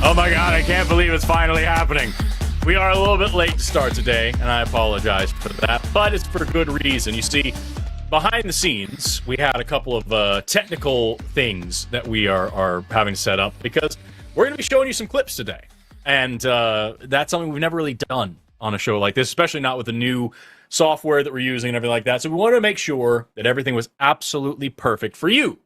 Oh my god, I can't believe it's finally happening. We are a little bit late to start today, and I apologize for that, but it's for good reason. You see, behind the scenes, we had a couple of technical things that we are having to set up because we're going to be showing you some clips today. And that's something we've never really done on a show like this, especially not with the new software that we're using and everything like that. So we wanted to make sure that everything was absolutely perfect for you,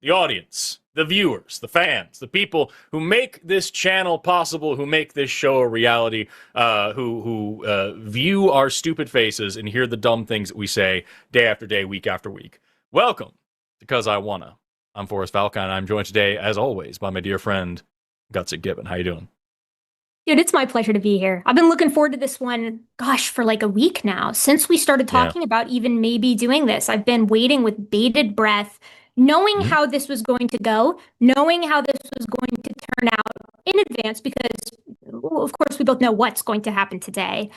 the audience, the viewers, the fans, the people who make this channel possible, who make this show a reality, who view our stupid faces and hear the dumb things that we say day after day, week after week. Welcome to Cus I Wanna. I'm Forrest, Valkai, and I'm joined today, as always, by my dear friend, Guts at Gibbon. How you doing? Dude, it's my pleasure to be here. I've been looking forward to this one, gosh, for like a week now. Since we started talking about even maybe doing this, I've been waiting with bated breath, knowing how this was going to go, knowing how this was going to turn out in advance, because, of course, we both know what's going to happen today.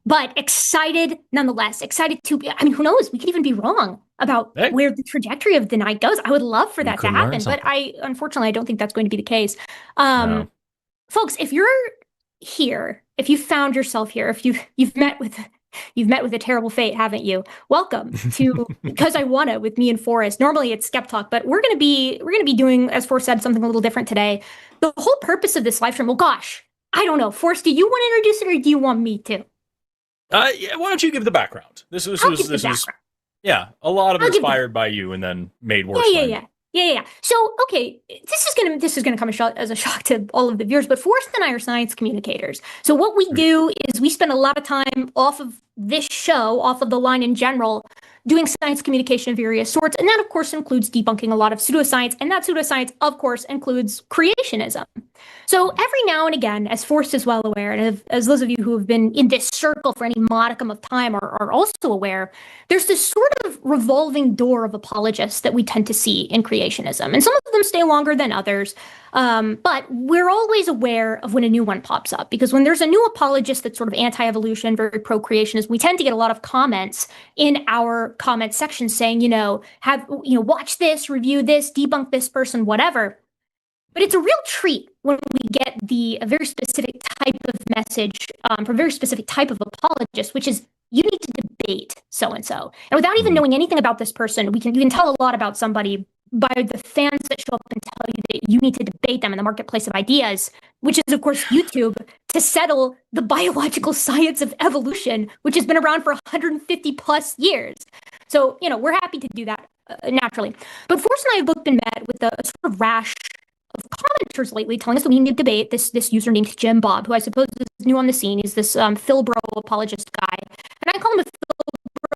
But excited, nonetheless, excited to be, I mean, who knows? We could even be wrong about where the trajectory of the night goes. I would love for that to happen, but unfortunately, I don't think that's going to be the case. Folks, if you're here, if you found yourself here, if you've met with a terrible fate, haven't you? Welcome to Cus I Wanna with me and Forrest. Normally it's Skeptalk, but we're gonna be doing, as Forrest said, something a little different today. The whole purpose of this live stream, well, gosh, I don't know. Forrest, do you want to introduce it or do you want me to? Yeah, why don't you give the background? This was a lot of inspired by you and then made worse. Yeah. So, okay, this is gonna come as a shock to all of the viewers, but Forrest and I are science communicators. So what we do is we spend a lot of time off of this show, off of the line in general, doing science communication of various sorts, and that, of course, includes debunking a lot of pseudoscience, and that pseudoscience, of course, includes creationism. So every now and again, as Forrest is well aware, and as those of you who have been in this circle for any modicum of time are also aware, there's this sort of revolving door of apologists that we tend to see in creationism. And some of them stay longer than others, but we're always aware of when a new one pops up, because when there's a new apologist that's sort of anti-evolution, very pro-creationism, we tend to get a lot of comments in our comment section saying, watch this, review this, debunk this person, whatever. But it's a real treat when we get a very specific type of message from a very specific type of apologist, which is, you need to debate so-and-so. And without even knowing anything about this person, you can tell a lot about somebody by the fans that show up and tell you that you need to debate them in the marketplace of ideas, which is, of course, YouTube, to settle the biological science of evolution, which has been around for 150 plus years. So, we're happy to do that naturally. But Forrest and I have both been met with a sort of rash of commenters lately telling us that we need to debate this user named Jim Bob, who I suppose is new on the scene. He's this Phil Bro apologist guy. And I call him a Phil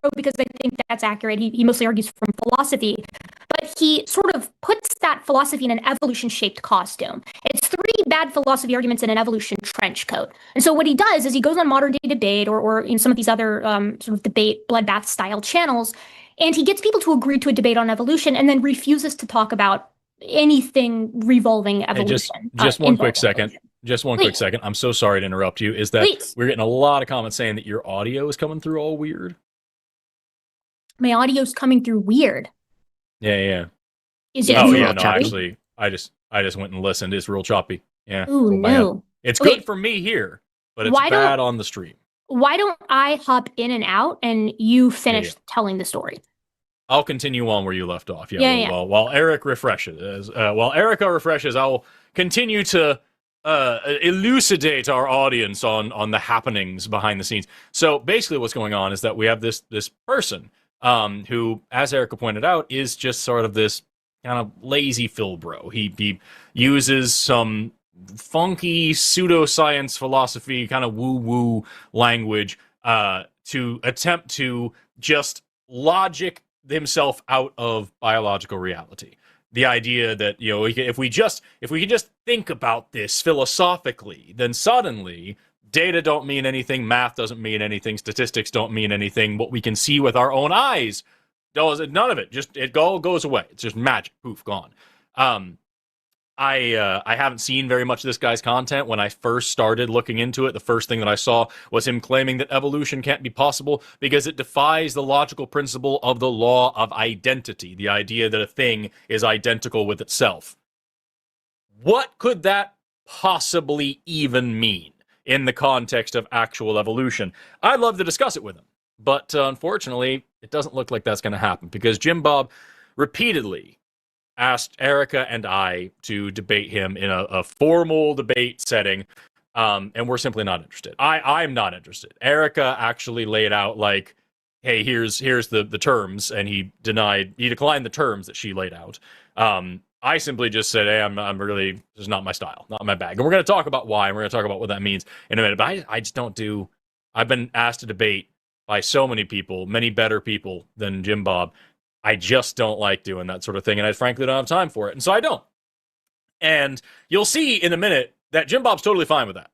Bro because I think that's accurate. He mostly argues from philosophy. But he sort of puts that philosophy in an evolution-shaped costume. It's 3 bad philosophy arguments in an evolution trench coat. And so what he does is he goes on Modern Day Debate or in some of these other sort of debate bloodbath-style channels, and he gets people to agree to a debate on evolution and then refuses to talk about anything revolving evolution. Hey, just one quick second. Quick second. I'm so sorry to interrupt you. Is that we're getting a lot of comments saying that your audio is coming through all weird? My audio's coming through weird. Yeah. Is it choppy? Actually, I just went and listened. It's real choppy. Yeah. Ooh, no. It's good for me here, but it's bad on the stream. Why don't I hop in and out and you finish telling the story? I'll continue on where you left off. While Erika refreshes, I'll continue to elucidate our audience on the happenings behind the scenes. So basically, what's going on is that we have this person who, as Erika pointed out, is just sort of this kind of lazy Phil Bro. He uses some funky pseudoscience philosophy, kind of woo-woo language to attempt to just logic himself out of biological reality. The idea that, if we could just think about this philosophically, then suddenly data don't mean anything, math doesn't mean anything, statistics don't mean anything, what we can see with our own eyes none of it, it all goes away. It's just magic, poof, gone. I haven't seen very much of this guy's content. When I first started looking into it, the first thing that I saw was him claiming that evolution can't be possible because it defies the logical principle of the law of identity, the idea that a thing is identical with itself. What could that possibly even mean in the context of actual evolution? I'd love to discuss it with him, but unfortunately, it doesn't look like that's going to happen because Jim Bob repeatedly asked Erika and I to debate him in a formal debate setting, and we're simply not interested. I'm not interested. Erika actually laid out like, hey, here's the terms, and he declined the terms that she laid out. I simply just said, hey, I'm really, this is not my style, not my bag. And we're going to talk about why, and we're going to talk about what that means in a minute. But I just don't do, I've been asked to debate by so many people, many better people than Jim Bob. I just don't like doing that sort of thing, and I frankly don't have time for it, and so I don't. And you'll see in a minute that Jim Bob's totally fine with that.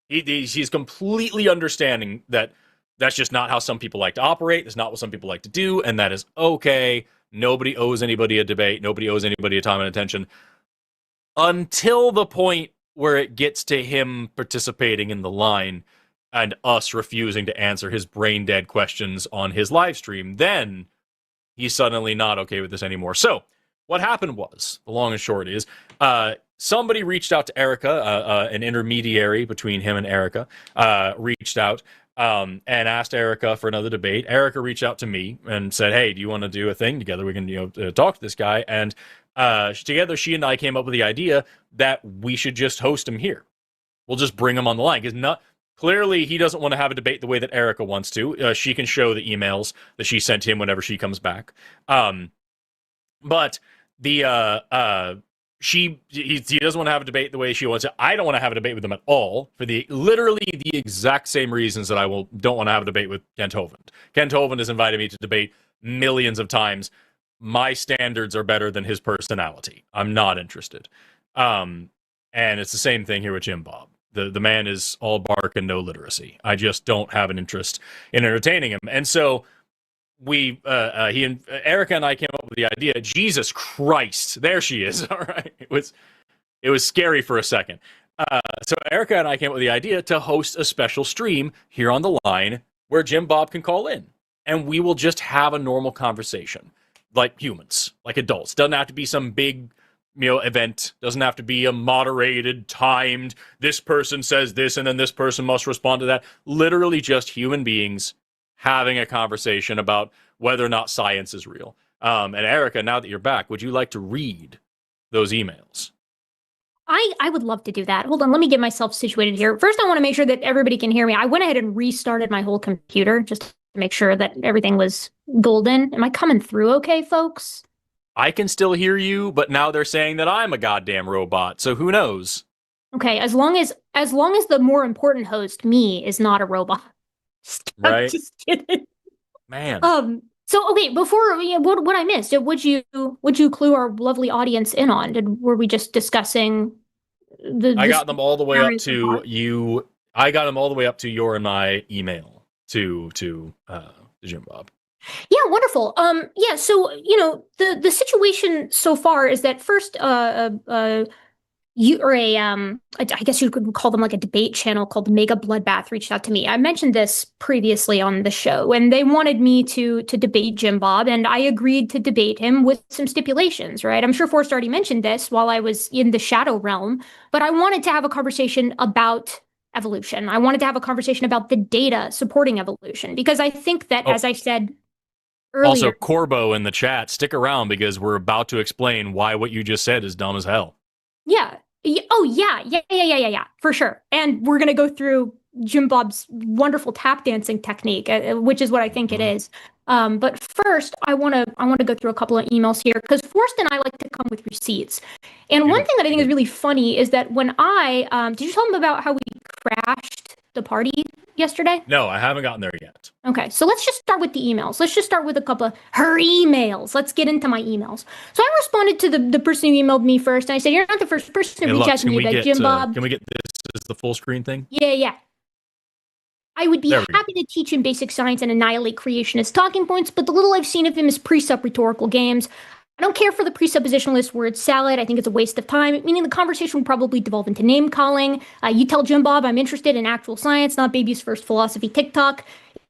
He's completely understanding that that's just not how some people like to operate. That's not what some people like to do, and that is okay. Nobody owes anybody a debate. Nobody owes anybody a time and attention until the point where it gets to him participating in the line and us refusing to answer his brain-dead questions on his live stream. Then he's suddenly not okay with this anymore. So what happened was, the long and short is, somebody reached out to Erika, an intermediary between him and Erika, reached out and asked Erika for another debate. Erika reached out to me and said, hey, do you want to do a thing together? We can talk to this guy. And together, she and I came up with the idea that we should just host him here. We'll just bring him on the line. Because clearly, he doesn't want to have a debate the way that Erika wants to. She can show the emails that she sent him whenever she comes back. But he doesn't want to have a debate the way she wants to. I don't want to have a debate with him at all for literally the exact same reasons that I don't want to have a debate with Kent Hovind. Kent Hovind has invited me to debate millions of times. My standards are better than his personality. I'm not interested. And it's the same thing here with Jim Bob. The man is all bark and no literacy. I just don't have an interest in entertaining him. And so he and Erika and I came up with the idea. Jesus Christ, there she is. All right, it was scary for a second. So Erika and I came up with the idea to host a special stream here on the line where Jim Bob can call in, and we will just have a normal conversation like humans, like adults. Doesn't have to be some big event. Doesn't have to be a moderated, timed, this person says this and then this person must respond to that. Literally just human beings having a conversation about whether or not science is real. And Erika, now that you're back, would you like to read those emails? I would love to do that. Hold on, let me get myself situated here. First, I want to make sure that everybody can hear me. I went ahead and restarted my whole computer just to make sure that everything was golden. Am I coming through okay, folks? I can still hear you, but now they're saying that I'm a goddamn robot, so who knows? Okay, as long as the more important host, me, is not a robot. Right? Just kidding. Man. So okay, before what I missed, would you clue our lovely audience in on? Were we just discussing I got them all the way up to you. I got them all the way up to your and my email to Jim Bob. Yeah, wonderful. Yeah, so the situation so far is that first, I guess you could call them like a debate channel called Mega Bloodbath reached out to me. I mentioned this previously on the show, and they wanted me to debate Jim Bob, and I agreed to debate him with some stipulations, right? I'm sure Forrest already mentioned this while I was in the Shadow Realm, but I wanted to have a conversation about evolution. I wanted to have a conversation about the data supporting evolution, because I think that, as I said earlier. Also, Corbo in the chat, stick around because we're about to explain why what you just said is dumb as hell. Yeah. Oh, yeah, for sure. And we're going to go through Jim Bob's wonderful tap dancing technique, which is what I think it is. But first, I want to go through a couple of emails here because Forrest and I like to come with receipts. And one thing that I think is really funny is that when did you tell them about how we crashed the party yesterday? No, I haven't gotten there yet. Okay, so let's just start with the emails. Let's just start with a couple of her emails. Let's get into my emails. So I responded to the person who emailed me first, and I said, you're not the first person to reach out to me about Jim Bob. Can we get this as the full screen thing? Yeah. I would be happy to teach him basic science and annihilate creationist talking points, but the little I've seen of him is pre-sup rhetorical games. I don't care for the presuppositionalist word salad. I think it's a waste of time, meaning the conversation will probably devolve into name calling. You tell Jim Bob I'm interested in actual science, not baby's first philosophy TikTok.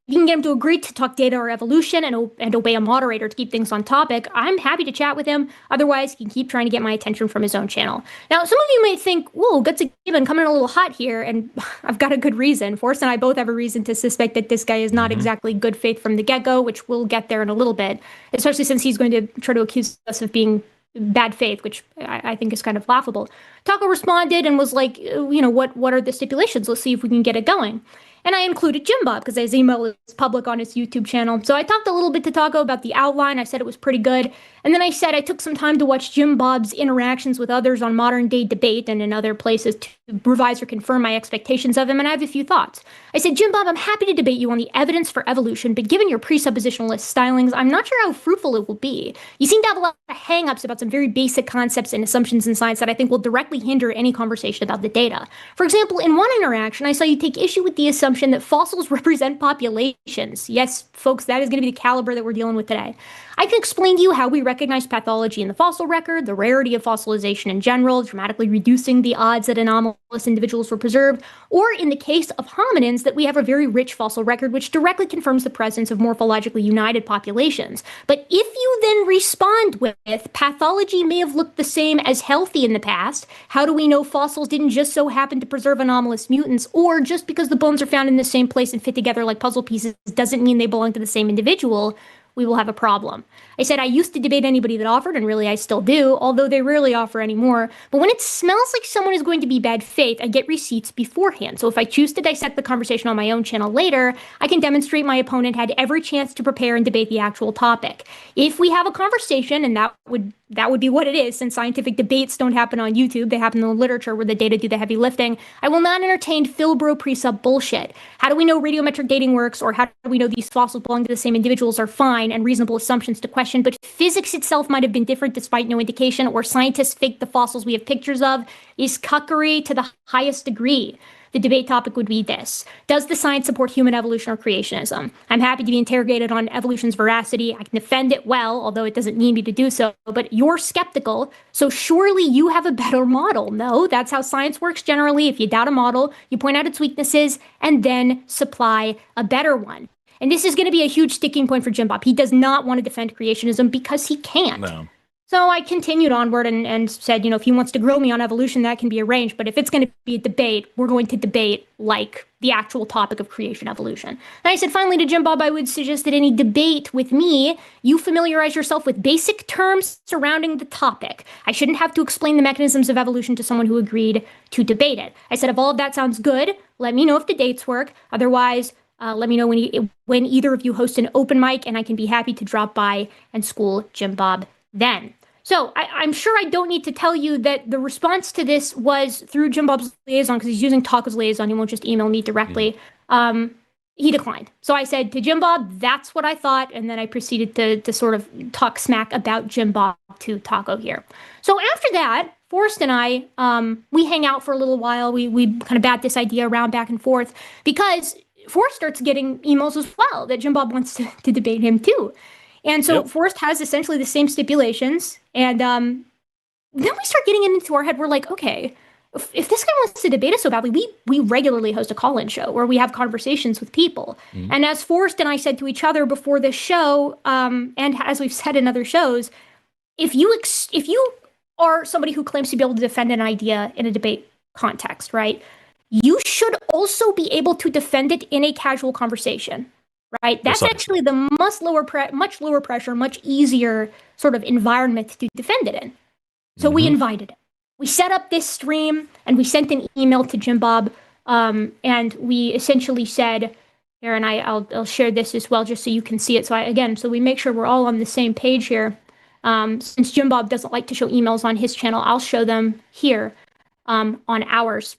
you can get him to agree to talk data or evolution and obey a moderator to keep things on topic, I'm happy to chat with him. Otherwise, he can keep trying to get my attention from his own channel. Now, some of you may think, whoa, Guts a Given coming in a little hot here, and I've got a good reason. Forrest and I both have a reason to suspect that this guy is not exactly good faith from the get-go, which we'll get there in a little bit, especially since he's going to try to accuse us of being bad faith, which I think is kind of laughable. Taco responded and was like, what are the stipulations? Let's see if we can get it going. And I included Jim Bob because his email is public on his YouTube channel. So I talked a little bit to Taco about the outline. I said it was pretty good. And then I said I took some time to watch Jim Bob's interactions with others on Modern Day Debate and in other places to revise or confirm my expectations of him. And I have a few thoughts. I said, Jim Bob, I'm happy to debate you on the evidence for evolution, but given your presuppositionalist stylings, I'm not sure how fruitful it will be. You seem to have a lot of hang-ups about some very basic concepts and assumptions in science that I think will directly hinder any conversation about the data. For example, in one interaction, I saw you take issue with the assumption that fossils represent populations. Yes, folks, that is going to be the caliber that we're dealing with today. I can explain to you how we recognize pathology in the fossil record, the rarity of fossilization in general, dramatically reducing the odds that anomalous individuals were preserved, or in the case of hominins, that we have a very rich fossil record which directly confirms the presence of morphologically united populations. But if you then respond with, pathology may have looked the same as healthy in the past, how do we know fossils didn't just so happen to preserve anomalous mutants, or just because the bones are found in the same place and fit together like puzzle pieces doesn't mean they belong to the same individual? We will have a problem. I said I used to debate anybody that offered, and really I still do, although they rarely offer anymore. But when it smells like someone is going to be bad faith, I get receipts beforehand. So if I choose to dissect the conversation on my own channel later, I can demonstrate my opponent had every chance to prepare and debate the actual topic. If we have a conversation, and that would be what it is, since scientific debates don't happen on YouTube, they happen in the literature where the data do the heavy lifting, I will not entertain Philbro pre-sub bullshit. How do we know radiometric dating works, or how do we know these fossils belong to the same individuals are fine and reasonable assumptions to question, but physics itself might have been different despite no indication, or scientists faked the fossils we have pictures of, is cuckery to the highest degree. The debate topic would be this: does the science support human evolution or creationism? I'm happy to be interrogated on evolution's veracity. I can defend it well, although it doesn't need me to do so. But you're skeptical, so surely you have a better model. No, that's how science works generally. If you doubt a model, you point out its weaknesses and then supply a better one. And this is going to be a huge sticking point for Jim Bob. He does not want to defend creationism because he can't. No. So I continued onward and said, if he wants to grill me on evolution, that can be arranged. But if it's going to be a debate, we're going to debate like the actual topic of creation evolution. And I said, finally, to Jim Bob, I would suggest that any debate with me, you familiarize yourself with basic terms surrounding the topic. I shouldn't have to explain the mechanisms of evolution to someone who agreed to debate it. I said, if all of that sounds good, let me know if the dates work. Otherwise, let me know when either of you host an open mic, and I can be happy to drop by and school Jim Bob then. So I'm sure I don't need to tell you that the response to this was through Jim Bob's liaison, because he's using Taco's liaison. He won't just email me directly. He declined. So I said to Jim Bob, that's what I thought. And then I proceeded to sort of talk smack about Jim Bob to Taco here. So after that, Forrest and I, we hang out for a little while. We kind of bat this idea around back and forth, because Forrest starts getting emails as well that Jim Bob wants to debate him too. And so Forrest has essentially the same stipulations. And then we start getting into our head. We're like, okay, if this guy wants to debate us so badly, we regularly host a call-in show where we have conversations with people. And as Forrest and I said to each other before this show, and as we've said in other shows, if you are somebody who claims to be able to defend an idea in a debate context, right, you should also be able to defend it in a casual conversation, right? That's actually the much lower pressure, much easier sort of environment to defend it in. So we invited him. We set up this stream and we sent an email to Jim Bob, and we essentially said, here, and I'll share this as well just so you can see it. So we make sure we're all on the same page here. Since Jim Bob doesn't like to show emails on his channel, I'll show them here on ours.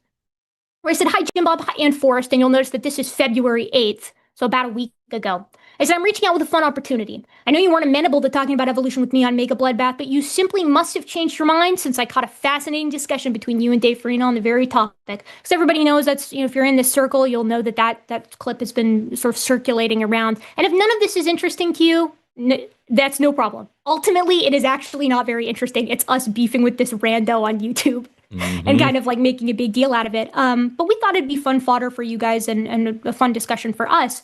Where I said, hi, Jim Bob and Forrest, and you'll notice that this is February 8th, so about a week ago. I said, I'm reaching out with a fun opportunity. I know you weren't amenable to talking about evolution with me on Mega Bloodbath, but you simply must have changed your mind since I caught a fascinating discussion between you and Dave Farina on the very topic. Because everybody knows that's, if you're in this circle, you'll know that clip has been sort of circulating around. And if none of this is interesting to you, that's no problem. Ultimately, it is actually not very interesting. It's us beefing with this rando on YouTube. And kind of like making a big deal out of it. But we thought it'd be fun fodder for you guys and a fun discussion for us.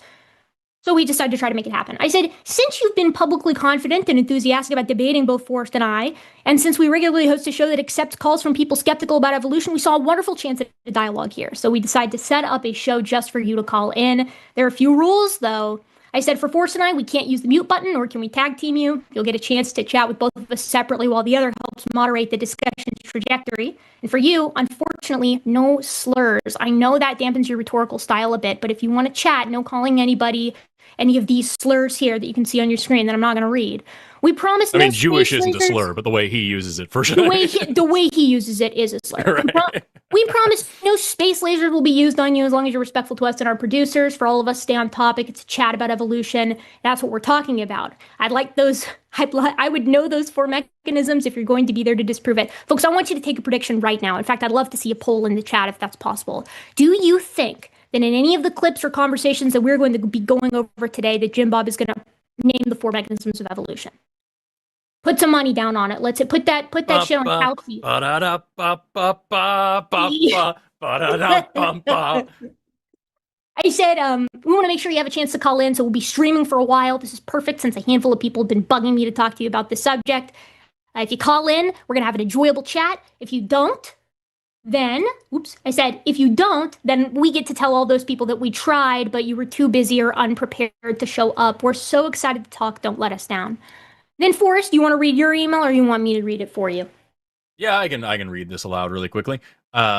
So we decided to try to make it happen. I said, since you've been publicly confident and enthusiastic about debating both Forrest and I, and since we regularly host a show that accepts calls from people skeptical about evolution, we saw a wonderful chance at a dialogue here. So we decided to set up a show just for you to call in. There are a few rules, though. I said for Forrest and I, we can't use the mute button, or can we tag team you? You'll get a chance to chat with both of us separately while the other helps moderate the discussion trajectory. And for you, unfortunately, no slurs. I know that dampens your rhetorical style a bit, but if you want to chat, no calling anybody any of these slurs here that you can see on your screen that I'm not going to read. We promise. I mean, Jewish isn't a slur, but the way he uses it, for sure. The way he uses it is a slur. Right. We promise no space lasers will be used on you as long as you're respectful to us and our producers. For all of us, stay on topic. It's a chat about evolution. That's what we're talking about. I'd like those. I would know those 4 mechanisms if you're going to be there to disprove it. Folks, I want you to take a prediction right now. In fact, I'd love to see a poll in the chat if that's possible. Do you think that in any of the clips or conversations that we're going to be going over today, that Jim Bob is going to name the 4 mechanisms of evolution? Put some money down on it. Let's put that shit on Calci. I said, we want to make sure you have a chance to call in, so we'll be streaming for a while. This is perfect since a handful of people have been bugging me to talk to you about this subject. If you call in, we're going to have an enjoyable chat. If you don't, then, if you don't, then we get to tell all those people that we tried, but you were too busy or unprepared to show up. We're so excited to talk. Don't let us down. Then, Forrest, do you want to read your email, or you want me to read it for you? Yeah, I can read this aloud really quickly.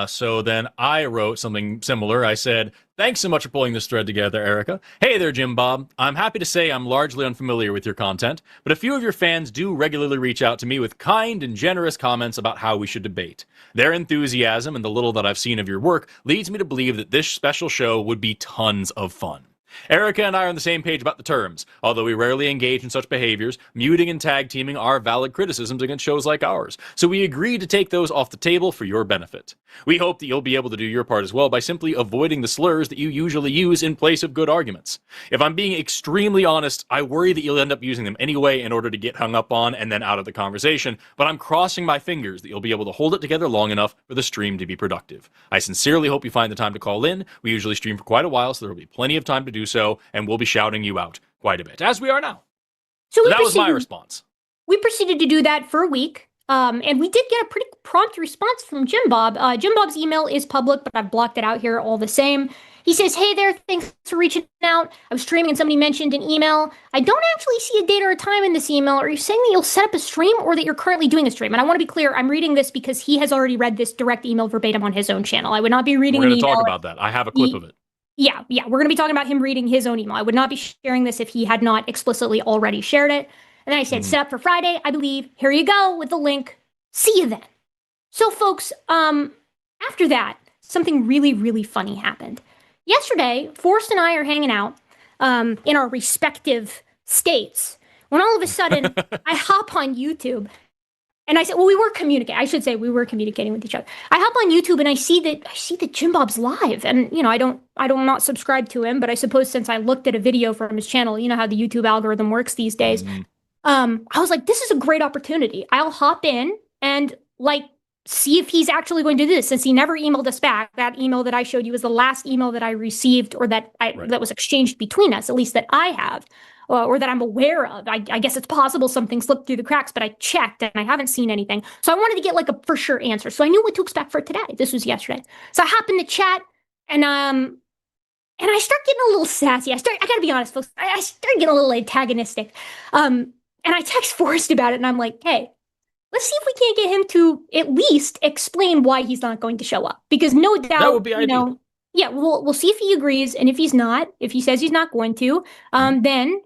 So then I wrote something similar. I said, thanks so much for pulling this thread together, Erika. Hey there, Jim Bob. I'm happy to say I'm largely unfamiliar with your content, but a few of your fans do regularly reach out to me with kind and generous comments about how we should debate. Their enthusiasm and the little that I've seen of your work leads me to believe that this special show would be tons of fun. Erika and I are on the same page about the terms. Although we rarely engage in such behaviors, muting and tag teaming are valid criticisms against shows like ours, so we agreed to take those off the table for your benefit. We hope that you'll be able to do your part as well by simply avoiding the slurs that you usually use in place of good arguments. If I'm being extremely honest, I worry that you'll end up using them anyway in order to get hung up on and then out of the conversation, but I'm crossing my fingers that you'll be able to hold it together long enough for the stream to be productive. I sincerely hope you find the time to call in. We usually stream for quite a while, so there will be plenty of time to do so, and we'll be shouting you out quite a bit, as we are now. So that was my response. We proceeded to do that for a week, and we did get a pretty prompt response from Jim Bob. Jim Bob's email is public, but I've blocked it out here all the same. He says, hey there, thanks for reaching out. I was streaming and somebody mentioned an email. I don't actually see a date or a time in this email. Are you saying that you'll set up a stream or that you're currently doing a stream? And I want to be clear, I'm reading this because he has already read this direct email verbatim on his own channel. I would not be reading an email. We're going to talk about that. I have a clip of it. Yeah, we're going to be talking about him reading his own email. I would not be sharing this if he had not explicitly already shared it. And then I said, set up for Friday, I believe. Here you go with the link. See you then. So, folks, after that, something really, really funny happened. Yesterday, Forrest and I are hanging out in our respective states when all of a sudden I hop on YouTube. And I said, well, we were communicating. I should say we were communicating with each other. I hop on YouTube and I see that Jim Bob's live. And, you know, I'm not subscribed to him, but I suppose since I looked at a video from his channel, you know how the YouTube algorithm works these days. I was like, this is a great opportunity. I'll hop in and see if he's actually going to do this, since he never emailed us back. That email that I showed you was the last email that I received, or that was exchanged between us, at least that I have. Or that I'm aware of. I guess it's possible something slipped through the cracks, but I checked and I haven't seen anything. So I wanted to get a for sure answer. So I knew what to expect for today. This was yesterday. So I hop in the chat and I start getting a little sassy. I gotta be honest, folks. I start getting a little antagonistic. And I text Forrest about it and I'm like, hey, let's see if we can't get him to at least explain why he's not going to show up. Because no doubt, that would be ideal. Yeah, we'll see if he agrees. And if he's not, if he says he's not going to, then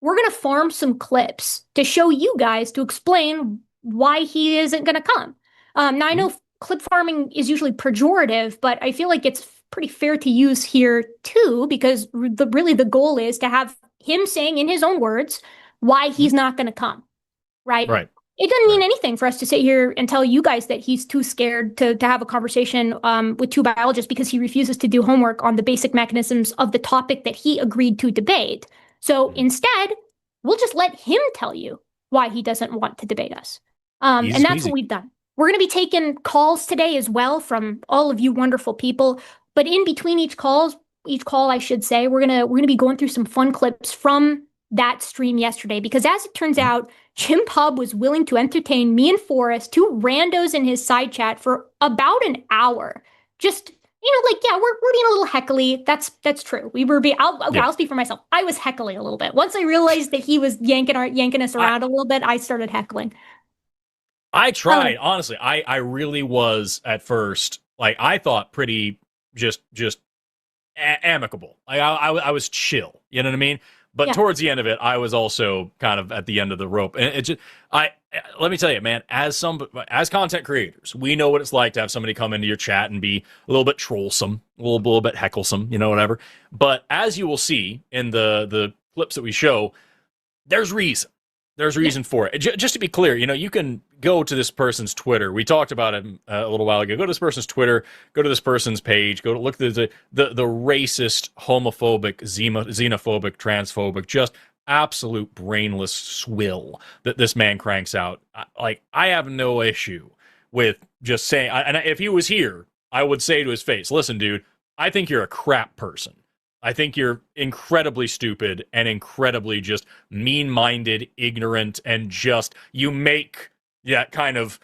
we're going to farm some clips to show you guys to explain why he isn't going to come. Now, I know clip farming is usually pejorative, but I feel like it's pretty fair to use here too, because really the goal is to have him saying in his own words why he's not going to come, right? Right. It doesn't mean anything for us to sit here and tell you guys that he's too scared to have a conversation with 2 biologists because he refuses to do homework on the basic mechanisms of the topic that he agreed to debate. So instead, we'll just let him tell you why he doesn't want to debate us. And that's what we've done. We're going to be taking calls today as well from all of you wonderful people. But in between each calls, each call, I should say, we're gonna be going through some fun clips from that stream yesterday, because as it turns out, Jim Bob was willing to entertain me and Forrest, two randos in his side chat, for about an hour. Just, like, yeah, we're being a little heckly. That's true. We were being. I'll speak for myself. I was heckling a little bit. Once I realized that he was yanking us around a little bit, I started heckling. I tried, honestly. I really was at first. Like, I thought pretty just amicable. Like, I was chill. You know what I mean? But towards the end of it, I was also kind of at the end of the rope. And it just, let me tell you, man, as content creators, we know what it's like to have somebody come into your chat and be a little bit trollsome, a little bit hecklesome, whatever. But as you will see in the clips that we show, there's reason. There's reason for it. Just to be clear, you can go to this person's Twitter. We talked about it a little while ago. Go to this person's Twitter. Go to this person's page. Go to look at the racist, homophobic, xenophobic, transphobic, just absolute brainless swill that this man cranks out. I have no issue with just saying. And if he was here, I would say to his face, "Listen, dude, I think you're a crap person. I think you're incredibly stupid and incredibly just mean-minded, ignorant, and just you make that kind of,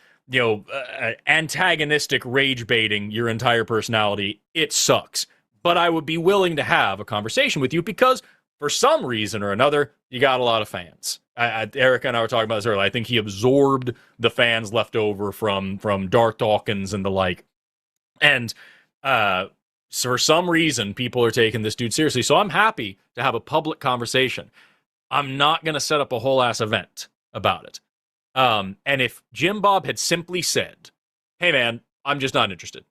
antagonistic rage baiting your entire personality. It sucks. But I would be willing to have a conversation with you because for some reason or another, you got a lot of fans." Erika and I were talking about this earlier. I think he absorbed the fans left over from Darth Dawkins and the like. And, so for some reason, people are taking this dude seriously. So I'm happy to have a public conversation. I'm not going to set up a whole ass event about it. And if Jim Bob had simply said, "Hey man, I'm just not interested.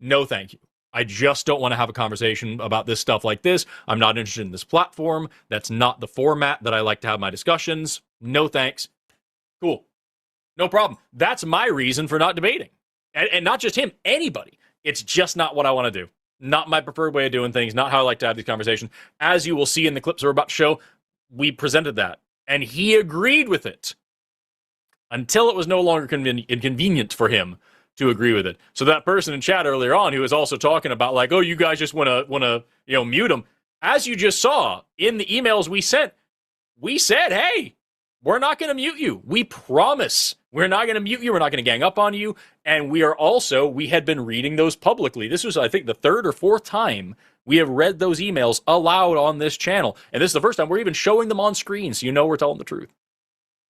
No, thank you. I just don't want to have a conversation about this stuff like this. I'm not interested in this platform. That's not the format that I like to have my discussions. No thanks." Cool. No problem. That's my reason for not debating. And not just him, anybody. It's just not what I want to do. Not my preferred way of doing things, not how I like to have these conversations. As you will see in the clips we're about to show, we presented that, and he agreed with it until it was no longer inconvenient for him to agree with it. So that person in chat earlier on who was also talking about, like, "Oh, you guys just want to mute him," as you just saw in the emails we sent, we said, "Hey, we're not going to mute you. We promise we're not going to mute you. We're not going to gang up on you." And we had been reading those publicly. This was, I think, the third or fourth time we have read those emails aloud on this channel. And this is the first time we're even showing them on screen, so we're telling the truth.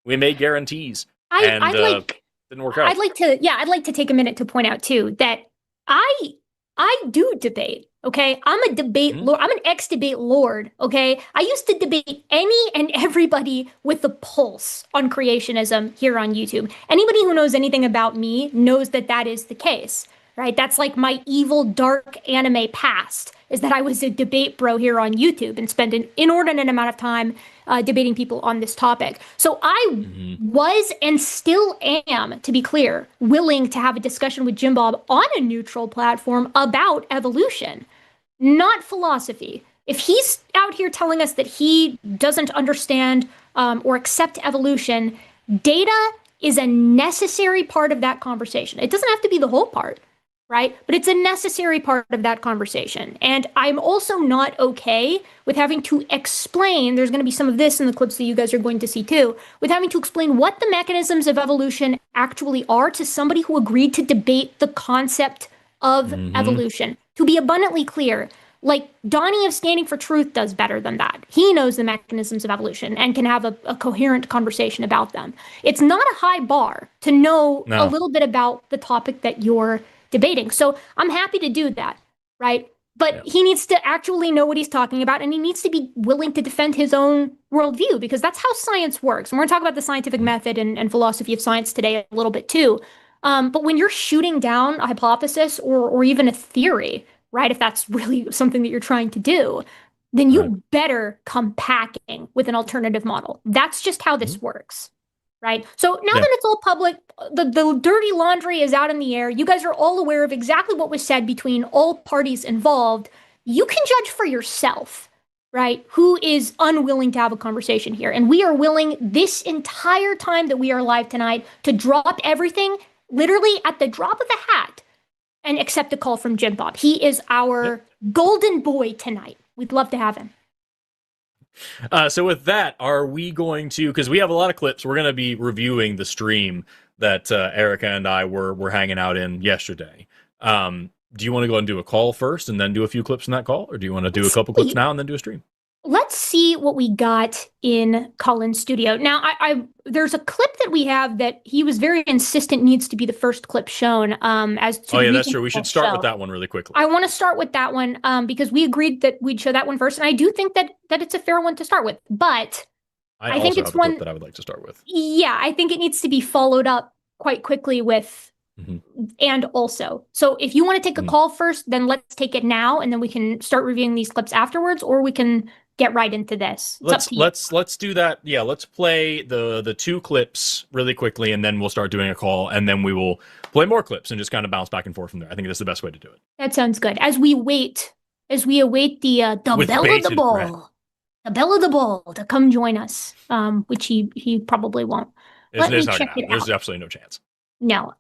We made guarantees. Didn't work out. I'd like to take a minute to point out, too, that I do debate. Okay, I'm a debate lord. I'm an ex-debate lord. Okay, I used to debate any and everybody with the pulse on creationism here on YouTube. Anybody who knows anything about me knows that is the case, right? That's like my evil, dark anime past, is that I was a debate bro here on YouTube and spent an inordinate amount of time debating people on this topic. So I was and still am, to be clear, willing to have a discussion with Jim Bob on a neutral platform about evolution, not philosophy. If he's out here telling us that he doesn't understand or accept evolution, data is a necessary part of that conversation. It doesn't have to be the whole part, right? But it's a necessary part of that conversation. And I'm also not okay with having to explain, there's going to be some of this in the clips that you guys are going to see too, with having to explain what the mechanisms of evolution actually are to somebody who agreed to debate the concept of evolution. To be abundantly clear, like Donnie of Standing for Truth does better than that. He knows the mechanisms of evolution and can have a coherent conversation about them. It's not a high bar to know a little bit about the topic that you're debating. So I'm happy to do that, right? But he needs to actually know what he's talking about, and he needs to be willing to defend his own worldview, because that's how science works. And we're going to talk about the scientific method and philosophy of science today a little bit too. But when you're shooting down a hypothesis or even a theory, right, if that's really something that you're trying to do, then you better come packing with an alternative model. That's just how this works, right? So now that it's all public, the dirty laundry is out in the air. You guys are all aware of exactly what was said between all parties involved. You can judge for yourself, right, who is unwilling to have a conversation here. And we are willing this entire time that we are live tonight to drop everything, literally at the drop of a hat, and accept a call from Jim Bob. He is our golden boy tonight. We'd love to have him. So with that, are we going to, because we have a lot of clips, we're going to be reviewing the stream that Erika and I were hanging out in yesterday. Do you want to go and do a call first and then do a few clips in that call? Or do you want to do a couple clips now and then do a stream? Let's see what we got in Colin's studio. Now, there's a clip that we have that he was very insistent needs to be the first clip shown. As to that's true. We should start with that one really quickly. I want to start with that one because we agreed that we'd show that one first, and I do think that it's a fair one to start with. But I think it's one that I would like to start with. Yeah, I think it needs to be followed up quite quickly with. And also, so if you want to take a call first, then let's take it now, and then we can start reviewing these clips afterwards, or we can get right into this. Let's do that. Yeah, let's play the two clips really quickly, and then we'll start doing a call, and then we will play more clips and just kind of bounce back and forth from there. I think that's the best way to do it. That sounds good. As we await the bell of the ball, the bell of the ball to come join us, which he probably won't. There's absolutely no chance. No.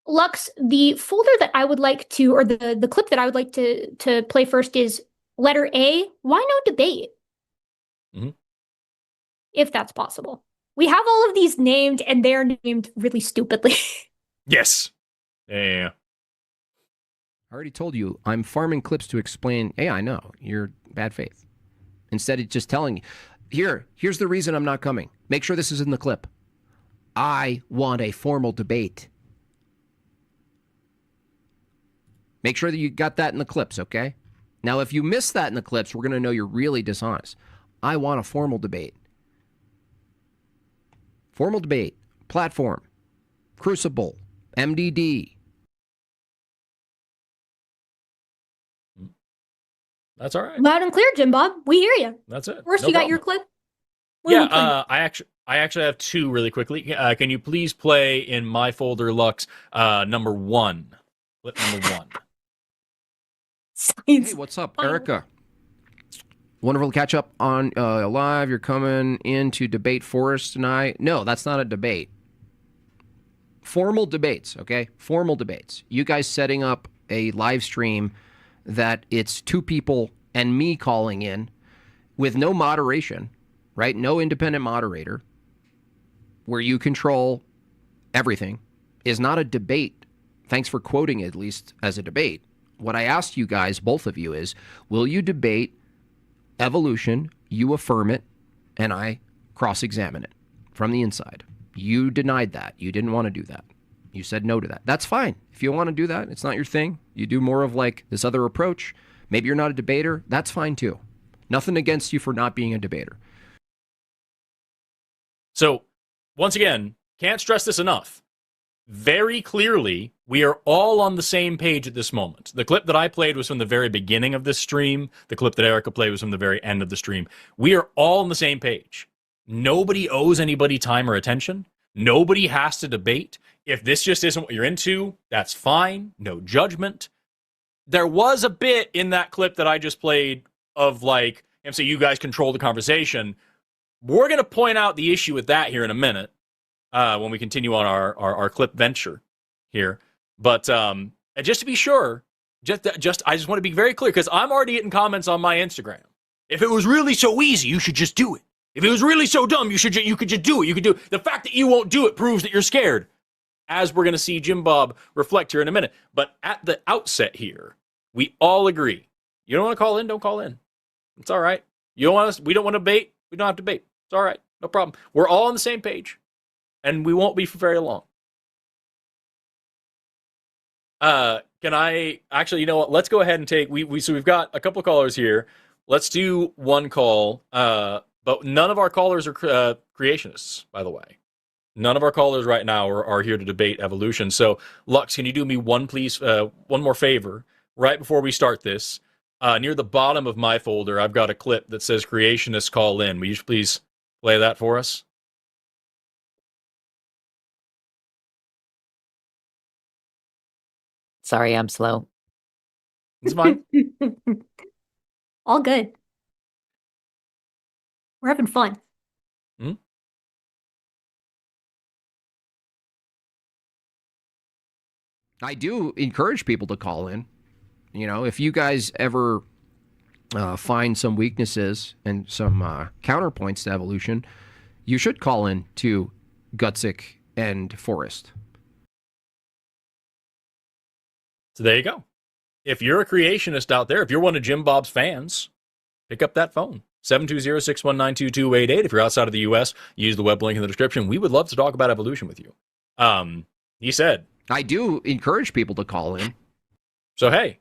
Lux, the folder that I would like to, or the clip that I would like to play first is letter A. Why no debate? If that's possible. We have all of these named, and they're named really stupidly. Yes. Yeah. I already told you, I'm farming clips to explain, hey, I know, you're bad faith. Instead, it's just telling you, here's the reason I'm not coming. Make sure this is in the clip. I want a formal debate. Make sure that you got that in the clips, okay? Now, if you miss that in the clips, we're going to know you're really dishonest. I want a formal debate. Formal debate. Platform. Crucible. MDD. That's all right. Loud and clear, Jim Bob. We hear you. That's it. First, you got your clip? I actually have two really quickly. Can you please play in my folder, Lux, number 1? Clip number 1. Hey, what's up, Erika? Wonderful to catch up on live. You're coming in to debate Forrest and I. No, that's not a debate. Formal debates, okay? Formal debates. You guys setting up a live stream that it's 2 people and me calling in with no moderation, right? No independent moderator, where you control everything, is not a debate. Thanks for quoting it, at least as a debate. What I asked you guys, both of you, is will you debate evolution, you affirm it, and I cross-examine it from the inside? You denied that. You didn't want to do that. You said no to that. That's fine. If you want to do that, it's not your thing. You do more of like this other approach. Maybe you're not a debater. That's fine too. Nothing against you for not being a debater. So, once again, can't stress this enough. Very clearly, we are all on the same page at this moment. The clip that I played was from the very beginning of this stream. The clip that Erika played was from the very end of the stream. We are all on the same page. Nobody owes anybody time or attention. Nobody has to debate. If this just isn't what you're into, that's fine. No judgment. There was a bit in that clip that I just played of like, so you guys control the conversation. We're going to point out the issue with that here in a minute when we continue on our clip venture here. But just to be sure, I just want to be very clear, because I'm already getting comments on my Instagram. If it was really so easy, you should just do it. If it was really so dumb, you could just do it. You could do it. The fact that you won't do it proves that you're scared, as we're going to see Jim Bob reflect here in a minute. But at the outset here, we all agree. You don't want to call in? Don't call in. It's all right. You don't want us? We don't want to debate? We don't have to debate. It's all right. No problem. We're all on the same page, and we won't be for very long. Can I actually? You know what? Let's go ahead and take. So we've got a couple callers here. Let's do one call. But none of our callers are creationists, by the way. None of our callers right now are here to debate evolution. So, Lux, can you do me one more favor right before we start this? Near the bottom of my folder, I've got a clip that says creationists call in. Will you please play that for us? Sorry, I'm slow. It's fine. All good. We're having fun. Hmm? I do encourage people to call in. You know, if you guys ever find some weaknesses and some counterpoints to evolution, you should call in to Gutsick and Forrest. So there you go. If you're a creationist out there, if you're one of Jim Bob's fans, pick up that phone. 720-619-2288. If you're outside of the U.S., use the web link in the description. We would love to talk about evolution with you. He said. I do encourage people to call in. So, hey,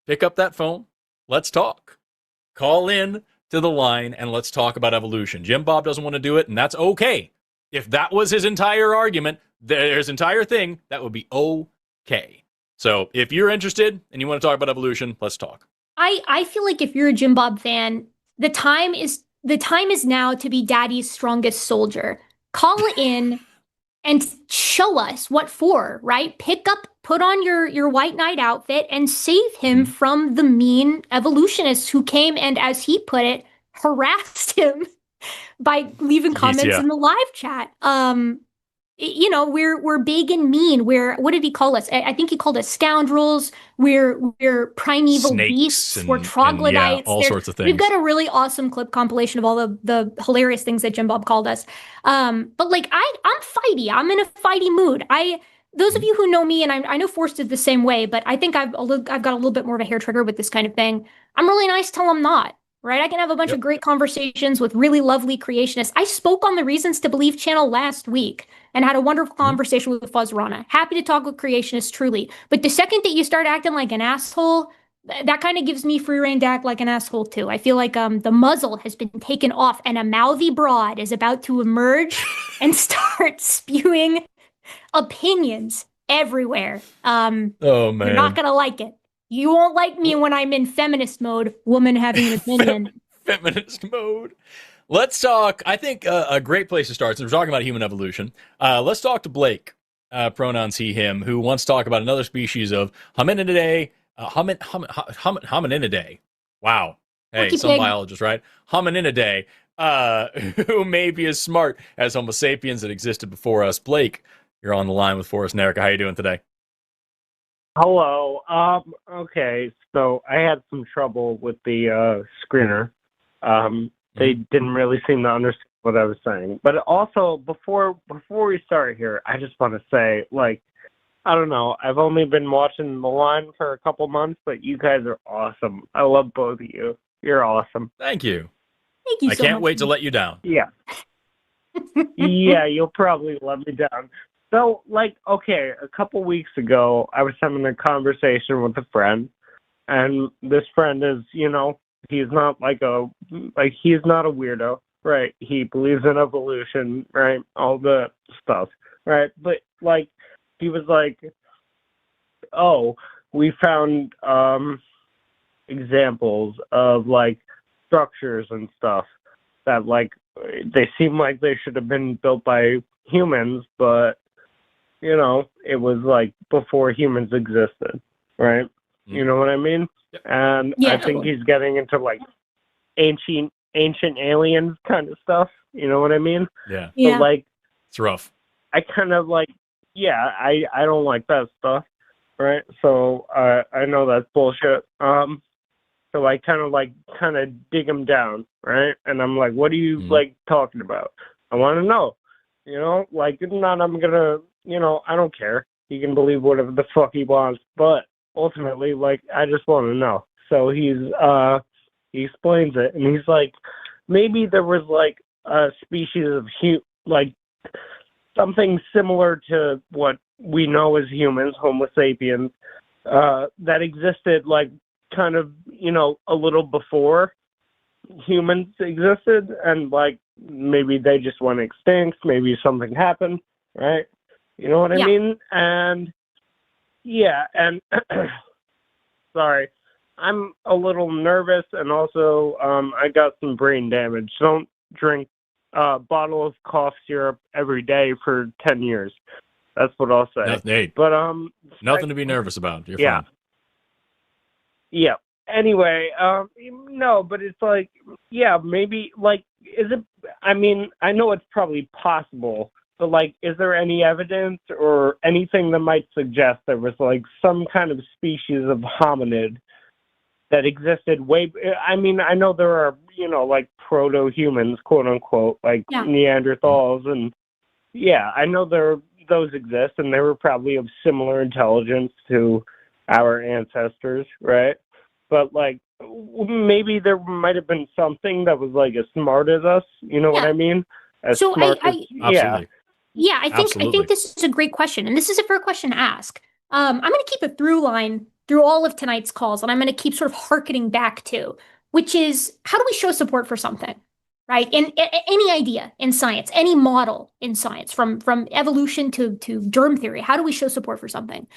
pick up that phone. Let's talk. Call in to the line and let's talk about evolution. Jim Bob doesn't want to do it, and that's okay. If that was his entire argument, his entire thing, that would be okay. So if you're interested and you want to talk about evolution, let's talk. I feel like if you're a Jim Bob fan, the time is now to be Daddy's strongest soldier. Call in and show us what for, right? Put on your white knight outfit and save him from the mean evolutionists who came and, as he put it, harassed him by leaving comments in the live chat. You know, we're big and mean. What did he call us? I think he called us scoundrels. We're primeval Snakes beasts. We're troglodytes. All sorts of things. We've got a really awesome clip compilation of all the hilarious things that Jim Bob called us. But like I'm fighty. I'm in a fighty mood. Those of you who know me, and I know Forrest is the same way, but I think I've got a little bit more of a hair trigger with this kind of thing. I'm really nice till I'm not. Right? I can have a bunch of great conversations with really lovely creationists. I spoke on the Reasons to Believe channel last week and had a wonderful conversation with Fuzz Rana. Happy to talk with creationists, truly. But the second that you start acting like an asshole, that kind of gives me free rein to act like an asshole too. I feel like the muzzle has been taken off and a mouthy broad is about to emerge and start spewing opinions everywhere. Oh, man. You're not going to like it. You won't like me when I'm in feminist mode, woman having an opinion. Feminist mode. Let's talk. I think a great place to start, since we're talking about human evolution, let's talk to Blake, pronouns he, him, who wants to talk about another species of hominidae. Hominidae. Wow. Hey, Lucky some pig. biologist, right? Hominidae, who may be as smart as Homo sapiens that existed before us. Blake, you're on the line with Forrest and Erika. How you doing today? Hello. Okay, so I had some trouble with the screener. They didn't really seem to understand what I was saying. But also, before we start here, I just want to say, like, I don't know, I've only been watching The Line for a couple months, but you guys are awesome. I love both of you. You're awesome. Thank you. Thank you I so can't much. wait to let you down. Yeah. Yeah, you'll probably let me down. So, like, okay, a couple weeks ago, I was having a conversation with a friend, and this friend is, you know, he's not he's not a weirdo, right? He believes in evolution, right? All the stuff, right? But, like, he was like, oh, we found examples of, like, structures and stuff that, like, they seem like they should have been built by humans, but you know, it was like before humans existed, right? You know what I mean? Yep. And Yeah, I think totally. he's getting into like ancient aliens kind of stuff. You know what I mean? Yeah, Yeah. But like, it's rough. I kind of like, yeah, I don't like that stuff, right? So I know that's bullshit. So I kind of dig him down, right? And I'm like, what are you like talking about? I want to know, you know, like, not I'm gonna. You know, I don't care. He can believe whatever the fuck he wants, but ultimately, like, I just want to know. So he explains it, and he's like, maybe there was like a species of like something similar to what we know as humans, Homo sapiens, that existed like kind of, you know, a little before humans existed, and like maybe they just went extinct, maybe something happened, right? You know what I mean? And yeah, and sorry, I'm a little nervous, and also I got some brain damage. Don't drink a bottle of cough syrup every day for 10 years. That's what I'll say. No, hey, but nothing to be nervous about. You're yeah. fine. Yeah. Anyway, no, but it's like, yeah, maybe, like, is it, I mean, I know it's probably possible But like, is there any evidence or anything that might suggest there was like some kind of species of hominid that existed way? I mean, I know there are, you know, like proto-humans, quote unquote, like Neanderthals, and yeah, I know those exist, and they were probably of similar intelligence to our ancestors, right? But like, maybe there might have been something that was like as smart as us. You know what I mean? As so smart as, absolutely. Yeah, I think this is a great question, and this is a fair question to ask. I'm going to keep a through line through all of tonight's calls, and I'm going to keep sort of harkening back to, which is, how do we show support for something, right? In any idea in science, any model in science, from evolution to germ theory, how do we show support for something?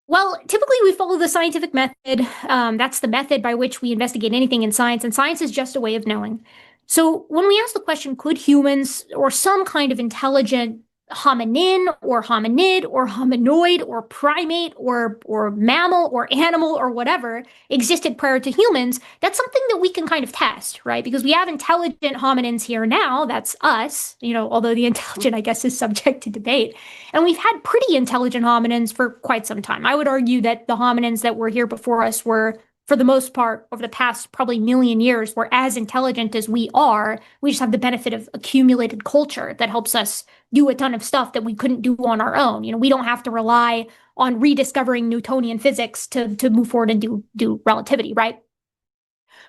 Well, typically we follow the scientific method. That's the method by which we investigate anything in science, and science is just a way of knowing. So when we ask the question, could humans or some kind of intelligent hominin or hominid or hominoid or primate or mammal or animal or whatever existed prior to humans, that's something that we can kind of test, right? Because we have intelligent hominins here now, that's us, you know, although the intelligent, I guess, is subject to debate. And we've had pretty intelligent hominins for quite some time. I would argue that the hominins that were here before us were, for the most part, over the past probably million years, were as intelligent as we are. We just have the benefit of accumulated culture that helps us do a ton of stuff that we couldn't do on our own. You know, we don't have to rely on rediscovering Newtonian physics to move forward and do relativity, right?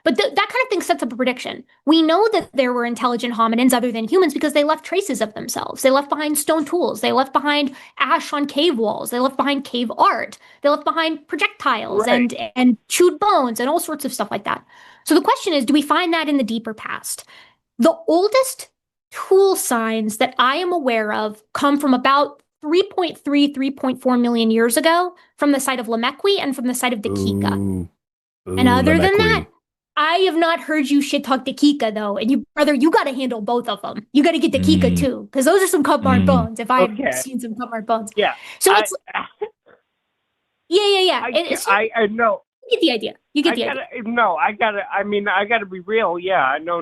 But that kind of thing sets up a prediction. We know that there were intelligent hominins other than humans because they left traces of themselves. They left behind stone tools. They left behind ash on cave walls. They left behind cave art. They left behind projectiles and chewed bones and all sorts of stuff like that. So the question is, do we find that in the deeper past? The oldest tool signs that I am aware of come from about 3.3, 3.4 million years ago from the site of Lamekwi and from the site of Dakika. And other than that, I have not heard you shit talk Dakika though, and you got to handle both of them. You got to get Dakika too, because those are some cut-marked bones. If I've seen some cut-marked bones, So it's I know. You get the idea. You get the idea. I gotta be real. Yeah, I know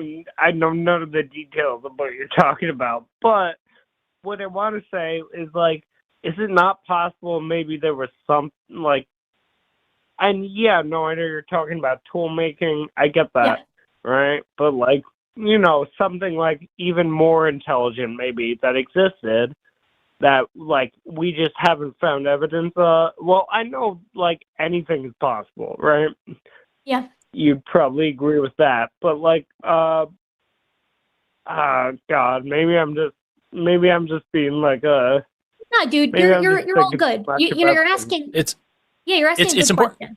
none of the details of what you're talking about, but what I want to say is, like, is it not possible maybe there was some, like, and I know you're talking about tool making. I get that, right? But, like, you know, something like even more intelligent maybe that existed that, like, we just haven't found evidence of. Well, I know, like, anything is possible, right? Yeah. You'd probably agree with that. But, like, God, maybe I'm just being like No, dude, you're all good. You're asking. You're asking a good question.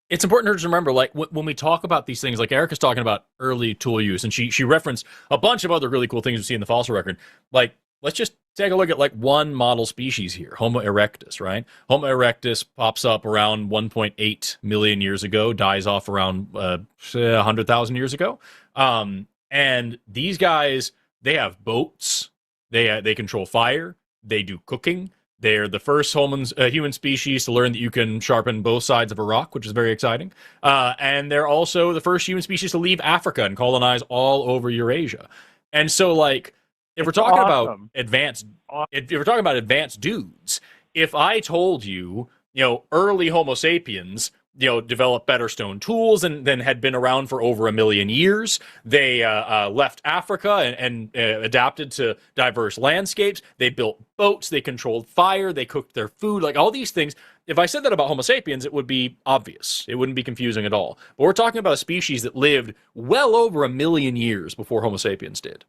It's important to remember, like, when we talk about these things, like Erika's talking about early tool use, and she referenced a bunch of other really cool things we see in the fossil record. Like, let's just take a look at, like, one model species here, Homo erectus, right? Homo erectus pops up around 1.8 million years ago, dies off around 100,000 years ago. And these guys, they have boats, they control fire, they do cooking. They're the first human species to learn that you can sharpen both sides of a rock, which is very exciting. And they're also the first human species to leave Africa and colonize all over Eurasia. And so, like, if we're talking about advanced dudes, if I told you, early Homo sapiens, developed better stone tools and then had been around for over 1 million years. They left Africa and adapted to diverse landscapes. They built boats. They controlled fire. They cooked their food. Like, all these things. If I said that about Homo sapiens, it would be obvious. It wouldn't be confusing at all. But we're talking about a species that lived well over 1 million years before Homo sapiens did,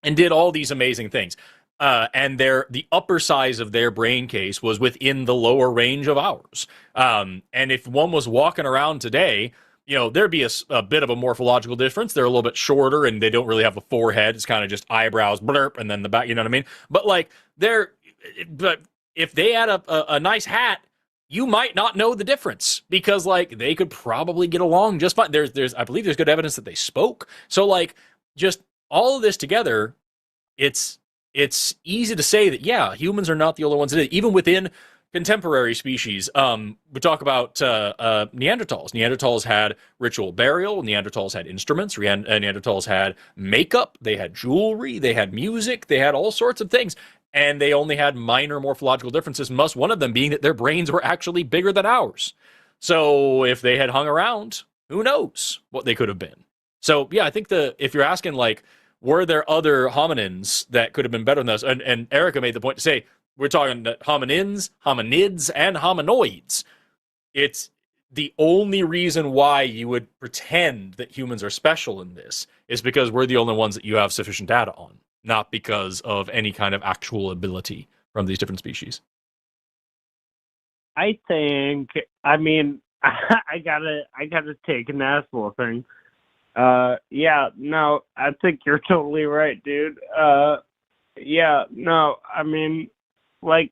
and did all these amazing things. And the upper size of their brain case was within the lower range of ours. And if one was walking around today, there'd be a bit of a morphological difference. They're a little bit shorter, and they don't really have a forehead. It's kind of just eyebrows, blurp, and then the back. You know what I mean? But, like, but if they had a nice hat, you might not know the difference, because, like, they could probably get along just fine. I believe there's good evidence that they spoke. So, like, just all of this together, it's easy to say that, yeah, humans are not the only ones that did it. Even within contemporary species, we talk about Neanderthals. Neanderthals had ritual burial. Neanderthals had instruments. Neanderthals had makeup. They had jewelry. They had music. They had all sorts of things. And they only had minor morphological differences, most one of them being that their brains were actually bigger than ours. So if they had hung around, who knows what they could have been. So yeah, I think if you're asking, like, were there other hominins that could have been better than us? And Erika made the point to say, we're talking hominids, and hominoids. It's the only reason why you would pretend that humans are special in this is because we're the only ones that you have sufficient data on, not because of any kind of actual ability from these different species. I think, I mean, I gotta take an asshole thing. Yeah, no, I think you're totally right, dude. Yeah, no, I mean, like,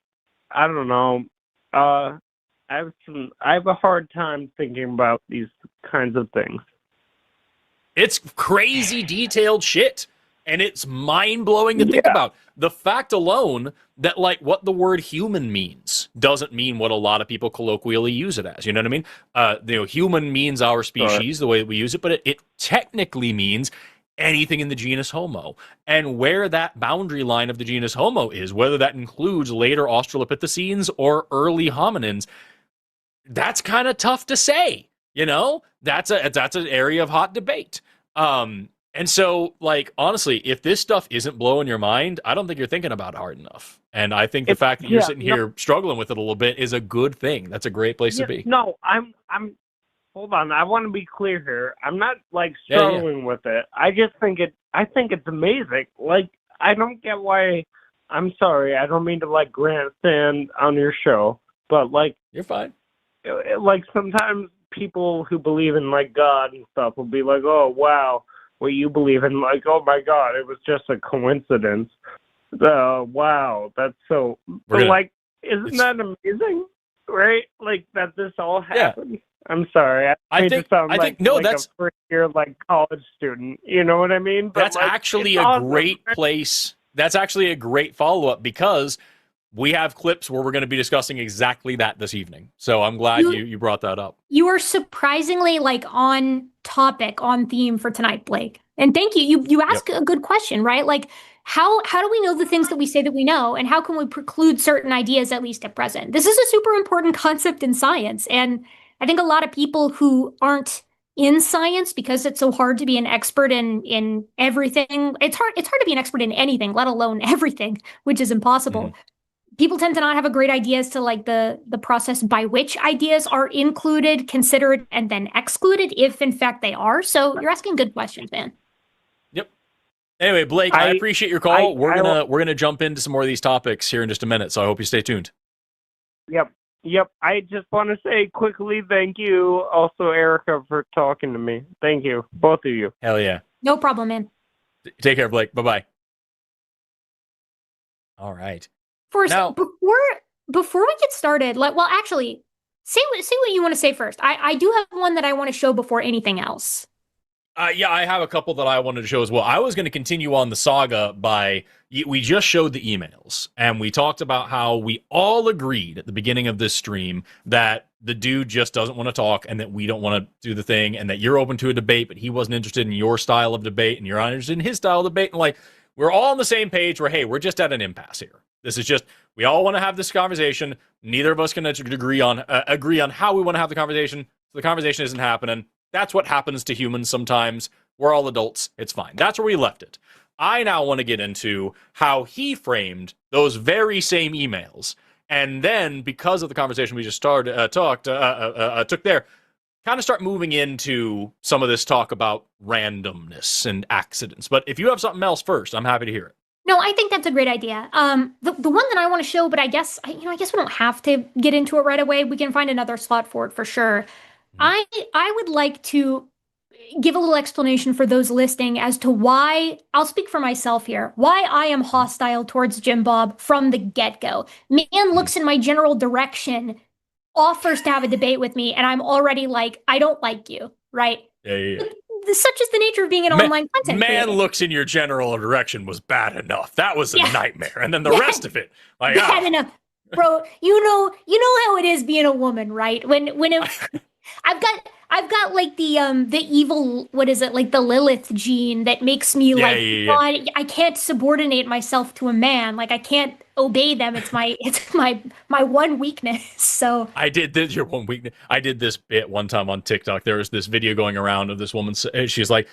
I don't know. I have a hard time thinking about these kinds of things. It's crazy detailed shit. And it's mind-blowing to think about. The fact alone that, like, what the word human means doesn't mean what a lot of people colloquially use it as. You know what I mean? Human means our species, the way that we use it, but it technically means anything in the genus Homo. And where that boundary line of the genus Homo is, whether that includes later Australopithecines or early hominins, that's kind of tough to say. You know? That's an area of hot debate. And so, like, honestly, if this stuff isn't blowing your mind, I don't think you're thinking about it hard enough. And I think the fact that you're sitting here struggling with it a little bit is a good thing. That's a great place to be. No, I'm hold on. I want to be clear here. I'm not, like, struggling with it. I just think it's amazing. Like, I don't get why. I'm sorry. I don't mean to, like, grandstand on your show, but, like, you're fine. Like, sometimes people who believe in, like, God and stuff will be like, oh, wow, what you believe in, like, oh my God, it was just a coincidence. Wow, that's so. But, like, isn't that amazing, right? Like, that this all happened. Yeah. I'm sorry. I think that's a first-year, like, college student. You know what I mean? But, that's, like, actually a great place. That's actually a great follow-up because we have clips where we're going to be discussing exactly that this evening. So I'm glad you brought that up. You are surprisingly, like, on topic, on theme for tonight, Blake. And thank you. You ask a good question, right? Like, how do we know the things that we say that we know, and how can we preclude certain ideas, at least at present? This is a super important concept in science. And I think a lot of people who aren't in science, because it's so hard to be an expert in everything. It's hard to be an expert in anything, let alone everything, which is impossible. Mm-hmm. People tend to not have a great idea as to, like, the process by which ideas are included, considered, and then excluded, if in fact they are. So you're asking good questions, man. Yep. Anyway, Blake, I appreciate your call. We're gonna jump into some more of these topics here in just a minute. So I hope you stay tuned. Yep. I just want to say quickly, thank you also, Erika, for talking to me. Thank you, both of you. Hell yeah. No problem, man. Take care, Blake. Bye-bye. All right. Forrest, now, before we get started, actually, say what you want to say first. I do have one that I want to show before anything else. Yeah, I have a couple that I wanted to show as well. I was going to continue on the saga we just showed the emails, and we talked about how we all agreed at the beginning of this stream that the dude just doesn't want to talk, and that we don't want to do the thing, and that you're open to a debate, but he wasn't interested in your style of debate, and you're not interested in his style of debate, and, like, we're all on the same page where, hey, we're just at an impasse here. This is just, we all want to have this conversation. Neither of us can agree on how we want to have the conversation. The conversation isn't happening. That's what happens to humans sometimes. We're all adults. It's fine. That's where we left it. I now want to get into how he framed those very same emails. And then, because of the conversation we just took there, kind of start moving into some of this talk about randomness and accidents. But if you have something else first, I'm happy to hear it. No, I think that's a great idea. The one that I want to show, but I guess we don't have to get into it right away. We can find another slot for it for sure. I would like to give a little explanation for those listening as to why, I'll speak for myself here, why I am hostile towards Jim Bob from the get-go. Man looks in my general direction, offers to have a debate with me, and I'm already like, I don't like you, right? Yeah. Such is the nature of being an online content creator. Looks in your general direction was bad enough. That was a nightmare. And then the rest of it, like, bad enough. Bro, you know how it is being a woman, right? I've got like the evil, what is it, like the Lilith gene that makes me Yeah, like, yeah, yeah. I can't subordinate myself to a man. Like I can't obey them. It's my one weakness. So I did this. Your one weakness. I did this bit one time on TikTok. There was this video going around of this woman. She's like,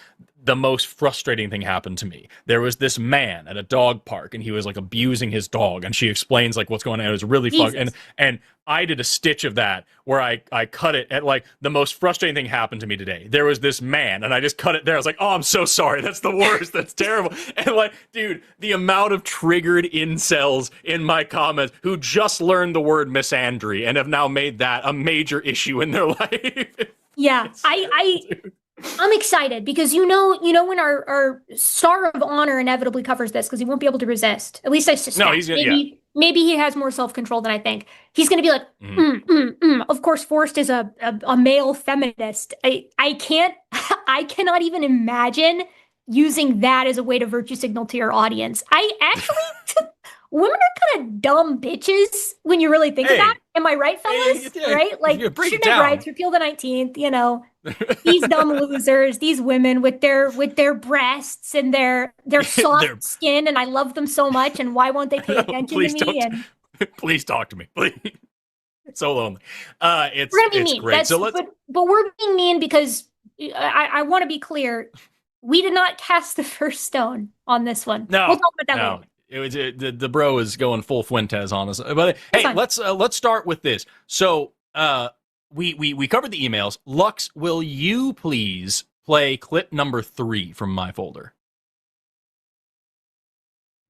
the most frustrating thing happened to me. There was this man at a dog park, and he was like abusing his dog. And she explains like what's going on. It was really fun. And I did a stitch of that where I cut it at like the most frustrating thing happened to me today. There was this man, and I just cut it there. I was like, oh, I'm so sorry. That's the worst. That's terrible. And like, dude, the amount of triggered incels in my comments who just learned the word misandry and have now made that a major issue in their life. yeah, I'm excited because you know when our Star of Honor inevitably covers this because he won't be able to resist. At least I suspect. No, he's gonna, maybe he has more self-control than I think. He's going to be like, Of course, Forrest is a male feminist. I cannot even imagine using that as a way to virtue signal to your audience. I actually, women are kind of dumb bitches when you really think about it. Am I right, fellas? Right? Like, shouldn't have rights, repeal the 19th, you know. These dumb losers, these women with their breasts and their soft skin, and I love them so much, and why won't they pay attention to me? Please talk to me, please. It's so lonely. It's mean. Great. But we're being mean because I want to be clear. We did not cast the first stone on this one. No, we'll talk about that later. It was the bro is going full Fuentes on us. But hey, let's start with this. So we covered the emails. Lux, will you please play clip number 3 from my folder?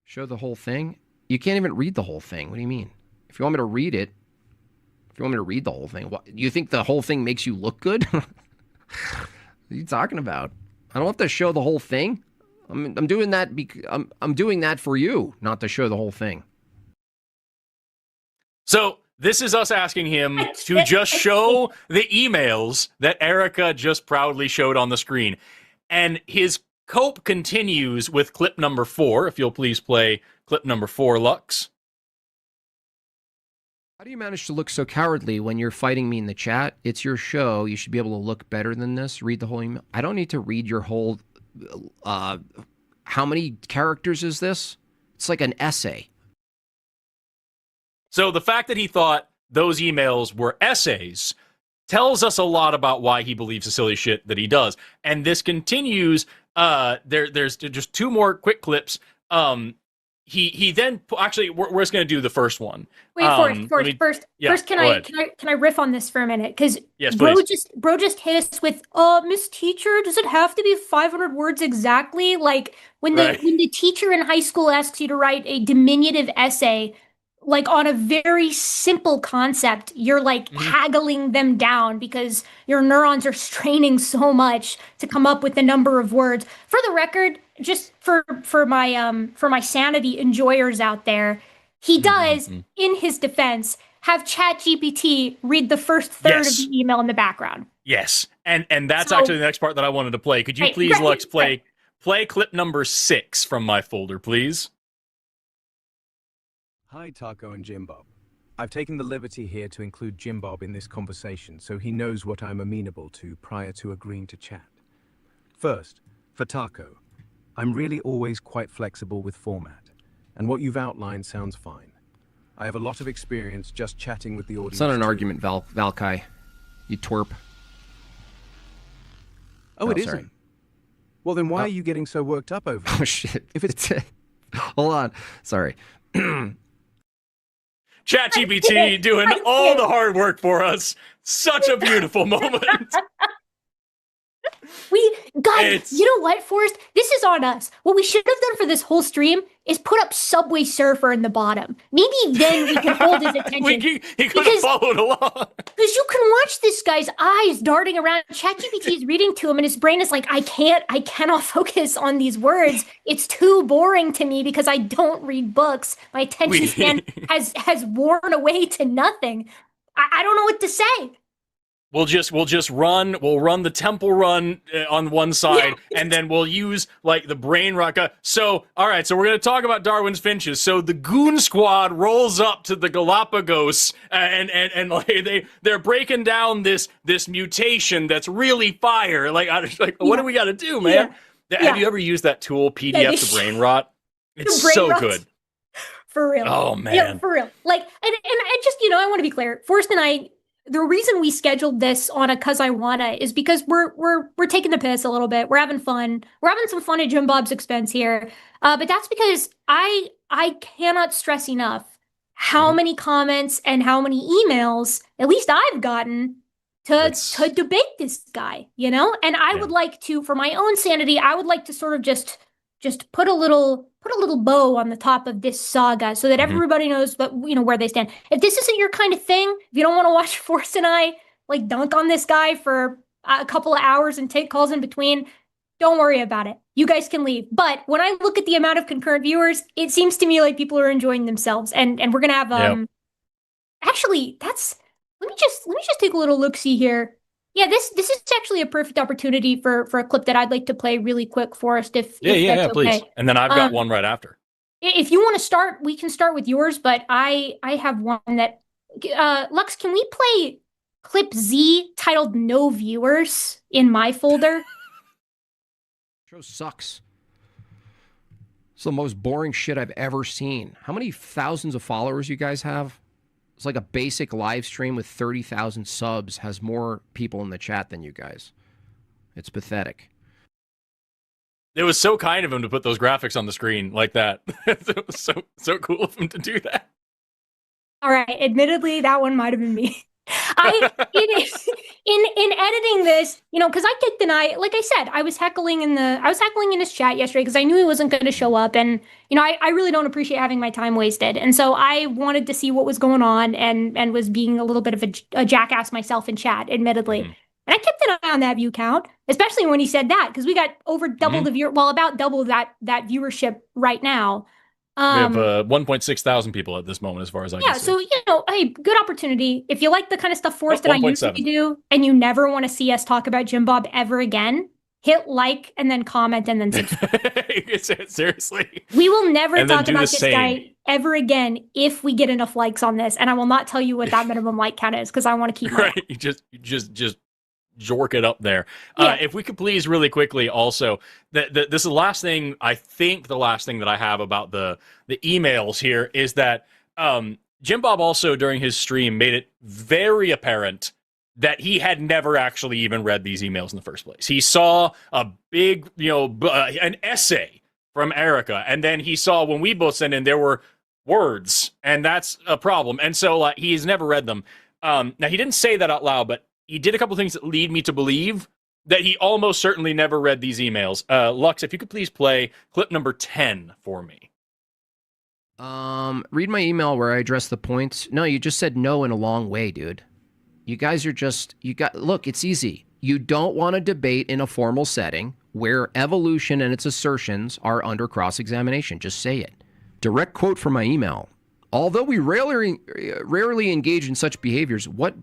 Show the whole thing? You can't even read the whole thing. What do you mean? If you want me to read it, if you want me to read the whole thing, what, you think the whole thing makes you look good? What are you talking about? I don't have to show the whole thing. I'm doing that I'm doing that for you, not to show the whole thing. So this is us asking him to just show the emails that Erika just proudly showed on the screen. And his cope continues with clip number 4. If you'll please play clip number 4, Lux. How do you manage to look so cowardly when you're fighting me in the chat? It's your show. You should be able to look better than this. Read the whole email. I don't need to read your whole... how many characters is this? It's like an essay. So the fact that he thought those emails were essays tells us a lot about why he believes the silly shit that he does. And this continues. There's just 2 more quick clips. He then actually we're just gonna do the first one. Wait, Forrest, first can I riff on this for a minute? Because yes, bro just hit us with Miss Teacher, does it have to be 500 words exactly? Like when the teacher in high school asks you to write a diminutive essay, like on a very simple concept, you're like haggling them down because your neurons are straining so much to come up with the number of words. For the record, just for my sanity enjoyers out there, he does, in his defense, have ChatGPT read the first third of the email in the background. Yes, and that's actually the next part that I wanted to play. Could you please, Lux, play clip number 6 from my folder, please? Hi, Taco and Jim Bob. I've taken the liberty here to include Jim Bob in this conversation so he knows what I'm amenable to prior to agreeing to chat. First, for Taco, I'm really always quite flexible with format, and what you've outlined sounds fine. I have a lot of experience just chatting with the audience. It's not an argument, Valkai. You twerp. Oh, it isn't? Well, then why are you getting so worked up over it? Oh, shit. If it's... Hold on. Sorry. ChatGPT doing all the hard work for us. Such a beautiful moment. Guys, you know what, Forrest? This is on us. What we should have done for this whole stream is put up Subway Surfer in the bottom. Maybe then we can hold his attention. He could have followed along. Because you can watch this guy's eyes darting around. ChatGPT is reading to him, and his brain is like, I cannot focus on these words. It's too boring to me because I don't read books. My attention span has worn away to nothing. I don't know what to say. We'll run the temple run on one side, and then we'll use like the brain rock. So, all right, so we're gonna talk about Darwin's finches. So the goon squad rolls up to the Galapagos, and like they're breaking down this mutation that's really fire. Like, what do we got to do, man? Have you ever used that tool, PDF to brain rot? It's so good. For real. Oh man. Yeah, for real. Like, and just, I want to be clear. Forrest and I, the reason we scheduled this on a Cus I Wanna is because we're taking the piss a little bit. We're having fun. We're having some fun at Jim Bob's expense here. But that's because I cannot stress enough how many comments and how many emails, at least I've gotten, to debate this guy, And I would like to, for my own sanity, I would like to sort of just put a little bow on the top of this saga so that everybody knows where they stand. If this isn't your kind of thing, if you don't want to watch Forrest and I like dunk on this guy for a couple of hours and take calls in between, don't worry about it. You guys can leave. But when I look at the amount of concurrent viewers, it seems to me like people are enjoying themselves. And we're gonna have actually let me just take a little look-see here. Yeah, this is actually a perfect opportunity for a clip that I'd like to play really quick, Forrest, if that's okay. Please. And then I've got one right after. If you want to start, we can start with yours, but I have one that Lux, can we play clip Z titled "No Viewers" in my folder? Show sucks. It's the most boring shit I've ever seen. How many thousands of followers you guys have? It's like a basic live stream with 30,000 subs has more people in the chat than you guys. It's pathetic. It was so kind of him to put those graphics on the screen like that. It was so cool of him to do that. All right, admittedly, that one might have been me. In editing this, because I kicked an eye, like I said, I was heckling in his chat yesterday because I knew he wasn't going to show up, and I really don't appreciate having my time wasted, and so I wanted to see what was going on, and was being a little bit of a jackass myself in chat, admittedly. And I kept an eye on that view count, especially when he said that, because we got over double about double that viewership right now. We have 1.6 thousand people at this moment, as far as I can see. So, hey, good opportunity. If you like the kind of stuff Forrest and I usually do, and you never want to see us talk about Jim Bob ever again, hit like and then comment and then subscribe. Seriously. We will never talk about this guy ever again if we get enough likes on this, and I will not tell you what that minimum like count is because I want to keep my you just jork it up there. If we could please really quickly also, this is the last thing, I think the last thing that I have about the emails here is that Jim Bob also during his stream made it very apparent that he had never actually even read these emails in the first place. He saw a big, an essay from Erika, and then he saw when we both sent in, there were words, and that's a problem. And so he's never read them. Now, he didn't say that out loud, but he did a couple things that lead me to believe that he almost certainly never read these emails. Lux, if you could please play clip number 10 for me. Read my email where I address the points. No, you just said no in a long way, dude. You guys are look, it's easy. You don't want to debate in a formal setting where evolution and its assertions are under cross-examination. Just say it. Direct quote from my email. Although we rarely engage in such behaviors, what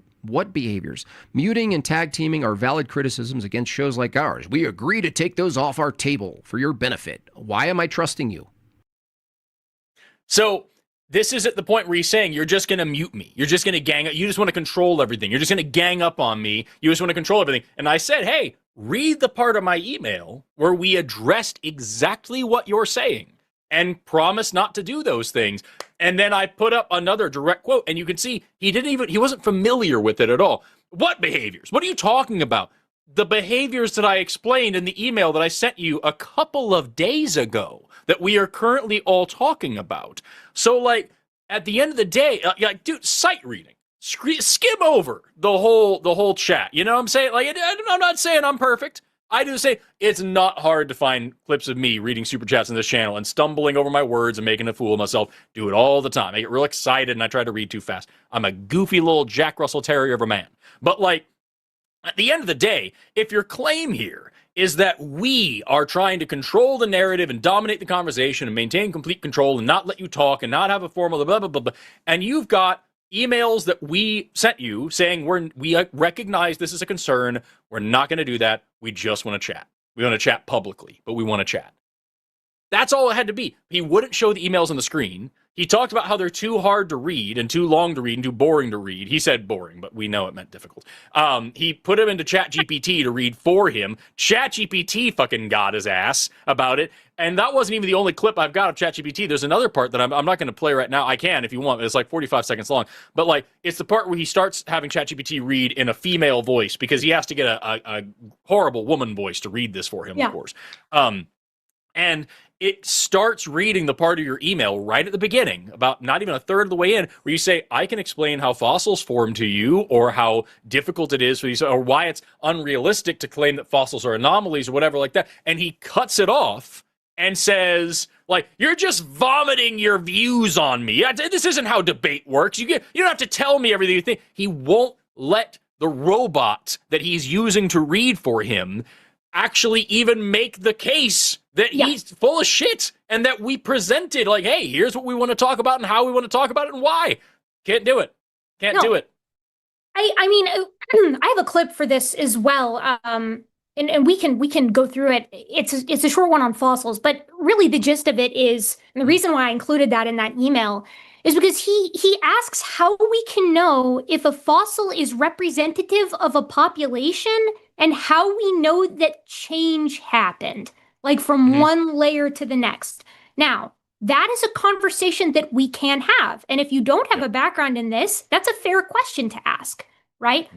behaviors? Muting and tag teaming are valid criticisms against shows like ours. We agree to take those off our table for your benefit. Why am I trusting you? So this is at the point where he's saying you're just going to mute me. You're just going to gang up. You just want to control everything. You're just going to gang up on me. You just want to control everything. And I said, hey, read the part of my email where we addressed exactly what you're saying and promise not to do those things. And then I put up another direct quote, and you can see he wasn't familiar with it at all. What behaviors? What are you talking about? The behaviors that I explained in the email that I sent you a couple of days ago that we are currently all talking about. So, at the end of the day, dude, sight reading. Skim over the whole chat. You know what I'm saying? I'm not saying I'm perfect. I do say it's not hard to find clips of me reading super chats on this channel and stumbling over my words and making a fool of myself. Do it all the time. I get real excited and I try to read too fast. I'm a goofy little Jack Russell Terrier of a man. But at the end of the day, if your claim here is that we are trying to control the narrative and dominate the conversation and maintain complete control and not let you talk and not have a formal blah, blah, blah, blah, and you've got emails that we sent you saying we recognize this is a concern. We're not going to do that. We just want to chat. We want to chat publicly, but we want to chat. That's all it had to be. He wouldn't show the emails on the screen. He talked about how they're too hard to read and too long to read and too boring to read. He said boring, but we know it meant difficult. He put him into ChatGPT to read for him. ChatGPT fucking got his ass about it. And that wasn't even the only clip I've got of ChatGPT. There's another part that I'm not going to play right now. I can if you want. It's like 45 seconds long. But like, it's the part where he starts having ChatGPT read in a female voice because he has to get a horrible woman voice to read this for him, of course. And it starts reading the part of your email right at the beginning, about not even a third of the way in, where you say, I can explain how fossils form to you, or how difficult it is for you, or why it's unrealistic to claim that fossils are anomalies, or whatever like that. And he cuts it off and says, like, you're just vomiting your views on me. This isn't how debate works. You don't have to tell me everything you think. He won't let the robot that he's using to read for him actually even make the case that he's full of shit and that we presented like, hey, here's what we want to talk about and how we want to talk about it and why. Can't do it. Can't do it. I mean, I have a clip for this as well. And we can go through it. It's a short one on fossils, but really the gist of it is, and the reason why I included that in that email is because he asks how we can know if a fossil is representative of a population and how we know that change happened, like from one layer to the next. Now, that is a conversation that we can have. And if you don't have a background in this, that's a fair question to ask, right?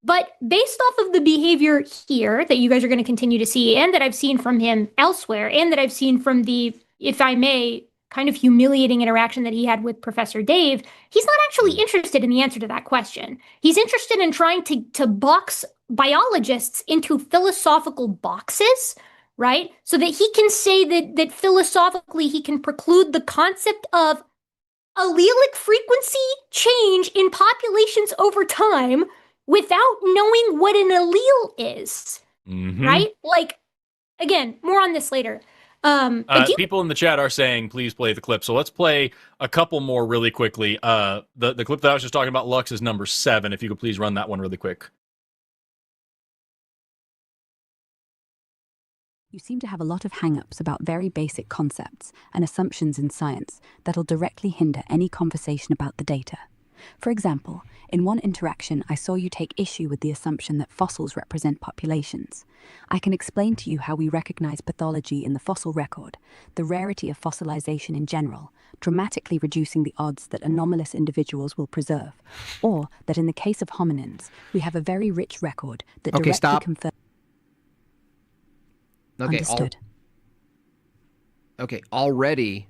But based off of the behavior here that you guys are going to continue to see, and that I've seen from him elsewhere, and that I've seen from the, if I may, kind of humiliating interaction that he had with Professor Dave, he's not actually interested in the answer to that question. He's interested in trying to box biologists into philosophical boxes, right? So that he can say that philosophically he can preclude the concept of allelic frequency change in populations over time without knowing what an allele is, right? Like, again, more on this later. People in the chat are saying, please play the clip. So let's play a couple more really quickly. The clip that I was just talking about, Lux, is number 7. If you could please run that one really quick. You seem to have a lot of hang-ups about very basic concepts and assumptions in science that'll directly hinder any conversation about the data. For example, in one interaction, I saw you take issue with the assumption that fossils represent populations. I can explain to you how we recognize pathology in the fossil record, the rarity of fossilization in general, dramatically reducing the odds that anomalous individuals will preserve, or that in the case of hominins, we have a very rich record that directly confirms. Okay, understood. Already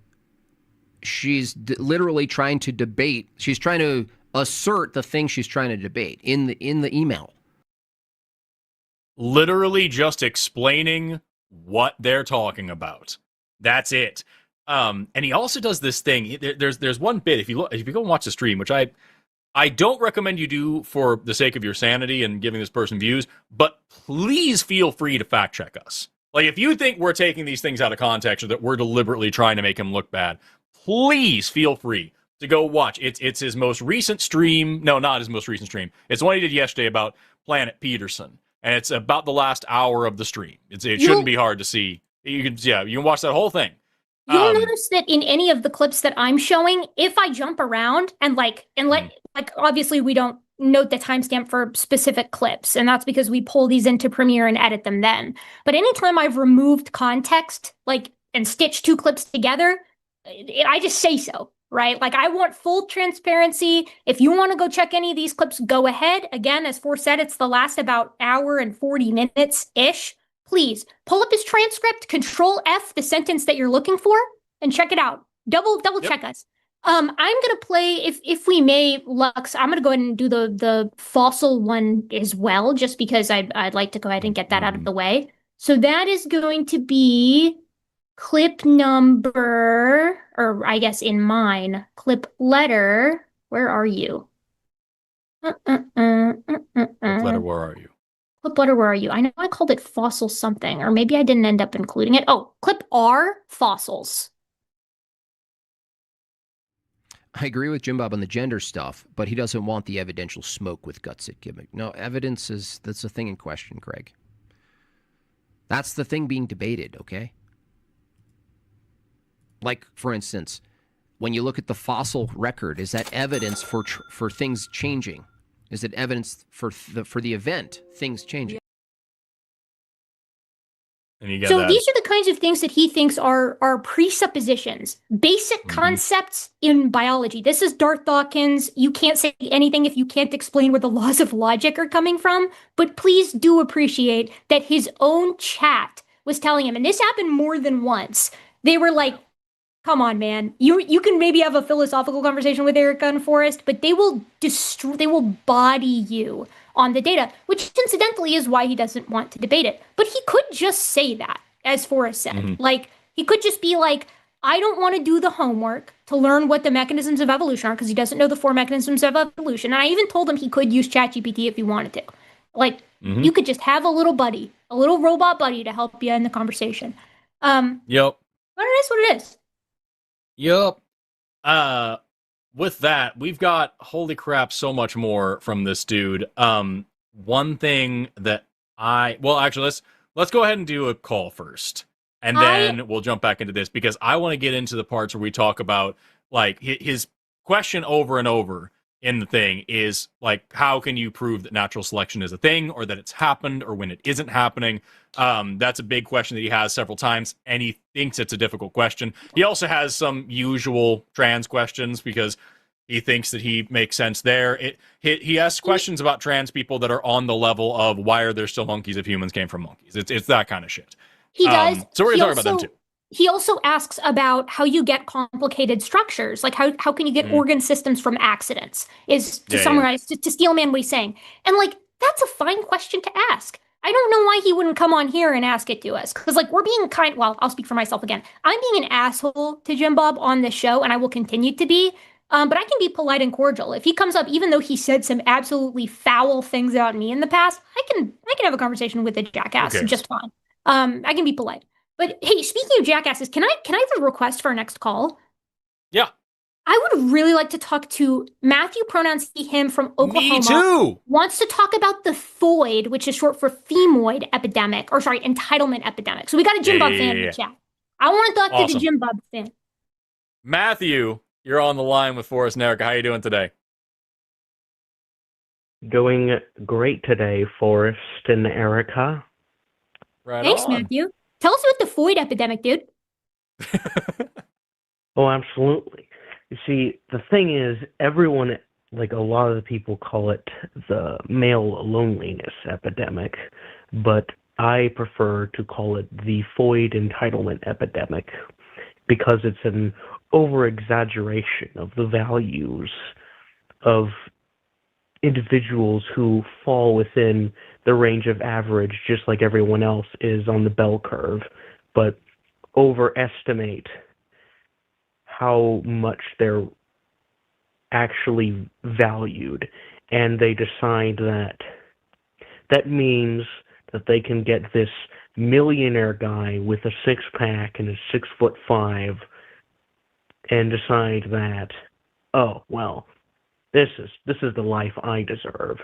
she's literally trying to debate. She's trying to assert the thing she's trying to debate in the email. Literally just explaining what they're talking about. That's it. And he also does this thing. There's one bit, if you go and watch the stream, which I don't recommend you do for the sake of your sanity and giving this person views, but please feel free to fact check us. Like, if you think we're taking these things out of context or that we're deliberately trying to make him look bad, please feel free to go watch. It's his most recent stream. No, not his most recent stream. It's the one he did yesterday about Planet Peterson. And it's about the last hour of the stream. It shouldn't be hard to see. You can watch that whole thing. You'll notice that in any of the clips that I'm showing, if I jump around and obviously we don't note the timestamp for specific clips, and that's because we pull these into Premiere and edit them then. But anytime I've removed context, and stitched 2 clips together, I just say so, right? Like, I want full transparency. If you want to go check any of these clips, go ahead. Again, as Forrest said, it's the last about hour and 40 minutes-ish. Please pull up his transcript, Control F the sentence that you're looking for, and check it out. Double check us. I'm gonna play, if we may, Lux, I'm gonna go ahead and do the fossil one as well, just because I'd like to go ahead and get that out of the way. So that is going to be clip number, or I guess in mine, clip letter. Where are you? Clip letter, where are you? Clip letter, where are you? I know I called it fossil something, or maybe I didn't end up including it. Oh, clip R, fossils. I agree with Jim Bob on the gender stuff, but he doesn't want the evidential smoke with guts at gimmick. No, that's a thing in question, Craig. That's the thing being debated, okay? Like, for instance, when you look at the fossil record, is that evidence for things changing? Is it evidence for the event, things changing? And you get So that. these are the kinds of things that he thinks are presuppositions, basic concepts in biology. This is Darth Dawkins. You can't say anything if you can't explain where the laws of logic are coming from. But please do appreciate that his own chat was telling him, and this happened more than once. They were like, come on, man. You can maybe have a philosophical conversation with Erika and Forrest, but they will body you on the data, which incidentally is why he doesn't want to debate it. But he could just say that, as Forrest said. Like, he could just be like, I don't want to do the homework to learn what the mechanisms of evolution are, because he doesn't know the 4 mechanisms of evolution. And I even told him he could use ChatGPT if he wanted to. Like, you could just have a little buddy, a little robot buddy to help you in the conversation. Yep. But it is what it is. Yep. With that, we've got, holy crap, so much more from this dude. One thing that actually, let's go ahead and do a call first, and then we'll jump back into this, because I want to get into the parts where we talk about, like, his question over and over in the thing is, like, how can you prove that natural selection is a thing, or that it's happened, or when it isn't happening? That's a big question that he has several times, and he thinks it's a difficult question. He also has some usual trans questions, because he thinks that he makes sense there. He asks questions about trans people that are on the level of, why are there still monkeys if humans came from monkeys? It's that kind of shit. He does. So we're going to talk about them too. He also asks about how you get complicated structures, like how can you get organ systems from accidents, is to summarize, to Steelman what he's saying. And, like, that's a fine question to ask. I don't know why he wouldn't come on here and ask it to us. Because, like, we're being I'll speak for myself again. I'm being an asshole to Jim Bob on this show, and I will continue to be. But I can be polite and cordial. If he comes up, even though he said some absolutely foul things about me in the past, I can have a conversation with a jackass just fine. I can be polite. But hey, speaking of jackasses, can I have a request for our next call? Yeah. I would really like to talk to Matthew, pronouns he, him, from Oklahoma. Me too. Wants to talk about the FOID, which is short for femoid epidemic, entitlement epidemic. So we got a Jim Bob fan in the chat. I want to talk to the Jim Bob fan. Matthew, you're on the line with Forrest and Erika. How you doing today? Doing great today, Forrest and Erika. Right Thanks, on. Matthew. Tell us about the FOID epidemic, dude. Oh, absolutely. You see, the thing is, everyone, like, a lot of the people call it the male loneliness epidemic, but I prefer to call it the FOID entitlement epidemic, because it's an over-exaggeration of the values of individuals who fall within the range of average, just like everyone else is on the bell curve, but overestimate how much they're actually valued. And they decide that means that they can get this millionaire guy with a six-pack and is 6'5", and decide that, oh, well, this is the life I deserve,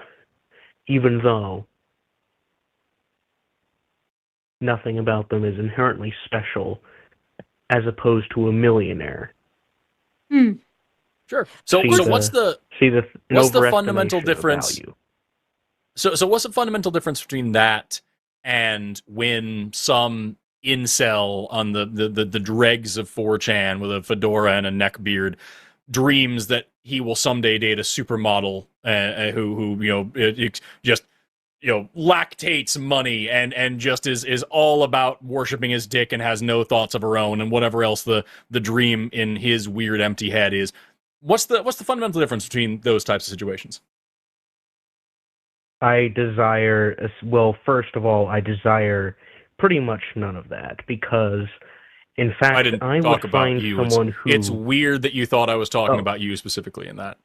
even though nothing about them is inherently special, as opposed to a millionaire. Sure. So what's the fundamental difference? So what's the fundamental difference between that and when some incel on the dregs of 4chan with a fedora and a neck beard dreams that he will someday date a supermodel who just lactates money and just is all about worshiping his dick and has no thoughts of her own and whatever else the dream in his weird empty head is? What's the fundamental difference between those types of situations? First of all, I desire pretty much none of that, because, in fact, I would find someone who... It's weird that you thought I was talking about you specifically in that.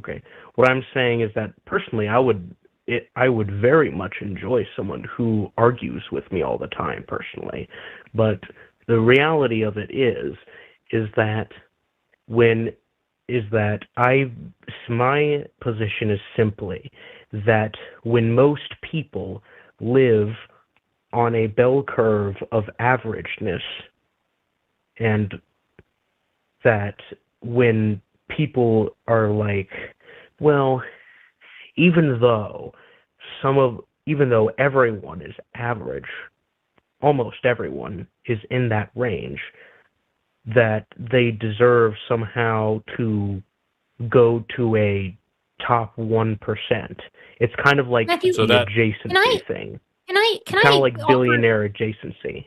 Okay. What I'm saying is that, personally, I would very much enjoy someone who argues with me all the time, personally. But the reality of it is that my position is simply that when most people live on a bell curve of averageness, and that when people are like, well, even though everyone is average, almost everyone is in that range, that they deserve somehow to go to a top 1%. It's kind of like Matthew, the adjacency thing. Can I Kind of like billionaire adjacency.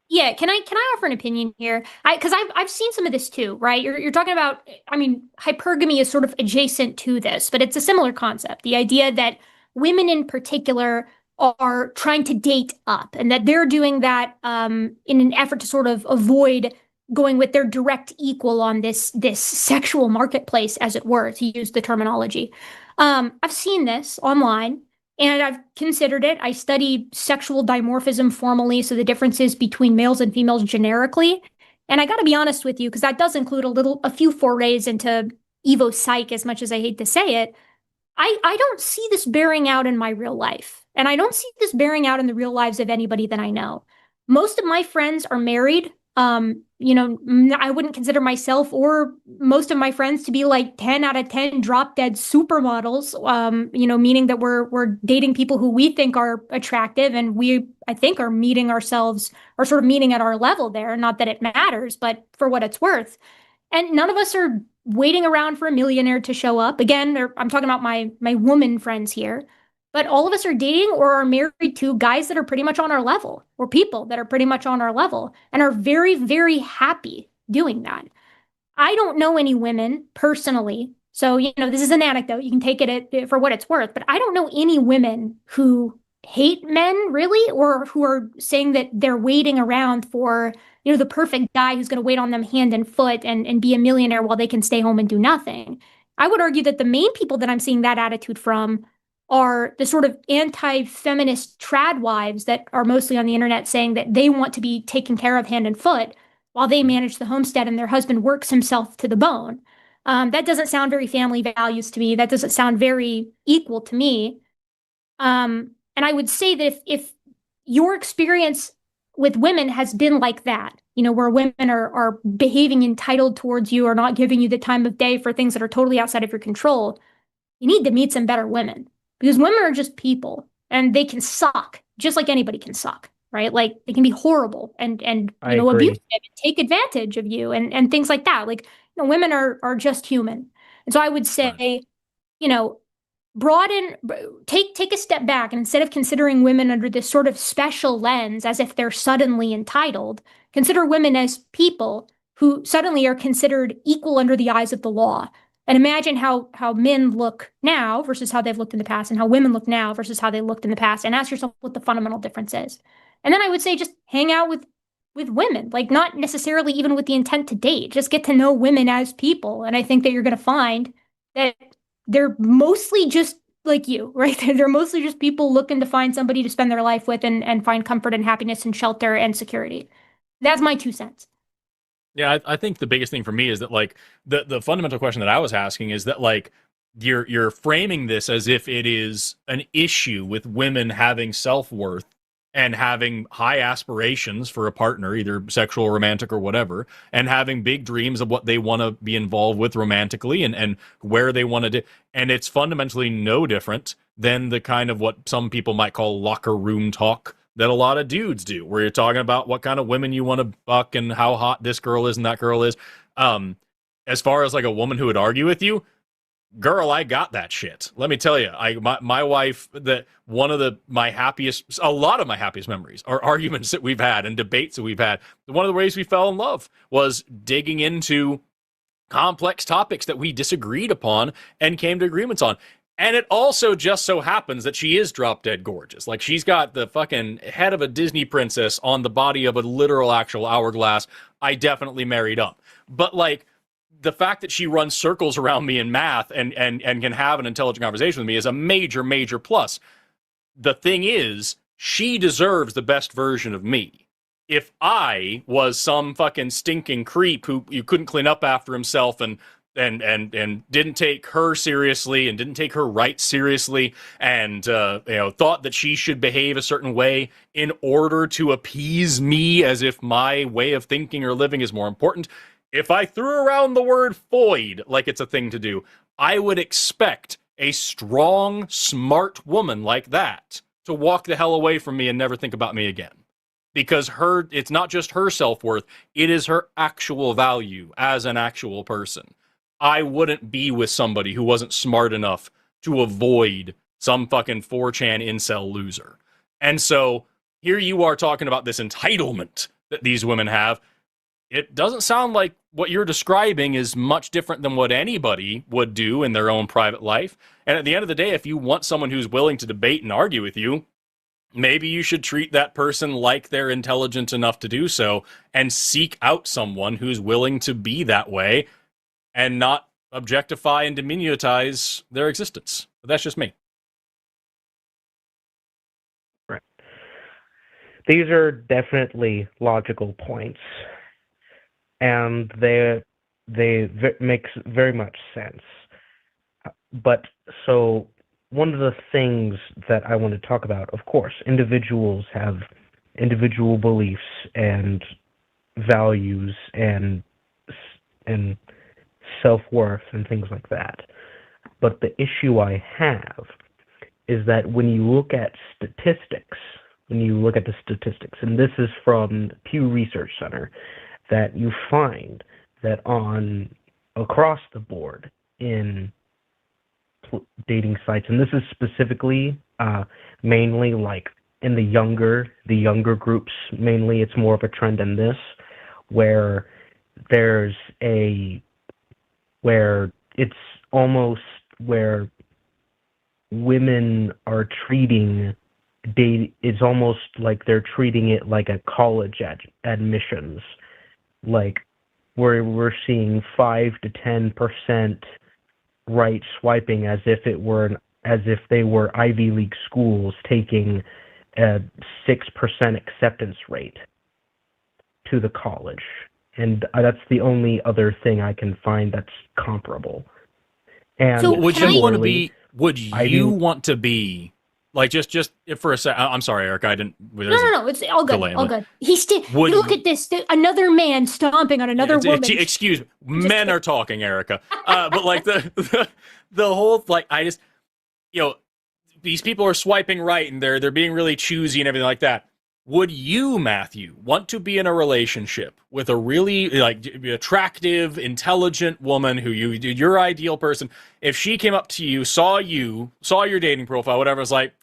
Yeah, can I offer an opinion here? Because I've seen some of this too, right? You're talking about, I mean, hypergamy is sort of adjacent to this, but it's a similar concept. The idea that women in particular are trying to date up, and that they're doing that in an effort to sort of avoid going with their direct equal on this sexual marketplace, as it were, to use the terminology. I've seen this online. And I've considered it. I study sexual dimorphism formally, so the differences between males and females generically. And I got to be honest with you, because that does include a few forays into Evo Psych, as much as I hate to say it. I don't see this bearing out in my real life. And I don't see this bearing out in the real lives of anybody that I know. Most of my friends are married. I wouldn't consider myself or most of my friends to be like 10 out of 10 drop dead supermodels, meaning that we're dating people who we think are attractive and I think are meeting ourselves or sort of meeting at our level there. Not that it matters, but for what it's worth. And none of us are waiting around for a millionaire to show up. Again, I'm talking about my woman friends here. But all of us are dating or are married to guys that are pretty much on our level, or people that are pretty much on our level, and are very, very happy doing that. I don't know any women personally. So, this is an anecdote. You can take it for what it's worth. But I don't know any women who hate men, really, or who are saying that they're waiting around for, the perfect guy who's going to wait on them hand and foot and be a millionaire while they can stay home and do nothing. I would argue that the main people that I'm seeing that attitude from are the sort of anti-feminist trad wives that are mostly on the internet saying that they want to be taken care of hand and foot while they manage the homestead and their husband works himself to the bone. That doesn't sound very family values to me. That doesn't sound very equal to me. And I would say that if your experience with women has been like that, where women are behaving entitled towards you or not giving you the time of day for things that are totally outside of your control, you need to meet some better women. Because women are just people and they can suck just like anybody can suck, right? Like they can be horrible and abusive and take advantage of you and things like that. Like, women are just human. And so I would say, take a step back, and instead of considering women under this sort of special lens as if they're suddenly entitled, consider women as people who suddenly are considered equal under the eyes of the law. And imagine how men look now versus how they've looked in the past, and how women look now versus how they looked in the past, and ask yourself what the fundamental difference is. And then I would say just hang out with women, like not necessarily even with the intent to date, just get to know women as people. And I think that you're going to find that they're mostly just like you, right? They're mostly just people looking to find somebody to spend their life with and find comfort and happiness and shelter and security. That's my 2 cents. Yeah, I think the biggest thing for me is that, like, the fundamental question that I was asking is that, like, you're framing this as if it is an issue with women having self-worth and having high aspirations for a partner, either sexual, romantic, or whatever, and having big dreams of what they want to be involved with romantically and where they want to do. And it's fundamentally no different than the kind of what some people might call locker room talk that a lot of dudes do, where you're talking about what kind of women you want to buck and how hot this girl is and that girl is. As far as like a woman who would argue with you, girl, I got that shit. Let me tell you, my wife, that a lot of my happiest memories are arguments that we've had and debates that we've had. One of the ways we fell in love was digging into complex topics that we disagreed upon and came to agreements on. And it also just so happens that she is drop dead gorgeous. Like, she's got the fucking head of a Disney princess on the body of a literal actual hourglass. I definitely married up. But, like, the fact that she runs circles around me in math and can have an intelligent conversation with me is a major, major plus. The thing is, she deserves the best version of me. if I was some fucking stinking creep who you couldn't clean up after himself and didn't take her seriously and didn't take her rights seriously and thought that she should behave a certain way in order to appease me as if my way of thinking or living is more important, if I threw around the word foid like it's a thing to do, I would expect a strong, smart woman like that to walk the hell away from me and never think about me again. Because it's not just her self-worth, it is her actual value as an actual person. I wouldn't be with somebody who wasn't smart enough to avoid some fucking 4chan incel loser. And so here you are talking about this entitlement that these women have. It doesn't sound like what you're describing is much different than what anybody would do in their own private life. And at the end of the day, if you want someone who's willing to debate and argue with you, maybe you should treat that person like they're intelligent enough to do so and seek out someone who's willing to be that way and not objectify and diminutize their existence. But that's just me. Right. These are definitely logical points, and they makes very much sense. But so one of the things that I want to talk about, of course, individuals have individual beliefs and values and self-worth and things like that. But the issue I have is that when you look at statistics, and this is from Pew Research Center, that you find that across the board in dating sites, and this is specifically mainly like in the younger groups, mainly it's more of a trend in this, where it's almost where women are treating it's almost like they're treating it like a college admissions, like where we're seeing 5 to 10% right swiping as if they were Ivy League schools taking a 6% acceptance rate to the college. And that's the only other thing I can find that's comparable. And so would you want to be like just for a second? I'm sorry, Eric. I didn't. No. It's all good. All good. Look at this. Another man stomping on another woman. Excuse me. Men are talking, Erika. But like the whole like I just these people are swiping right and they're being really choosy and everything like that. Would you, Matthew, want to be in a relationship with a really like attractive, intelligent woman who your ideal person? If she came up to you, saw your dating profile, whatever, was like,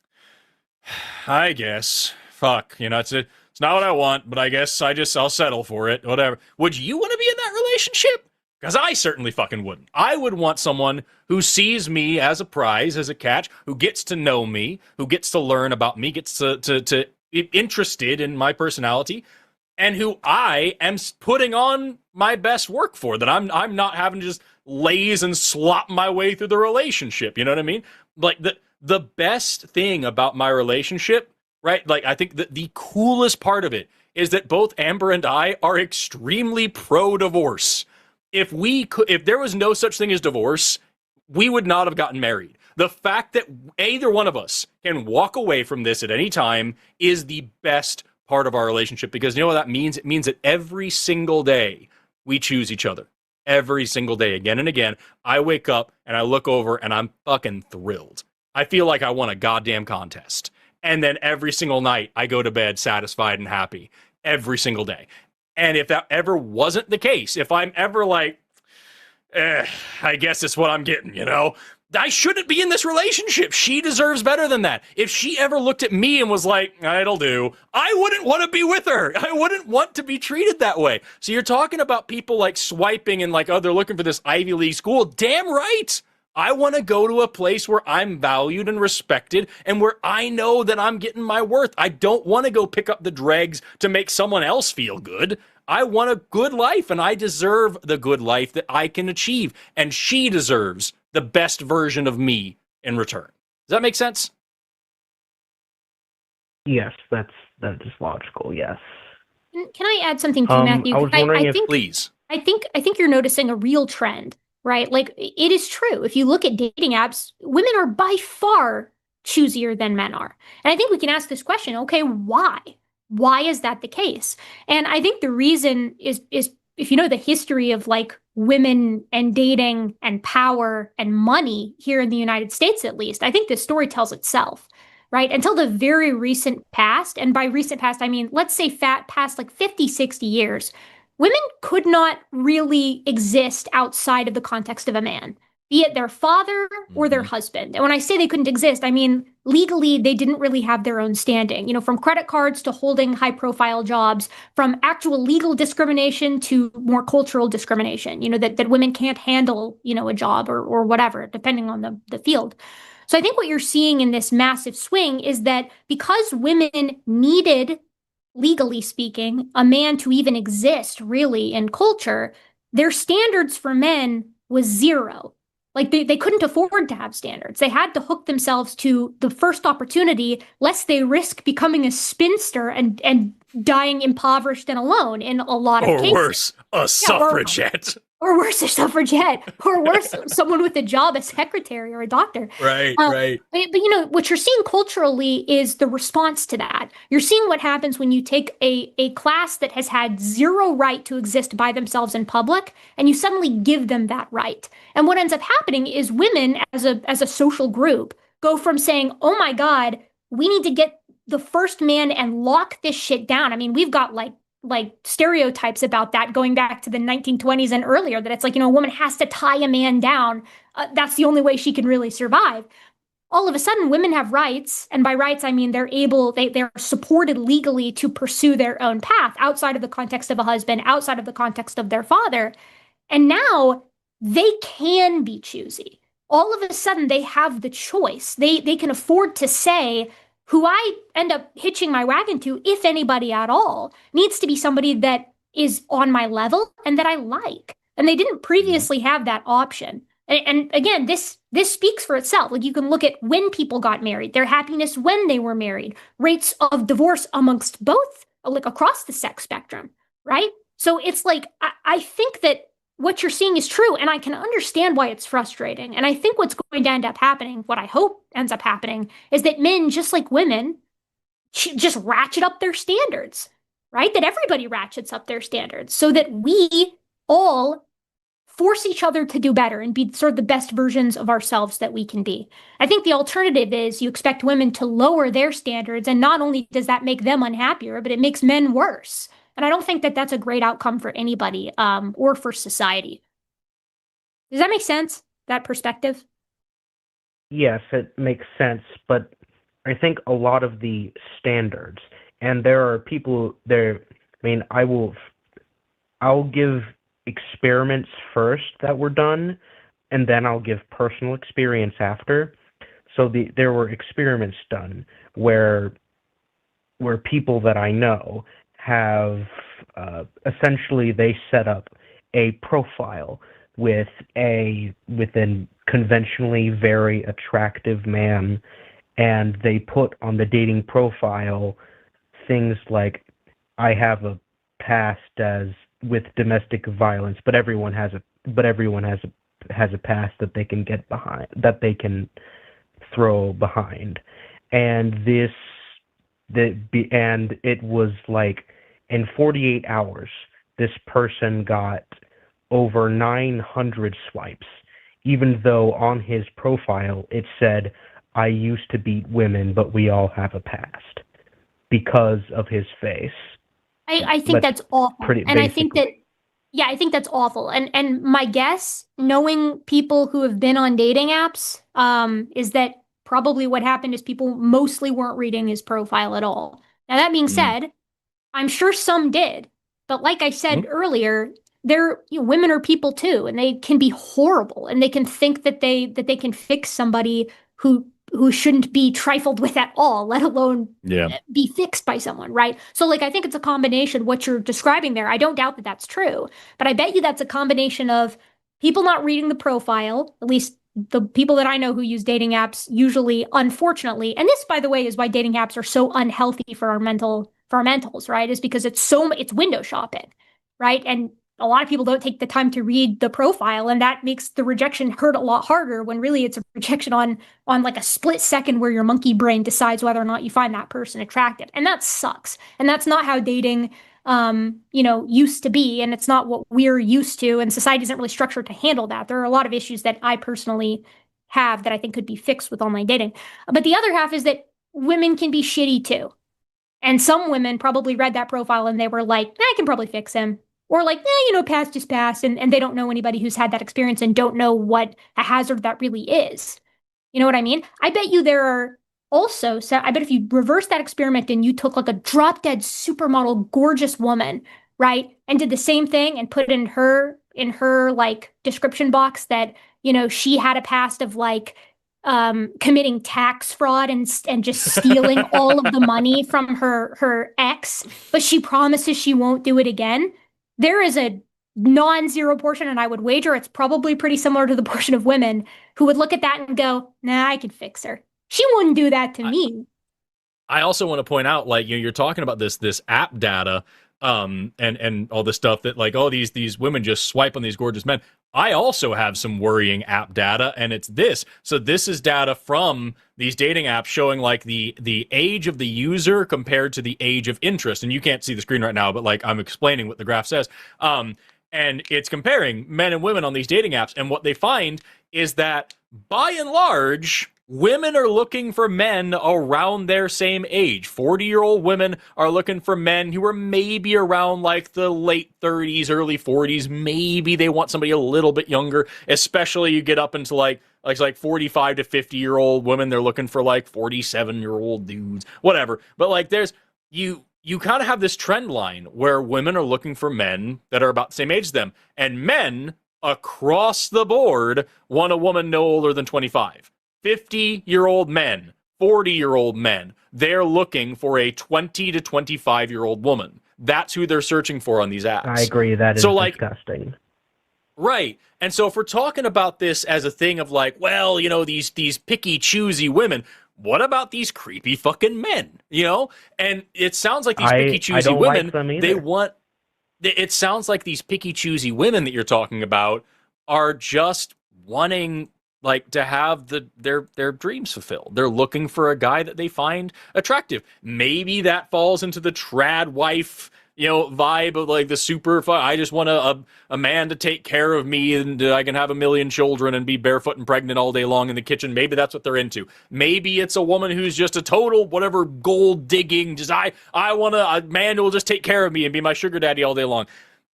I guess, fuck, it's not what I want, but I guess I'll settle for it, whatever. Would you want to be in that relationship? Because I certainly fucking wouldn't. I would want someone who sees me as a prize, as a catch, who gets to know me, who gets to learn about me, gets to interested in my personality, and who I am putting on my best work for, that I'm not having to just laze and slop my way through the relationship. You know what I mean? Like the best thing about my relationship, right? Like I think that the coolest part of it is that both Amber and I are extremely pro-divorce. If there was no such thing as divorce, we would not have gotten married. The fact that either one of us can walk away from this at any time is the best part of our relationship, because you know what that means? It means that every single day we choose each other. Every single day, again and again, I wake up and I look over and I'm fucking thrilled. I feel like I won a goddamn contest. And then every single night I go to bed satisfied and happy. Every single day. And if that ever wasn't the case, if I'm ever like, I guess it's what I'm getting, I shouldn't be in this relationship. She deserves better than that. If she ever looked at me and was like, it'll do, I wouldn't want to be with her. I wouldn't want to be treated that way. So you're talking about people like swiping and like, they're looking for this Ivy League school. Damn right. I want to go to a place where I'm valued and respected and where I know that I'm getting my worth. I don't want to go pick up the dregs to make someone else feel good. I want a good life, and I deserve the good life that I can achieve. And she deserves the best version of me in return. Does that make sense? Yes, that is logical, yes. Can I add something too, Matthew? I was wondering if Please. I think you're noticing a real trend, right? Like, it is true. If you look at dating apps, women are by far choosier than men are. And I think we can ask this question, okay, why? Why is that the case? And I think the reason is if you know the history of like women and dating and power and money here in the United States, at least, I think this story tells itself, right? Until the very recent past, and by recent past, I mean, let's say past like 50, 60 years, women could not really exist outside of the context of a man, be it their father or their husband. And when I say they couldn't exist, I mean, legally, they didn't really have their own standing, you know, from credit cards to holding high profile jobs, from actual legal discrimination to more cultural discrimination, you know, that women can't handle, you know, a job or whatever, depending on the field. So I think what you're seeing in this massive swing is that because women needed, legally speaking, a man to even exist really in culture, their standards for men was zero. Like they couldn't afford to have standards. They had to hook themselves to the first opportunity, lest they risk becoming a spinster and dying impoverished and alone in a lot of cases. Or worse, a suffragette. Or worse, a suffragette. Or worse, someone with a job, a secretary or a doctor. Right. But you know, what you're seeing culturally is the response to that. You're seeing what happens when you take a class that has had zero right to exist by themselves in public, and you suddenly give them that right. And what ends up happening is women as a social group go from saying, oh my God, we need to get the first man and lock this shit down. I mean, we've got like stereotypes about that going back to the 1920s and earlier, that it's like, you know, a woman has to tie a man down. That's the only way she can really survive. All of a sudden, women have rights. And by rights, I mean they're supported legally to pursue their own path outside of the context of a husband, outside of the context of their father. And now they can be choosy. All of a sudden, they have the choice. They can afford to say, who I end up hitching my wagon to, if anybody at all, needs to be somebody that is on my level and that I like. And they didn't previously have that option. And again, this speaks for itself. Like, you can look at when people got married, their happiness when they were married, rates of divorce amongst both, like across the sex spectrum, right? So it's like, I think that what you're seeing is true, and I can understand why it's frustrating. And I think what's going to end up happening, what I hope ends up happening, is that men, just like women, just ratchet up their standards, right? That everybody ratchets up their standards so that we all force each other to do better and be sort of the best versions of ourselves that we can be. I think the alternative is you expect women to lower their standards, and not only does that make them unhappier, but it makes men worse. And I don't think that that's a great outcome for anybody or for society. Does that make sense, that perspective? Yes, it makes sense, but I think a lot of the standards, and there are people there, I mean, I'll give experiments first that were done, and then I'll give personal experience after. So there were experiments done where people that I know have essentially they set up a profile with a conventionally very attractive man, and they put on the dating profile things like, I have a past with domestic violence, but everyone has a past that they can get behind, that they can throw behind. And it was like, in 48 hours, this person got over 900 swipes, even though on his profile it said, I used to beat women, but we all have a past, because of his face. I think that's awful. And I think that's awful. And my guess, knowing people who have been on dating apps, is that probably what happened is people mostly weren't reading his profile at all. Now, that being said, I'm sure some did. But like I said earlier, women are people too, and they can be horrible, and they can think that they can fix somebody who shouldn't be trifled with at all, let alone be fixed by someone, right? So like, I think it's a combination, what you're describing there. I don't doubt that that's true, but I bet you that's a combination of people not reading the profile, at least the people that I know who use dating apps usually, unfortunately, and this, by the way, is why dating apps are so unhealthy for our mental fermentals, right, is because it's window shopping, right? And a lot of people don't take the time to read the profile, and that makes the rejection hurt a lot harder when really it's a rejection on like a split second where your monkey brain decides whether or not you find that person attractive. And that sucks. And that's not how dating used to be, and it's not what we're used to, and society isn't really structured to handle that. There are a lot of issues that I personally have that I think could be fixed with online dating. But the other half is that women can be shitty too. And some women probably read that profile and they were like, I can probably fix him. Or like, past is past, and they don't know anybody who's had that experience and don't know what a hazard that really is. You know what I mean? I bet you there are also, so I bet if you reverse that experiment and you took like a drop-dead supermodel gorgeous woman, right, and did the same thing and put it in her like description box that, she had a past of like committing tax fraud and just stealing all of the money from her ex, but she promises she won't do it again. There is a non-zero portion, and I would wager it's probably pretty similar to the portion of women who would look at that and go, nah, I can fix her. She wouldn't do that to me. I also want to point out, like, you're talking about this app data, and all this stuff that, like, oh, these women just swipe on these gorgeous men. I also have some worrying app data, and it's this. So this is data from these dating apps showing like the age of the user compared to the age of interest. And you can't see the screen right now, but like I'm explaining what the graph says. And it's comparing men and women on these dating apps. And what they find is that by and large, women are looking for men around their same age. 40-year-old women are looking for men who are maybe around like the late 30s, early 40s. Maybe they want somebody a little bit younger, especially you get up into like 45 to 50-year-old women. They're looking for like 47-year-old dudes, whatever. But like there's, you kind of have this trend line where women are looking for men that are about the same age as them. And men across the board want a woman no older than 25. 50-year-old men, 40-year-old men, they're looking for a 20 to 25-year-old woman. That's who they're searching for on these apps. I agree. That is disgusting. Right. And so if we're talking about this as a thing of like, well, these picky, choosy women, what about these creepy fucking men? And it sounds like these picky, choosy women, like them either. they want... It sounds like these picky, choosy women that you're talking about are just wanting like to have their dreams fulfilled. They're looking for a guy that they find attractive. Maybe that falls into the trad wife, vibe of like the super fun. I just want a man to take care of me and I can have a million children and be barefoot and pregnant all day long in the kitchen. Maybe that's what they're into. Maybe it's a woman who's just a total whatever gold digging. Just I want a man who will just take care of me and be my sugar daddy all day long.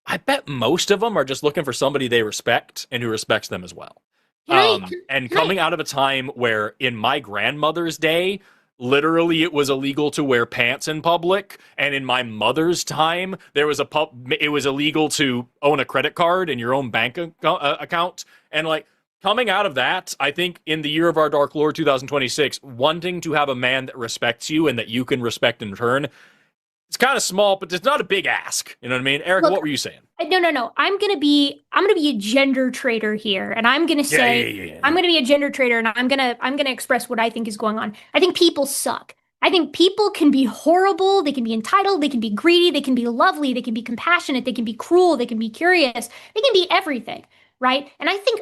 I bet most of them are just looking for somebody they respect and who respects them as well. Coming out of a time where in my grandmother's day, literally it was illegal to wear pants in public, and in my mother's time, it was illegal to own a credit card in your own bank account. And like coming out of that, I think in the year of our Dark Lord 2026, wanting to have a man that respects you and that you can respect in return, it's kind of small, but it's not a big ask. You know what I mean? Erika, what were you saying? No. I'm gonna be a gender traitor here, and I'm gonna say I'm gonna be a gender traitor, and I'm gonna express what I think is going on. I think people suck. I think people can be horrible, they can be entitled, they can be greedy, they can be lovely, they can be compassionate, they can be cruel, they can be curious, they can be everything, right? And I think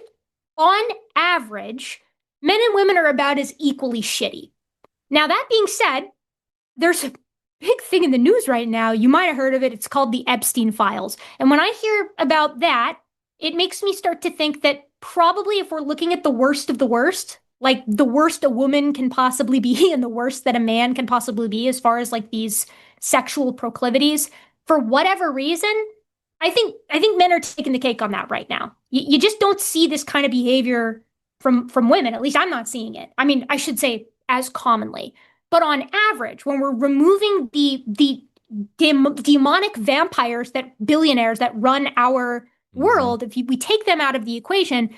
on average, men and women are about as equally shitty. Now, that being said, there's a big thing in the news right now. You might have heard of it. It's called the Epstein Files. And when I hear about that, it makes me start to think that probably if we're looking at the worst of the worst, like the worst a woman can possibly be and the worst that a man can possibly be as far as like these sexual proclivities, for whatever reason, I think men are taking the cake on that right now. You just don't see this kind of behavior from women. At least I'm not seeing it. I mean, I should say as commonly. But on average, when we're removing the demonic vampires, billionaires that run our world, if we take them out of the equation,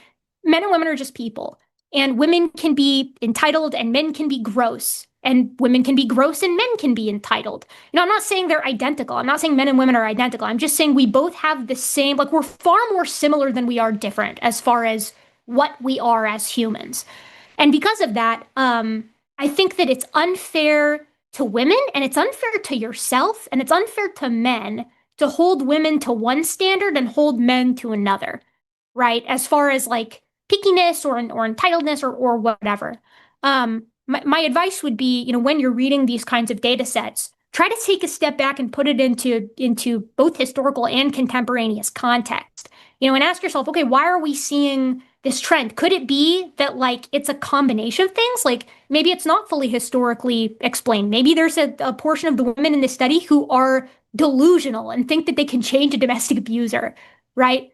men and women are just people. And women can be entitled and men can be gross. And women can be gross and men can be entitled. I'm not saying they're identical. I'm not saying men and women are identical. I'm just saying we both have the same, like we're far more similar than we are different as far as what we are as humans. And because of that, I think that it's unfair to women and it's unfair to yourself and it's unfair to men to hold women to one standard and hold men to another, right? As far as like pickiness or entitledness or whatever. My advice would be, you know, when you're reading these kinds of data sets, try to take a step back and put it into both historical and contemporaneous context. You know, and ask yourself, okay, why are we seeing this trend? Could it be that like it's a combination of things? Like maybe it's not fully historically explained. Maybe there's a portion of the women in this study who are delusional and think that they can change a domestic abuser, right?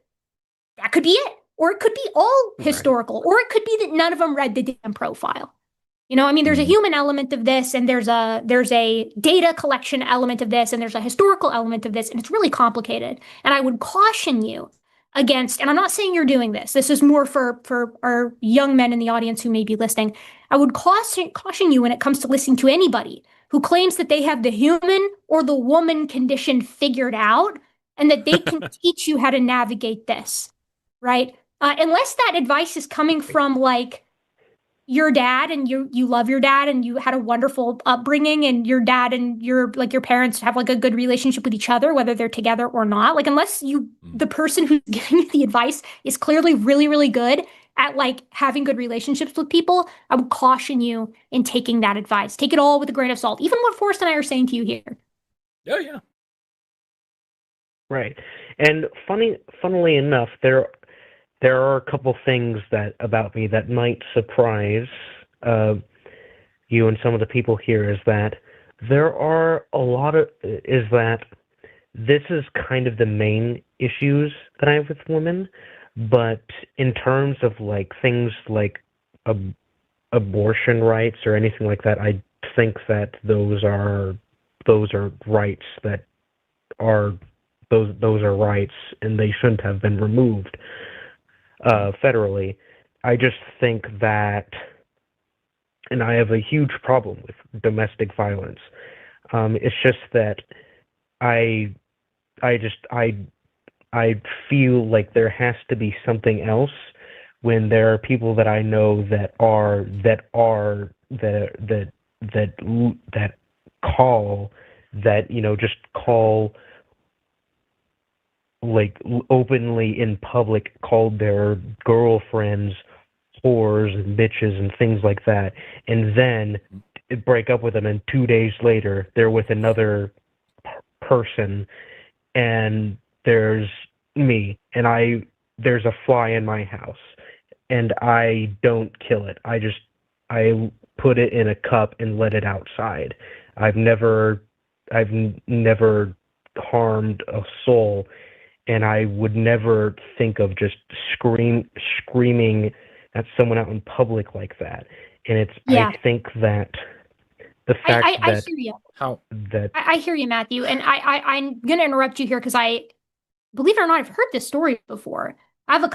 That could be it. Or it could be all historical. Or it could be that none of them read the damn profile. You know, I mean, there's a human element of this, and there's a data collection element of this, and there's a historical element of this, and it's really complicated. And I would caution you against, and I'm not saying you're doing this. This is more for our young men in the audience who may be listening. I would caution you when it comes to listening to anybody who claims that they have the human or the woman condition figured out, and that they can teach you how to navigate this, right? Unless that advice is coming from like your dad and you love your dad and you had a wonderful upbringing and your dad and your parents have like a good relationship with each other, whether they're together or not. Like unless the person who's giving you the advice is clearly really, really good at like having good relationships with people, I would caution you in taking that advice. Take it all with a grain of salt, even what Forrest and I are saying to you here. Oh, yeah. Right. And funnily enough, there are a couple things about me that might surprise you and some of the people here. Is that this is kind of the main issues that I have with women, but in terms of like things like abortion rights or anything like that, I think that those are rights that are those are rights and they shouldn't have been removed federally. I just think that, and I have a huge problem with domestic violence. It's just that I feel like there has to be something else when there are people that I know that call like openly in public, called their girlfriends whores and bitches and things like that, and then break up with them, and 2 days later they're with another person, and there's me, and there's a fly in my house, and I don't kill it. I put it in a cup and let it outside. I've never harmed a soul, and I would never think of just screaming at someone out in public like that. And I think that the fact I hear you. I hear you, Matthew. And I'm going to interrupt you here because believe it or not, I've heard this story before. I have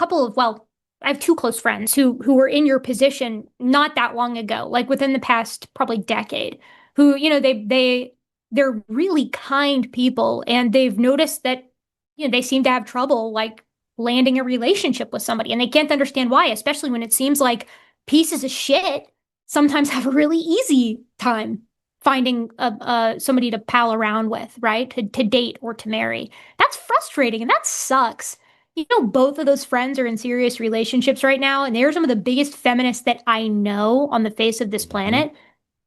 two close friends who were in your position not that long ago, like within the past probably decade, who, you know, they're really kind people, and they've noticed that, you know, they seem to have trouble like landing a relationship with somebody, and they can't understand why, especially when it seems like pieces of shit sometimes have a really easy time finding somebody to pal around with, right? To date or to marry. That's frustrating, and that sucks. You know, both of those friends are in serious relationships right now, and they're some of the biggest feminists that I know on the face of this planet.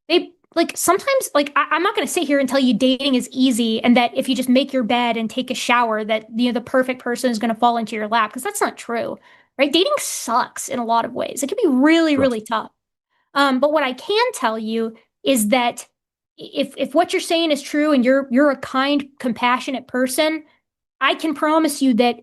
They like sometimes like I'm not going to sit here and tell you dating is easy and that if you just make your bed and take a shower that, you know, the perfect person is going to fall into your lap, because that's not true, right? Dating sucks in a lot of ways. It can be really, really tough. But what I can tell you is that if what you're saying is true and you're a kind, compassionate person, I can promise you that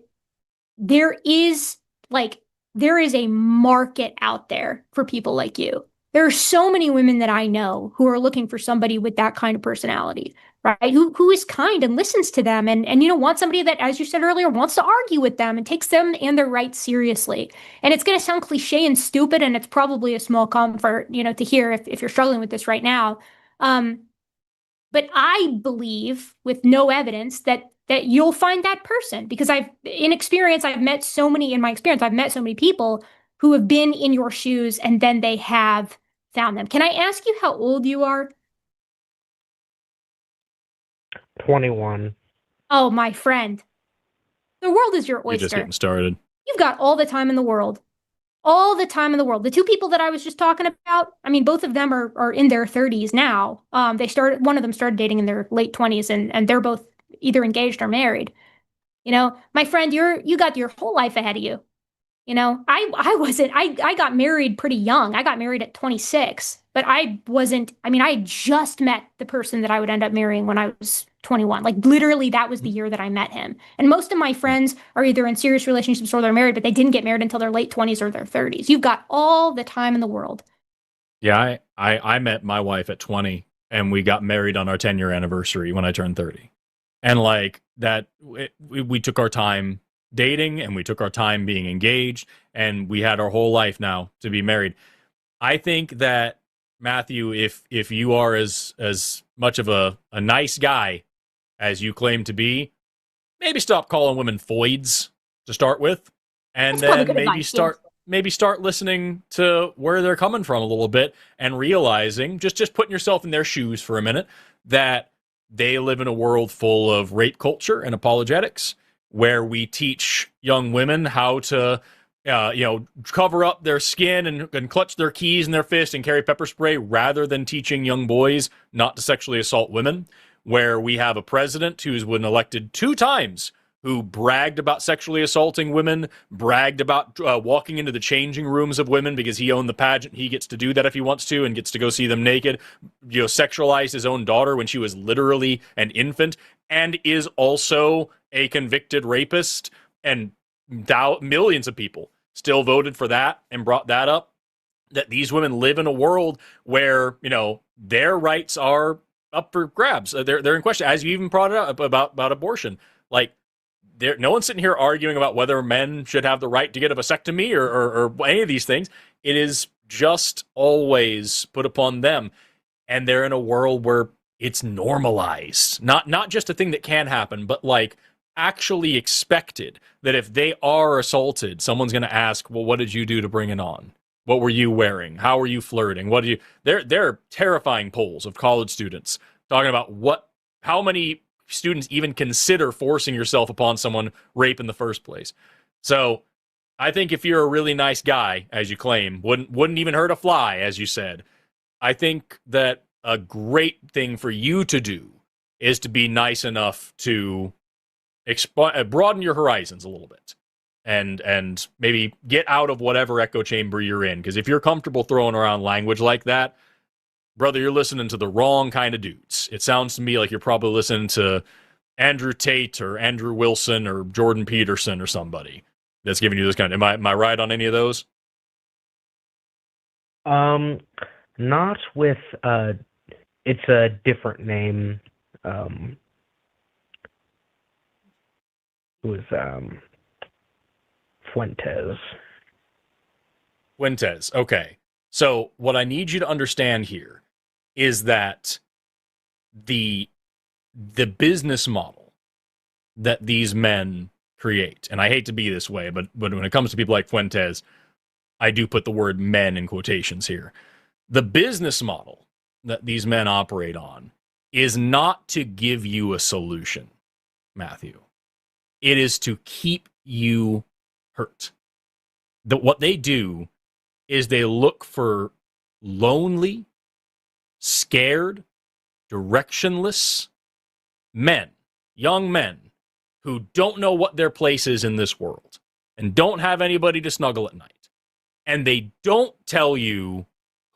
there is a market out there for people like you. There are so many women that I know who are looking for somebody with that kind of personality, right? Who is kind and listens to them and you know, wants somebody that, as you said earlier, wants to argue with them and takes them and their rights seriously. And it's going to sound cliche and stupid, and it's probably a small comfort, you know, to hear if you're struggling with this right now. But I believe with no evidence that you'll find that person, because I've met so many people who have been in your shoes and then they have found them. Can I ask you how old you are? 21. Oh, my friend. The world is your You're just oyster. getting started. You've got all the time in the world. All the time in the world. The two people that I was just talking about, I mean, both of them are in their 30s now. One of them started dating in their late 20s, and they're both either engaged or married. You know, my friend, you got your whole life ahead of you. You know, I got married pretty young. I got married at 26, but I had just met the person that I would end up marrying when I was 21. Like literally that was the year that I met him. And most of my friends are either in serious relationships or they're married, but they didn't get married until their late 20s or their 30s. You've got all the time in the world. Yeah, I met my wife at 20 and we got married on our 10-year anniversary when I turned 30. And like that, we took our time dating and we took our time being engaged and we had our whole life now to be married. I think that, Matthew, if you are as much of a nice guy as you claim to be, maybe stop calling women foids to start with, and then maybe start listening to where they're coming from a little bit and realizing, just putting yourself in their shoes for a minute, that they live in a world full of rape culture and apologetics, where we teach young women how to, cover up their skin and clutch their keys in their fist and carry pepper spray, rather than teaching young boys not to sexually assault women, where we have a president who's been elected 2 times who bragged about sexually assaulting women, bragged about walking into the changing rooms of women because he owned the pageant. He gets to do that if he wants to and gets to go see them naked, sexualized his own daughter when she was literally an infant, and is also a convicted rapist. And millions of people still voted for that and brought that up, that these women live in a world where, their rights are up for grabs. They're in question. As you even brought it up about abortion, like, no one's sitting here arguing about whether men should have the right to get a vasectomy or any of these things. It is just always put upon them. And they're in a world where it's normalized. Not just a thing that can happen, but like actually expected, that if they are assaulted, someone's going to ask, well, what did you do to bring it on? What were you wearing? How were you flirting? There are terrifying polls of college students talking about how many students even consider forcing yourself upon someone rape in the first place. So I think if you're a really nice guy, as you claim, wouldn't even hurt a fly, as you said, I think that a great thing for you to do is to be nice enough to broaden your horizons a little bit and maybe get out of whatever echo chamber you're in. Because if you're comfortable throwing around language like that, brother, you're listening to the wrong kind of dudes. It sounds to me like you're probably listening to Andrew Tate or Andrew Wilson or Jordan Peterson or somebody that's giving you this kind of... Am I right on any of those? Not with... it's a different name. It was Fuentes. Okay. So what I need you to understand here is that the business model that these men create, and I hate to be this way, but when it comes to people like Fuentes, I do put the word men in quotations here. The business model that these men operate on is not to give you a solution, Matthew. It is to keep you hurt. What they do is they look for lonely, scared, directionless men, young men, who don't know what their place is in this world and don't have anybody to snuggle at night. And they don't tell you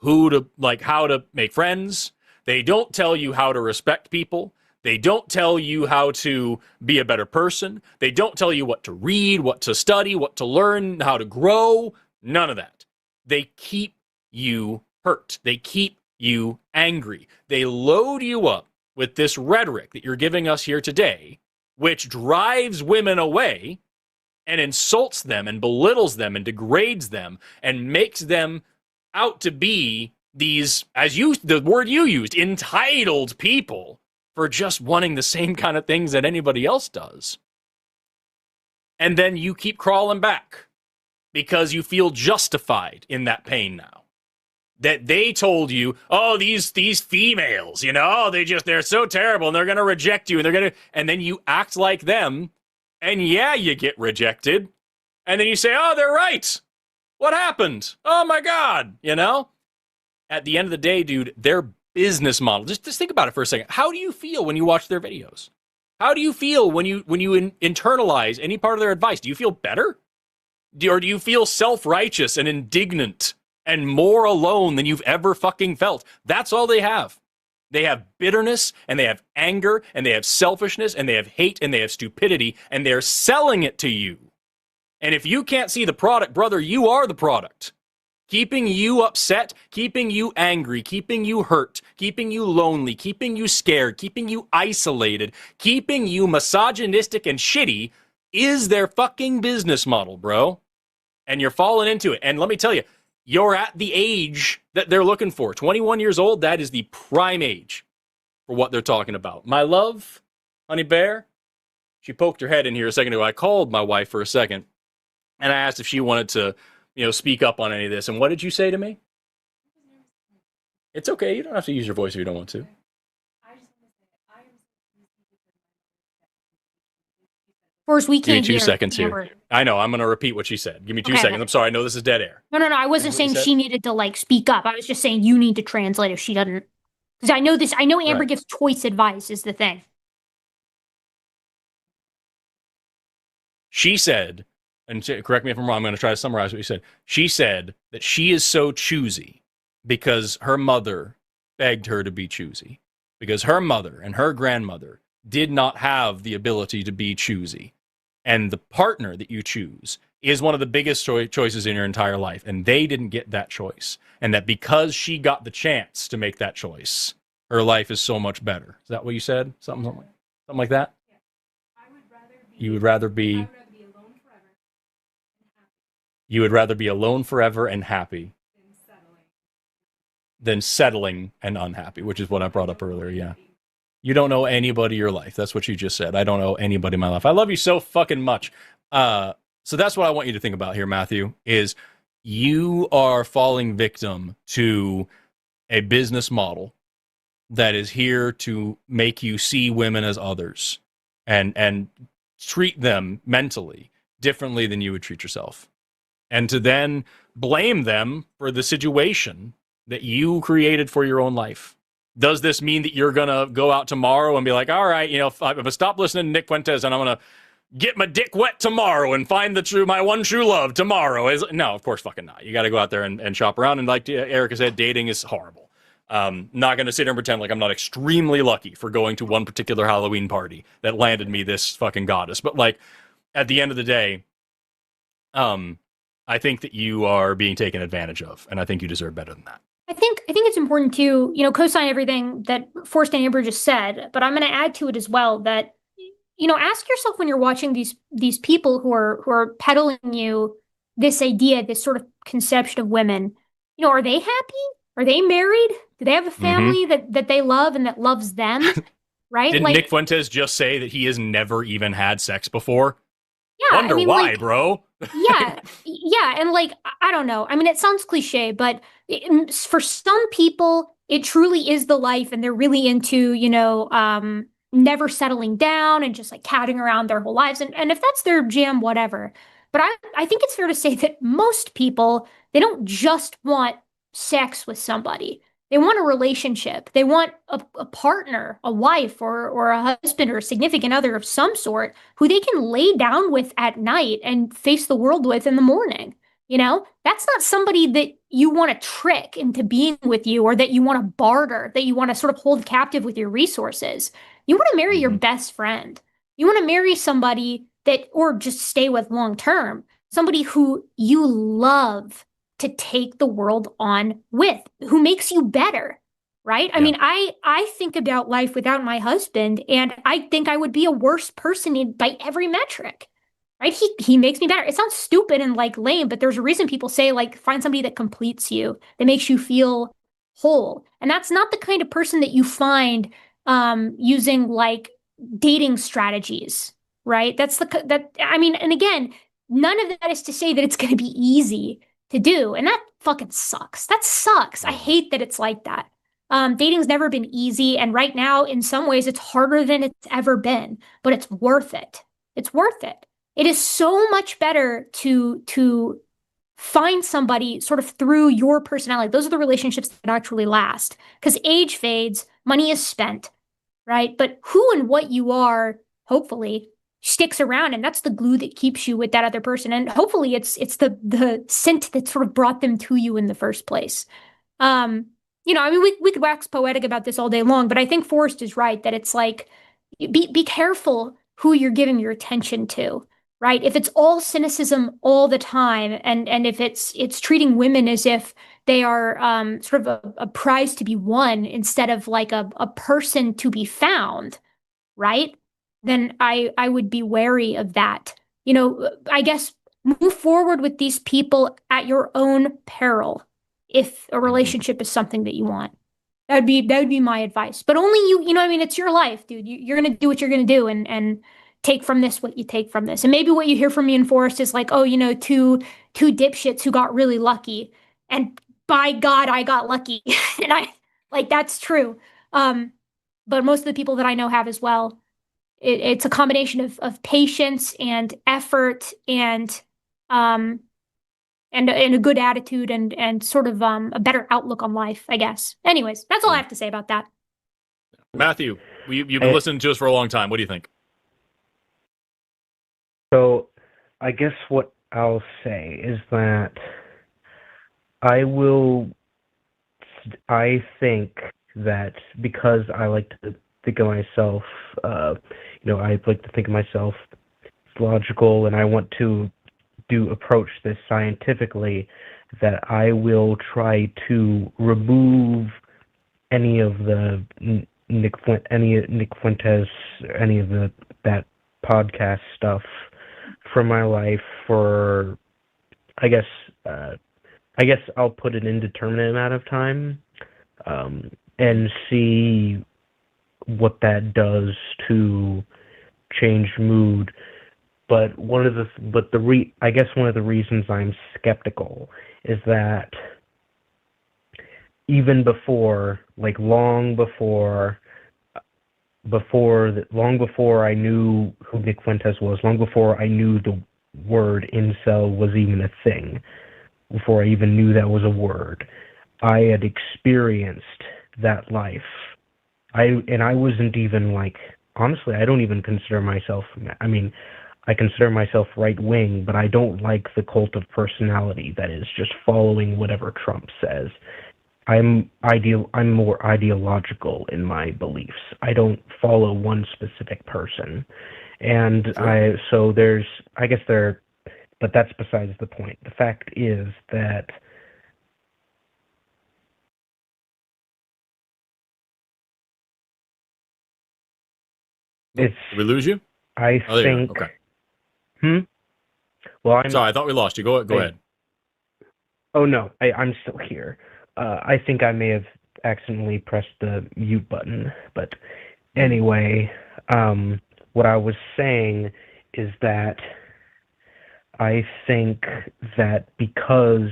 how to make friends. They don't tell you how to respect people. They don't tell you how to be a better person. They don't tell you what to read, what to study, what to learn, how to grow. None of that. They keep you hurt. They keep you angry. They load you up with this rhetoric that you're giving us here today, which drives women away and insults them and belittles them and degrades them and makes them out to be these, the word you used, entitled people for just wanting the same kind of things that anybody else does. And then you keep crawling back because you feel justified in that pain now. that they told you, oh, these females, you know, they're so terrible and they're going to reject you and then you act like them and yeah, you get rejected. And then you say, oh, they're right. What happened? Oh my God. You know, at the end of the day, dude, their business model, just think about it for a second. How do you feel when you watch their videos? How do you feel when you internalize any part of their advice? Do you feel better? Or do you feel self-righteous and indignant and more alone than you've ever fucking felt? That's all they have. They have bitterness, and they have anger, and they have selfishness, and they have hate, and they have stupidity, and they're selling it to you. And if you can't see the product, brother, you are the product. Keeping you upset, keeping you angry, keeping you hurt, keeping you lonely, keeping you scared, keeping you isolated, keeping you misogynistic and shitty is their fucking business model, bro. And you're falling into it. And let me tell you, you're at the age that they're looking for. 21 years old, that is the prime age for what they're talking about. My love, honey bear, she poked her head in here a second ago. I called my wife for a second, and I asked if she wanted to, speak up on any of this. And what did you say to me? It's okay. You don't have to use your voice if you don't want to. Forrest, we can't Give me 2 hear seconds Amber. here. I know. I'm going to repeat what she said. Give me 2 Okay. seconds. I'm sorry. I know this is dead air. No. I wasn't saying she needed to speak up. I was just saying you need to translate if she doesn't. Because I know this. I know Amber Right. gives choice advice is the thing. She said, and correct me if I'm wrong, I'm going to try to summarize what you said. She said that she is so choosy because her mother begged her to be choosy. Because her mother and her grandmother did not have the ability to be choosy. And the partner that you choose is one of the biggest choices in your entire life. And they didn't get that choice. And that because she got the chance to make that choice, her life is so much better. Is that what you said? Something like that? Yeah. You would rather be alone forever and happy than settling and unhappy, which is what I brought up earlier. Yeah. You don't know anybody in your life. That's what you just said. I don't know anybody in my life. I love you so fucking much. So that's what I want you to think about here, Matthew, is you are falling victim to a business model that is here to make you see women as others and treat them mentally differently than you would treat yourself. And to then blame them for the situation that you created for your own life. Does this mean that you're going to go out tomorrow and be like, all right, I'm going to stop listening to Nick Fuentes and I'm going to get my dick wet tomorrow and find my one true love tomorrow? No, of course fucking not. You got to go out there and shop around. And like Erika said, dating is horrible. Not going to sit here and pretend like I'm not extremely lucky for going to one particular Halloween party that landed me this fucking goddess. But like at the end of the day, I think that you are being taken advantage of, and I think you deserve better than that. I think it's important to, co-sign everything that Forrest and Amber just said, but I'm going to add to it as well that, ask yourself when you're watching these people who are peddling you this idea, this sort of conception of women, are they happy? Are they married? Do they have a family that they love and that loves them? Right? Didn't Nick Fuentes just say that he has never even had sex before? Yeah. Wonder why, bro. Yeah. And I don't know. I mean, it sounds cliche, but for some people, it truly is the life and they're really into, never settling down and just catting around their whole lives. And if that's their jam, whatever. But I think it's fair to say that most people, they don't just want sex with somebody. They want a relationship. They want a partner, a wife or a husband or a significant other of some sort who they can lay down with at night and face the world with in the morning. That's not somebody that you want to trick into being with you or that you want to barter, that you want to sort of hold captive with your resources. You want to marry your best friend. You want to marry somebody or just stay with long term, somebody who you love to take the world on with, who makes you better, right? I mean, I think about life without my husband, and I think I would be a worse person by every metric, right? He makes me better. It sounds stupid and lame, but there's a reason people say find somebody that completes you, that makes you feel whole. And that's not the kind of person that you find using dating strategies, right? And again, none of that is to say that it's going to be easy to do. And that fucking sucks. That sucks. I hate that it's like that. Dating's never been easy. And right now, in some ways, it's harder than it's ever been, but it's worth it. It's worth it. It is so much better to find somebody sort of through your personality. Those are the relationships that actually last. Because age fades, money is spent, right? But who and what you are, hopefully, sticks around, and that's the glue that keeps you with that other person. And hopefully it's the scent that sort of brought them to you in the first place. You know, I mean, we could wax poetic about this all day long, but I think Forrest is right that it's like, be careful who you're giving your attention to, right? If it's all cynicism all the time, and if it's treating women as if they are sort of a prize to be won instead of like a person to be found, right? Then I would be wary of that. You know, I guess move forward with these people at your own peril if a relationship is something that you want. That would be my advice. But only you know what I mean, it's your life, dude. You're gonna do what you're gonna do and take from this what you take from this. And maybe what you hear from me and Forrest is like, oh, you know, two dipshits who got really lucky. And by God, I got lucky. And I like that's true. But most of the people that I know have as well. It's a combination of patience and effort and a good attitude and sort of a better outlook on life, I guess. Anyways, that's all I have to say about that. Matthew, you've been listening to us for a long time. What do you think? So, I guess what I'll say is that I think that because I like to think of myself, you know, I like to think of myself logical, and I want to approach this scientifically, that I will try to remove any of the Nick Fuentes, any of that podcast stuff from my life for, I guess I'll put an indeterminate amount of time, and see what that does to change mood. But I guess one of the reasons I'm skeptical is that even before, like long before I knew who Nick Fuentes was, long before I knew the word incel was even a thing, before I even knew that was a word, I had experienced that life. I wasn't even like, honestly, I don't even consider myself, I mean, I consider myself right-wing, but I don't like the cult of personality that is just following whatever Trump says. I'm more ideological in my beliefs. I don't follow one specific person. And but that's besides the point. The fact is that Did we lose you? I think. Okay. Well, sorry, I thought we lost you. Go ahead. Oh no, I'm still here. I think I may have accidentally pressed the mute button, but anyway, what I was saying is that I think that because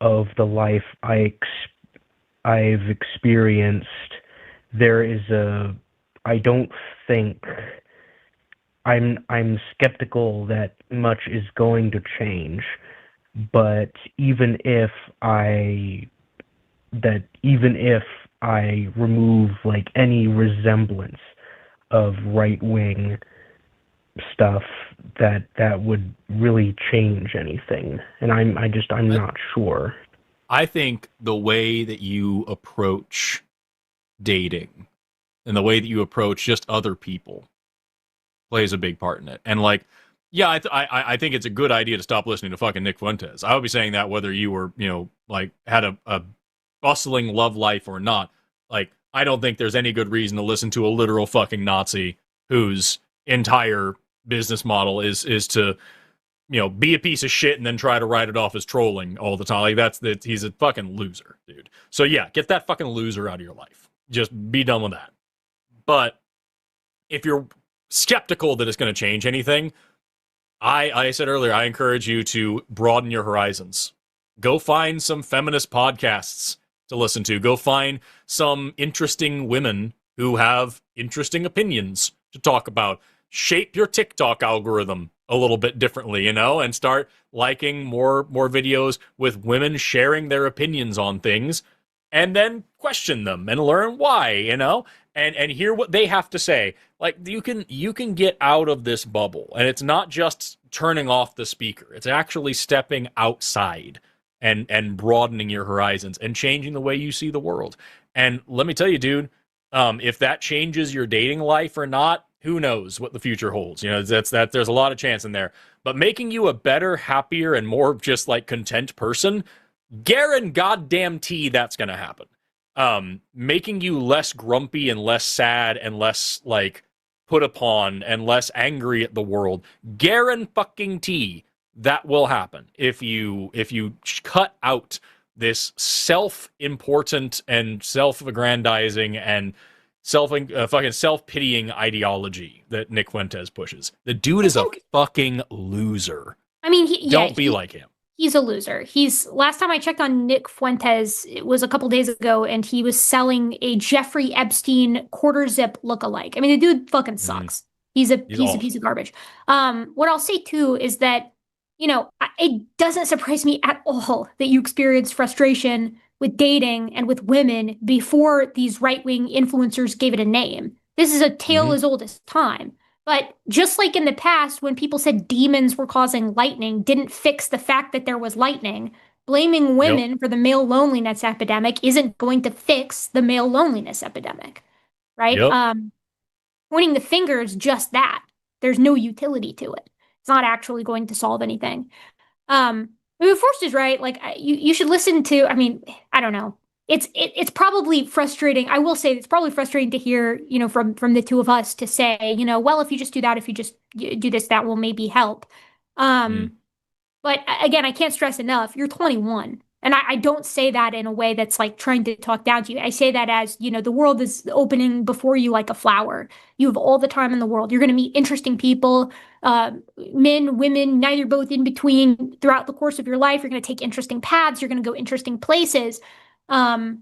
of the life I've experienced, I don't think I'm skeptical that much is going to change, but even if I remove like any resemblance of right-wing stuff, that would really change anything, and I'm not sure. I think the way that you approach dating and the way that you approach just other people plays a big part in it. And like, yeah, I think it's a good idea to stop listening to fucking Nick Fuentes. I would be saying that whether you were, you know, like had a bustling love life or not. Like, I don't think there's any good reason to listen to a literal fucking Nazi whose entire business model is to, you know, be a piece of shit and then try to write it off as trolling all the time. Like he's a fucking loser, dude. So yeah, get that fucking loser out of your life. Just be done with that. But if you're skeptical that it's going to change anything, I said earlier, I encourage you to broaden your horizons. Go find some feminist podcasts to listen to. Go find some interesting women who have interesting opinions to talk about. Shape your TikTok algorithm a little bit differently, and start liking more videos with women sharing their opinions on things, and then question them and learn why, and hear what they have to say. Like, you can get out of this bubble, and it's not just turning off the speaker. It's actually stepping outside and broadening your horizons and changing the way you see the world. And let me tell you, dude, if that changes your dating life or not, who knows what the future holds. There's a lot of chance in there. But making you a better, happier, and more just like content person, guarantee that's going to happen. Making you less grumpy and less sad and less like put upon and less angry at the world, guarantee that will happen if you cut out this self-important and self-aggrandizing and self-pitying ideology that Nick Fuentes pushes. The dude is a fucking loser. I mean, don't be like him. He's a loser. Last time I checked on Nick Fuentes, it was a couple days ago, and he was selling a Jeffrey Epstein quarter zip lookalike. I mean, the dude fucking sucks. He's a piece of garbage. What I'll say too is that, it doesn't surprise me at all that you experience frustration with dating and with women before these right-wing influencers gave it a name. This is a tale as old as time. But just like in the past, when people said demons were causing lightning, didn't fix the fact that there was lightning, blaming women for the male loneliness epidemic isn't going to fix the male loneliness epidemic, right? Pointing the finger is just that. There's no utility to it. It's not actually going to solve anything. I mean, Forrest is right. Like, you should listen to, I don't know. It's probably frustrating. I will say it's probably frustrating to hear, from the two of us to say, well, if you just do that, if you just do this, that will maybe help. But again, I can't stress enough, you're 21. And I don't say that in a way that's like trying to talk down to you. I say that as, the world is opening before you like a flower. You have all the time in the world. You're going to meet interesting people, men, women, neither, both, in between throughout the course of your life. You're going to take interesting paths. You're going to go interesting places. Don't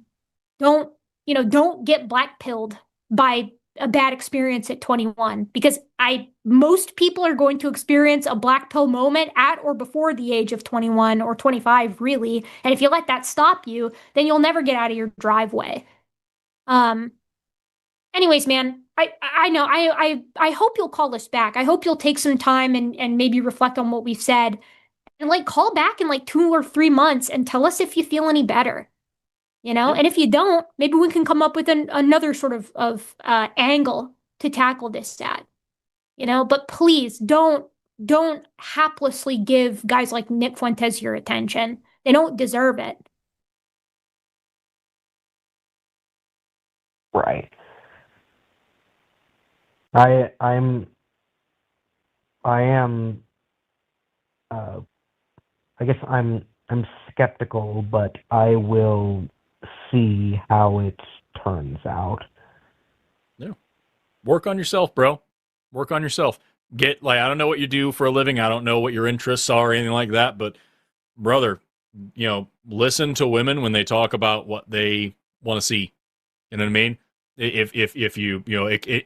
get black-pilled by a bad experience at 21, because most people are going to experience a black pill moment at or before the age of 21 or 25, really. And if you let that stop you, then you'll never get out of your driveway. Anyways, man, I know, I hope you'll call us back. I hope you'll take some time and maybe reflect on what we've said, and like call back in like 2 or 3 months and tell us if you feel any better. And if you don't, maybe we can come up with another sort of angle to tackle this at, but please don't haplessly give guys like Nick Fuentes your attention. They don't deserve it. Right. I guess I'm skeptical, but I will see how it turns out. Yeah. Work on yourself, bro. Work on yourself. I don't know what you do for a living. I don't know what your interests are or anything like that, but brother, listen to women when they talk about what they want to see. You know what I mean? If you,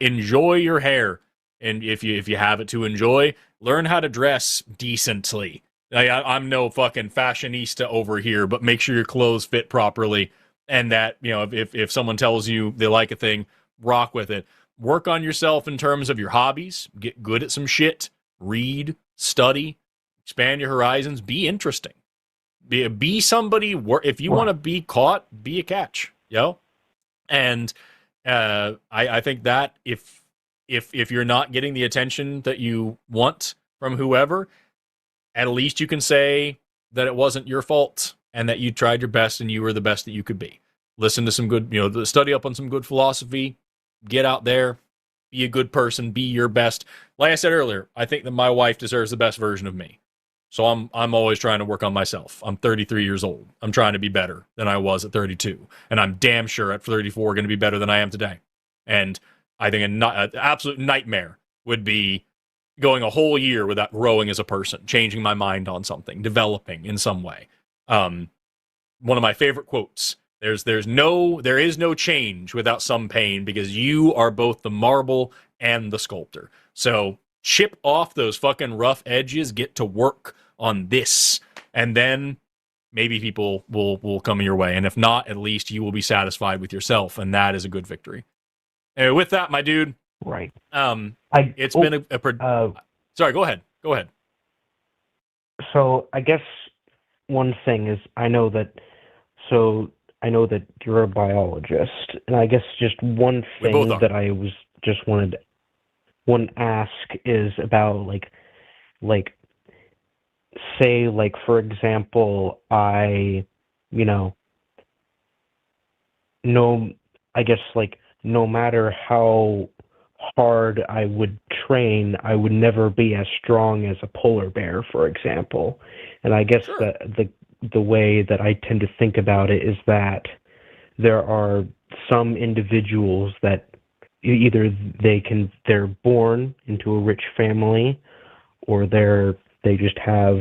enjoy your hair, and if you have it to enjoy, learn how to dress decently. I'm no fucking fashionista over here, but make sure your clothes fit properly. And that, if someone tells you they like a thing, rock with it. Work on yourself in terms of your hobbies. Get good at some shit. Read, study, expand your horizons. Be interesting. Be somebody. If you want to be caught, be a catch. And I think that if you're not getting the attention that you want from whoever, at least you can say that it wasn't your fault and that you tried your best and you were the best that you could be. Listen to some good, study up on some good philosophy, get out there, be a good person, be your best. Like I said earlier, I think that my wife deserves the best version of me. So I'm always trying to work on myself. I'm 33 years old. I'm trying to be better than I was at 32. And I'm damn sure at 34 going to be better than I am today. And I think an absolute nightmare would be going a whole year without growing as a person, changing my mind on something, developing in some way. One of my favorite quotes. There is no change without some pain, because you are both the marble and the sculptor. So chip off those fucking rough edges, get to work on this, and then maybe people will come your way. And if not, at least you will be satisfied with yourself, and that is a good victory. Anyway, with that, my dude. Right. It's been sorry, go ahead. So I guess one thing is I know that you're a biologist, and I guess just one thing that I wanted to ask is about say for example, no matter how hard I would train, I would never be as strong as a polar bear, for example. And I guess the way that I tend to think about it is that there are some individuals that either they're born into a rich family, or they just have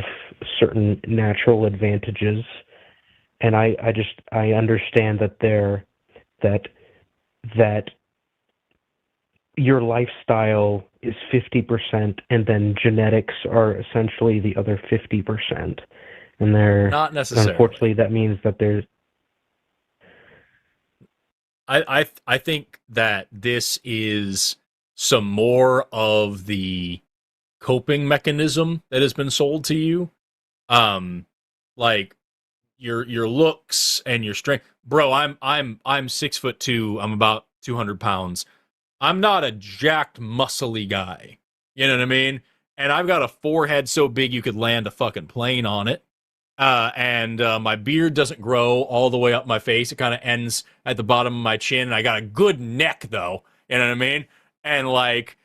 certain natural advantages. And I understand that your lifestyle is 50%, and then genetics are essentially the other 50%. And not necessarily. Unfortunately, that means that there's. I think that this is some more of the coping mechanism that has been sold to you. Like your looks and your strength. Bro, I'm 6'2", I'm about 200 pounds. I'm not a jacked, muscly guy. You know what I mean? And I've got a forehead so big you could land a fucking plane on it. And my beard doesn't grow all the way up my face. It kind of ends at the bottom of my chin. And I got a good neck, though. You know what I mean? And like,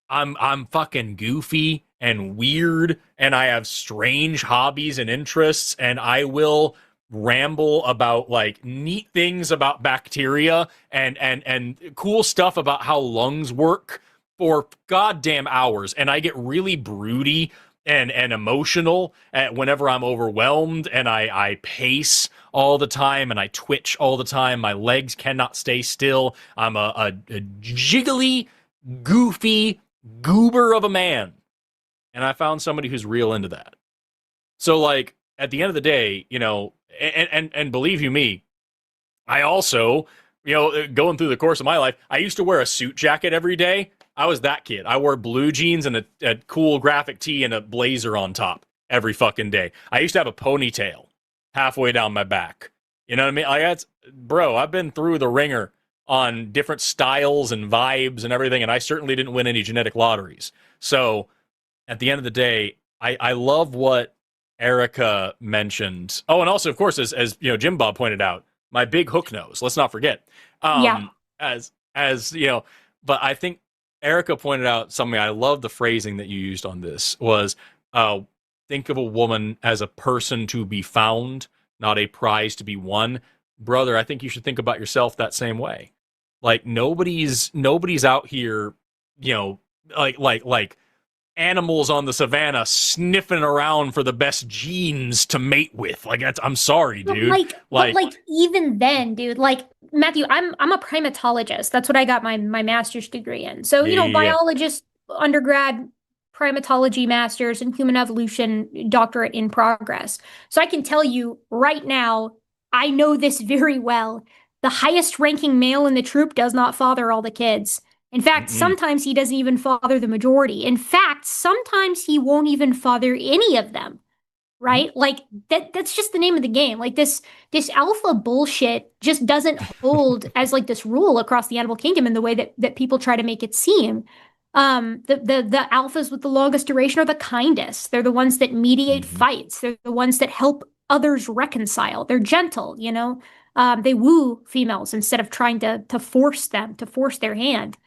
I'm fucking goofy and weird, and I have strange hobbies and interests, and I will ramble about like neat things about bacteria and cool stuff about how lungs work for goddamn hours. And I get really broody and emotional whenever I'm overwhelmed, and I pace all the time, and I twitch all the time. My legs cannot stay still. I'm a jiggly, goofy goober of a man, and I found somebody who's real into that. So like at the end of the day, you know, and believe you me, I also, you know, going through the course of my life, I used to wear a suit jacket every day. I was that kid. I wore blue jeans and a cool graphic tee and a blazer on top every fucking day. I used to have a ponytail halfway down my back. You know what I mean? Like bro, I've been through the ringer on different styles and vibes and everything, and I certainly didn't win any genetic lotteries. So at the end of the day, I love what Erika mentioned. Oh, and also, of course, as you know, Jim Bob pointed out, my big hook nose. Let's not forget. As you know, but I think Erika pointed out something. I love the phrasing that you used on this was, think of a woman as a person to be found, not a prize to be won. Brother, I think you should think about yourself that same way. Like nobody's out here, you know, like animals on the savannah sniffing around for the best genes to mate with. Like I'm sorry, dude. But even then, dude, like Matthew, I'm a primatologist. That's what I got my master's degree in. So, you know, biologist, undergrad, primatology master's, and human evolution doctorate in progress. So I can tell you right now, I know this very well. The highest ranking male in the troop does not father all the kids. In fact, sometimes he doesn't even father the majority. In fact, sometimes he won't even father any of them, right? Like that's just the name of the game. Like this alpha bullshit just doesn't hold as like this rule across the animal kingdom in the way that people try to make it seem. The alphas with the longest duration are the kindest. They're the ones that mediate fights. They're the ones that help others reconcile. They're gentle, you know? They woo females instead of trying to force them, to force their hand.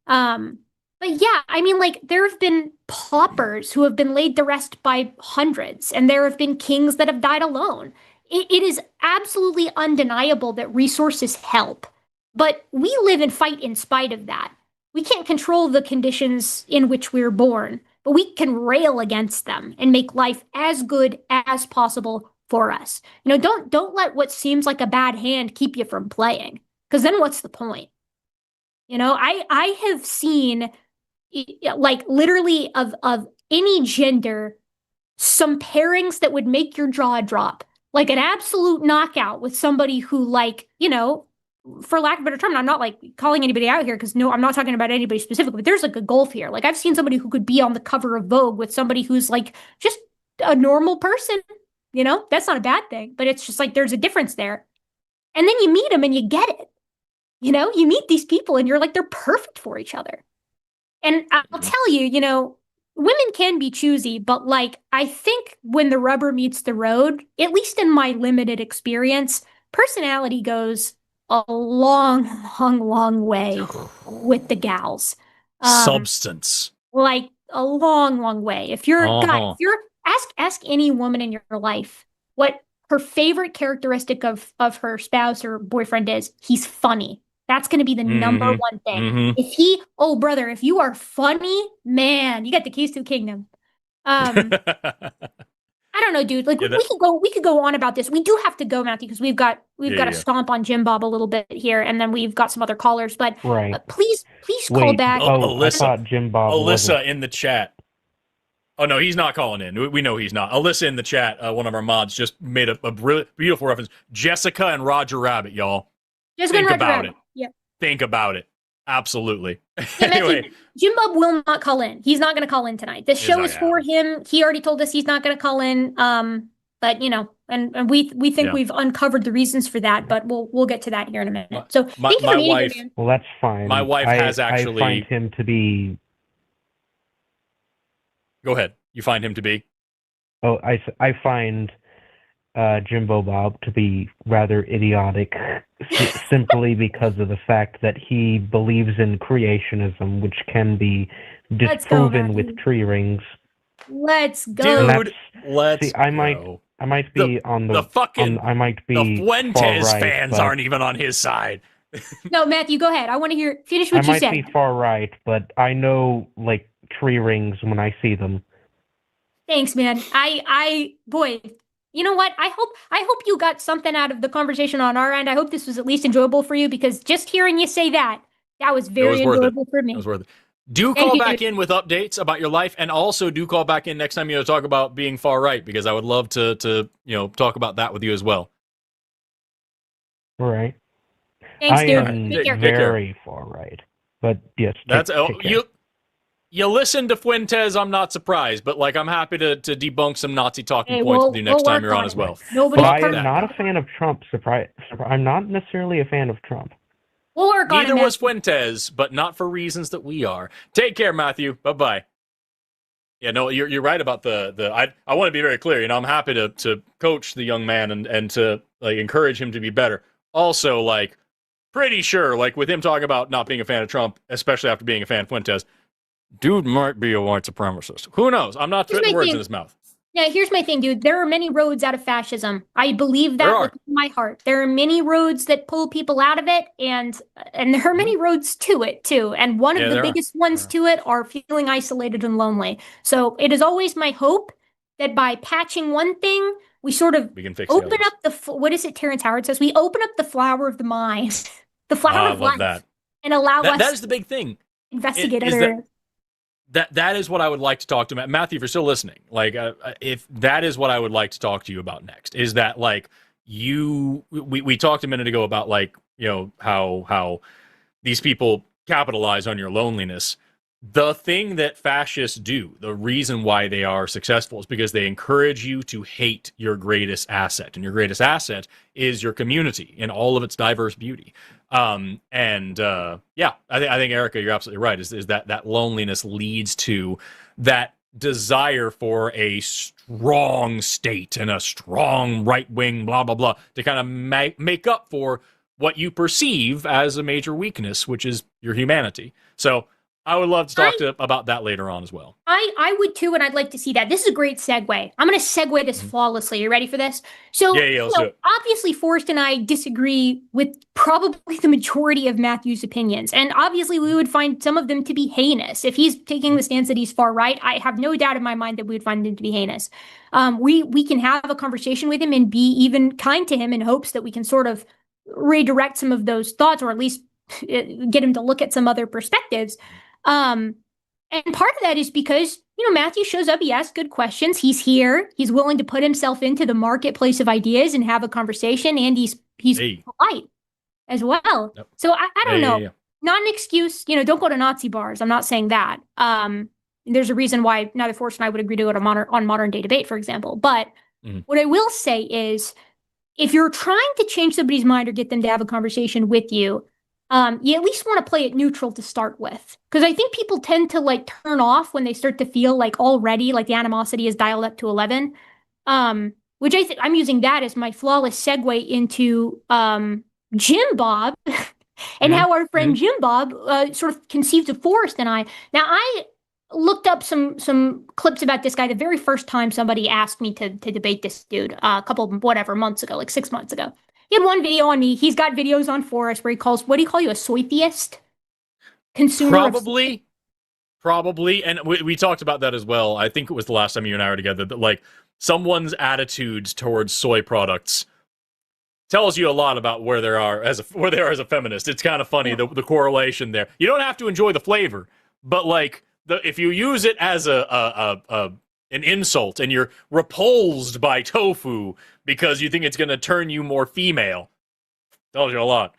But yeah, I mean, like, there have been paupers who have been laid to rest by hundreds, and there have been kings that have died alone. It is absolutely undeniable that resources help, but we live and fight in spite of that. We can't control the conditions in which we're born, but we can rail against them and make life as good as possible for us. Don't let what seems like a bad hand keep you from playing, because then what's the point? I have seen, like, literally of any gender, some pairings that would make your jaw drop, like an absolute knockout with somebody who, like, for lack of a better term, I'm not like calling anybody out here, because no, I'm not talking about anybody specifically, but there's like a gulf here. Like, I've seen somebody who could be on the cover of Vogue with somebody who's like just a normal person. That's not a bad thing, but it's just like there's a difference there. And then you meet them and you get it. You meet these people and you're like, they're perfect for each other. And I'll tell you, women can be choosy, but like, I think when the rubber meets the road, at least in my limited experience, personality goes a long, long, long way with the gals. Substance. Like a long, long way. If you're guy, if you're ask any woman in your life what her favorite characteristic of her spouse or boyfriend is, he's funny. That's going to be the number one thing. If you are funny, man, you got the keys to the kingdom. I don't know, dude. Like, we could go on about this. We do have to go, Matthew, because we've got to stomp on Jim Bob a little bit here, and then we've got some other callers. But please call back. Alyssa, I thought Jim Bob. Alyssa in the chat. Oh no, he's not calling in. We know he's not. Alyssa in the chat, one of our mods, just made a really beautiful reference. Jessica and Roger Rabbit, y'all. Think about it. Yeah. Think about it. Absolutely. Anyway, Jim Bob will not call in. He's not going to call in tonight. This show is for him. He already told us he's not going to call in. But and we think we've uncovered the reasons for that. But we'll get to that here in a minute. So thank you for being here, man. Well, that's fine. My wife has actually. I find him to be. Go ahead. You find him to be? Oh, I find Jimbo Bob to be rather idiotic, simply because of the fact that he believes in creationism, which can be disproven with tree rings. Let's go, dude. Let's I might be the Fuentes fans aren't even on his side. No, Matthew, go ahead. I want to finish what you said. I might be far right, but I know, like, tree rings when I see them. Thanks, man. Boy, you know what? I hope you got something out of the conversation on our end. I hope this was at least enjoyable for you, because just hearing you say that was very enjoyable for me. It was worth it. Do call back in with updates about your life, and also do call back in next time you talk about being far right, because I would love to talk about that with you as well. All right. Thanks, dude. I am very far right, but yes. You listen to Fuentes, I'm not surprised, but like, I'm happy to debunk some Nazi talking points with you next time you're on as well. I am not a fan of Trump. I'm not necessarily a fan of Trump. We'll work on it. Neither was Fuentes, but not for reasons that we are. Take care, Matthew. Bye-bye. Yeah, no, you're right about I want to be very clear. I'm happy to coach the young man and to like encourage him to be better. Also, like, pretty sure, like, with him talking about not being a fan of Trump, especially after being a fan of Fuentes, dude might be a white supremacist. Who knows? I'm not putting words in his mouth. Yeah, here's my thing, dude. There are many roads out of fascism. I believe that with my heart. There are many roads that pull people out of it, and there are many roads to it, too. And one of the biggest ones to it are feeling isolated and lonely. So it is always my hope that by patching one thing, we sort of open up what is it Terrence Howard says? We open up the flower of the mind, the flower of life, that. And allow us. That is the big thing. Investigate other. That is what I would like to talk to Matthew, if you're still listening. Like, if that is what I would like to talk to you about next, is that, like, we talked a minute ago about, like, how these people capitalize on your loneliness. The thing that fascists do, the reason why they are successful, is because they encourage you to hate your greatest asset, and your greatest asset is your community in all of its diverse beauty. I think Erika, you're absolutely right. Is that loneliness leads to that desire for a strong state and a strong right wing, blah blah blah, to kind of make up for what you perceive as a major weakness, which is your humanity. So I would love to talk about that later on as well. I would too, and I'd like to see that. This is a great segue. I'm going to segue this flawlessly. You ready for this? So, let's do it. Obviously, Forrest and I disagree with probably the majority of Matthew's opinions, and obviously, we would find some of them to be heinous. If he's taking the stance that he's far right, I have no doubt in my mind that we would find him to be heinous. We can have a conversation with him and be even kind to him in hopes that we can sort of redirect some of those thoughts, or at least get him to look at some other perspectives. And part of that is because, Matthew shows up, he asks good questions, he's here, he's willing to put himself into the marketplace of ideas and have a conversation, and he's polite as well. Yep. So I don't know. Yeah. Not an excuse, don't go to Nazi bars. I'm not saying that. There's a reason why neither Forrest and I would agree to go to modern day debate, for example. But what I will say is, if you're trying to change somebody's mind or get them to have a conversation with you, you at least want to play it neutral to start with. Because I think people tend to turn off when they start to feel already the animosity is dialed up to 11. Which I'm using that as my flawless segue into Jim Bob and how our friend Jim Bob sort of conceived of Forrest and I. Now, I looked up some clips about this guy the very first time somebody asked me to debate this dude a couple months ago, 6 months ago. He had one video on me. He's got videos on Forrest where he calls, what do you call you, a soytheist? Consumer. Probably. And we talked about that as well. I think it was the last time you and I were together, that someone's attitudes towards soy products tells you a lot about where they are as a feminist. It's kind of funny, the correlation there. You don't have to enjoy the flavor, but if you use it as an insult and you're repulsed by tofu because you think it's going to turn you more female, tells you a lot.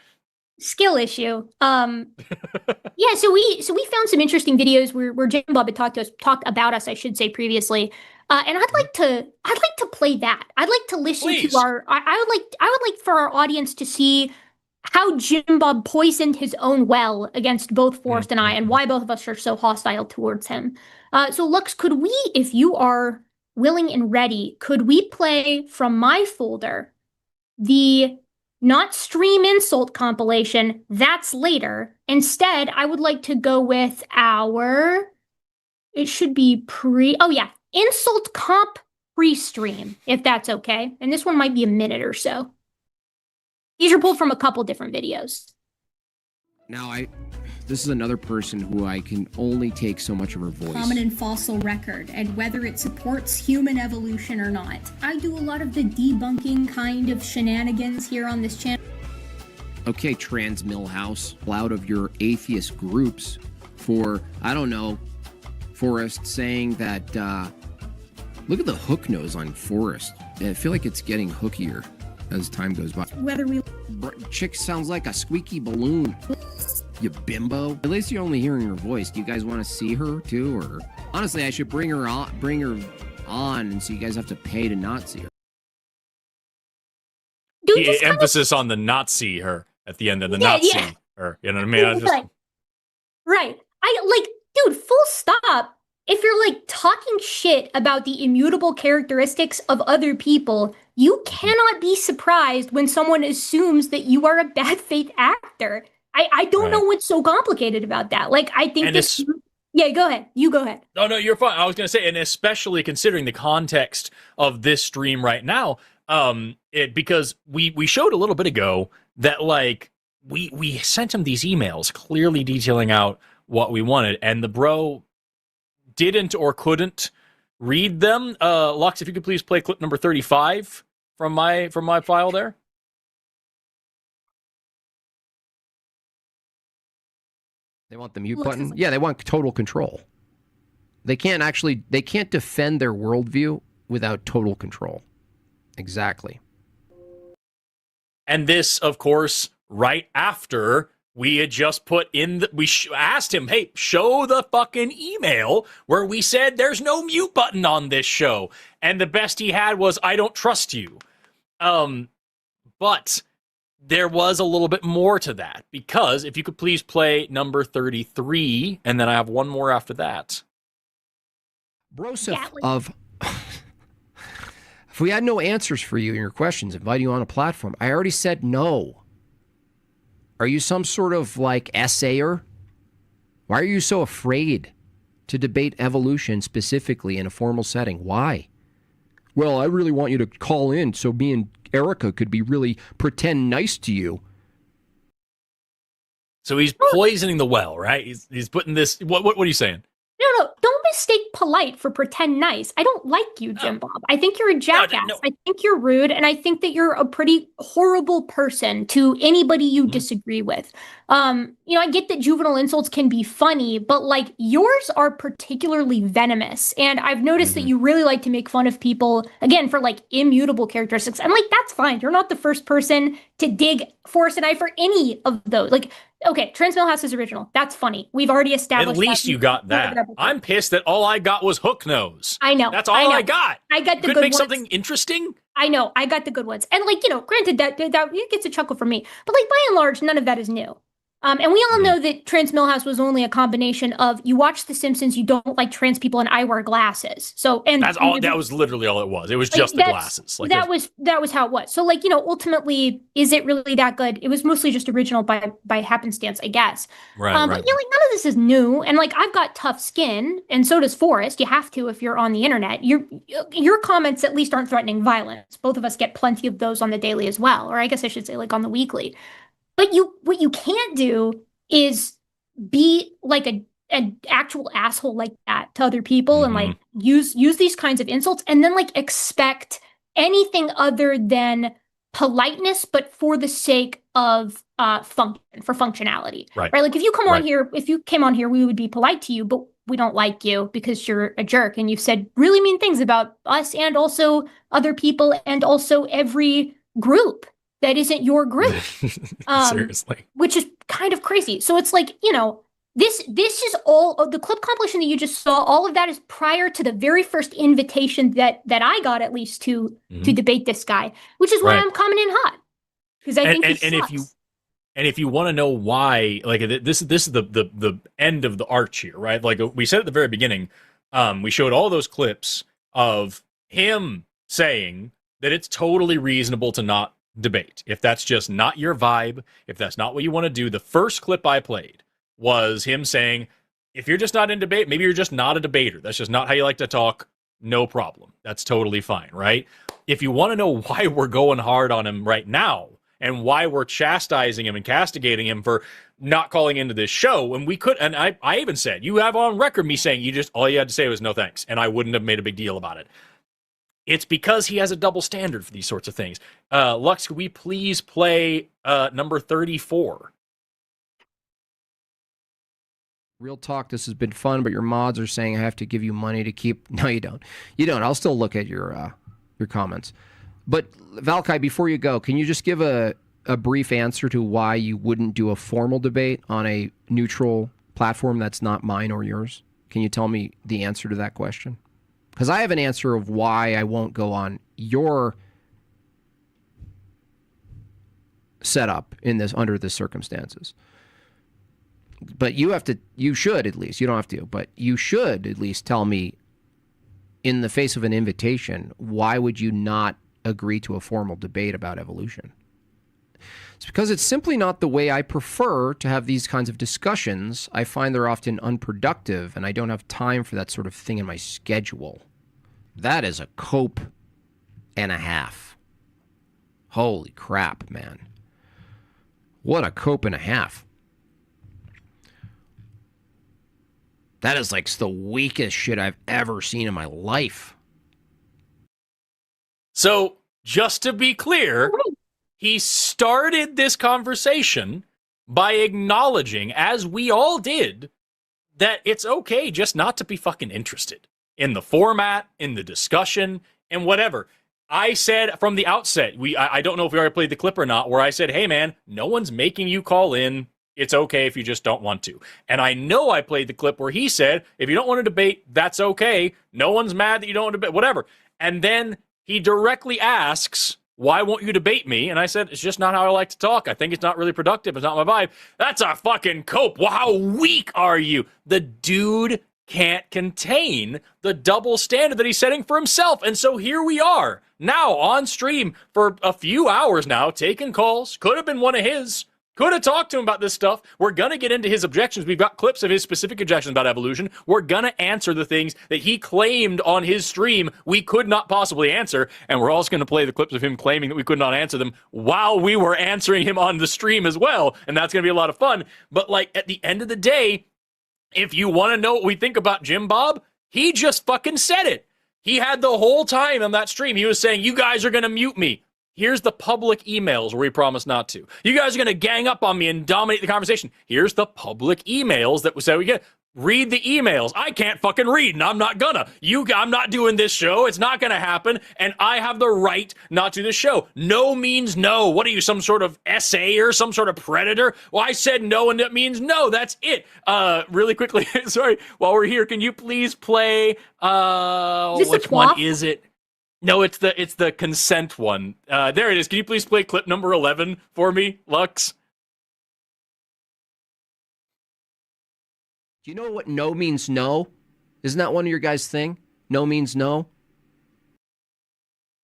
Skill issue. Yeah, so we found some interesting videos where Jim Bob had talked about us, I should say, previously. And I'd like to play that. I'd like to listen to I would like for our audience to see how Jim Bob poisoned his own well against both Forrest and I, and why both of us are so hostile towards him. So Lux, could we, if you are willing and ready, could we play from my folder the not stream insult compilation? That's later. Instead, I would like to go with it should be insult comp pre-stream, if that's okay. And this one might be a minute or so. These are pulled from a couple different videos. Now, this is another person who I can only take so much of her voice. Common and fossil record, and whether it supports human evolution or not. I do a lot of the debunking kind of shenanigans here on this channel. Okay, Trans Millhouse, out of your atheist groups for, I don't know, Forrest saying that, look at the hook nose on Forrest. I feel like it's getting hookier as time goes by. Chick sounds like a squeaky balloon. You bimbo. At least you're only hearing her voice. Do you guys want to see her too? Or honestly, I should bring her on, and so you guys have to pay to not see her. The emphasis on the not see her at the end of the see her. You know what I mean? Right. Dude, full stop. If you're talking shit about the immutable characteristics of other people, you cannot be surprised when someone assumes that you are a bad faith actor. I don't know what's so complicated about that. I think this. Yeah, go ahead. You go ahead. No, you're fine. I was going to say, and especially considering the context of this stream right now, because we showed a little bit ago that we sent him these emails clearly detailing out what we wanted, and the bro didn't or couldn't read them. Lux, if you could please play clip number 35 from my file there. They want the mute button? Yeah, they want total control. They can't defend their worldview without total control. Exactly. And this, of course, right after we had just put in asked him, hey, show the fucking email where we said there's no mute button on this show. And the best he had was, I don't trust you. But there was a little bit more to that, because if you could please play number 33, and then I have one more after that. Broseph if we had no answers for you and your questions, invite you on a platform, I already said no. Are you some sort of essayer? Why are you so afraid to debate evolution specifically in a formal setting? Why? Well, I really want you to call in so me and Erika could be really pretend nice to you. So he's poisoning the well, right? He's putting this. What are you saying? No, don't mistake polite for pretend nice. I don't like you, Jim Bob. I think you're a jackass. No. I think you're rude, and I think that you're a pretty horrible person to anybody you disagree with. I get that juvenile insults can be funny, but like yours are particularly venomous. And I've noticed that you really like to make fun of people, again, for like immutable characteristics. I'm like, that's fine. You're not the first person to dig Forrest and I for any of those. Like, okay, Trans Millhouse is original. That's funny. We've already established. At least you got that. I'm pissed that all I got was hook nose. I know. That's all I got. I got the good ones. Make something interesting. I know. I got the good ones. And like, granted that it gets a chuckle from me, but like by and large, none of that is new. And we all know that Trans Millhouse was only a combination of you watch The Simpsons, you don't like trans people, and I wear glasses. So and that's all. That was literally all it was. It was just the glasses. Like that was how it was. So like ultimately, is it really that good? It was mostly just original by happenstance, I guess. Right. But like none of this is new. And like I've got tough skin, and so does Forrest. You have to if you're on the internet. Your comments at least aren't threatening violence. Both of us get plenty of those on the daily as well, or I guess I should say like on the weekly. But what you can't do is be like an actual asshole like that to other people and like use these kinds of insults and then like expect anything other than politeness, but for the sake of functionality. Right. Like if you came on here, we would be polite to you, but we don't like you because you're a jerk and you've said really mean things about us and also other people and also every group that isn't your group. Seriously. Which is kind of crazy. So it's like, this is all the clip compilation that you just saw. All of that is prior to the very first invitation that I got, at least to debate this guy, which is why I'm coming in hot because I think if you want to know why, like this is the end of the arch here, right? Like we said at the very beginning, we showed all those clips of him saying that it's totally reasonable to not debate. If that's just not your vibe, if that's not what you want to do, the first clip I played was him saying, if you're just not in debate, maybe you're just not a debater. That's just not how you like to talk. No problem. That's totally fine, right? If you want to know why we're going hard on him right now and why we're chastising him and castigating him for not calling into this show, and we could, and I even said, you have on record me saying all you had to say was no thanks, and I wouldn't have made a big deal about it. It's because he has a double standard for these sorts of things. Lux, could we please play number 34? Real talk, this has been fun, but your mods are saying I have to give you money to keep... No, you don't. You don't. I'll still look at your comments. But, Valkai, before you go, can you just give a brief answer to why you wouldn't do a formal debate on a neutral platform that's not mine or yours? Can you tell me the answer to that question? Because I have an answer of why I won't go on your setup under the circumstances. But you should at least, you don't have to, but you should at least tell me in the face of an invitation, why would you not agree to a formal debate about evolution? It's because it's simply not the way I prefer to have these kinds of discussions. I find they're often unproductive, and I don't have time for that sort of thing in my schedule. That is a cope and a half. Holy crap, man. What a cope and a half. That is like the weakest shit I've ever seen in my life. So, just to be clear, he started this conversation by acknowledging, as we all did, that it's okay just not to be fucking interested in the format, in the discussion, and whatever. I said from the outset, I don't know if we already played the clip or not, where I said, hey man, no one's making you call in. It's okay if you just don't want to. And I know I played the clip where he said, if you don't want to debate, that's okay. No one's mad that you don't want to debate, whatever. And then he directly asks, why won't you debate me? And I said, it's just not how I like to talk. I think it's not really productive. It's not my vibe. That's a fucking cope. Well, how weak are you? The dude can't contain the double standard that he's setting for himself. And so here we are now on stream for a few hours now, taking calls. Could have been one of his. Could have talked to him about this stuff. We're going to get into his objections. We've got clips of his specific objections about evolution. We're going to answer the things that he claimed on his stream we could not possibly answer. And we're also going to play the clips of him claiming that we could not answer them while we were answering him on the stream as well. And that's going to be a lot of fun. But like at the end of the day, if you want to know what we think about Jim Bob, he just fucking said it. He had the whole time on that stream. He was saying, you guys are going to mute me. Here's the public emails where he promised not to. You guys are going to gang up on me and dominate the conversation. Here's the public emails that we said we get. Read the emails. I can't fucking read, and I'm not gonna. I'm not doing this show. It's not gonna happen, and I have the right not to do this show. No means no. What are you, some sort of essay or some sort of predator? Well, I said no, and that means no. That's it. Really quickly, sorry. While we're here, can you please play? Which one is it? No, it's the consent one. There it is. Can you please play clip number 11 for me, Lux? Do you know what no means no? Isn't that one of your guys' thing? No means no?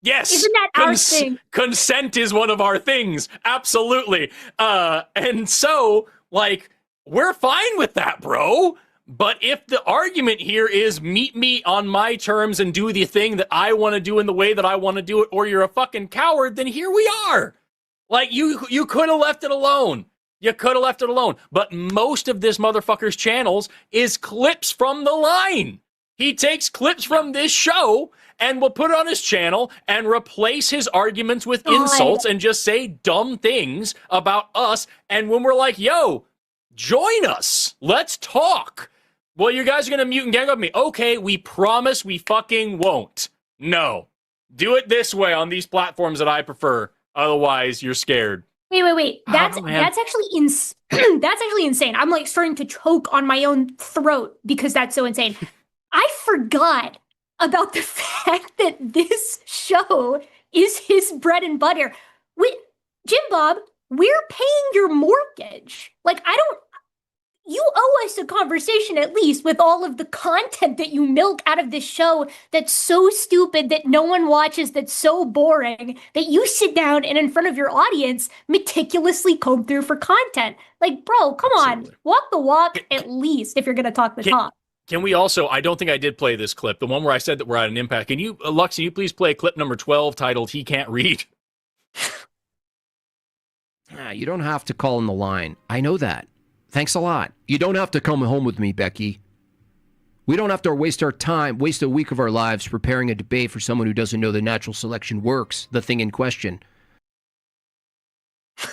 Yes. Isn't that our thing? Consent is one of our things. Absolutely. And so, like, we're fine with that, bro. But if the argument here is meet me on my terms and do the thing that I want to do in the way that I want to do it, or you're a fucking coward, then here we are. Like, you could have left it alone. You could have left it alone. But most of this motherfucker's channels is clips from the line. He takes clips from this show and will put it on his channel and replace his arguments with insults and just say dumb things about us. And when we're like, yo, join us. Let's talk. Well, you guys are going to mute and gang up me. Okay, we promise we fucking won't. No. Do it this way on these platforms that I prefer. Otherwise, you're scared. Wait. That's actually that's actually insane. I'm like starting to choke on my own throat because that's so insane. I forgot about the fact that this show is his bread and butter. Jim Bob, we're paying your mortgage. Like, you owe us a conversation at least with all of the content that you milk out of this show that's so stupid that no one watches, that's so boring, that you sit down and in front of your audience meticulously comb through for content. Like, bro, come on. Walk the walk at least if you're going to talk the talk. Can we also, I don't think I did play this clip, the one where I said that we're at an impact. Can you, Lux, can you please play clip number 12 titled He Can't Read? You don't have to call in the line. I know that. Thanks a lot. You don't have to come home with me, Becky. We don't have to waste our time, waste a week of our lives preparing a debate for someone who doesn't know that natural selection works, the thing in question.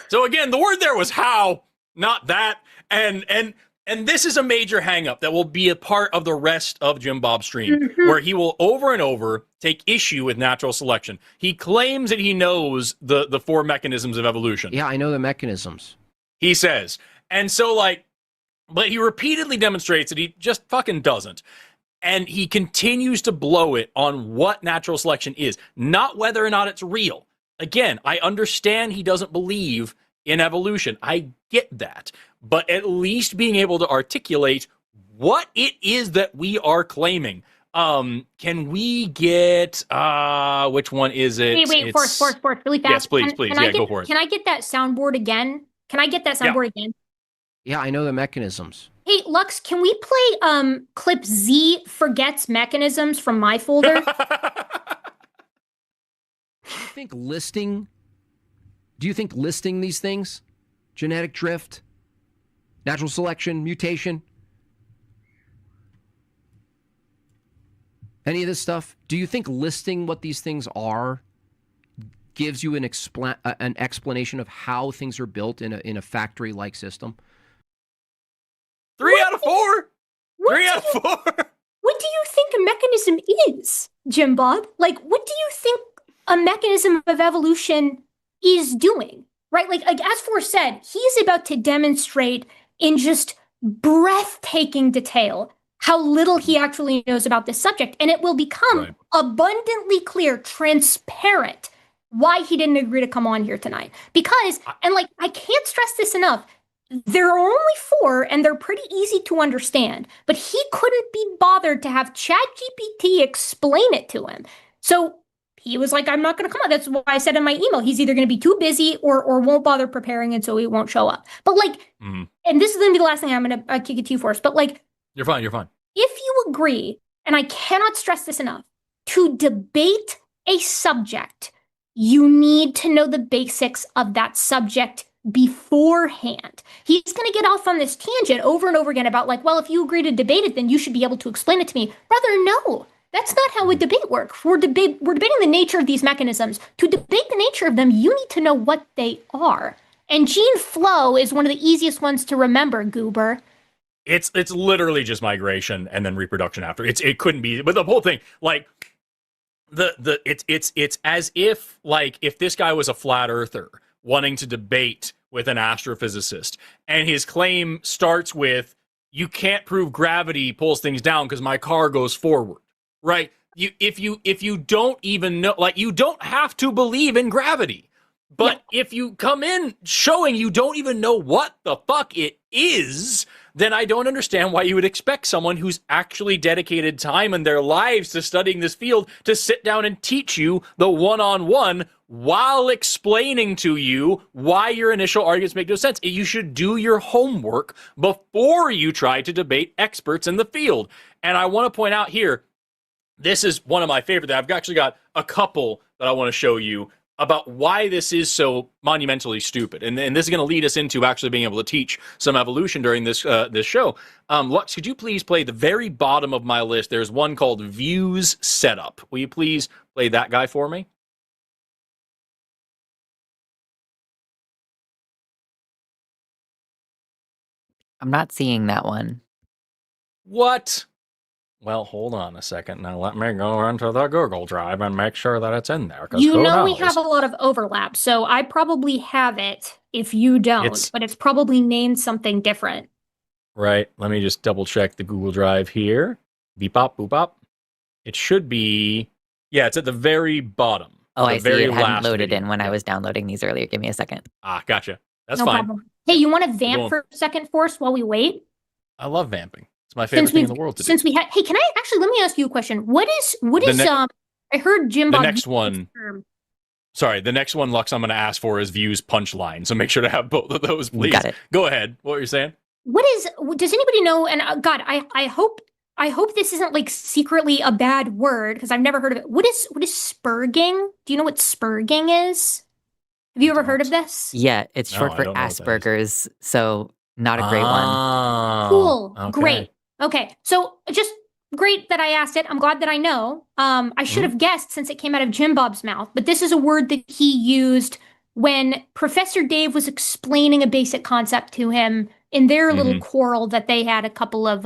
So again, the word there was how, not that. And this is a major hang-up that will be a part of the rest of Jim Bob's stream, where he will over and over take issue with natural selection. He claims that he knows the 4 mechanisms of evolution. Yeah, I know the mechanisms. He says. And so, like, but he repeatedly demonstrates that he just fucking doesn't. And he continues to blow it on what natural selection is, not whether or not it's real. Again, I understand he doesn't believe in evolution. I get that. But at least being able to articulate what it is that we are claiming. Can we get, which one is it? Wait, Forrest, really fast. Yes, please. Go for it. Can I get that soundboard again? Again? Yeah, I know the mechanisms. Hey, Lux, can we play clip Z forgets mechanisms from my folder? Do you think listing these things, genetic drift, natural selection, mutation, any of this stuff, do you think listing what these things are gives you an explanation of how things are built in a factory-like system? 3 out of 4. 3 out of 4. What do you think a mechanism is, Jim Bob? Like, what do you think a mechanism of evolution is doing? Right? Like as Forrest said, he's about to demonstrate in just breathtaking detail how little he actually knows about this subject. And it will become abundantly clear, transparent, why he didn't agree to come on here tonight. Because, and like, I can't stress this enough, there are only 4 and they're pretty easy to understand, but he couldn't be bothered to have ChatGPT explain it to him. So he was like, I'm not going to come on. That's why I said in my email, he's either going to be too busy or won't bother preparing, and so he won't show up. But like, and this is going to be the last thing I'm going to kick it to you, Forrest, but like, you're fine. You're fine. If you agree, and I cannot stress this enough, to debate a subject, you need to know the basics of that subject beforehand. He's going to get off on this tangent over and over again about like, well, if you agree to debate it, then you should be able to explain it to me. Brother, no. That's not how a debate works. We're debating the nature of these mechanisms. To debate the nature of them, you need to know what they are. And gene flow is one of the easiest ones to remember, Goober. It's literally just migration and then reproduction after. It couldn't be, but the whole thing, like it's as if like if this guy was a flat earther wanting to debate with an astrophysicist, and his claim starts with, you can't prove gravity pulls things down because my car goes forward. Right? If you don't even know, like, you don't have to believe in gravity. But if you come in showing you don't even know what the fuck it is, then I don't understand why you would expect someone who's actually dedicated time in their lives to studying this field to sit down and teach you the one-on-one while explaining to you why your initial arguments make no sense. You should do your homework before you try to debate experts in the field. And I want to point out here, this is one of my favorite. I've actually got a couple that I want to show you about why this is so monumentally stupid. And this is going to lead us into actually being able to teach some evolution during this this show. Lux, could you please play the very bottom of my list? There's one called Views Setup. Will you please play that guy for me? I'm not seeing that one. What? Well, hold on a second. Now let me go into the Google Drive and make sure that it's in there. You know we have a lot of overlap, so I probably have it if you don't, but it's probably named something different. Right. Let me just double check the Google Drive here. Beep bop, boop bop. It should be, yeah, it's at the very bottom. Oh, I see. It hadn't loaded in when I was downloading these earlier. Give me a second. Ah, gotcha. That's no fine. Problem. Hey, you want to vamp for a second, Forrest, while we wait? I love vamping. It's my favorite thing in the world to do. Since we had, hey, can I actually, let me ask you a question. What is I heard Jim The Bob next one. Sorry, the next one, Lux, I'm going to ask for is Views Punchline. So make sure to have both of those, please. Got it. Go ahead. What were you saying? Does anybody know, and God, I hope this isn't like secretly a bad word because I've never heard of it. What is spurging? Do you know what spurging is? Have you ever heard of this? Yeah, it's short for Asperger's, so not a great one. Cool. Okay. Great. Okay. So just great that I asked it. I'm glad that I know. I should have guessed since it came out of Jim Bob's mouth, but this is a word that he used when Professor Dave was explaining a basic concept to him in their little quarrel that they had a couple of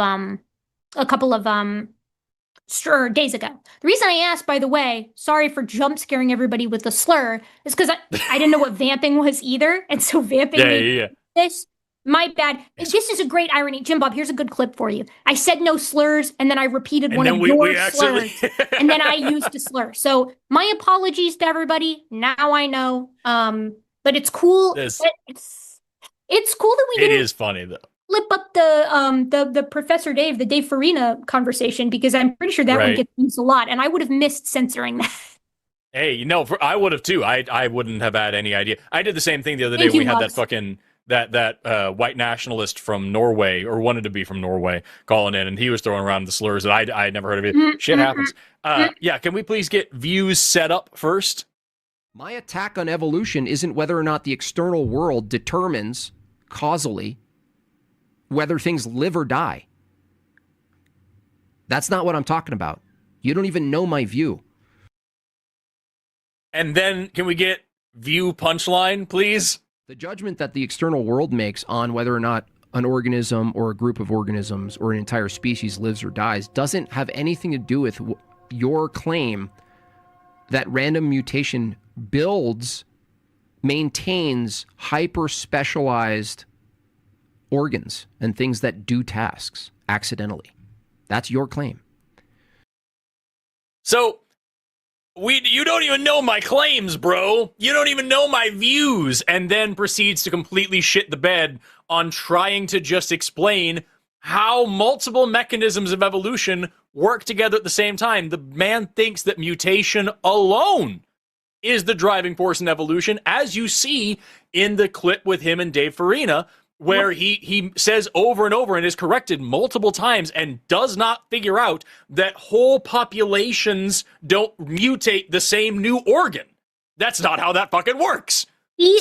days ago. The reason I asked, by the way, sorry for jump scaring everybody with the slur, is because I didn't know what vamping was either. And so vamping this, my bad. This is a great irony. Jim Bob, here's a good clip for you. I said no slurs, and then I repeated one of your slurs, and then I used a slur. So my apologies to everybody. Now I know. But it's cool. It's cool that we didn't. It is funny, though. Flip up the Professor Dave, the Dave Farina conversation, because I'm pretty sure that one gets used a lot, and I would have missed censoring that. Hey, I would have too. I wouldn't have had any idea. I did the same thing the other day when we had that fucking that white nationalist from Norway, or wanted to be from Norway, calling in, and he was throwing around the slurs that I had never heard of it. Shit happens. Yeah, can we please get Views set up first? My attack on evolution isn't whether or not the external world determines causally whether things live or die. That's not what I'm talking about. You don't even know my view. And then can we get View Punchline, please? The judgment that the external world makes on whether or not an organism or a group of organisms or an entire species lives or dies doesn't have anything to do with your claim that random mutation maintains hyper-specialized organs and things that do tasks accidentally. That's your claim. So you don't even know my claims, bro. You don't even know my views, and then proceeds to completely shit the bed on trying to just explain how multiple mechanisms of evolution work together at the same time. The man thinks that mutation alone is the driving force in evolution, as you see in the clip with him and Dave Farina, where he says over and over and is corrected multiple times and does not figure out that whole populations don't mutate the same new organ. That's not how that fucking works. He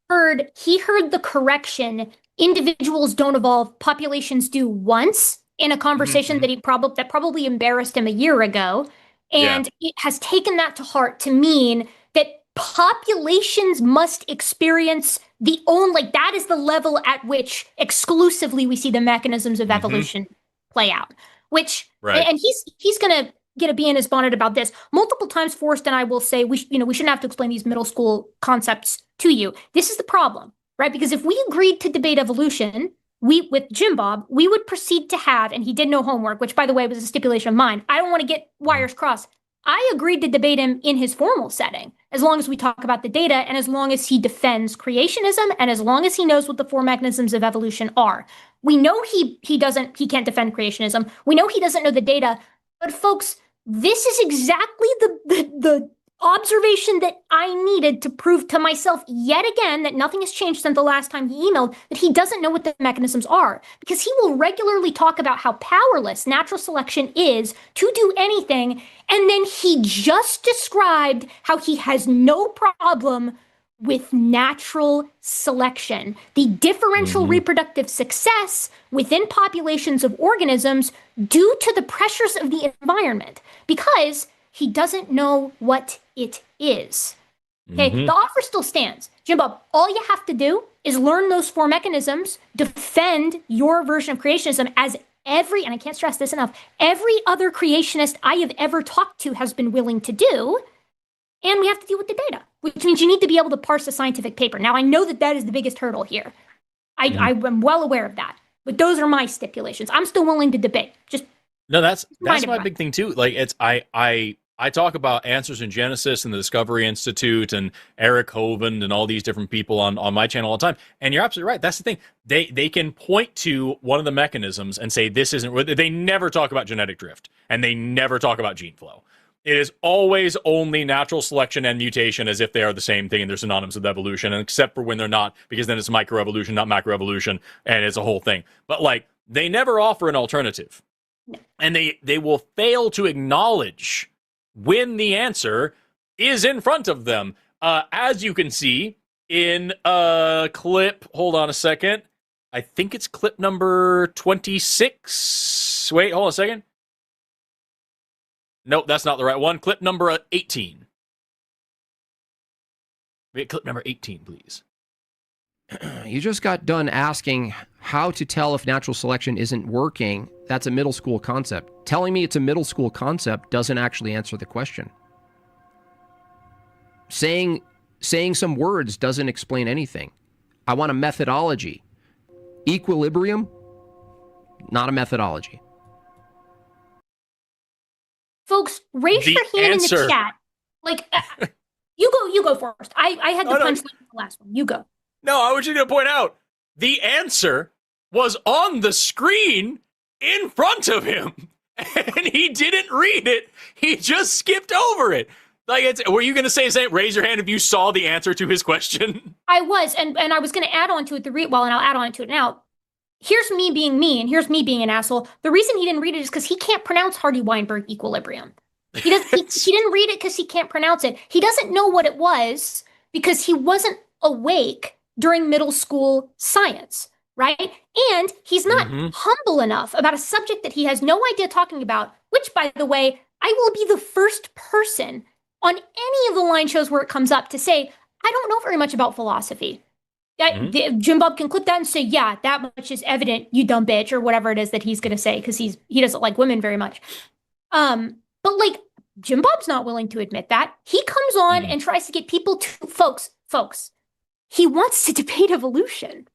heard the correction, individuals don't evolve, populations do, once in a conversation that probably embarrassed him a year ago. And it has taken that to heart to mean that populations must experience that is the level at which exclusively we see the mechanisms of evolution play out. Which, and he's gonna get a bee in his bonnet about this multiple times. Forrest and I will say we shouldn't have to explain these middle school concepts to you. This is the problem, right? Because if we agreed to debate evolution, with Jim Bob, we would proceed to have, and he did no homework, which by the way was a stipulation of mine. I don't want to get wires crossed. I agreed to debate him in his formal setting, as long as we talk about the data and as long as he defends creationism and as long as he knows what the four mechanisms of evolution are. We know he can't defend creationism. We know he doesn't know the data, but folks, this is exactly the observation that I needed to prove to myself yet again that nothing has changed since the last time he emailed, that he doesn't know what the mechanisms are, because he will regularly talk about how powerless natural selection is to do anything, and then he just described how he has no problem with natural selection, the differential reproductive success within populations of organisms due to the pressures of the environment, because he doesn't know what it is. Okay, the offer still stands. Jim Bob, all you have to do is learn those four mechanisms, defend your version of creationism as and I can't stress this enough, every other creationist I have ever talked to has been willing to do, and we have to deal with the data, which means you need to be able to parse a scientific paper. Now, I know that is the biggest hurdle here. I'm well aware of that, but those are my stipulations. I'm still willing to debate. That's my big thing too. Like, it's I talk about Answers in Genesis and the Discovery Institute and Eric Hovind and all these different people on my channel all the time. And you're absolutely right. That's the thing. They can point to one of the mechanisms and say this isn't. They never talk about genetic drift, and they never talk about gene flow. It is always only natural selection and mutation, as if they are the same thing and they're synonymous with evolution, and except for when they're not, because then it's microevolution, not macroevolution, and it's a whole thing. But like, they never offer an alternative. And they will fail to acknowledge when the answer is in front of them. As you can see in clip, hold on a second. I think it's clip number 26. Wait, hold on a second. Nope, that's not the right one. Clip number 18. Wait, clip number 18, please. You just got done asking how to tell if natural selection isn't working. That's a middle school concept. Telling me it's a middle school concept doesn't actually answer the question. Saying some words doesn't explain anything. I want a methodology. Equilibrium, not a methodology. Folks, raise your hand in the chat. Like, you go first. I had the punchline in the last one. You go. No, I was just going to point out, the answer was on the screen in front of him, and he didn't read it. He just skipped over it. Like, were you going to say, raise your hand if you saw the answer to his question? I was, and I was going to add on to it and I'll add on to it now. Here's me being me, and here's me being an asshole. The reason he didn't read it is because he can't pronounce Hardy-Weinberg equilibrium. He didn't read it because he can't pronounce it. He doesn't know what it was because he wasn't awake during middle school science, right? And he's not humble enough about a subject that he has no idea talking about, which, by the way, I will be the first person on any of the line shows where it comes up to say, I don't know very much about philosophy. Jim Bob can clip that and say, yeah, that much is evident, you dumb bitch, or whatever it is that he's going to say, because he doesn't like women very much. But like, Jim Bob's not willing to admit that. He comes on and tries to get people to, folks, he wants to debate evolution.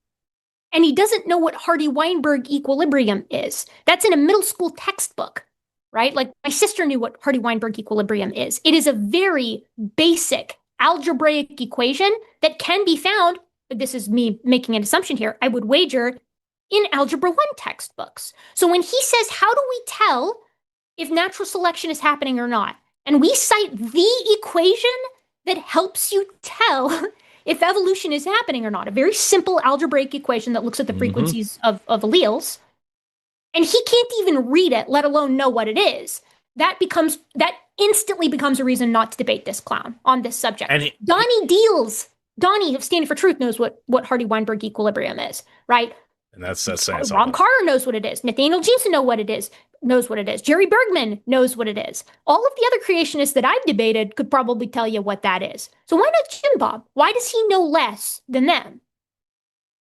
And he doesn't know what Hardy-Weinberg equilibrium is. That's in a middle school textbook, right? Like, my sister knew what Hardy-Weinberg equilibrium is. It is a very basic algebraic equation that can be found, but this is me making an assumption here, I would wager, in Algebra 1 textbooks. So when he says, how do we tell if natural selection is happening or not. And we cite the equation that helps you tell if evolution is happening or not. A very simple algebraic equation that looks at the frequencies of alleles. And he can't even read it, let alone know what it is. That instantly becomes a reason not to debate this clown on this subject. And Donnie of Standing for Truth knows what Hardy-Weinberg equilibrium is, right? And that's saying something. Rob Carter knows what it is. Nathaniel Jeanson knows what it is. Jerry Bergman knows what it is. All of the other creationists that I've debated could probably tell you what that is. So why not Jim Bob? Why does he know less than them?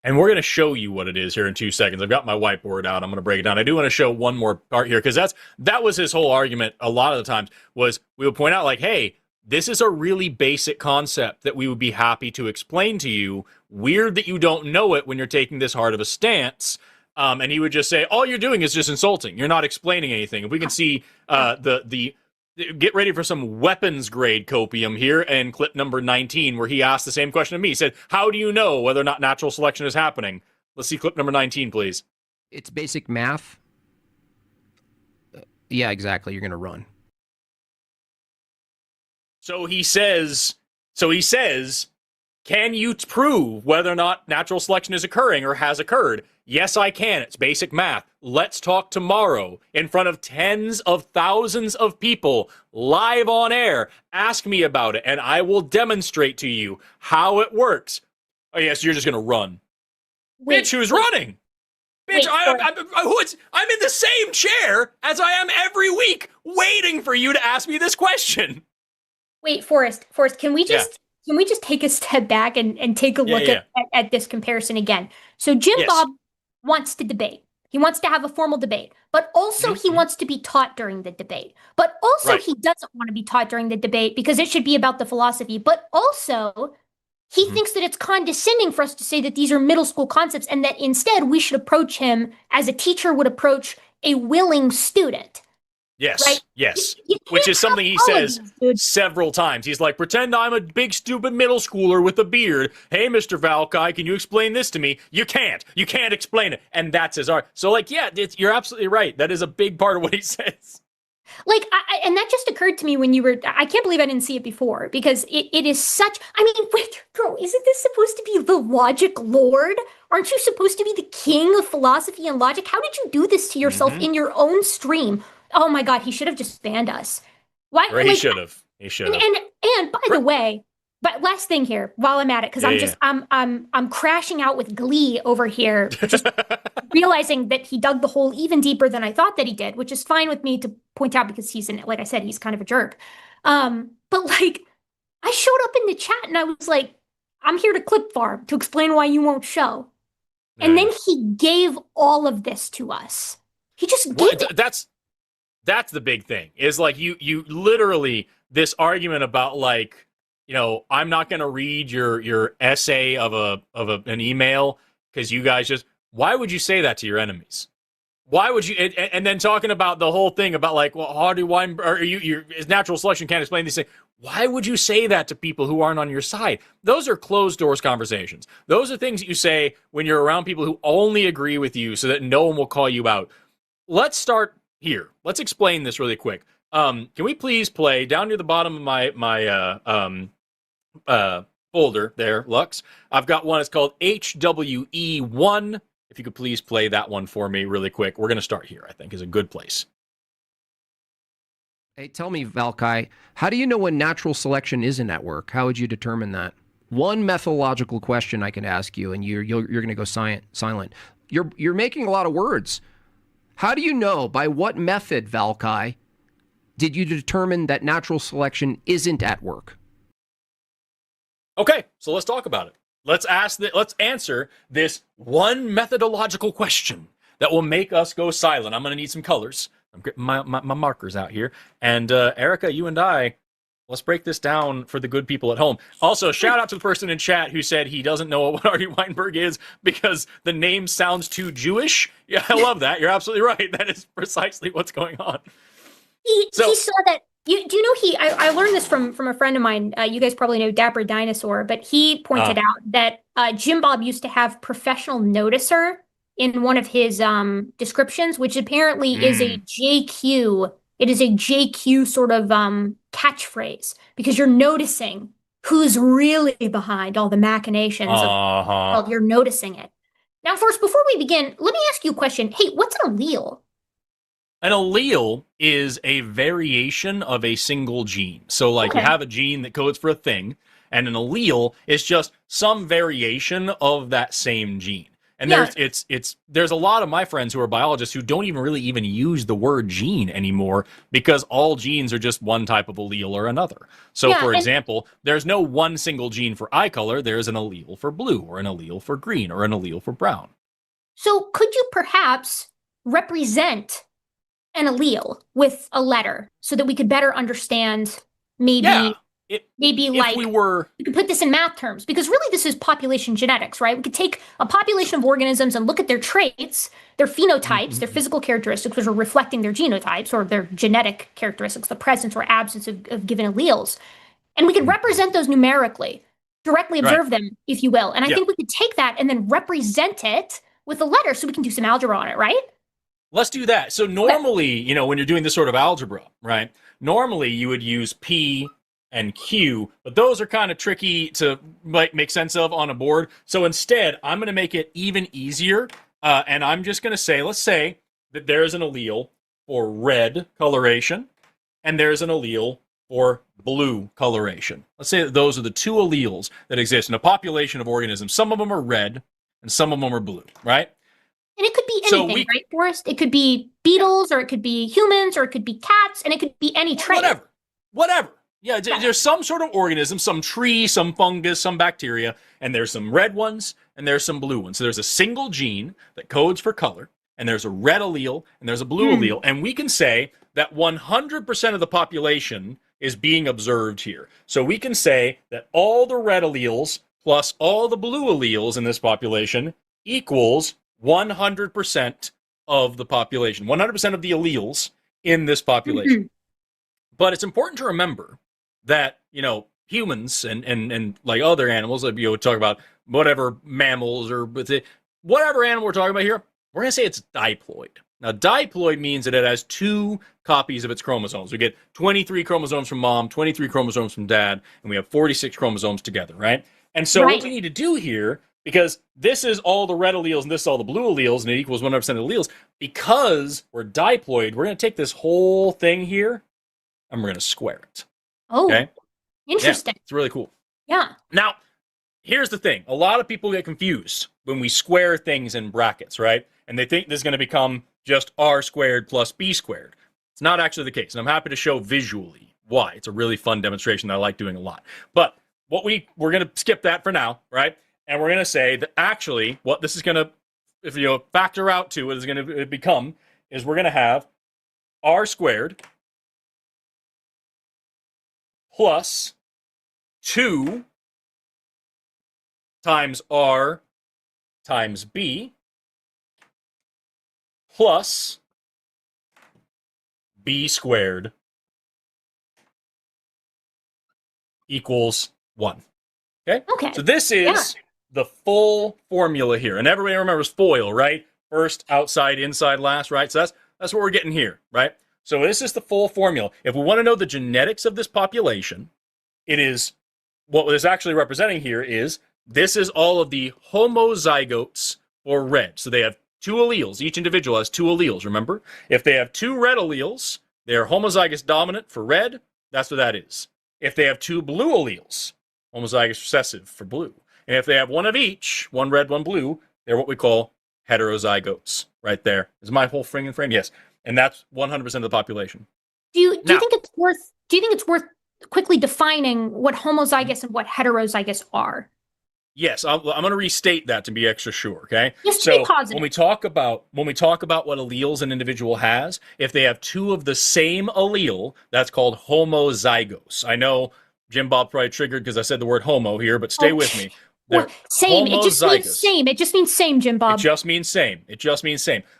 And we're going to show you what it is here in 2 seconds. I've got my whiteboard out. I'm going to break it down. I do want to show one more part here, because that was his whole argument a lot of the times, was we would point out, like, hey, this is a really basic concept that we would be happy to explain to you. Weird that you don't know it when you're taking this hard of a stance. And he would just say, all you're doing is just insulting. You're not explaining anything. If we can see get ready for some weapons grade copium here in clip number 19, where he asked the same question to me. He said, how do you know whether or not natural selection is happening? Let's see clip number 19, please. It's basic math. Yeah, exactly. You're going to run. So he says, can you prove whether or not natural selection is occurring or has occurred? Yes, I can. It's basic math. Let's talk tomorrow in front of tens of thousands of people live on air. Ask me about it, and I will demonstrate to you how it works. Oh, yes, you're just going to run. Bitch, who's running? Bitch, I'm in the same chair as I am every week, waiting for you to ask me this question. Wait, Forrest, can we just take a step back and take a look at this comparison again? So Jim Bob wants to debate. He wants to have a formal debate, but also he wants to be taught during the debate. But also he doesn't want to be taught during the debate because it should be about the philosophy. But also he thinks that it's condescending for us to say that these are middle school concepts, and that instead we should approach him as a teacher would approach a willing student. Yes, right? yes. Which is something he says several times. He's like, pretend I'm a big, stupid middle schooler with a beard. Hey, Mr. Valkai, can you explain this to me? You can't. You can't explain it. And that's his art. So, like, yeah, you're absolutely right. That is a big part of what he says. Like, and that just occurred to me when you were, I can't believe I didn't see it before, because it is such, I mean, wait, bro, isn't this supposed to be the logic lord? Aren't you supposed to be the king of philosophy and logic? How did you do this to yourself in your own stream? Oh my God, he should have just banned us. Why? Right, he should have. He should have. And by the way, but last thing here, while I'm at it, because I'm crashing out with glee over here, just realizing that he dug the hole even deeper than I thought that he did, which is fine with me to point out because like I said, he's kind of a jerk. But like, I showed up in the chat and I was like, I'm here to clip farm to explain why you won't show. And then he gave all of this to us. He just gave it. That's the big thing, is like you literally, this argument about like, you know, I'm not going to read your essay of an email because you guys just, why would you say that to your enemies? Why would you, and then talking about the whole thing about like, well, how do natural selection can't explain these things. Why would you say that to people who aren't on your side? Those are closed doors conversations. Those are things that you say when you're around people who only agree with you so that no one will call you out. Let's start here. Let's explain this really quick. Can we please play down near the bottom of my folder there, Lux? I've got one. It's called HWE1. If you could please play that one for me really quick. We're going to start here, I think, is a good place. Hey, tell me, Valkai, how do you know when natural selection isn't at work? How would you determine that? One methodological question I can ask you, and you're going to go silent. You're making a lot of words. How do you know, by what method, Valkai, did you determine that natural selection isn't at work? Okay, so let's talk about it. Let's answer this one methodological question that will make us go silent. I'm going to need some colors. I'm getting my markers out here. And Erika, you and I, let's break this down for the good people at home. Also, shout out to the person in chat who said he doesn't know what Hardy-Weinberg is because the name sounds too Jewish. Yeah, I love that. You're absolutely right. That is precisely what's going on. He saw that. Do you know I learned this from a friend of mine. You guys probably know Dapper Dinosaur, but he pointed out that Jim Bob used to have professional noticer in one of his descriptions, which apparently is a JQ It is a JQ sort of catchphrase because you're noticing who's really behind all the machinations of the world. You're noticing it. Now, first, before we begin, let me ask you a question. Hey, what's an allele? An allele is a variation of a single gene. So, like, you have a gene that codes for a thing, and an allele is just some variation of that same gene. And there's a lot of my friends who are biologists who don't even really even use the word gene anymore because all genes are just one type of allele or another. So, for example, there's no one single gene for eye color. There's an allele for blue or an allele for green or an allele for brown. So could you perhaps represent an allele with a letter so that we could better understand maybe... we could put this in math terms, because really this is population genetics, right? We could take a population of organisms and look at their traits, their phenotypes, their physical characteristics, which are reflecting their genotypes or their genetic characteristics, the presence or absence of given alleles. And we could represent those numerically, directly observe them, if you will. And I think we could take that and then represent it with a letter so we can do some algebra on it, right? Let's do that. So normally, when you're doing this sort of algebra, right? Normally you would use P and Q, but those are kind of tricky to make sense of on a board. So instead, I'm going to make it even easier, and I'm just going to say, let's say that there's an allele for red coloration, and there's an allele for blue coloration. Let's say that those are the two alleles that exist in a population of organisms. Some of them are red, and some of them are blue, right? And it could be anything, right, Forrest? It could be beetles, or it could be humans, or it could be cats, and it could be any trait. Whatever. Yeah, there's some sort of organism, some tree, some fungus, some bacteria, and there's some red ones, and there's some blue ones. So there's a single gene that codes for color, and there's a red allele, and there's a blue allele, and we can say that 100% of the population is being observed here. So we can say that all the red alleles plus all the blue alleles in this population equals 100% of the population, 100% of the alleles in this population. But it's important to remember that, humans and like other animals, talk about whatever mammals or whatever animal we're talking about here, we're going to say it's diploid. Now, diploid means that it has two copies of its chromosomes. We get 23 chromosomes from mom, 23 chromosomes from dad, and we have 46 chromosomes together, right? And so what we need to do here, because this is all the red alleles and this is all the blue alleles, and it equals 100% of the alleles, because we're diploid, we're going to take this whole thing here, and we're going to square it. Oh, okay? Interesting. Yeah, it's really cool. Yeah. Now, here's the thing. A lot of people get confused when we square things in brackets, right? And they think this is going to become just r squared plus b squared. It's not actually the case. And I'm happy to show visually why. It's a really fun demonstration that I like doing a lot. But we're going to skip that for now, right? And we're going to say that actually what this is going to, if you factor out to what it's going to become, is we're going to have r squared plus 2 times r times b plus b squared equals 1. Okay? So this is the full formula here. And everybody remembers FOIL, right? First, outside, inside, last, right? So that's what we're getting here, right? So this is the full formula. If we want to know the genetics of this population, it is, what it's actually representing here is, this is all of the homozygotes for red. So they have 2 alleles. Each individual has 2 alleles, remember? If they have 2 red alleles, they are homozygous dominant for red. That's what that is. If they have 2 blue alleles, homozygous recessive for blue. And if they have one of each, one red, one blue, they're what we call heterozygotes. Right there. Is my whole frame? Yes. And that's 100% of the population. Do you think it's worth quickly defining what homozygous and what heterozygous are? Yes, I'm going to restate that to be extra sure. Okay. Just to be positive. when we talk about what alleles an individual has, if they have 2 of the same allele, that's called homozygous. I know Jim Bob probably triggered because I said the word homo here, but stay with me. Well, same. It just means same. It just means same, Jim Bob. It just means same.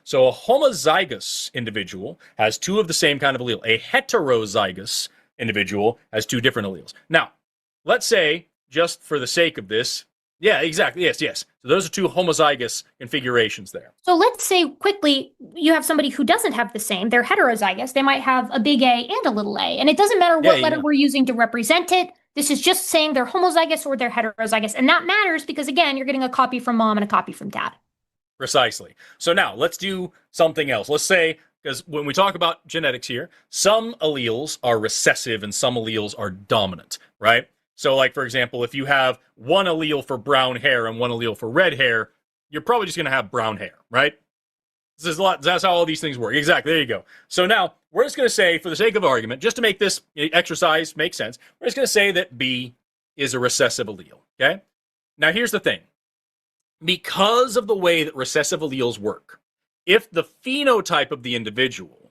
So a homozygous individual has 2 of the same kind of allele. A heterozygous individual has 2 different alleles. Now, let's say, just for the sake of this, Yeah, exactly. Yes, yes. So those are two homozygous configurations there. So let's say quickly, you have somebody who doesn't have the same. They're heterozygous. They might have a big A and a little a. And it doesn't matter what letter we're using to represent it. This is just saying they're homozygous or they're heterozygous. And that matters because, again, you're getting a copy from mom and a copy from dad. Precisely. So now let's do something else. Let's say, because when we talk about genetics here, some alleles are recessive and some alleles are dominant, right? So, like, for example, if you have one allele for brown hair and one allele for red hair, you're probably just going to have brown hair, right? This is a lot. That's how all these things work. Exactly. There you go. So now we're just going to say, for the sake of argument, just to make this exercise make sense, we're just going to say that B is a recessive allele, okay? Now, here's the thing. Because of the way that recessive alleles work, if the phenotype of the individual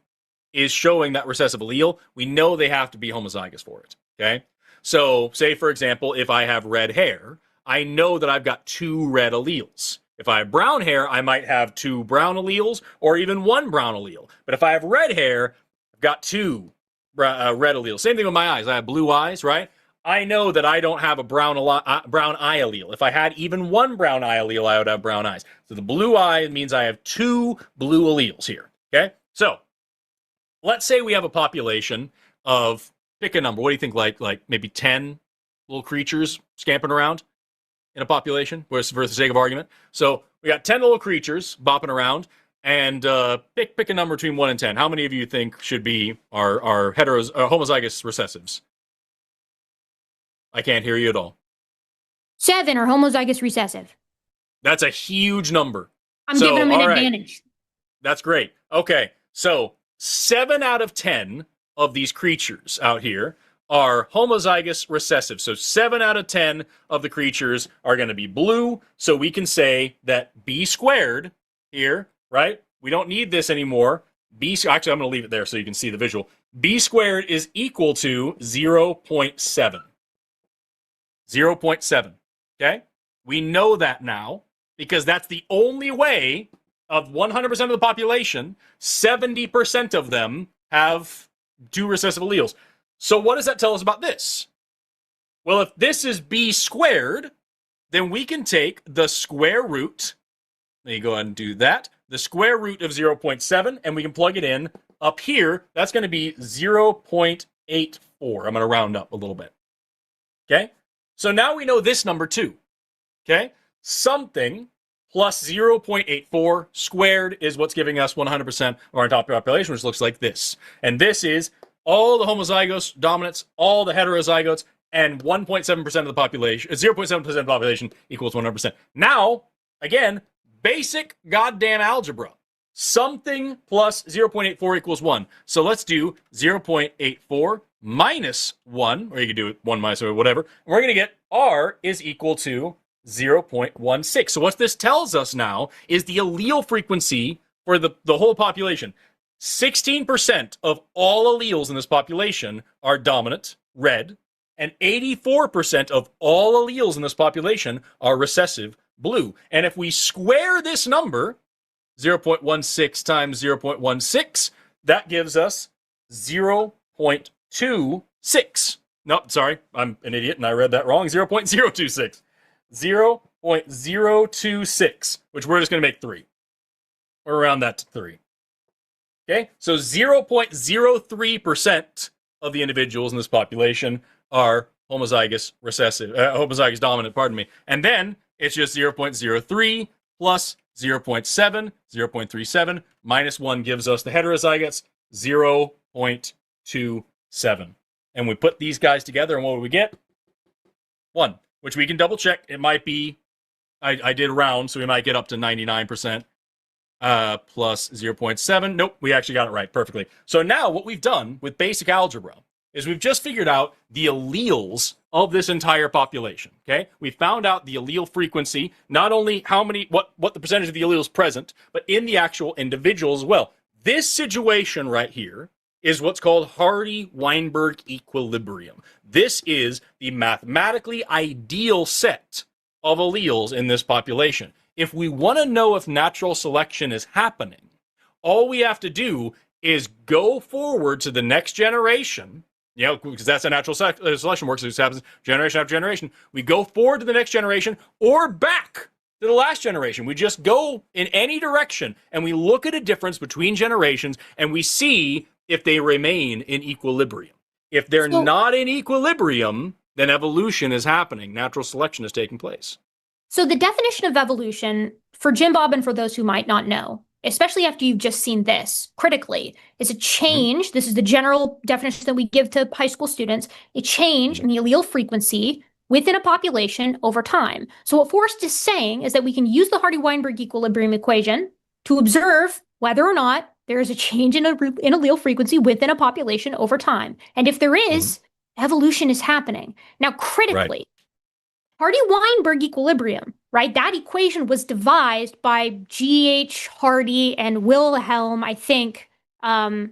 is showing that recessive allele, we know they have to be homozygous for it, okay? So, say, for example, if I have red hair, I know that I've got 2 red alleles. If I have brown hair, I might have 2 brown alleles or even 1 brown allele. But if I have red hair, I've got 2 red alleles. Same thing with my eyes. I have blue eyes, right? I know that I don't have a brown eye allele. If I had even 1 brown eye allele, I would have brown eyes. So the blue eye means I have 2 blue alleles here, okay? So, let's say we have a population of, pick a number. What do you think, like maybe 10 little creatures scampering around in a population, for the sake of argument? So we got 10 little creatures bopping around, and pick a number between 1 and 10. How many of you think should be our homozygous recessives? I can't hear you at all. 7 are homozygous recessive. That's a huge number. I'm giving them an advantage. That's great. Okay, so 7 out of 10 of these creatures out here are homozygous recessive. So 7 out of 10 of the creatures are going to be blue. So we can say that B squared here, right? We don't need this anymore. Actually, I'm going to leave it there so you can see the visual. B squared is equal to 0.7. 0.7. Okay? We know that now because that's the only way of 100% of the population, 70% of them have 2 recessive alleles. So what does that tell us about this? Well, if this is B squared, then we can take the square root. Let me go ahead and do that. The square root of 0.7, and we can plug it in up here. That's going to be 0.84. I'm going to round up a little bit. Okay? So now we know this number too. Okay? Something plus 0.84 squared is what's giving us 100% of our entire population, which looks like this. And this is all the homozygous dominants, all the heterozygotes, and 1.7% of the population, 0.7% of the population equals 100%. Now, again, basic goddamn algebra. Something plus 0.84 equals 1. So let's do 0.84 minus 1, or you could do it 1 minus or whatever. And we're going to get R is equal to 0.16. So what this tells us now is the allele frequency for the whole population. 16% of all alleles in this population are dominant, red, and 84% of all alleles in this population are recessive, blue. And if we square this number, 0.16 times 0.16, that gives us 0.26. Nope, sorry, I'm an idiot and I read that wrong. 0.026. 0.026, which we're just going to make 3. We're around that to 3. Okay, so 0.03% of the individuals in this population are homozygous dominant, pardon me. And then it's just 0.03 plus 0.7, 0.37 minus 1 gives us the heterozygotes, 0.27. And we put these guys together, and what do we get? 1, which we can double check. It might be, I did round, so we might get up to 99%. Plus 0.7. Nope, we actually got it right perfectly. So now what we've done with basic algebra is we've just figured out the alleles of this entire population, okay? We found out the allele frequency, not only what the percentage of the alleles present, but in the actual individual as well. This situation right here is what's called Hardy-Weinberg equilibrium. This is the mathematically ideal set of alleles in this population. If we want to know if natural selection is happening, all we have to do is go forward to the next generation Yeah, because that's how natural selection works. It just happens generation after generation. We go forward to the next generation or back to the last generation. We just go in any direction and we look at a difference between generations and we see if they remain in equilibrium. If they're not in equilibrium, then evolution is happening. Natural selection is taking place. So the definition of evolution for Jim Bob and for those who might not know, especially after you've just seen this critically, is a change. This is the general definition that we give to high school students, a change in the allele frequency within a population over time. So what Forrest is saying is that we can use the Hardy-Weinberg equilibrium equation to observe whether or not there is a change in allele frequency within a population over time. And if there is, evolution is happening. Now, critically, Hardy-Weinberg equilibrium, right? That equation was devised by G.H. Hardy and Wilhelm, I think, Weinberg,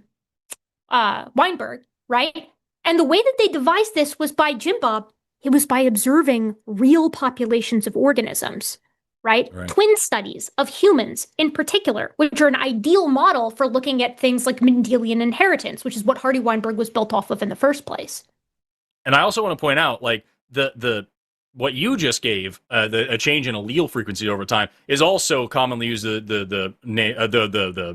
right? And the way that they devised this was by Jim Bob. It was by observing real populations of organisms, right? Twin studies of humans in particular, which are an ideal model for looking at things like Mendelian inheritance, which is what Hardy-Weinberg was built off of in the first place. And I also want to point out, like, the what you just gave, a change in allele frequency over time, is also commonly used the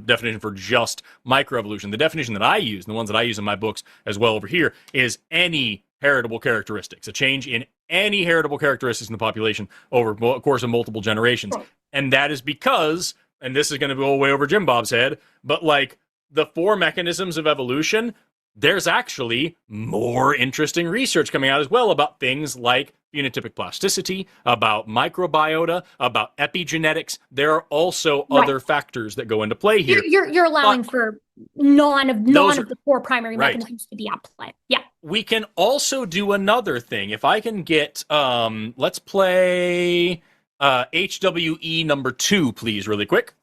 definition for just microevolution. The definition that I use, and the ones that I use in my books as well over here, is any heritable characteristics, a change in any heritable characteristics in the population over a course of multiple generations. And that is because, and this is going to go way over Jim Bob's head, but like the 4 mechanisms of evolution, there's actually more interesting research coming out as well about things like phenotypic plasticity, about microbiota, about epigenetics. There are also other factors that go into play here. You're allowing for none of the 4 primary mechanisms to be at play. Yeah. We can also do another thing. If I can get, let's play HWE number 2, please, really quick.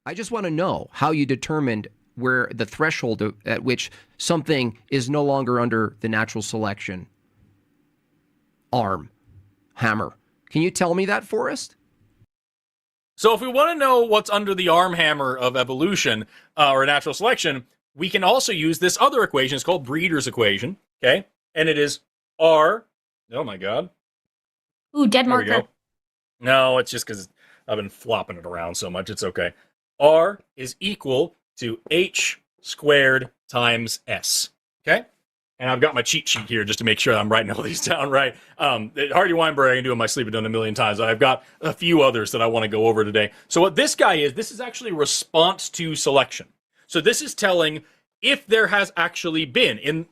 I just want to know how you determined where the threshold at which something is no longer under the natural selection hammer. Can you tell me that, Forrest? So if we want to know what's under the arm hammer of evolution or natural selection, we can also use this other equation. It's called Breeder's equation, okay? And it is R. Oh, my God. Ooh, dead marker. No, it's just because I've been flopping it around so much. It's okay. R is equal to H squared times S, okay? And I've got my cheat sheet here just to make sure I'm writing all these down right. Hardy-Weinberg I can do in my sleep. I've done a million times. I've got a few others that I want to go over today. So what this guy is, this is actually response to selection. So this is telling if there has actually been,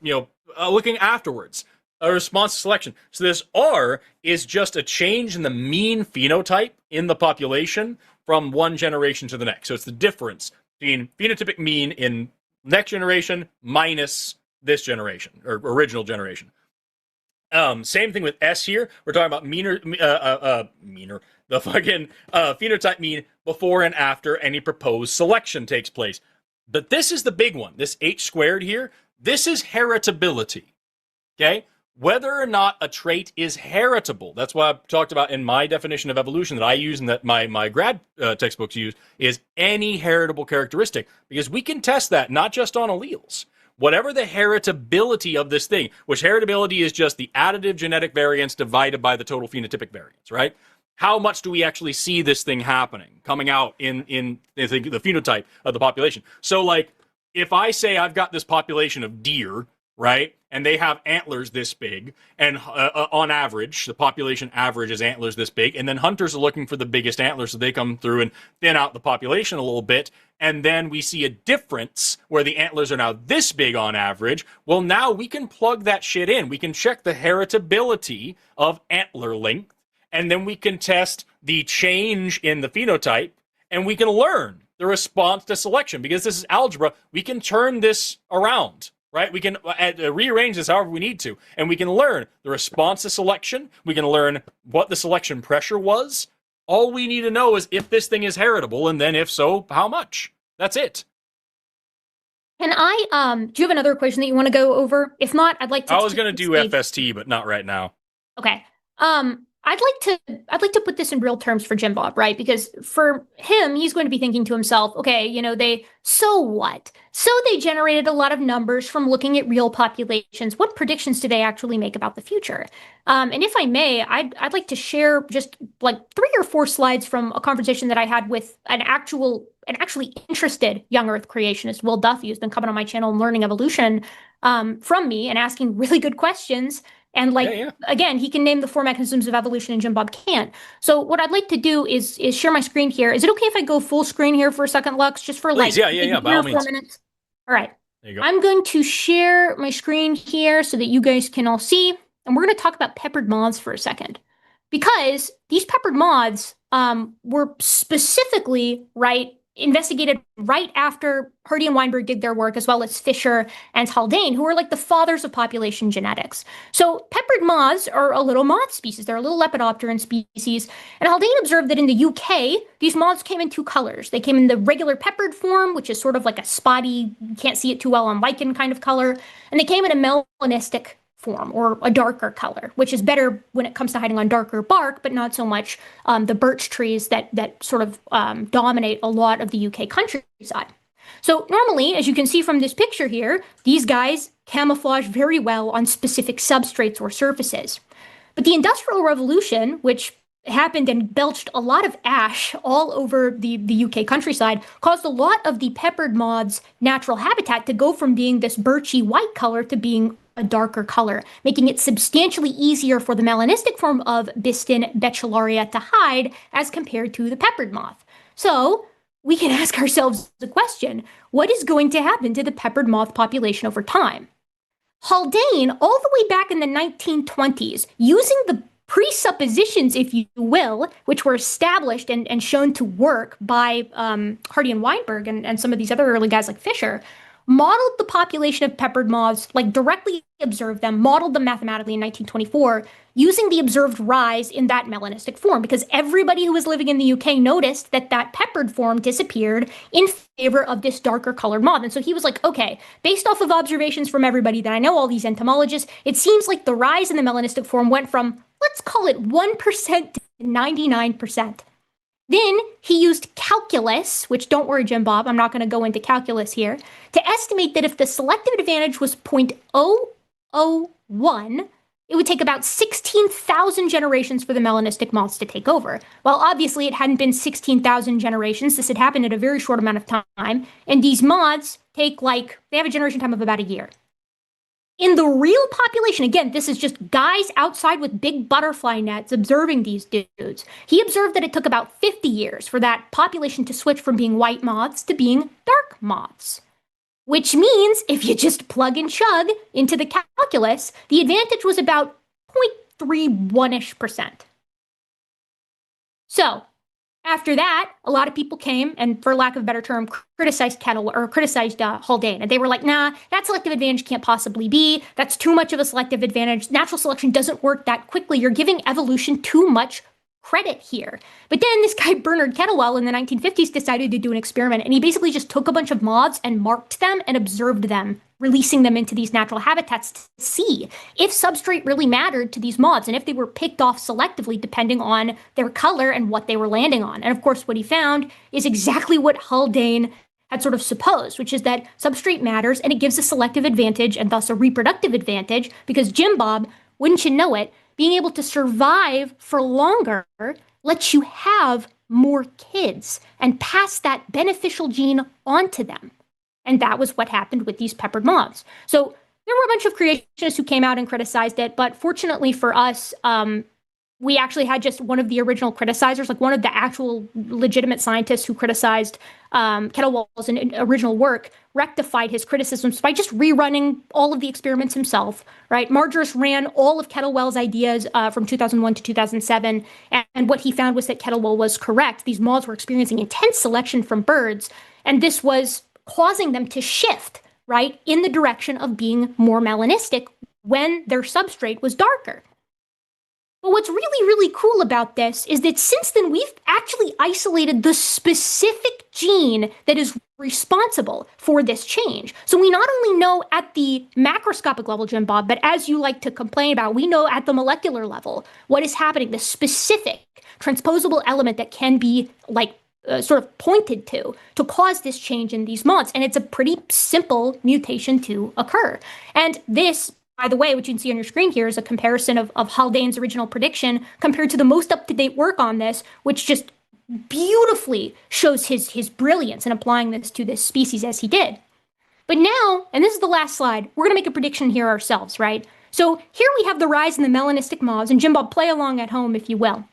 looking afterwards, a response to selection. So this R is just a change in the mean phenotype in the population from one generation to the next. So it's the difference between phenotypic mean in next generation minus this generation, or original generation. Same thing with S here. We're talking about the fucking phenotype mean before and after any proposed selection takes place. But this is the big one. This H squared here, this is heritability, okay? Whether or not a trait is heritable, that's what I've talked about in my definition of evolution that I use and that my grad textbooks use, is any heritable characteristic, because we can test that not just on alleles. Whatever the heritability of this thing, which heritability is just the additive genetic variance divided by the total phenotypic variance, right? How much do we actually see this thing happening, coming out in the phenotype of the population? So, like, if I say I've got this population of deer, right, and they have antlers this big, and on average, the population average is antlers this big, and then hunters are looking for the biggest antlers, so they come through and thin out the population a little bit, and then we see a difference where the antlers are now this big on average. Well, now we can plug that shit in. We can check the heritability of antler length, and then we can test the change in the phenotype, and we can learn the response to selection. Because this is algebra, we can turn this around, right? We can rearrange this however we need to, and we can learn the response to selection. We can learn what the selection pressure was. All we need to know is if this thing is heritable, and then if so, how much. That's it. Can I, do you have another equation that you want to go over? If not, I'd like to. I was going to do FST, but not right now. Okay. I'd like to put this in real terms for Jim Bob, right? Because for him, he's going to be thinking to himself, okay, so what? So they generated a lot of numbers from looking at real populations. What predictions do they actually make about the future? And if I may, I'd like to share just like 3 or 4 slides from a conversation that I had with an actually interested young Earth creationist, Will Duffy, who's been coming on my channel and learning evolution from me and asking really good questions. And again, he can name the 4 mechanisms of evolution and Jim Bob can't. So what I'd like to do is share my screen here. Is it okay if I go full screen here for a second, Lux? Just for Please, yeah, by all 4 means. minutes. All right. There you go. I'm going to share my screen here so that you guys can all see. And we're going to talk about peppered moths for a second. Because these peppered moths were specifically, investigated right after Hardy and Weinberg did their work, as well as Fisher and Haldane, who are like the fathers of population genetics. So peppered moths are a little moth species. They're a little lepidopteran species. And Haldane observed that in the UK, these moths came in 2 colors. They came in the regular peppered form, which is sort of like a spotty, you can't see it too well on lichen kind of color. And they came in a melanistic form, or a darker color, which is better when it comes to hiding on darker bark, but not so much the birch trees that sort of dominate a lot of the UK countryside. So normally, as you can see from this picture here, these guys camouflage very well on specific substrates or surfaces. But the Industrial Revolution, which happened and belched a lot of ash all over the UK countryside, caused a lot of the peppered moths' natural habitat to go from being this birchy white color to being a darker color, making it substantially easier for the melanistic form of Biston betullaria to hide as compared to the peppered moth. So we can ask ourselves the question, what is going to happen to the peppered moth population over time? Haldane, all the way back in the 1920s, using the presuppositions, if you will, which were established and shown to work by Hardy and Weinberg and some of these other early guys like Fisher, modeled the population of peppered moths, directly observed them, modeled them mathematically in 1924, using the observed rise in that melanistic form, because everybody who was living in the UK noticed that that peppered form disappeared in favor of this darker colored moth. And so he was like, okay, based off of observations from everybody that I know, all these entomologists, it seems like the rise in the melanistic form went from, let's call it 1% to 99%. Then he used calculus, which don't worry, Jim Bob, I'm not going to go into calculus here, to estimate that if the selective advantage was 0.001, it would take about 16,000 generations for the melanistic moths to take over. Well, obviously it hadn't been 16,000 generations. This had happened in a very short amount of time. And these moths take they have a generation time of about a year. In the real population, again, this is just guys outside with big butterfly nets observing these dudes. He observed that it took about 50 years for that population to switch from being white moths to being dark moths. Which means if you just plug and chug into the calculus, the advantage was about 0.31-ish%. So, after that, a lot of people came and, for lack of a better term, criticized Haldane. And they were like, nah, that selective advantage can't possibly be. That's too much of a selective advantage. Natural selection doesn't work that quickly. You're giving evolution too much credit here. But then this guy, Bernard Kettlewell, in the 1950s decided to do an experiment. And he basically just took a bunch of moths and marked them and observed them, releasing them into these natural habitats to see if substrate really mattered to these moths and if they were picked off selectively depending on their color and what they were landing on. And of course, what he found is exactly what Haldane had sort of supposed, which is that substrate matters and it gives a selective advantage and thus a reproductive advantage, because Jim Bob, wouldn't you know it, being able to survive for longer lets you have more kids and pass that beneficial gene onto them. And that was what happened with these peppered moths. So there were a bunch of creationists who came out and criticized it, but fortunately for us, we actually had just one of the original criticizers, one of the actual legitimate scientists who criticized Kettlewell's original work, rectified his criticisms by just rerunning all of the experiments himself, right? Marjoris ran all of Kettlewell's ideas from 2001 to 2007, and what he found was that Kettlewell was correct. These moths were experiencing intense selection from birds, and this was causing them to shift, right, in the direction of being more melanistic when their substrate was darker. But what's really, really cool about this is that since then, we've actually isolated the specific gene that is responsible for this change. So we not only know at the macroscopic level, Jim Bob, but as you like to complain about, we know at the molecular level what is happening, the specific transposable element that can be sort of pointed to cause this change in these moths. And it's a pretty simple mutation to occur. And this, by the way, what you can see on your screen here is a comparison of Haldane's original prediction compared to the most up-to-date work on this, which just beautifully shows his brilliance in applying this to this species as he did. But now, and this is the last slide, we're going to make a prediction here ourselves, right? So here we have the rise in the melanistic moths, and Jim Bob, play along at home if you will.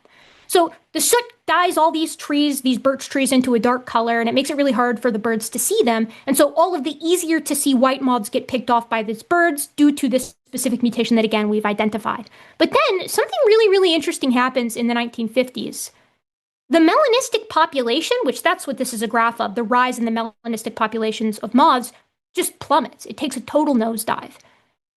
So the soot dyes all these trees, these birch trees, into a dark color, and it makes it really hard for the birds to see them. And so all of the easier to see white moths get picked off by these birds due to this specific mutation that, again, we've identified. But then something really, really interesting happens in the 1950s. The melanistic population, which that's what this is a graph of, the rise in the melanistic populations of moths, just plummets. It takes a total nosedive.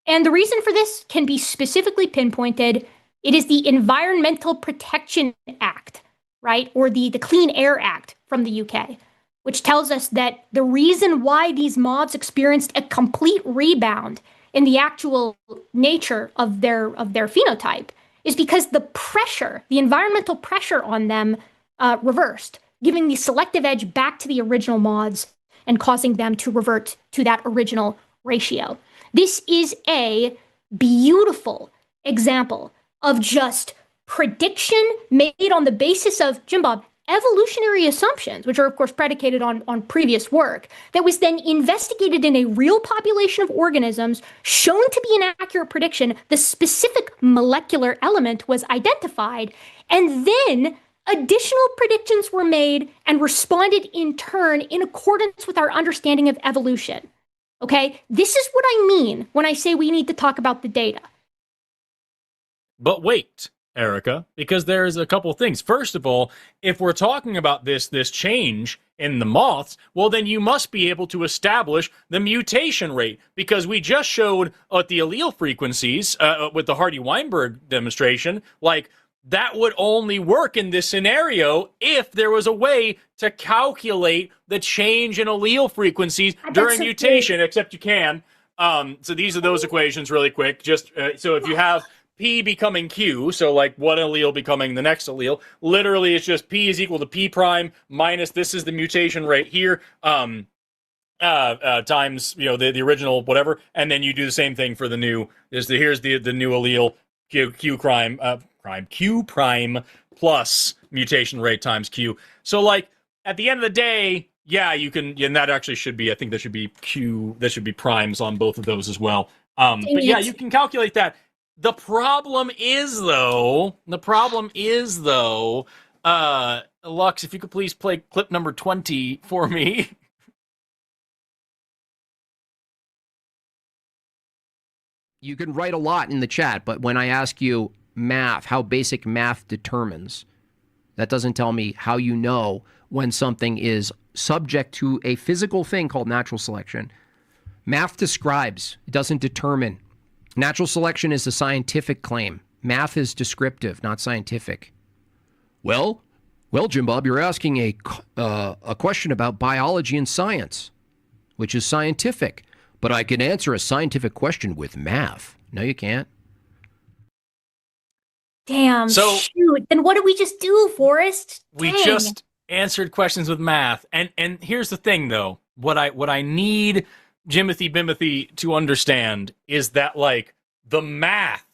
And the reason for this can be specifically pinpointed. It is the Environmental Protection Act, right? Or the Clean Air Act from the UK, which tells us that the reason why these moths experienced a complete rebound in the actual nature of their phenotype is because the pressure, the environmental pressure on them reversed, giving the selective edge back to the original moths and causing them to revert to that original ratio. This is a beautiful example of just prediction made on the basis of, Jim Bob, evolutionary assumptions, which are, of course, predicated on previous work, that was then investigated in a real population of organisms, shown to be an accurate prediction. The specific molecular element was identified, and then additional predictions were made and responded in turn in accordance with our understanding of evolution. Okay? This is what I mean when I say we need to talk about the data. But wait, Erika, because there's a couple things. First of all, if we're talking about this change in the moths, well, then you must be able to establish the mutation rate, because we just showed at the allele frequencies with the Hardy-Weinberg demonstration, like, that would only work in this scenario if there was a way to calculate the change in allele frequencies during mutation, except you can. So these are those equations really quick. Just so if you have P becoming Q, so like one allele becoming the next allele, literally it's just P is equal to P prime minus, this is the mutation rate here, times, the original whatever, and then you do the same thing for the new, here's the new allele, Q prime plus mutation rate times Q. So like at the end of the day, yeah, you can, and that actually should be, I think that should be Q, that should be primes on both of those as well. But yeah, you can calculate that. The problem is though, Lux, if you could please play clip number 20 for me. You can write a lot in the chat, but when I ask you math, how basic math determines, that doesn't tell me how you know when something is subject to a physical thing called natural selection. Math describes, it doesn't determine. Natural selection is a scientific claim. Math is descriptive, not scientific. Well, Jim Bob, you're asking a question about biology and science, which is scientific. But I can answer a scientific question with math. No, you can't. Damn, so, shoot. Then what did we just do, Forrest? We Dang. just answered questions with math. And here's the thing, though. What I need Jimothy Bimothy to understand is that, like, the math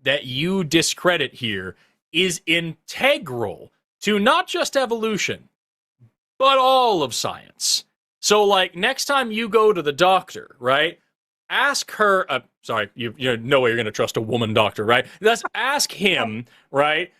that you discredit here is integral to not just evolution, but all of science. So, like, next time you go to the doctor, right, ask her, sorry, you no way you're going to trust a woman doctor, right? Let's ask him, right,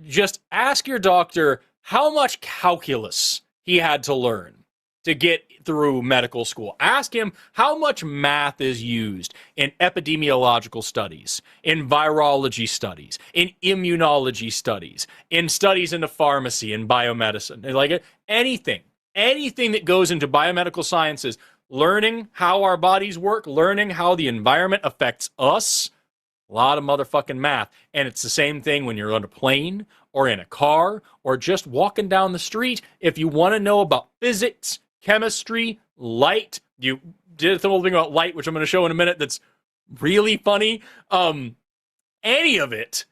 just ask your doctor how much calculus he had to learn to get through medical school. Ask him how much math is used in epidemiological studies, in virology studies, in immunology studies, in studies into pharmacy and biomedicine, like anything that goes into biomedical sciences, learning how our bodies work, learning how the environment affects us, a lot of motherfucking math. And it's the same thing when you're on a plane or in a car or just walking down the street. If you want to know about physics, chemistry, light. You did the whole thing about light, which I'm going to show in a minute. That's really funny. Any of it,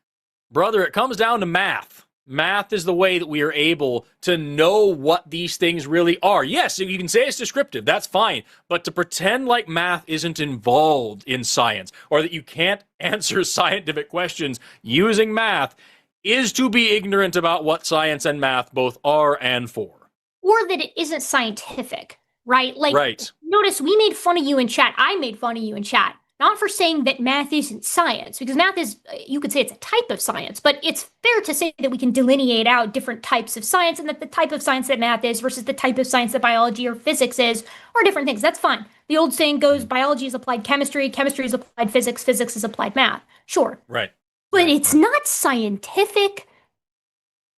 brother, it comes down to math. Math is the way that we are able to know what these things really are. Yes, you can say it's descriptive, that's fine. But to pretend like math isn't involved in science, or that you can't answer scientific questions using math, is to be ignorant about what science and math both are and for. Or that it isn't scientific, right? Like, right. Notice we made fun of you in chat. I made fun of you in chat. Not for saying that math isn't science, because math is, you could say it's a type of science, but it's fair to say that we can delineate out different types of science, and that the type of science that math is versus the type of science that biology or physics is, are different things. That's fine. The old saying goes, biology is applied chemistry, chemistry is applied physics, physics is applied math. Sure. Right. But it's not scientific.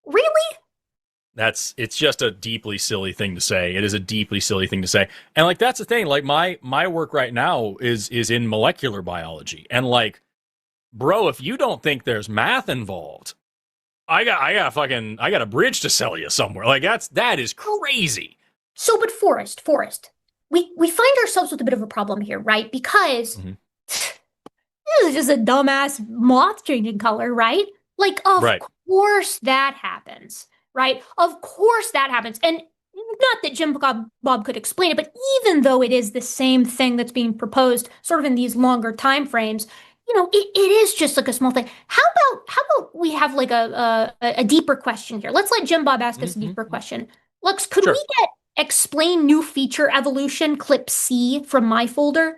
Really? It's just a deeply silly thing to say. It is a deeply silly thing to say. And like, that's the thing, like my work right now is in molecular biology. And like, bro, if you don't think there's math involved, I got a bridge to sell you somewhere. Like that is crazy. So, but Forrest, we find ourselves with a bit of a problem here, right? Because this is just a dumbass moth changing color, right? Like, of course that happens. Right? Of course that happens. And not that Jim Bob could explain it, but even though it is the same thing that's being proposed sort of in these longer time frames, you know, it is just like a small thing. How about we have like a deeper question here? Let's let Jim Bob ask us a deeper question. Lux, could we get explain new feature evolution clip C from my folder?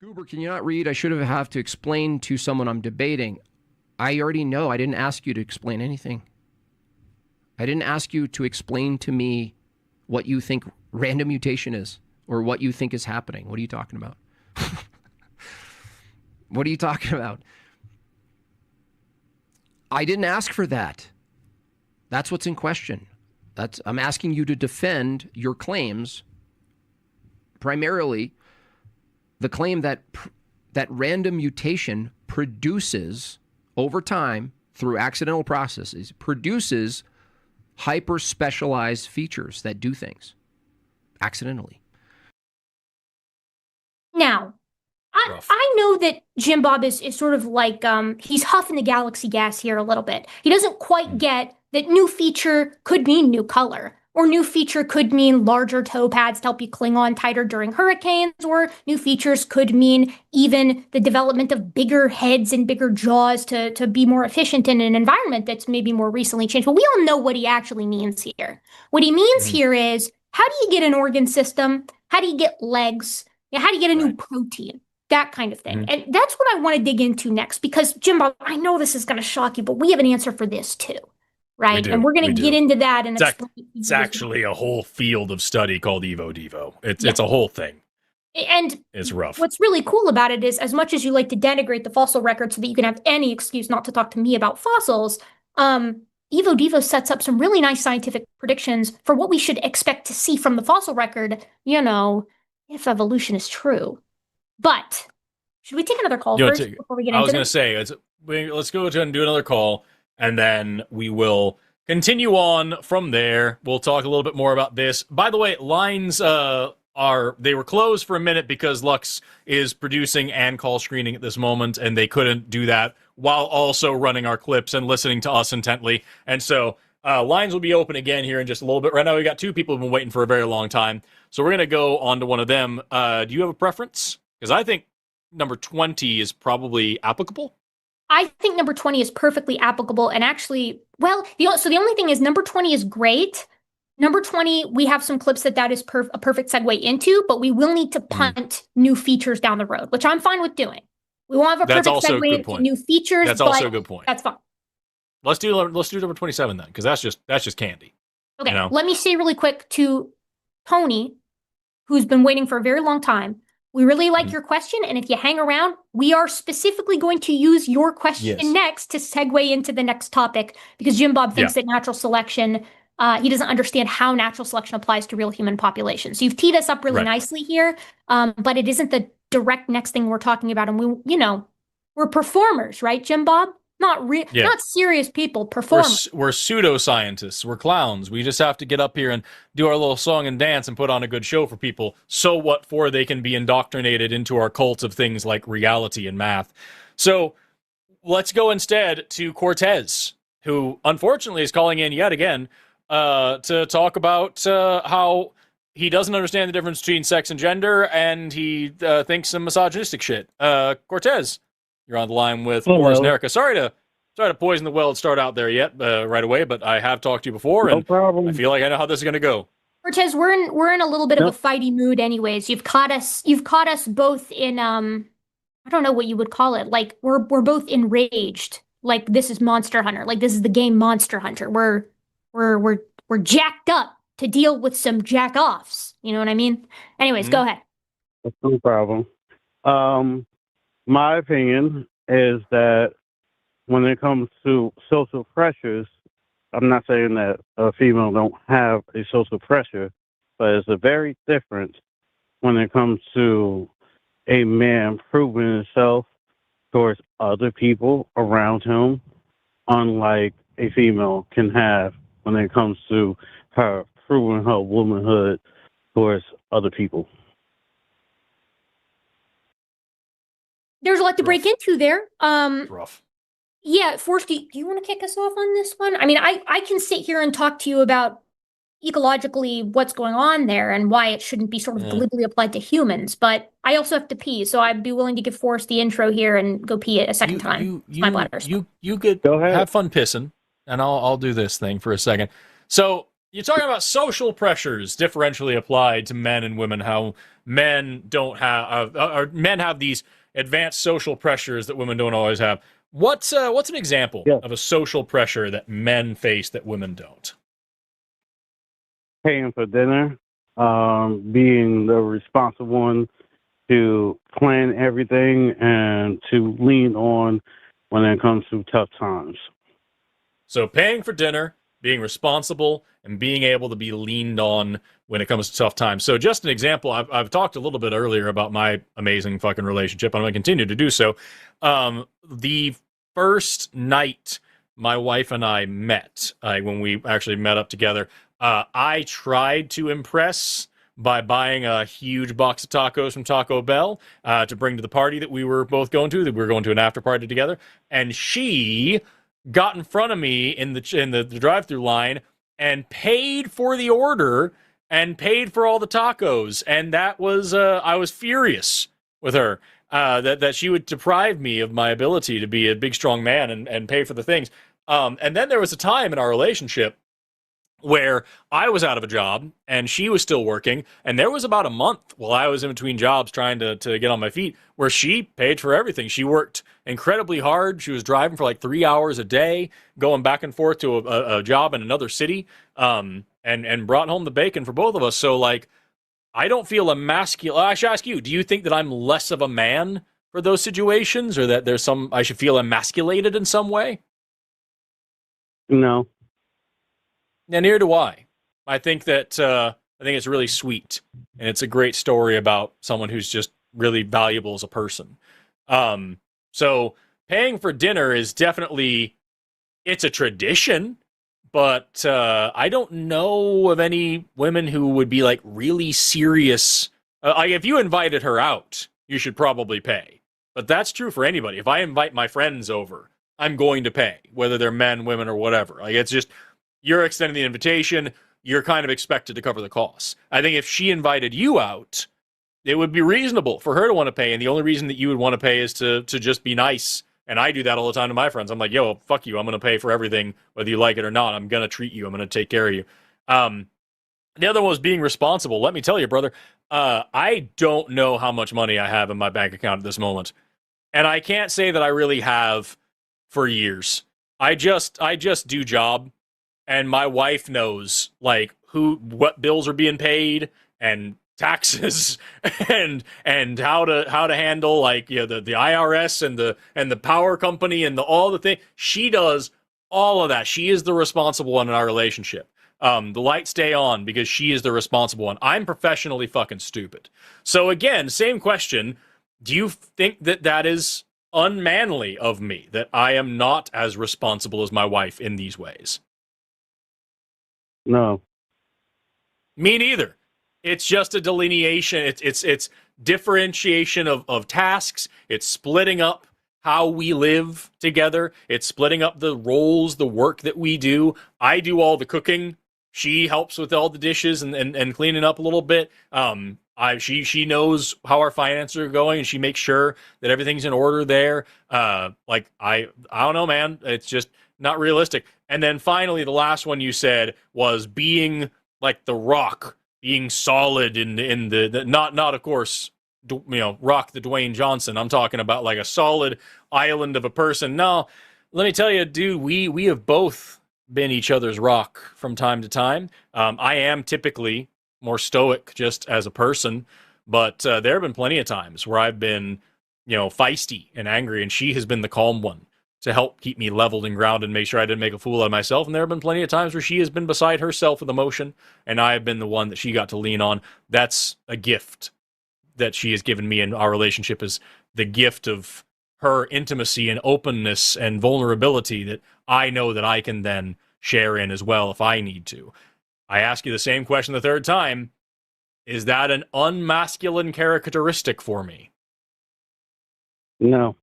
Goober, can you not read? I should have to explain to someone I'm debating. I already know. I didn't ask you to explain anything. I didn't ask you to explain to me what you think random mutation is or what you think is happening. What are you talking about? What are you talking about? I didn't ask for that. That's what's in question. I'm asking you to defend your claims, primarily the claim that random mutation produces, over time, through accidental processes, produces hyper-specialized features that do things accidentally. Now, I know that Jim Bob is sort of like, he's huffing the galaxy gas here a little bit. He doesn't quite get that new feature could mean new color, or new feature could mean larger toe pads to help you cling on tighter during hurricanes, or new features could mean even the development of bigger heads and bigger jaws to be more efficient in an environment that's maybe more recently changed. But we all know what he actually means here. What he means here is, how do you get an organ system? How do you get legs? How do you get a new protein? That kind of thing. And that's what I want to dig into next, because Jim Bob, I know this is going to shock you, but we have an answer for this too. Right? And we're going to get into that. And it's actually a whole field of study called Evo Devo. It's a whole thing. And it's rough. What's really cool about it is, as much as you like to denigrate the fossil record so that you can have any excuse not to talk to me about fossils, Evo Devo sets up some really nice scientific predictions for what we should expect to see from the fossil record, you know, if evolution is true. But should we take another call first before we get into this? I was going to say, let's go ahead and do another call. And then we will continue on from there. We'll talk a little bit more about this. By the way, lines they were closed for a minute because Lux is producing and call screening at this moment, and they couldn't do that while also running our clips and listening to us intently. And so lines will be open again here in just a little bit. Right now, we got two people who've been waiting for a very long time. So we're going to go on to one of them. Do you have a preference? Because I think number 20 is probably applicable. I think number 20 is perfectly applicable, and actually, well, so the only thing is number 20 is great. Number 20, we have some clips that is a perfect segue into, but we will need to punt new features down the road, which I'm fine with doing. We won't have a perfect segue into new features. That's also a good point. That's fine. Let's do number 27 then, because that's just candy. Okay, you know? Let me say really quick to Tony, who's been waiting for a very long time. We really like your question, and if you hang around, we are specifically going to use your question next to segue into the next topic, because Jim Bob thinks that natural selection, he doesn't understand how natural selection applies to real human populations. So you've teed us up really nicely here, but it isn't the direct next thing we're talking about, and we're performers, right, Jim Bob? not serious people, We're, performers. we're pseudoscientists. We're clowns. We just have to get up here and do our little song and dance and put on a good show for people. So what for? They can be indoctrinated into our cult of things like reality and math. So let's go instead to Cortez, who unfortunately is calling in yet again to talk about how he doesn't understand the difference between sex and gender, and he thinks some misogynistic shit. Cortez, you're on the line with Forrest and Erika. Sorry to poison the well and start out there yet right away, but I have talked to you before, and I feel like I know how this is going to go. Cortez, we're in a little bit of a fighty mood, anyways. You've caught us both in I don't know what you would call it. Like we're both enraged. Like this is Monster Hunter. Like this is the game Monster Hunter. We're jacked up to deal with some jack-offs. You know what I mean? Anyways, go ahead. That's no problem. My opinion is that when it comes to social pressures, I'm not saying that a female don't have a social pressure, but it's a very difference when it comes to a man proving himself towards other people around him, unlike a female can have when it comes to her proving her womanhood towards other people. There's a lot to break into there. Rough. Yeah, Forrest, do you want to kick us off on this one? I mean, I can sit here and talk to you about ecologically what's going on there and why it shouldn't be sort of deliberately applied to humans, but I also have to pee, so I'd be willing to give Forrest the intro here and go pee a second time. My bladder. You could go ahead. Have fun pissing, and I'll do this thing for a second. So you're talking about social pressures differentially applied to men and women, how men don't have, or men have these advanced social pressures that women don't always have. What's an example of a social pressure that men face that women don't? Paying for dinner, being the responsible one to plan everything and to lean on when it comes to tough times. So paying for dinner, being responsible, and being able to be leaned on when it comes to tough times. So just an example, I've talked a little bit earlier about my amazing fucking relationship. I'm going to continue to do so. The first night my wife and I met, when we actually met up together, I tried to impress by buying a huge box of tacos from Taco Bell to bring to the party that we were both going to, that we were going to an after party together. And she got in front of me in the drive-through line and paid for the order and paid for all the tacos. And that was, I was furious with her that she would deprive me of my ability to be a big, strong man and pay for the things. And then there was a time in our relationship where I was out of a job and she was still working, and there was about a month while I was in between jobs trying to get on my feet where she paid for everything. She worked incredibly hard. She was driving for like 3 hours a day, going back and forth to a job in another city, and brought home the bacon for both of us. So like, I don't feel emasculated. I should ask you, do you think that I'm less of a man for those situations, or that there's I should feel emasculated in some way? No. And neither do I. I think that I think it's really sweet, and it's a great story about someone who's just really valuable as a person. So paying for dinner is definitely, it's a tradition, but I don't know of any women who would be like really serious. Like if you invited her out, you should probably pay. But that's true for anybody. If I invite my friends over, I'm going to pay, whether they're men, women, or whatever. Like it's just, you're extending the invitation, you're kind of expected to cover the costs. I think if she invited you out, it would be reasonable for her to want to pay, and the only reason that you would want to pay is to just be nice. And I do that all the time to my friends. I'm like, yo, fuck you, I'm going to pay for everything, whether you like it or not. I'm going to treat you, I'm going to take care of you. The other one was being responsible. Let me tell you, brother, I don't know how much money I have in my bank account at this moment. And I can't say that I really have for years. I just do job. And my wife knows like what bills are being paid and taxes and how to handle like the IRS and the power company and all the things. She does all of that. She is the responsible one in our relationship. The lights stay on because she is the responsible one. I'm professionally fucking stupid. So again, same question. Do you think that is unmanly of me that I am not as responsible as my wife in these ways? No. Me neither. It's just a delineation. It's differentiation of tasks. It's splitting up how we live together. It's splitting up the roles, the work that we do. I do all the cooking. She helps with all the dishes and cleaning up a little bit. She knows how our finances are going, and she makes sure that everything's in order there. I don't know, man. It's just not realistic. And then finally, the last one you said was being like the rock, being solid in the not of course, rock the Dwayne Johnson. I'm talking about like a solid island of a person. No, let me tell you, dude, we have both been each other's rock from time to time. I am typically more stoic just as a person, but there have been plenty of times where I've been, feisty and angry, and she has been the calm one to help keep me leveled and grounded and make sure I didn't make a fool out of myself. And there have been plenty of times where she has been beside herself with emotion, and I have been the one that she got to lean on. That's a gift that she has given me in our relationship, is the gift of her intimacy and openness and vulnerability that I know that I can then share in as well if I need to. I ask you the same question the third time. Is that an unmasculine characteristic for me? No.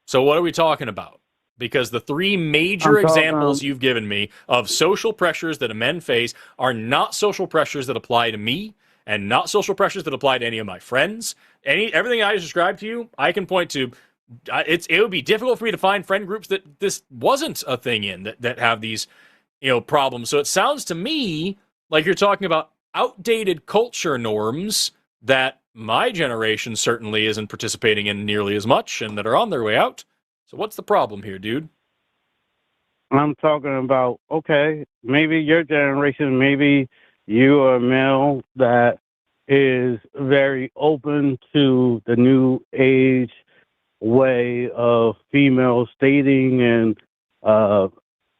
So what are we talking about? Because the three major examples you've given me of social pressures that men face are not social pressures that apply to me, and not social pressures that apply to any of my friends. Everything I described to you, I can point to. It would be difficult for me to find friend groups that this wasn't a thing in, that have these problems. So it sounds to me like you're talking about outdated culture norms that my generation certainly isn't participating in nearly as much, and that are on their way out. So what's the problem here, dude? I'm talking about, okay, maybe your generation, maybe you are a male that is very open to the new age way of females dating and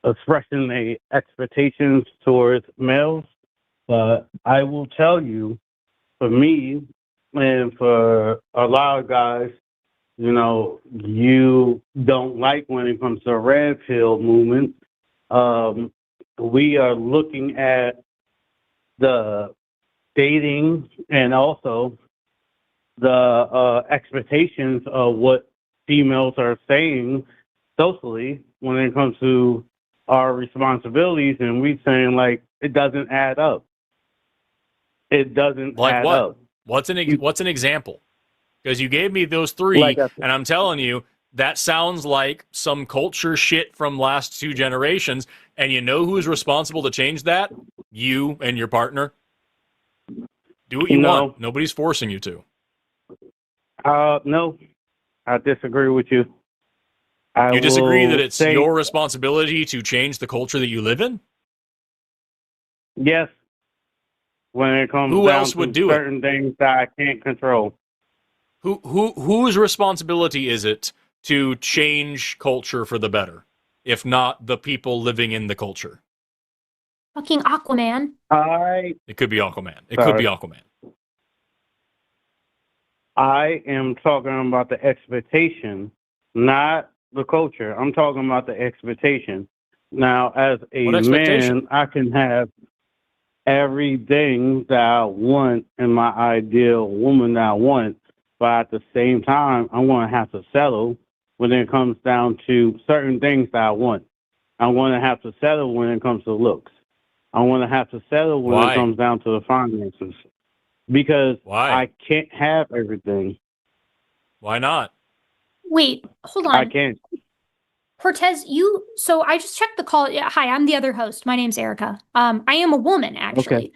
expressing their expectations towards males. But I will tell you, for me and for a lot of guys, you don't like when it comes to the red pill movement. We are looking at the dating and also the expectations of what females are saying socially when it comes to our responsibilities, and we saying like it doesn't add up. It doesn't add up. What's an example? Because you gave me those three, and I'm telling you, that sounds like some culture shit from last two generations. And you know who's responsible to change that? You and your partner. Do what you want. Nobody's forcing you to. No, I disagree with you. You disagree that it's your responsibility to change the culture that you live in? Yes. When it comes who down else would to do certain things that I can't control. Whose responsibility is it to change culture for the better, if not the people living in the culture? Fucking Aquaman. It could be Aquaman. It could be Aquaman. I am talking about the expectation, not the culture. I'm talking about the expectation. Now, as a man, I can have everything that I want in my ideal woman that I want, but at the same time, I want to have to settle when it comes down to certain things that I want. I want to have to settle when it comes to looks. I want to have to settle when it comes down to the finances. Because I can't have everything. Why not? Wait, hold on. I can't. Cortez, so I just checked the call. Yeah, hi, I'm the other host. My name's Erika. I am a woman, actually. Okay.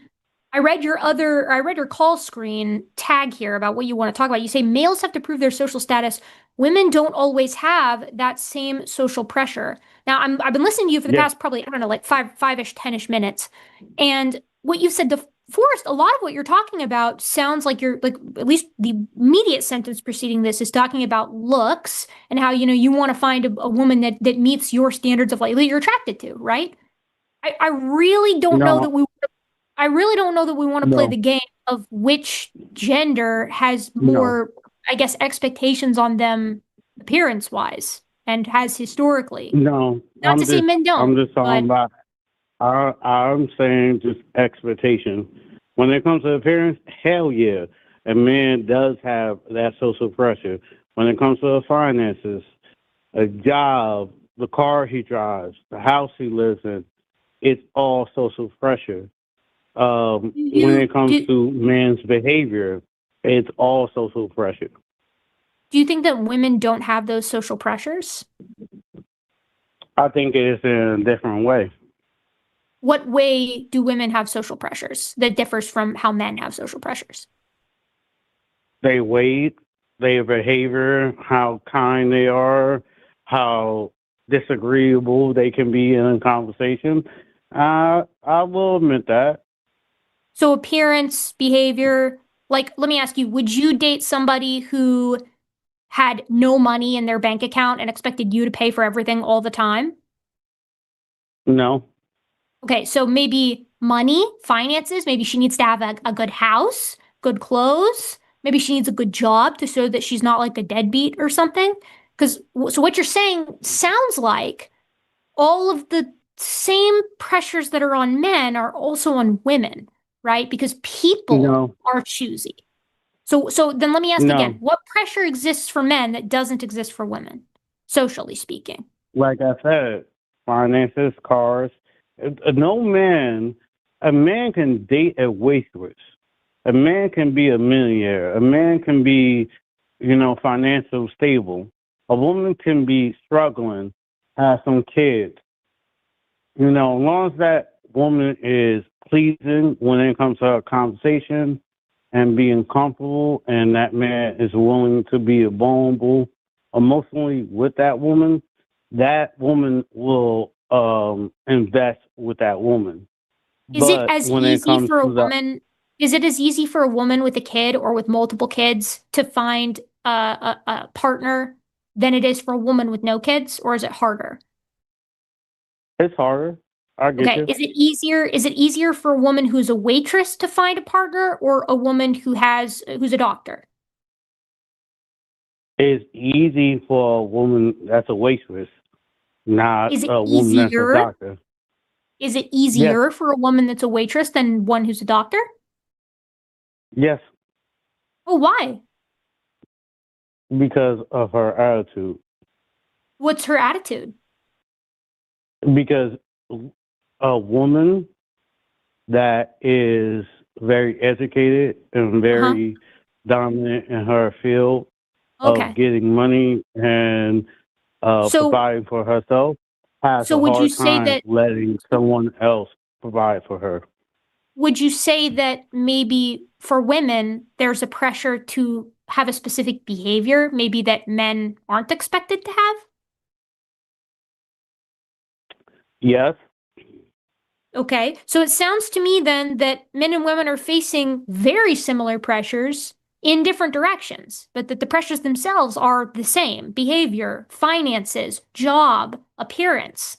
I read your call screen tag here about what you want to talk about. You say males have to prove their social status. Women don't always have that same social pressure. Now, I've been listening to you for the past probably, I don't know, like five-ish, 10-ish minutes. And what you said, Forrest, a lot of what you're talking about sounds like you're like, at least the immediate sentence preceding this is talking about looks and how, you want to find a woman that meets your standards of like that you're attracted to, right? I really don't know that we want to play the game of which gender has more I guess, expectations on them appearance-wise and has historically. No, Not to say men don't. I'm just talking but about. I'm saying just expectation. When it comes to appearance, hell yeah, a man does have that social pressure. When it comes to finances, a job, the car he drives, the house he lives in, it's all social pressure. When it comes to man's behavior, it's all social pressure. Do you think that women don't have those social pressures? I think it is in a different way. What way do women have social pressures that differs from how men have social pressures? They wait, their behavior, how kind they are, how disagreeable they can be in a conversation. I will admit that. So appearance, behavior, like, let me ask you, would you date somebody who had no money in their bank account and expected you to pay for everything all the time? No. Okay, so maybe money, finances, maybe she needs to have a good house, good clothes, maybe she needs a good job to show that she's not like a deadbeat or something. So what you're saying sounds like all of the same pressures that are on men are also on women, right? Because people are choosy. So then let me ask again, what pressure exists for men that doesn't exist for women, socially speaking? Like I said, finances, cars. A man can date a waitress. A man can be a millionaire. A man can be, financial stable. A woman can be struggling, have some kids. As long as that woman is pleasing when it comes to her conversation and being comfortable, and that man is willing to be vulnerable emotionally with that woman will invest with that woman. Is it as easy for a woman? Is it as easy for a woman with a kid or with multiple kids to find a partner than it is for a woman with no kids, or is it harder? It's harder. I get you. Is it easier? Is it easier for a woman who's a waitress to find a partner, or a woman who's a doctor? It's easy for a woman that's a waitress, not a woman that's a doctor. Is it easier for a woman that's a waitress than one who's a doctor? Yes. Oh, why? Because of her attitude. What's her attitude? Because a woman that is very educated and very dominant in her field of getting money and providing for herself has a hard time letting someone else provide for her. Would you say that maybe for women, there's a pressure to have a specific behavior, maybe that men aren't expected to have? Yes. Okay, so it sounds to me then that men and women are facing very similar pressures in different directions, but that the pressures themselves are the same: behavior, finances, job, appearance,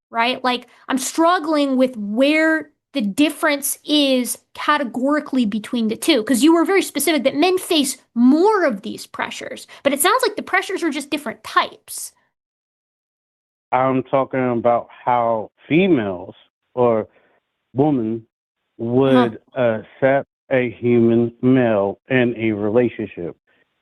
right? Like, I'm struggling with where the difference is categorically between the two, because you were very specific that men face more of these pressures, but it sounds like the pressures are just different types. I'm talking about how females or women would accept a human male in a relationship.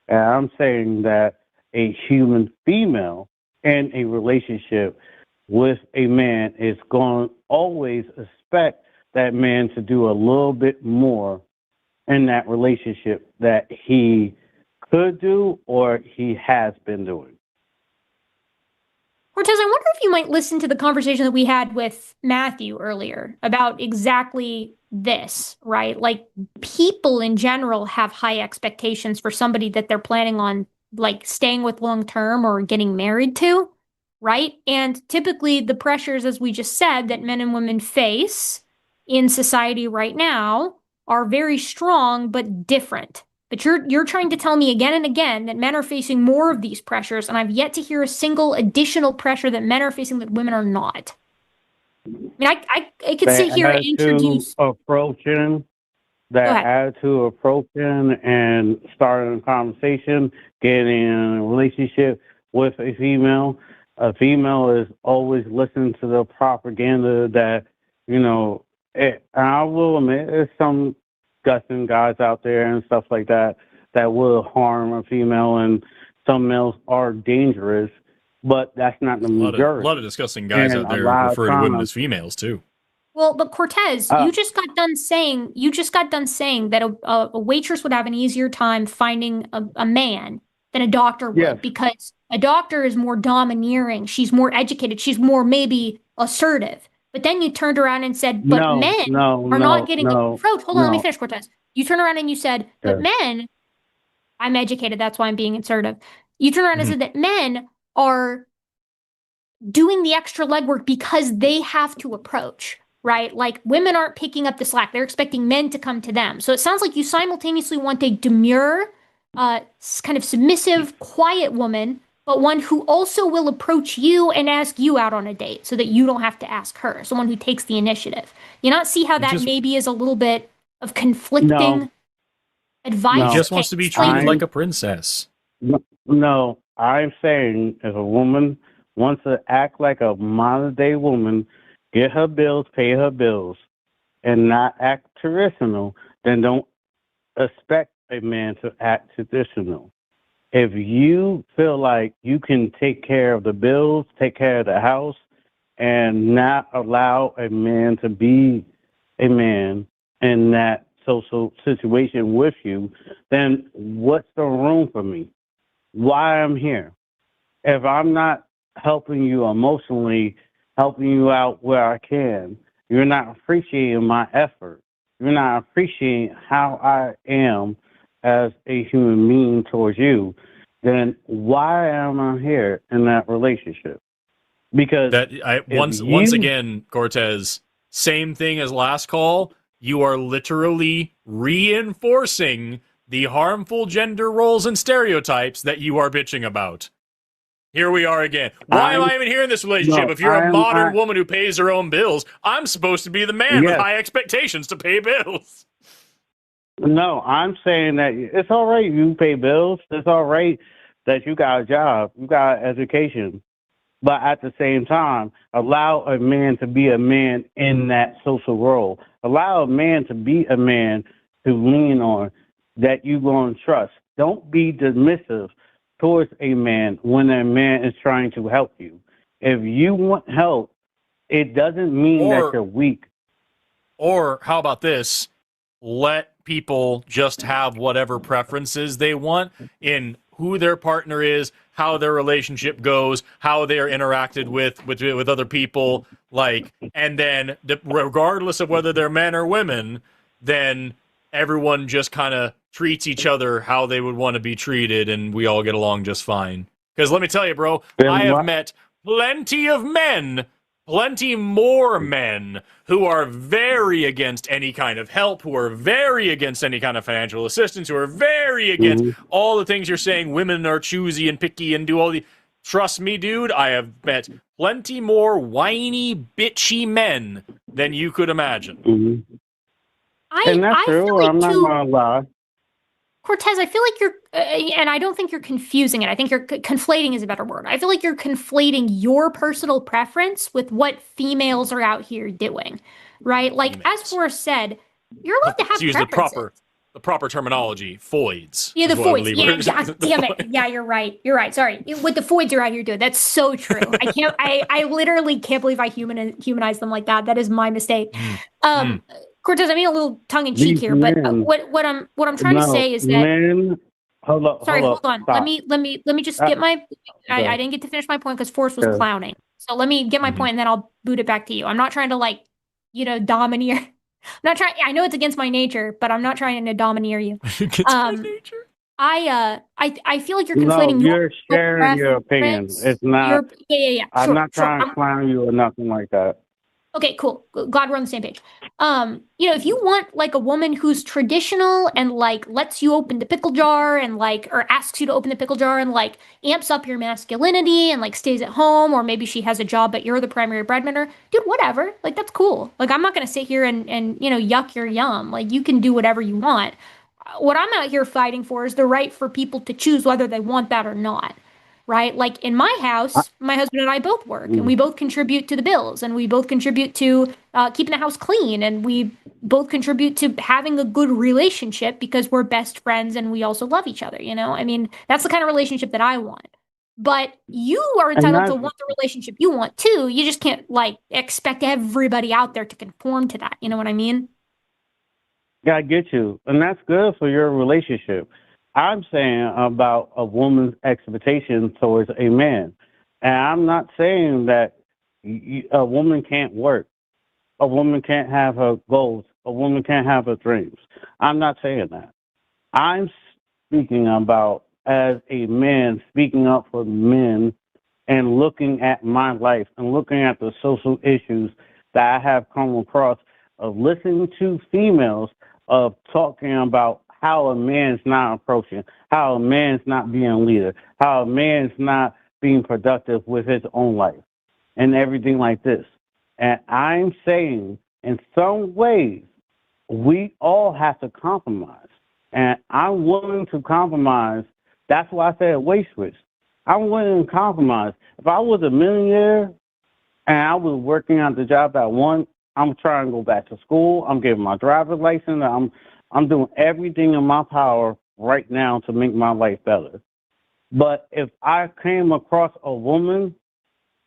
And I'm saying that a human female in a relationship with a man is going to always expect that man to do a little bit more in that relationship that he could do or he has been doing. Cortez, I wonder if you might listen to the conversation that we had with Matthew earlier about exactly this, right? Like, people in general have high expectations for somebody that they're planning on, like, staying with long term or getting married to, right? And typically the pressures, as we just said, that men and women face in society right now are very strong but different. But you're trying to tell me again and again that men are facing more of these pressures, and I've yet to hear a single additional pressure that men are facing that women are not. I mean, I could sit here and introduce approaching that attitude, approaching and starting a conversation, getting in a relationship with a female is always listening to the propaganda that, and I will admit there's some disgusting guys out there and stuff like that will harm a female, and some males are dangerous, but that's not the majority. A lot of disgusting guys out there who refer to women as females too. Well, but Cortez, you just got done saying that a waitress would have an easier time finding a man than a doctor would, because a doctor is more domineering. She's more educated. She's more maybe assertive. But then you turned around and said, but men are not getting approached. Hold on, let me finish, Cortez. You turned around and you said, but men, I'm educated, that's why I'm being assertive. You turned around and said that men are doing the extra legwork because they have to approach, right? Like, women aren't picking up the slack. They're expecting men to come to them. So it sounds like you simultaneously want a demure, kind of submissive, quiet woman, but one who also will approach you and ask you out on a date so that you don't have to ask her, someone who takes the initiative. You not see how that maybe is a little bit of conflicting advice? He just wants to be treated like a princess. No, I'm saying if a woman wants to act like a modern-day woman, get her bills, pay her bills, and not act traditional, then don't expect a man to act traditional. If you feel like you can take care of the bills, take care of the house, and not allow a man to be a man in that social situation with you, then what's the room for me? Why I'm here? If I'm not helping you emotionally, helping you out where I can, you're not appreciating my effort. You're not appreciating how I am as a human being towards you, then why am I here in that relationship? Because once again, Cortez, same thing as last call. You are literally reinforcing the harmful gender roles and stereotypes that you are bitching about. Here we are again. Why am I even here in this relationship? If you're a modern woman who pays her own bills, I'm supposed to be the man with high expectations to pay bills. No, I'm saying that it's all right you pay bills. It's all right that you got a job, you got education. But at the same time, allow a man to be a man in that social role. Allow a man to be a man to lean on that you're going to trust. Don't be dismissive towards a man when a man is trying to help you. If you want help, it doesn't mean that you're weak. Or how about this? Let people just have whatever preferences they want in who their partner is, how their relationship goes, how they're interacted with other people, and then regardless of whether they're men or women, then everyone just kind of treats each other how they would want to be treated, and we all get along just fine. Because let me tell you, bro, I have met plenty of men, plenty more men who are very against any kind of help, who are very against any kind of financial assistance, who are very against all the things you're saying. Women are choosy and picky and do all the... Trust me, dude, I have met plenty more whiny, bitchy men than you could imagine. And that's true. I'm not going to lie. Cortez, I feel like you're, and I don't think you're confusing it. I think you're conflating is a better word. I feel like you're conflating your personal preference with what females are out here doing, right? Like, as Forrest said, you're allowed to have preferences. The proper terminology, foids. Yeah, the foids. Yeah, damn it. Yeah, you're right. You're right. Sorry. What the foids are out here doing, that's so true. I literally can't believe I humanized them like that. That is my mistake. Cortez, I mean a little tongue in cheek here, but what I'm trying to say is that hold on. Stop. Let me just get my I didn't get to finish my point because Forrest was clowning. So let me get my point and then I'll boot it back to you. I'm not trying to domineer. I'm not trying. I know it's against my nature, but I'm not trying to domineer you. Against my nature. I feel like you're conflating. No, you're sharing your opinion. It's not. Yeah. I'm not trying to clown you or nothing like that. Okay, cool. Glad we're on the same page. If you want like a woman who's traditional and like lets you open the pickle jar and like, or asks you to open the pickle jar and like amps up your masculinity and like stays at home, or maybe she has a job but you're the primary breadwinner, dude, whatever. Like that's cool. Like I'm not gonna sit here and yuck your yum. Like you can do whatever you want. What I'm out here fighting for is the right for people to choose whether they want that or not. Right? Like in my house, my husband and I both work and we both contribute to the bills and we both contribute to keeping the house clean and we both contribute to having a good relationship because we're best friends and we also love each other, I mean, that's the kind of relationship that I want. But you are entitled to want the relationship you want too. You just can't like expect everybody out there to conform to that. You know what I mean? Yeah, I get you. And that's good for your relationship. I'm saying about a woman's expectation towards a man. And I'm not saying that a woman can't work. A woman can't have her goals. A woman can't have her dreams. I'm not saying that. I'm speaking about as a man speaking up for men and looking at my life and looking at the social issues that I have come across of listening to females of talking about how a man's not approaching, how a man's not being a leader, how a man's not being productive with his own life and everything like this. And I'm saying in some ways, we all have to compromise. And I'm willing to compromise. That's why I said wage switch. I'm willing to compromise. If I was a millionaire and I was working at the job that I want, I'm trying to go back to school. I'm getting my driver's license. I'm doing everything in my power right now to make my life better. But if I came across a woman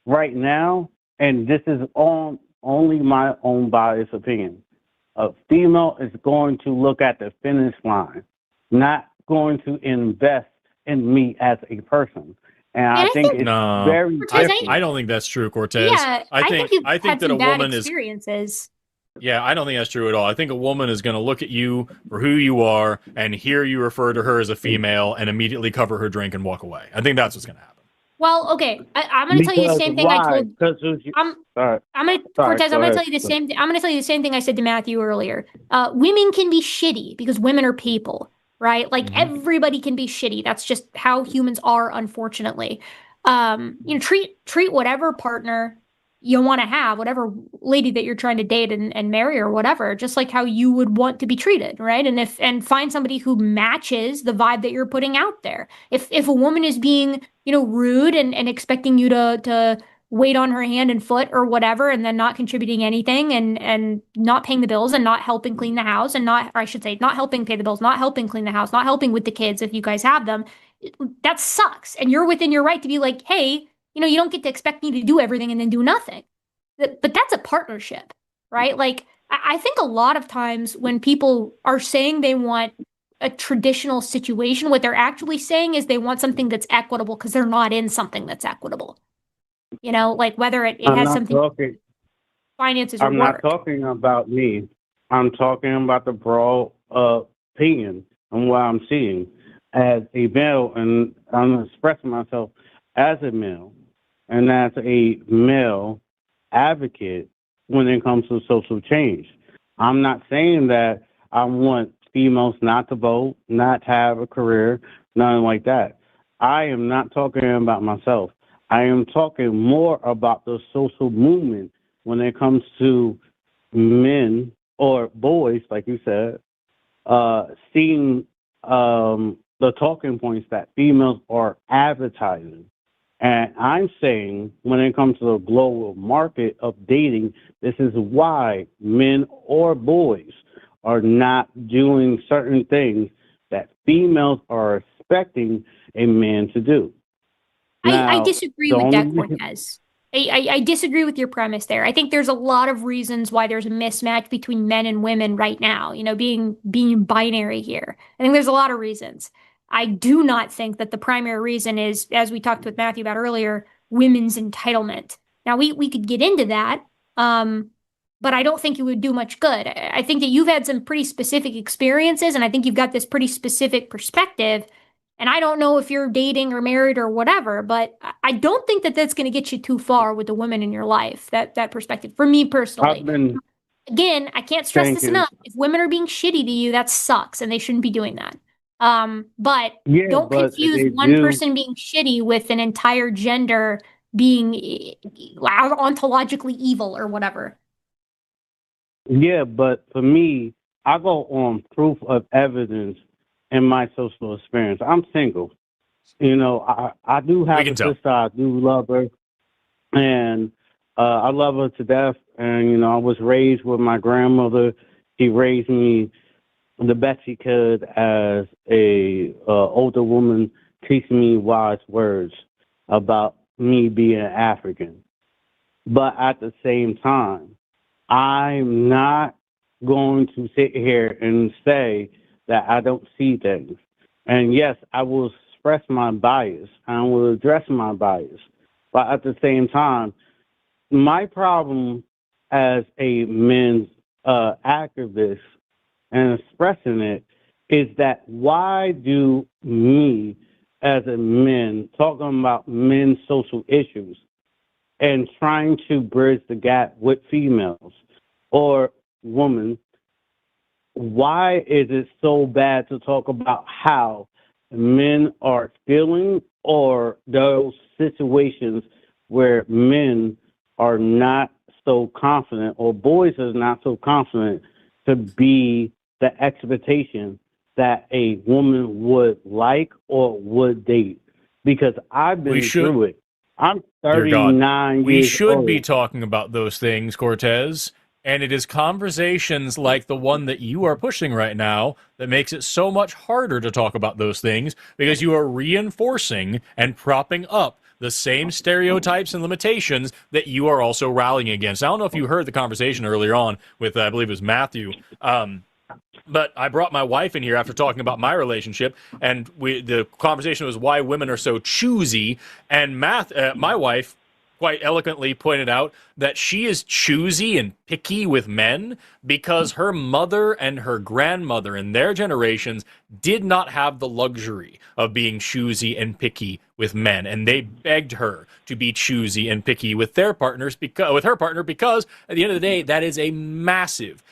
right now, and this is only my own biased opinion, a female is going to look at the finish line, not going to invest in me as a person. And I think it's very different. I don't think that's true, Cortez. Yeah, I think you've had that some a bad woman experiences. Yeah, I don't think that's true at all. I think a woman is going to look at you for who you are and hear you refer to her as a female and immediately cover her drink and walk away. I think that's what's going to happen. Well, okay, I'm going to tell you the same thing I told. I'm going to tell you the same thing. I'm going to tell you the same thing I said to Matthew earlier. Women can be shitty because women are people, right? Like everybody can be shitty. That's just how humans are, unfortunately. Treat whatever partner you want to have, whatever lady that you're trying to date and marry or whatever, just like how you would want to be treated, right? And find somebody who matches the vibe that you're putting out there. If a woman is being, rude and expecting you to wait on her hand and foot or whatever, and then not contributing anything and not paying the bills and not helping clean the house and not helping pay the bills, not helping clean the house, not helping with the kids if you guys have them, that sucks. And you're within your right to be like, hey, you don't get to expect me to do everything and then do nothing. But that's a partnership, right? Like, I think a lot of times when people are saying they want a traditional situation, what they're actually saying is they want something that's equitable because they're not in something that's equitable. Like whether it has something finances or I'm work. not talking about me. I'm talking about the broad opinion and what I'm seeing as a male, and I'm expressing myself as a male and as a male advocate when it comes to social change. I'm not saying that I want females not to vote, not to have a career, nothing like that. I am not talking about myself. I am talking more about the social movement when it comes to men or boys, like you said, seeing the talking points that females are advertising. And I'm saying when it comes to the global market of dating, this is why men or boys are not doing certain things that females are expecting a man to do. I disagree with that, Cortez. I disagree with your premise there. I think there's a lot of reasons why there's a mismatch between men and women right now, being binary here. I think there's a lot of reasons. I do not think that the primary reason is, as we talked with Matthew about earlier, women's entitlement. Now, we could get into that, but I don't think it would do much good. I think that you've had some pretty specific experiences, and I think you've got this pretty specific perspective. And I don't know if you're dating or married or whatever, but I don't think that that's going to get you too far with the women in your life. That perspective, for me personally. Again, I can't stress this enough. If women are being shitty to you, that sucks, and they shouldn't be doing that. But don't confuse one person being shitty with an entire gender being ontologically evil or whatever. Yeah, but for me, I go on proof of evidence in my social experience. I'm single. You know, I do have a sister. I do love her. And I love her to death. And, you know, I was raised with my grandmother. She raised me the best she could as a older woman, teaching me wise words about me being African. But at the same time, I'm not going to sit here and say that I don't see things. And yes, I will express my bias. I will address my bias. But at the same time, my problem as a men's activist and expressing it is that why do me as a man talking about men's social issues and trying to bridge the gap with females or women, why is it so bad to talk about how men are feeling or those situations where men are not so confident or boys are not so confident to be the expectation that a woman would like or would date? Because I've been through it. I'm 39 years old. We should be talking about those things, Cortez. And it is conversations like the one that you are pushing right now that makes it so much harder to talk about those things, because you are reinforcing and propping up the same stereotypes and limitations that you are also rallying against. I don't know if you heard the conversation earlier on with, I believe it was Matthew, but I brought my wife in here after talking about my relationship, and the conversation was why women are so choosy, and my wife quite eloquently pointed out that she is choosy and picky with men because her mother and her grandmother in their generations did not have the luxury of being choosy and picky with men, and they begged her to be choosy and picky with their partners with her partner, because at the end of the day, that is a massive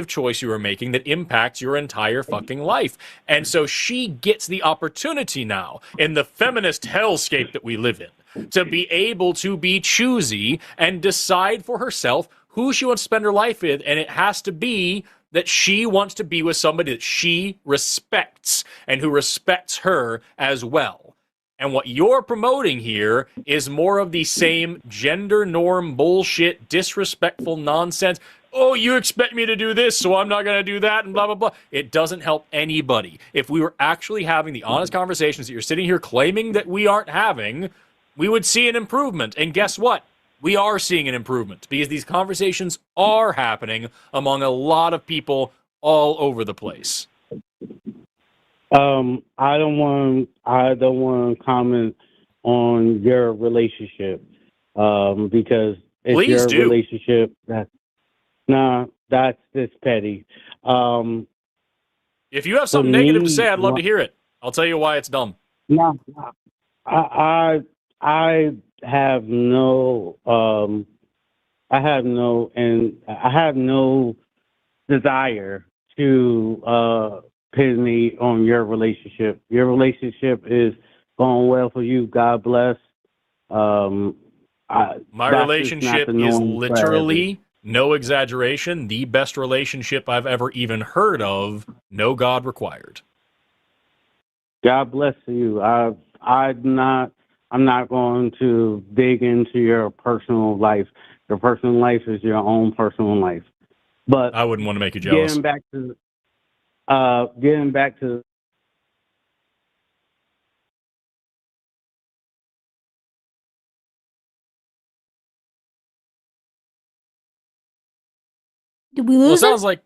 choice you are making that impacts your entire fucking life. And so she gets the opportunity now in the feminist hellscape that we live in to be able to be choosy and decide for herself who she wants to spend her life with, and it has to be that she wants to be with somebody that she respects and who respects her as well. And what you're promoting here is more of the same gender norm bullshit, disrespectful nonsense. Oh, you expect me to do this, so I'm not going to do that, and blah, blah, blah. It doesn't help anybody. If we were actually having the honest conversations that you're sitting here claiming that we aren't having, we would see an improvement. And guess what? We are seeing an improvement because these conversations are happening among a lot of people all over the place. I don't want to comment on your relationship because it's Please your do. relationship. That's just petty. If you have something negative to say, I'd love to hear it. I'll tell you why it's dumb. No, I have no desire to pin me on your relationship. Your relationship is going well for you. God bless. My relationship is literally, no exaggeration, the best relationship I've ever even heard of. No God required. God bless you. I'm not going to dig into your personal life. Your personal life is your own personal life. But I wouldn't want to make you jealous. Getting back to Did we lose it? Sounds like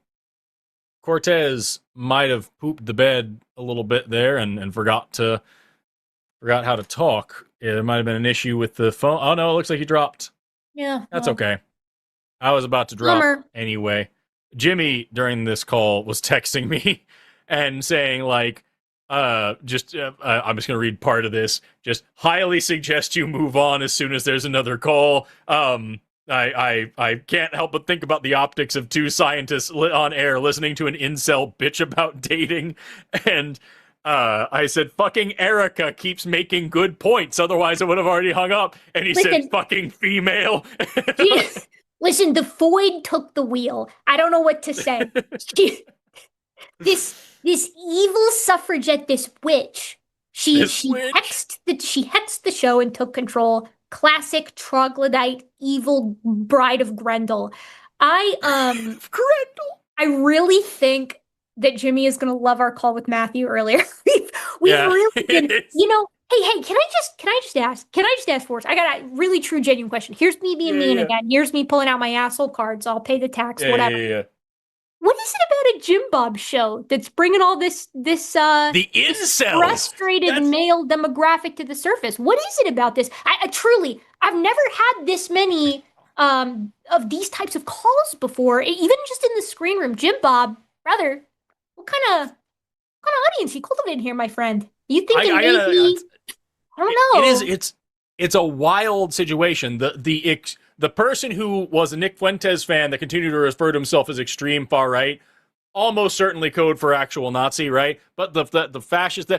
Cortez might have pooped the bed a little bit there and forgot how to talk. Yeah, there might have been an issue with the phone. Oh no, it looks like he dropped. Yeah. That's okay. I was about to drop anyway. Jimmy, during this call, was texting me and saying, like, I'm just going to read part of this. Just highly suggest you move on as soon as there's another call. I can't help but think about the optics of two scientists on air listening to an incel bitch about dating. And I said, fucking Erika keeps making good points. Otherwise, I would have already hung up. And he said, fucking female. Listen, the Void took the wheel. I don't know what to say. This evil suffragette, this witch, she hexed the show and took control. Classic troglodyte, evil bride of Grendel. I really think that Jimmy is gonna love our call with Matthew earlier. we really did. You know, hey, can I just ask Forrest? I got a really true, genuine question. Here's me being mean again. Here's me pulling out my asshole cards. I'll pay the tax, whatever. What is it about a Jim Bob show that's bringing all this the incels, frustrated male demographic to the surface? What is it about this? I truly, I've never had this many of these types of calls before. Even just in the screen room, Jim Bob, brother, what kind of audience you cultivating here, my friend? You think maybe? I don't know. It's a wild situation. The person who was a Nick Fuentes fan that continued to refer to himself as extreme far right, almost certainly code for actual Nazi, right? But the fascist,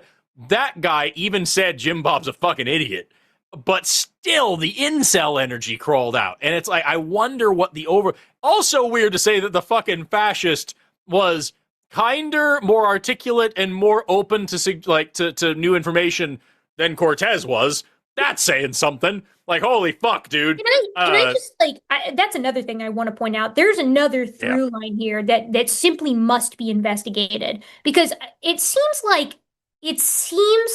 that guy even said Jim Bob's a fucking idiot. But still, the incel energy crawled out. And it's like, I wonder what also weird to say that the fucking fascist was kinder, more articulate, and more open to new information than Cortez was. That's saying something. Like, holy fuck, dude. Can I just, that's another thing I want to point out. There's another through line here that simply must be investigated. Because it seems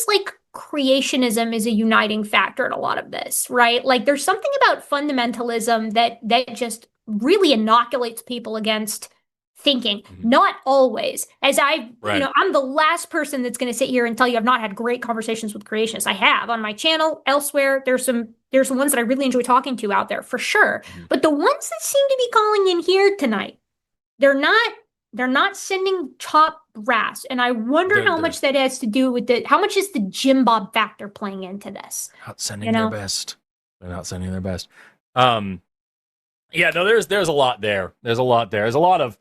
like creationism is a uniting factor in a lot of this, right? Like, there's something about fundamentalism that just really inoculates people against thinking. Not always. As I'm the last person that's going to sit here and tell you I've not had great conversations with creationists. I have on my channel, elsewhere. There's some ones that I really enjoy talking to out there for sure. But the ones that seem to be calling in here tonight, they're not sending top brass. And I wonder how much that has to do with how much is the Jim Bob factor playing into this? Not sending their best. They're not sending their best. There's a lot there. There's a lot there. There's a lot of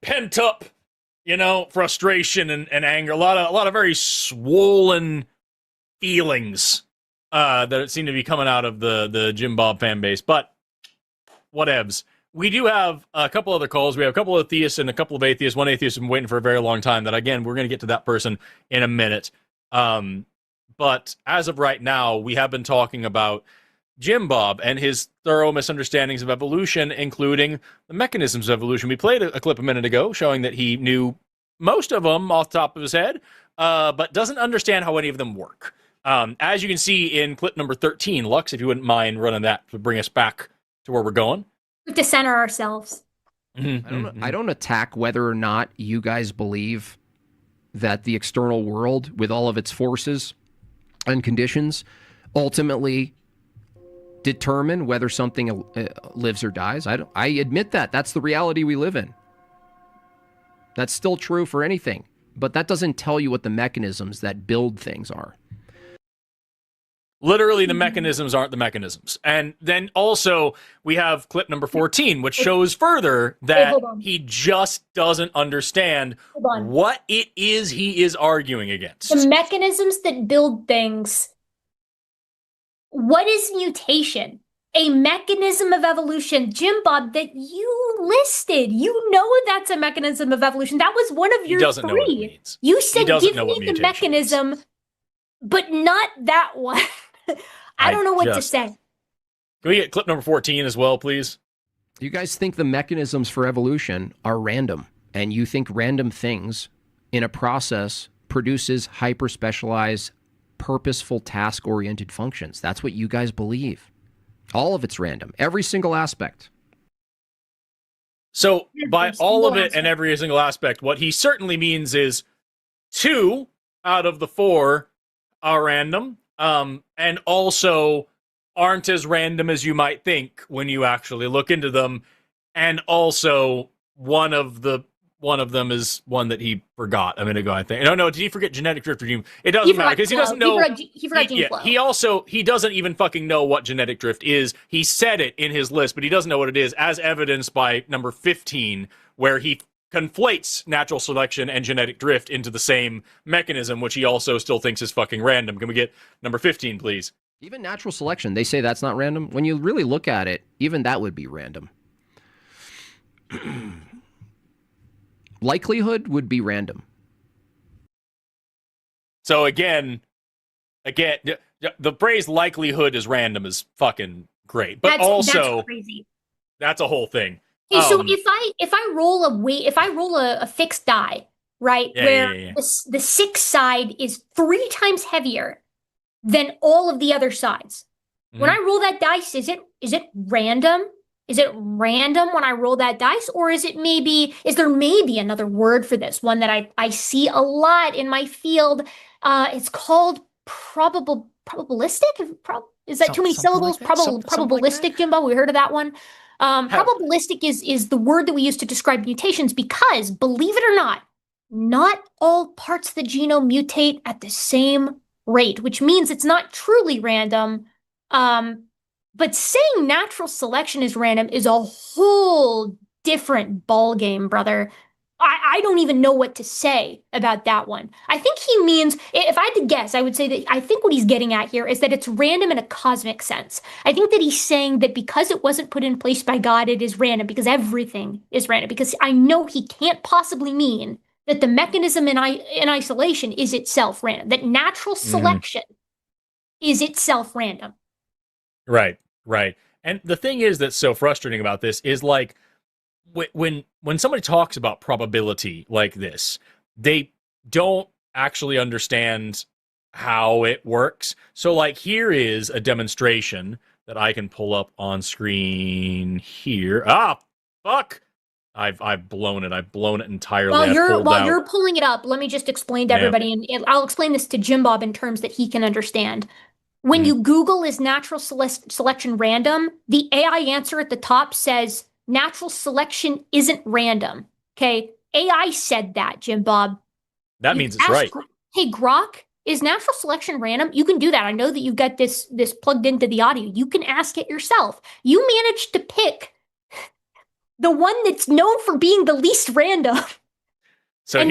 pent up, frustration and anger. A lot of very swollen feelings that seem to be coming out of the Jim Bob fan base. But whatevs. We do have a couple other calls. We have a couple of theists and a couple of atheists. One atheist has been waiting for a very long time. That, again, we're going to get to that person in a minute. But as of right now, we have been talking about Jim Bob and his thorough misunderstandings of evolution, including the mechanisms of evolution. We played a clip a minute ago showing that he knew most of them off the top of his head, but doesn't understand how any of them work. As you can see in clip number 13, Lux, if you wouldn't mind running that to bring us back to where we're going. We have to center ourselves. I don't attack whether or not you guys believe that the external world, with all of its forces and conditions, ultimately determine whether something lives or dies. I admit that. That's the reality we live in. That's still true for anything. But that doesn't tell you what the mechanisms that build things are. Literally, the mechanisms aren't the mechanisms. And then also, we have clip number 14, which shows further that he just doesn't understand what it is he is arguing against. The mechanisms that build things. What is mutation? A mechanism of evolution. Jim Bob, that you listed. You know that's a mechanism of evolution. That was one of your he doesn't three. Know what it means. You said, give me the mechanism, but not that one. I don't know what to say. Can we get clip number 14 as well, please? You guys think the mechanisms for evolution are random, and you think random things in a process produces hyper-specialized, purposeful, task-oriented functions. That's what you guys believe. All of it's random. Every single aspect. So, by all of it and every single aspect, what he certainly means is 2 out of the 4 are random. And also aren't as random as you might think when you actually look into them. And also one of the one of them is one that he forgot a minute ago, I think. No, did he forget genetic drift or gene? It doesn't matter because he doesn't know. He forgot gene flow. He doesn't even fucking know what genetic drift is. He said it in his list, but he doesn't know what it is, as evidenced by number 15, where he conflates natural selection and genetic drift into the same mechanism, which he also still thinks is fucking random. Can we get number 15, please? Even natural selection, they say that's not random. When you really look at it, even that would be random. Likelihood would be random. So again, the phrase likelihood is random is fucking great, but that's crazy. That's a whole thing. Okay, so if I roll a fixed die, right, the 6 side is 3 times heavier than all of the other sides. When I roll that dice, is it random? Is it random when I roll that dice, or is there maybe another word for this, one that I see a lot in my field? It's called probabilistic. Is that too many syllables? Probabilistic, like Jimbo. We heard of that one. Probabilistic is the word that we use to describe mutations because, believe it or not all parts of the genome mutate at the same rate, which means it's not truly random. But saying natural selection is random is a whole different ballgame, brother. I don't even know what to say about that one. I think he means, if I had to guess, I would say that I think what he's getting at here is that it's random in a cosmic sense. I think that he's saying that because it wasn't put in place by God, it is random, because everything is random. Because I know he can't possibly mean that the mechanism in isolation is itself random, that natural selection is itself random. Right. And the thing is that's so frustrating about this is like when somebody talks about probability like this, they don't actually understand how it works. So like here is a demonstration that I can pull up on screen here. Fuck. I've blown it. I've blown it entirely. While you're pulling it up, let me just explain to everybody, and I'll explain this to Jim Bob in terms that he can understand. When you Google is natural selection random, the AI answer at the top says natural selection isn't random. Okay? AI said that, Jim Bob. That means it's right. Hey, Grok, is natural selection random? You can do that. I know that you've got this plugged into the audio. You can ask it yourself. You managed to pick the one that's known for being the least random. So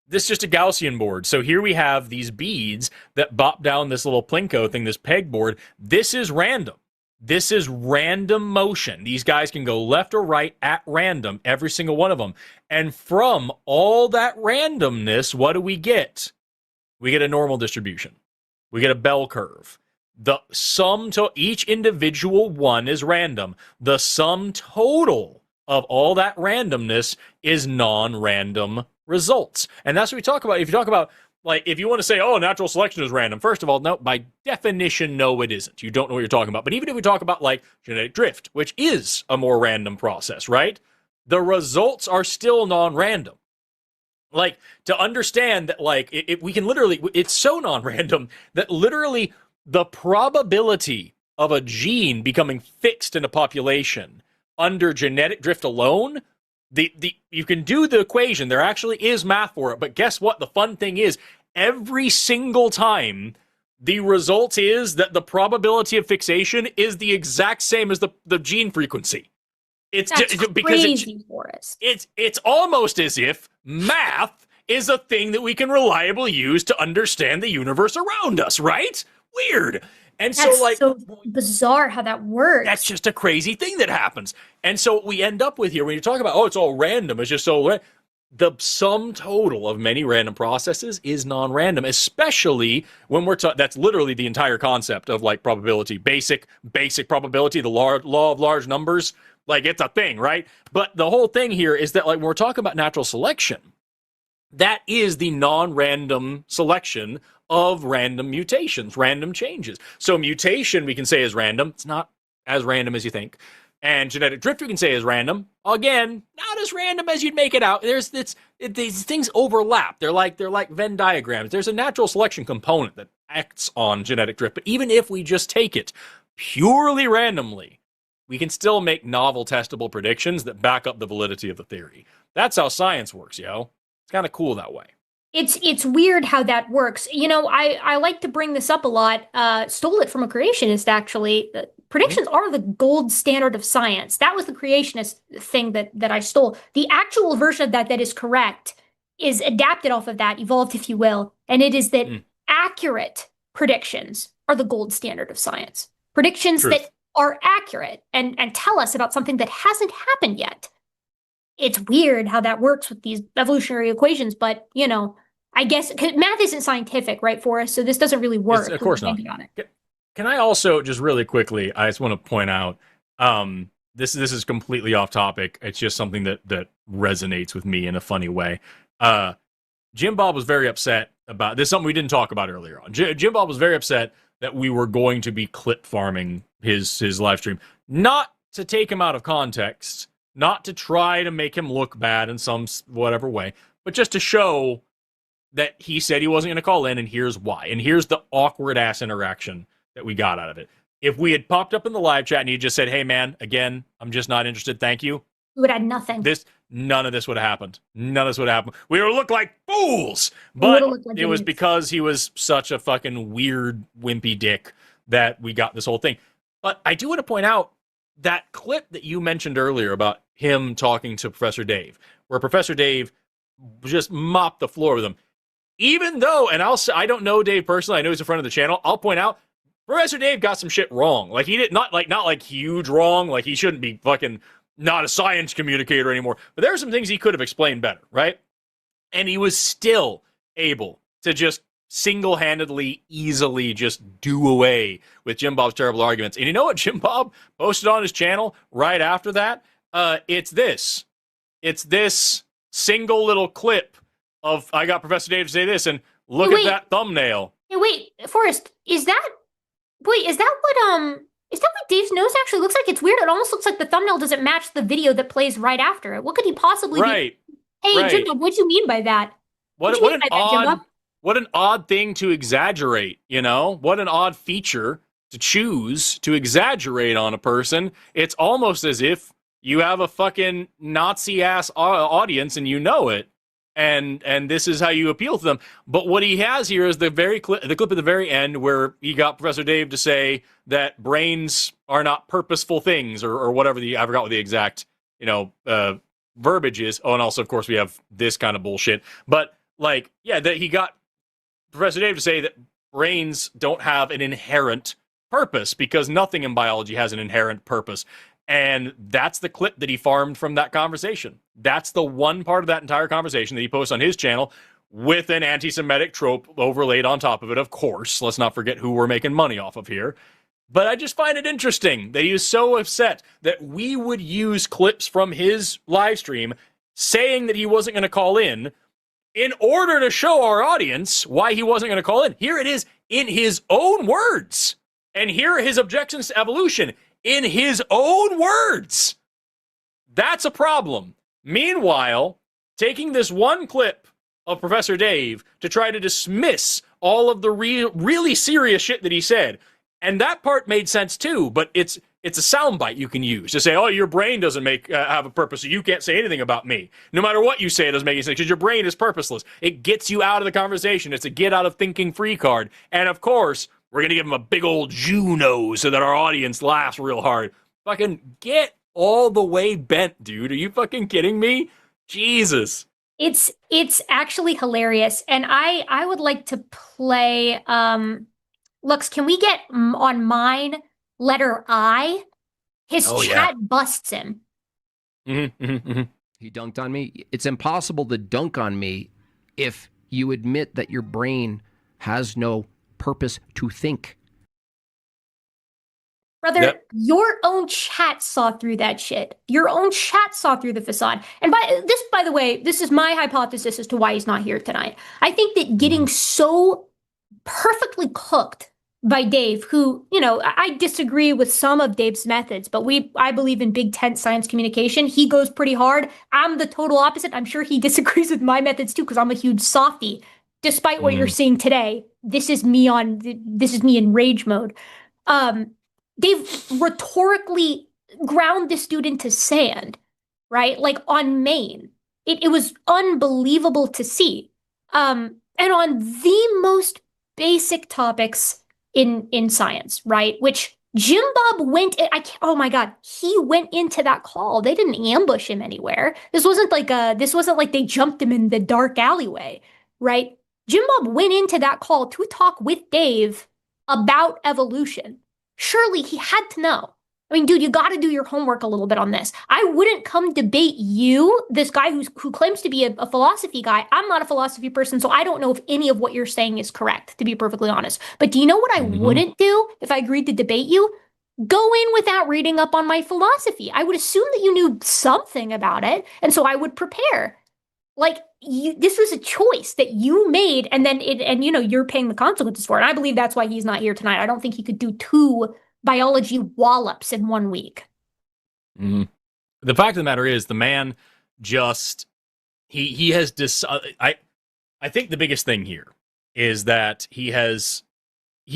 this is just a Gaussian board. So here we have these beads that bop down this little Plinko thing, this pegboard. This is random. This is random motion. These guys can go left or right at random, every single one of them. And from all that randomness, what do we get? We get a normal distribution. We get a bell curve. The sum to each individual one is random. The sum total of all that randomness is non-random results. And that's what we talk about. If you talk about, like, if you want to say, oh, natural selection is random, first of all, no, by definition, no, it isn't. You don't know what you're talking about. But even if we talk about, like, genetic drift, which is a more random process, right? The results are still non-random. Like, to understand that, like, we can literally, it's so non-random that literally the probability of a gene becoming fixed in a population under genetic drift alone, you can do the equation. There actually is math for it. But guess what? The fun thing is, every single time, the result is that the probability of fixation is the exact same as the gene frequency. It's crazy, Forrest. It's almost as if math is a thing that we can reliably use to understand the universe around us, right? Weird. And that's so bizarre how that works. That's just a crazy thing that happens. And so what we end up with here, when you talk about, oh, it's all random, it's just so the sum total of many random processes is non-random, especially when we're that's literally the entire concept of like probability, basic probability, the law of large numbers. Like, it's a thing, right? But the whole thing here is that, like, when we're talking about natural selection, that is the non-random selection of random mutations, random changes. So mutation, we can say, is random. It's not as random as you think. And genetic drift, we can say, is random. Again, not as random as you'd make it out. These things overlap. They're like Venn diagrams. There's a natural selection component that acts on genetic drift. But even if we just take it purely randomly, we can still make novel, testable predictions that back up the validity of the theory. That's how science works, yo. It's kind of cool that way. It's weird how that works. You know, I like to bring this up a lot. Stole it from a creationist, actually. Predictions are the gold standard of science. That was the creationist thing that I stole. The actual version of that is correct is adapted off of that, evolved, if you will. And it is that accurate predictions are the gold standard of science. Predictions that are accurate and tell us about something that hasn't happened yet. It's weird how that works with these evolutionary equations, but, you know, I guess math isn't scientific, right, Forrest? So this doesn't really work. Of course not. Can I also just really quickly, I just want to point out, this is completely off topic. It's just something that resonates with me in a funny way. Jim Bob was very upset about this. Is something we didn't talk about earlier on. Jim Bob was very upset that we were going to be clip farming his live stream, not to take him out of context, not to try to make him look bad in some whatever way, but just to show that he said he wasn't going to call in, and here's why. And here's the awkward-ass interaction that we got out of it. If we had popped up in the live chat and he just said, hey, man, again, I'm just not interested, thank you. We would have nothing. None of this would have happened. None of this would have happened. We would have looked like fools. But it was because he was such a fucking weird, wimpy dick that we got this whole thing. But I do want to point out that clip that you mentioned earlier about him talking to Professor Dave, where Professor Dave just mopped the floor with him. Even though, and I don't know Dave personally, I know he's a friend of the channel, I'll point out, Professor Dave got some shit wrong. Like, he did not like huge wrong, like he shouldn't be fucking not a science communicator anymore. But there are some things he could have explained better, right? And he was still able to just single-handedly, easily just do away with Jim Bob's terrible arguments. And you know what Jim Bob posted on his channel right after that? It's this single little clip of, I got Professor Dave to say this, and look at that thumbnail. Hey, wait, Forrest, is that what Dave's nose actually looks like? It's weird. It almost looks like the thumbnail doesn't match the video that plays right after it. What could he possibly be? Hey, Jim Bob, what do you mean by that? What an odd thing to exaggerate, you know? What an odd feature to choose to exaggerate on a person. It's almost as if you have a fucking Nazi-ass audience and you know it. And this is how you appeal to them. But what he has here is the clip at the very end where he got Professor Dave to say that brains are not purposeful things or whatever I forgot what the exact, verbiage is. Oh, and also, of course, we have this kind of bullshit. But, that he got Professor Dave to say that brains don't have an inherent purpose because nothing in biology has an inherent purpose. And that's the clip that he farmed from that conversation. That's the one part of that entire conversation that he posts on his channel with an anti-Semitic trope overlaid on top of it, of course. Let's not forget who we're making money off of here. But I just find it interesting that he is so upset that we would use clips from his live stream saying that he wasn't going to call in order to show our audience why he wasn't going to call in. Here it is in his own words. And here are his objections to evolution in his own words. That's a problem. Meanwhile, taking this one clip of Professor Dave to try to dismiss all of the really serious shit that he said. And that part made sense too, but it's a soundbite you can use to say, oh, your brain doesn't have a purpose, so you can't say anything about me. No matter what you say, it doesn't make any sense because your brain is purposeless. It gets you out of the conversation. It's a get out of thinking free card. And of course, we're going to give him a big old Jew nose so that our audience laughs real hard. Fucking get all the way bent, dude. Are you fucking kidding me? Jesus. It's actually hilarious. And I would like to play, Lux, can we get on mine letter I? His chat busts him. He dunked on me. It's impossible to dunk on me if you admit that your brain has no purpose to think. Brother, your own chat saw through that shit. Your own chat saw through the facade. And by the way, this is my hypothesis as to why he's not here tonight. I think that getting so perfectly cooked by Dave, who, I disagree with some of Dave's methods, but I believe in big tent science communication. He goes pretty hard. I'm the total opposite. I'm sure he disagrees with my methods too, because I'm a huge softie. Despite what you're seeing today, this is me in rage mode. Dave rhetorically ground this dude into sand, right? Like on Maine. It was unbelievable to see. And on the most basic topics in science, right? Which Jim Bob went, oh my God, he went into that call. They didn't ambush him anywhere. This wasn't like they jumped him in the dark alleyway, right? Jim Bob went into that call to talk with Dave about evolution. Surely he had to know. I mean, dude, you got to do your homework a little bit on this. I wouldn't come debate you, this guy who claims to be a philosophy guy. I'm not a philosophy person, so I don't know if any of what you're saying is correct, to be perfectly honest. But do you know what I wouldn't do if I agreed to debate you? Go in without reading up on my philosophy. I would assume that you knew something about it, and so I would prepare. Like, this was a choice that you made, and then you're paying the consequences for it. And I believe that's why he's not here tonight. I don't think he could do 2 biology wallops in 1 week. The fact of the matter is, the man just he has decided. I think the biggest thing here is that he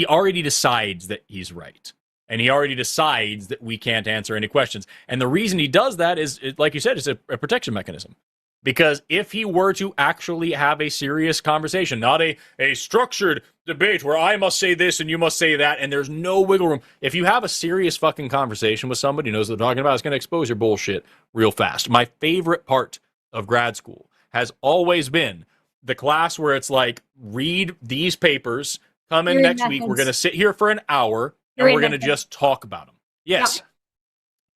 already decides that he's right, and he already decides that we can't answer any questions. And the reason he does that is, like you said, it's a protection mechanism. Because if he were to actually have a serious conversation, not a structured debate where I must say this and you must say that, and there's no wiggle room. If you have a serious fucking conversation with somebody who knows what they're talking about, it's going to expose your bullshit real fast. My favorite part of grad school has always been the class where it's like, read these papers, come in next week, we're going to sit here for an hour, and we're going to just talk about them. Yes. Yeah.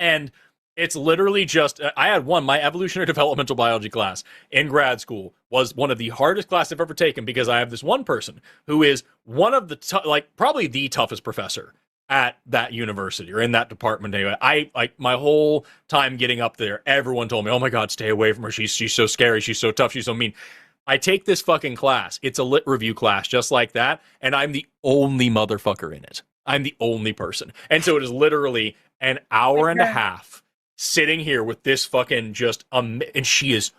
And it's literally just, I had my evolutionary developmental biology class in grad school was one of the hardest classes I've ever taken, because I have this one person who is one of the, probably the toughest professor at that university or in that department anyway. My whole time getting up there, everyone told me, oh my God, stay away from her. She's so scary. She's so tough. She's so mean. I take this fucking class. It's a lit review class just like that. And I'm the only motherfucker in it. I'm the only person. And so it is literally an hour and a half sitting here with this fucking and she is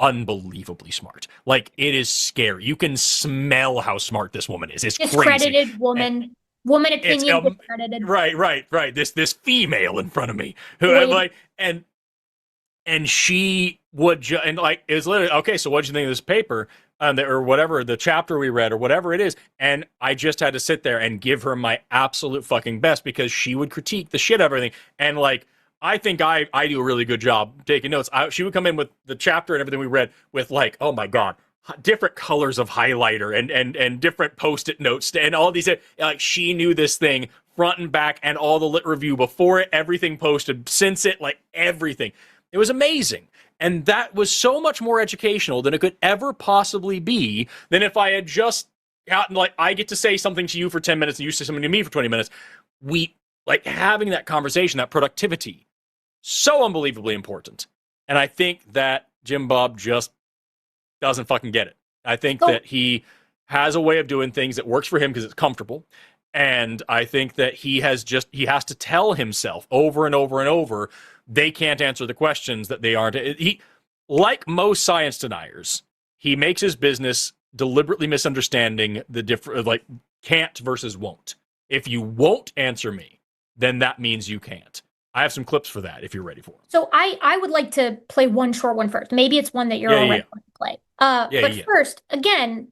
unbelievably smart. Like, it is scary. You can smell how smart this woman is. It's discredited crazy. Woman opinion discredited. Right. This female in front of me who and she would and like it's literally, okay, so what'd you think of this paper or whatever, the chapter we read or whatever it is? And I just had to sit there and give her my absolute fucking best, because she would critique the shit out of everything. And like, I think I do a really good job taking notes. She would come in with the chapter and everything we read with like, oh my God, different colors of highlighter and different Post-it notes and all these. Like, she knew this thing front and back and all the lit review before it, everything posted, since it, like everything. It was amazing. And that was so much more educational than it could ever possibly be than if I had just gotten, like, I get to say something to you for 10 minutes and you say something to me for 20 minutes. Like, having that conversation, that productivity, so unbelievably important. And I think that Jim Bob just doesn't fucking get it. I think that he has a way of doing things that works for him because it's comfortable. And I think that he has to tell himself over and over and over, they can't answer the questions that they aren't. He, like most science deniers, he makes his business deliberately misunderstanding the different, like, can't versus won't. If you won't answer me, then that means you can't. I have some clips for that if you're ready for them. So I would like to play one short one first. Maybe it's one that you're already going to play. But first, again,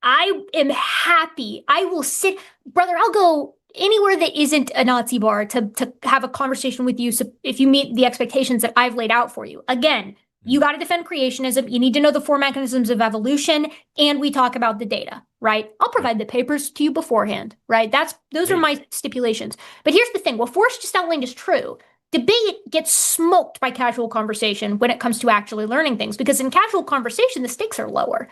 I am happy. I will sit, brother, I'll go anywhere that isn't a Nazi bar to have a conversation with you. So if you meet the expectations that I've laid out for you, again, you got to defend creationism. You need to know the 4 mechanisms of evolution, and we talk about the data, right? I'll provide the papers to you beforehand, right? Those are my stipulations. But here's the thing. What Forrest just outlined is true. Debate gets smoked by casual conversation when it comes to actually learning things, because in casual conversation, the stakes are lower,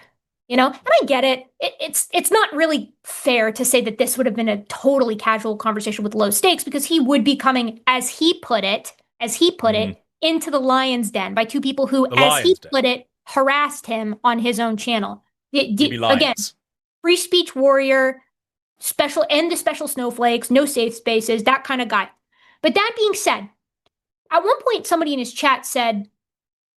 you know? And I get it. It's not really fair to say that this would have been a totally casual conversation with low stakes, because he would be coming, as he put it, into the lion's den by 2 people who, as he put it, harassed him on his own channel. Again, free speech warrior, the special snowflakes, no safe spaces, that kind of guy. But that being said, at one point, somebody in his chat said,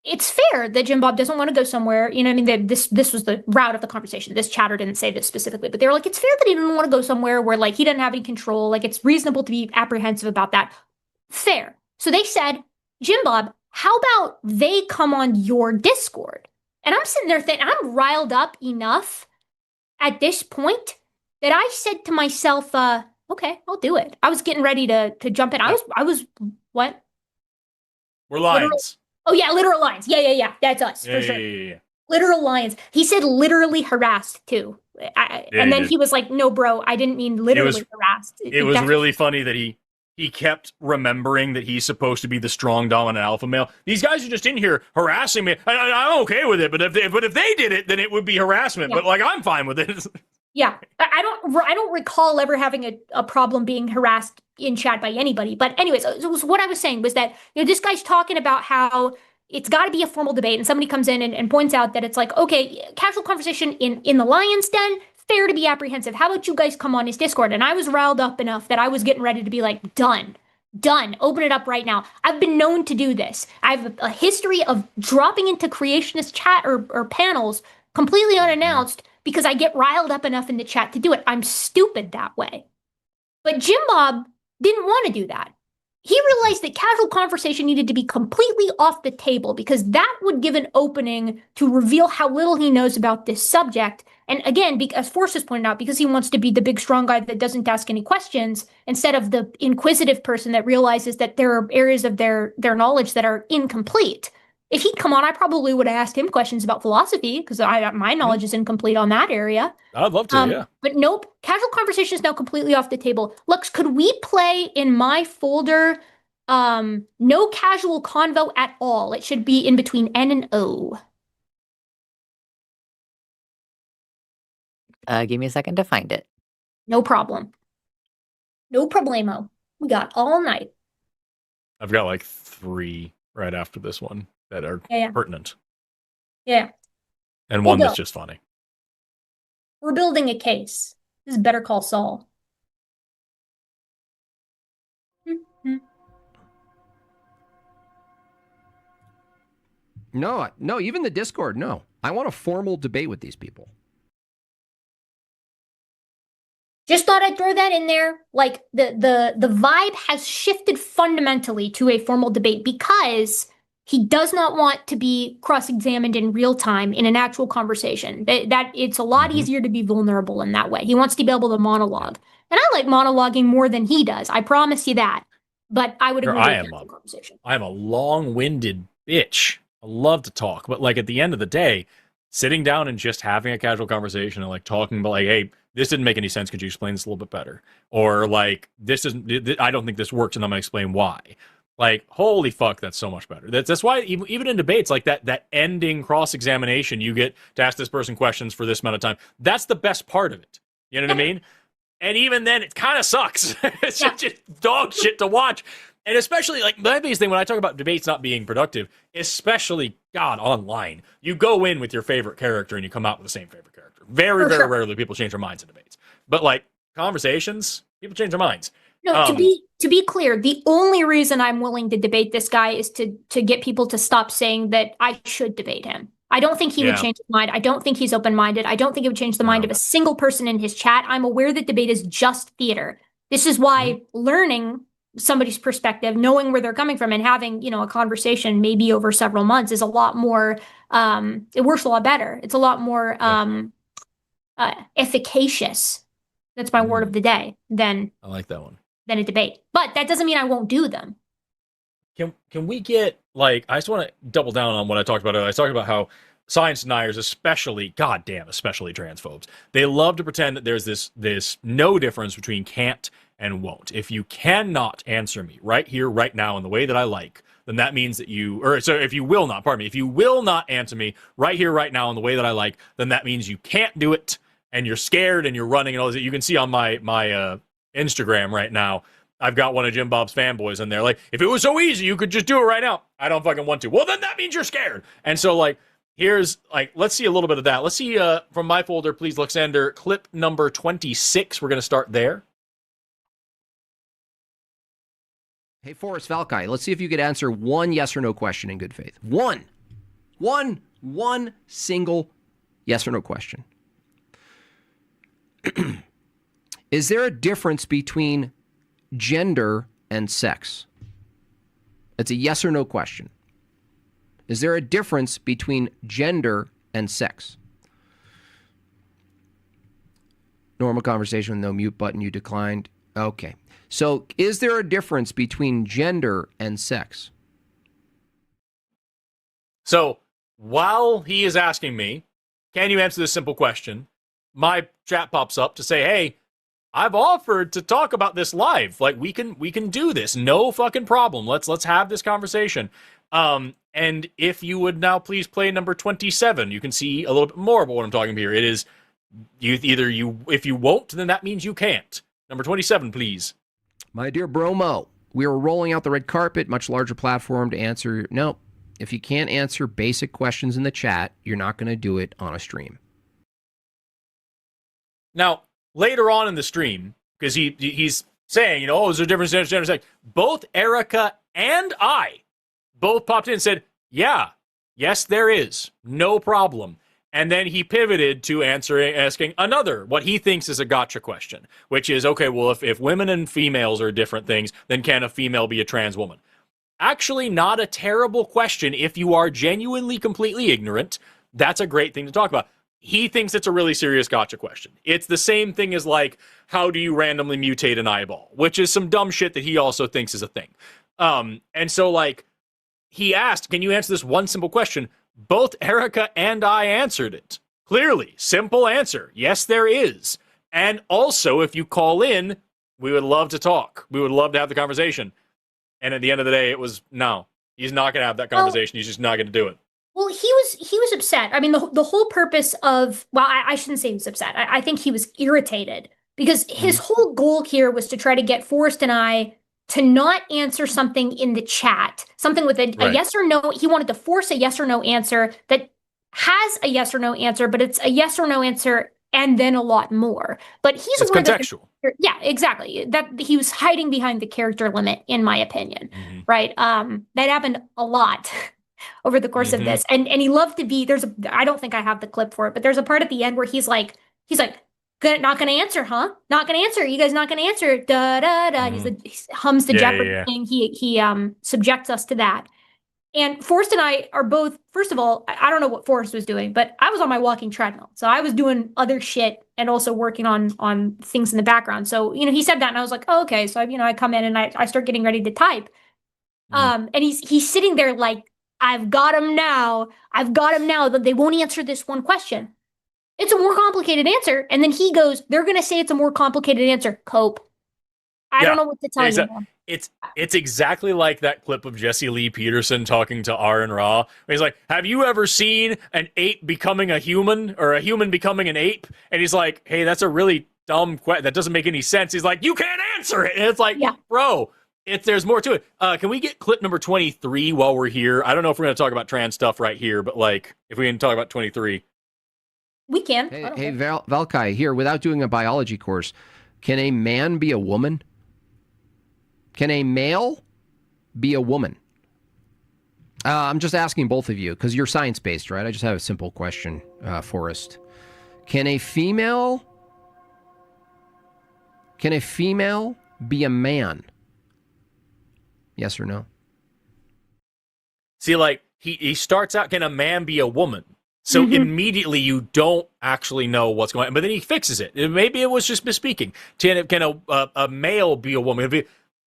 it's fair that Jim Bob doesn't want to go somewhere. You know what I mean? This was the route of the conversation. This chatter didn't say this specifically, but they were like, it's fair that he didn't want to go somewhere where, like, he didn't have any control. Like, it's reasonable to be apprehensive about that. Fair. So they said, Jim Bob, how about they come on your Discord? And I'm sitting there thinking, I'm riled up enough at this point that I said to myself, okay, I'll do it. I was getting ready to jump in. I was what? We're lions. Literal lions. Yeah. That's us for sure. Yeah. Literal lions. He said literally harassed too. And then he was like, no, bro, I didn't mean literally harassed. It was really funny that he kept remembering that he's supposed to be the strong, dominant alpha male. These guys are just in here harassing me. I'm okay with it, but if they did it, then it would be harassment. Yeah. But like, I'm fine with it. Yeah, I don't recall ever having a problem being harassed in chat by anybody. But anyways, what I was saying was that this guy's talking about how it's got to be a formal debate, and somebody comes in and points out that it's like, okay, casual conversation in the lion's den, fair to be apprehensive. How about you guys come on his Discord? And I was riled up enough that I was getting ready to be like, done, open it up right now. I've been known to do this. I have a history of dropping into creationist chat or panels completely unannounced because I get riled up enough in the chat to do it. I'm stupid that way. But Jim Bob didn't want to do that. He realized that casual conversation needed to be completely off the table because that would give an opening to reveal how little he knows about this subject. And again, as Forrest has pointed out, because he wants to be the big strong guy that doesn't ask any questions, instead of the inquisitive person that realizes that there are areas of their knowledge that are incomplete. If he'd come on, I probably would have asked him questions about philosophy because my knowledge is incomplete on that area. I'd love to, yeah. But nope, casual conversation is now completely off the table. Lux, could we play in my folder no casual convo at all? It should be in between N and O. Give me a second to find it. No problem. No problemo. We got all night. I've got like 3 right after this one that are pertinent. Yeah. And one that's just funny. We're building a case. This is Better Call Saul. No, even the Discord, no. I want a formal debate with these people. Just thought I'd throw that in there. Like the vibe has shifted fundamentally to a formal debate because he does not want to be cross-examined in real time in an actual conversation. That it's a lot easier to be vulnerable in that way. He wants to be able to monologue. And I like monologuing more than he does. I promise you that. But I would agree with that conversation. I am a long-winded bitch. I love to talk, but like at the end of the day, sitting down and just having a casual conversation and like talking about like, hey, this didn't make any sense. Could you explain this a little bit better? Or like, I don't think this works, and I'm gonna explain why. Like, holy fuck, that's so much better. That's why even in debates like that ending cross-examination, you get to ask this person questions for this amount of time. That's the best part of it. You know what I mean? And even then, it kind of sucks. It's just dog shit to watch. And especially, like, my biggest thing when I talk about debates not being productive, especially, God, online, you go in with your favorite character and you come out with the same favorite character. Very rarely people change their minds in debates. But, like, conversations, people change their minds. No, to be clear, the only reason I'm willing to debate this guy is to get people to stop saying that I should debate him. I don't think he would change his mind. I don't think he's open-minded. I don't think it would change the mind of a single person in his chat. I'm aware that debate is just theater. This is why learning somebody's perspective, knowing where they're coming from, and having, a conversation maybe over several months is a lot more, it works a lot better. It's a lot more efficacious. That's my word of the day. I like that one. Than a debate. But that doesn't mean I won't do them. Can we get, like, I just want to double down on what I talked about earlier. I talked about how science deniers, especially transphobes, they love to pretend that there's this no difference between can't and won't. If you cannot answer me right here, right now, in the way that I like, then that means that if you will not answer me right here, right now, in the way that I like, then that means you can't do it, and you're scared, and you're running, and all that. You can see on my Instagram right now, I've got one of Jim Bob's fanboys in there. Like, if it was so easy, you could just do it right now. I don't fucking want to. Well, then that means you're scared. And so, like, here's, like, let's see a little bit of that. Let's see from my folder, please, Luxander, clip number 26. We're going to start there. Hey, Forrest, Valkai, let's see if you could answer one yes or no question in good faith. One single yes or no question. Is there a difference between gender and sex? It's a yes or no question. Is there a difference between gender and sex? Normal conversation with no mute button. You declined. Okay. So is there a difference between gender and sex? So while he is asking me, can you answer this simple question? My chat pops up to say, hey, I've offered to talk about this live. Like we can do this. No fucking problem. Let's have this conversation. And if you would now please play number 27, you can see a little bit more about what I'm talking about here. It is if you won't, then that means you can't. Number 27, please. My dear Bromo, we are rolling out the red carpet, much larger platform to answer. No, if you can't answer basic questions in the chat, you're not going to do it on a stream. Now, later on in the stream, because he's saying, oh, is there a difference in gender and sex? Both Erika and I both popped in and said, yeah, yes, there is. No problem. And then he pivoted to asking another, what he thinks is a gotcha question, which is, okay, well, if women and females are different things, then can a female be a trans woman? Actually, not a terrible question if you are genuinely completely ignorant. That's a great thing to talk about. He thinks it's a really serious gotcha question. It's the same thing as, like, how do you randomly mutate an eyeball, which is some dumb shit that he also thinks is a thing. And so, like, he asked, can you answer this one simple question? Both Erika and I answered it. Clearly, simple answer. Yes, there is. And also, if you call in, we would love to talk. We would love to have the conversation. And at the end of the day, it was, no, he's not going to have that conversation. He's just not going to do it. Well, he was upset. I mean, the whole purpose of, well, I shouldn't say he was upset. I think he was irritated because his whole goal here was to try to get Forrest and I to not answer something in the chat, something with a yes or no. He wanted to force a yes or no answer that has a yes or no answer, but it's a yes or no answer and then a lot more. But he's it's contextual. Yeah, exactly. That he was hiding behind the character limit, in my opinion. Right? That happened a lot over the course of this, and he loved to be. I don't think I have the clip for it, but there's a part at the end where he's like. Not gonna answer, huh? Not gonna answer. You guys not gonna answer? Da da da. He hums the Jeopardy thing. He subjects us to that. And Forrest and I are both. First of all, I don't know what Forrest was doing, but I was on my walking treadmill, so I was doing other shit and also working on things in the background. So he said that, and I was like, oh, okay. So I come in and I start getting ready to type. And he's sitting there like, I've got him now. That they won't answer this one question. It's a more complicated answer. And then he goes, they're going to say it's a more complicated answer. Cope. I don't know what to tell you. It's exactly like that clip of Jesse Lee Peterson talking to Aaron Ra. He's like, have you ever seen an ape becoming a human or a human becoming an ape? And he's like, hey, that's a really dumb question. That doesn't make any sense. He's like, you can't answer it. And it's like, bro, there's more to it. Can we get clip number 23 while we're here? I don't know if we're going to talk about trans stuff right here, but like, if we can talk about 23. We can. Hey, Valkai, here, without doing a biology course, can a man be a woman? Can a male be a woman? I'm just asking both of you, because you're science-based, right? I just have a simple question, Forrest. Can a female be a man? Yes or no? See, like, he starts out, can a man be a woman? So immediately you don't actually know what's going on. But then he fixes it. Maybe it was just misspeaking. Can a male be a woman?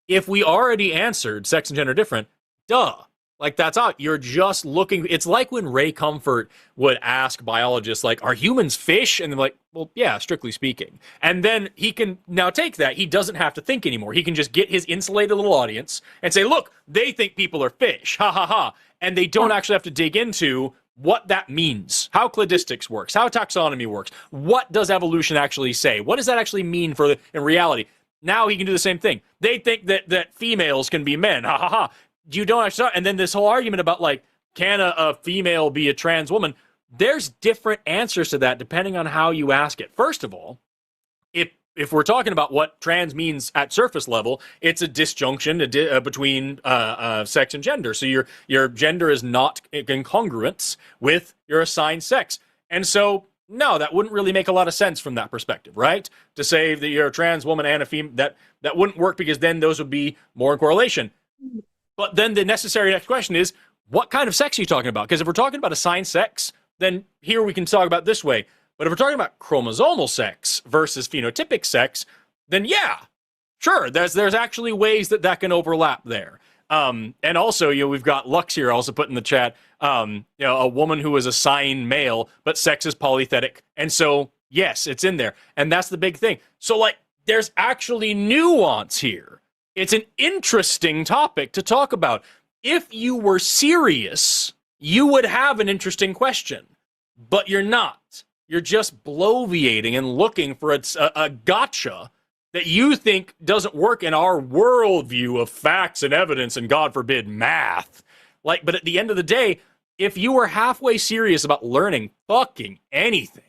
If we already answered sex and gender different, duh. Like, that's out. You're just looking. It's like when Ray Comfort would ask biologists, like, are humans fish? And they're like, well, yeah, strictly speaking. And then he can now take that. He doesn't have to think anymore. He can just get his insulated little audience and say, look, they think people are fish. Ha, ha, ha. And they don't actually have to dig into what that means, how cladistics works, how taxonomy works, what does evolution actually say, what does that actually mean in reality. Now he can do the same thing. They think that females can be men, ha ha ha. You don't actually, and then this whole argument about, like, can a female be a trans woman? There's different answers to that depending on how you ask it. First of all, if we're talking about what trans means at surface level, it's a disjunction between sex and gender. So your gender is not incongruent with your assigned sex. And so, no, that wouldn't really make a lot of sense from that perspective, right? To say that you're a trans woman and a female, that wouldn't work, because then those would be more in correlation. But then the necessary next question is, what kind of sex are you talking about? Because if we're talking about assigned sex, then here we can talk about it this way. But if we're talking about chromosomal sex versus phenotypic sex, then yeah, sure, there's actually ways that can overlap there. And also, we've got Lux here also put in the chat, a woman who is assigned male, but sex is polythetic. And so, yes, it's in there. And that's the big thing. So, like, there's actually nuance here. It's an interesting topic to talk about. If you were serious, you would have an interesting question, but you're not. You're just bloviating and looking for a gotcha that you think doesn't work in our worldview of facts and evidence and, God forbid, math. But at the end of the day, if you were halfway serious about learning fucking anything,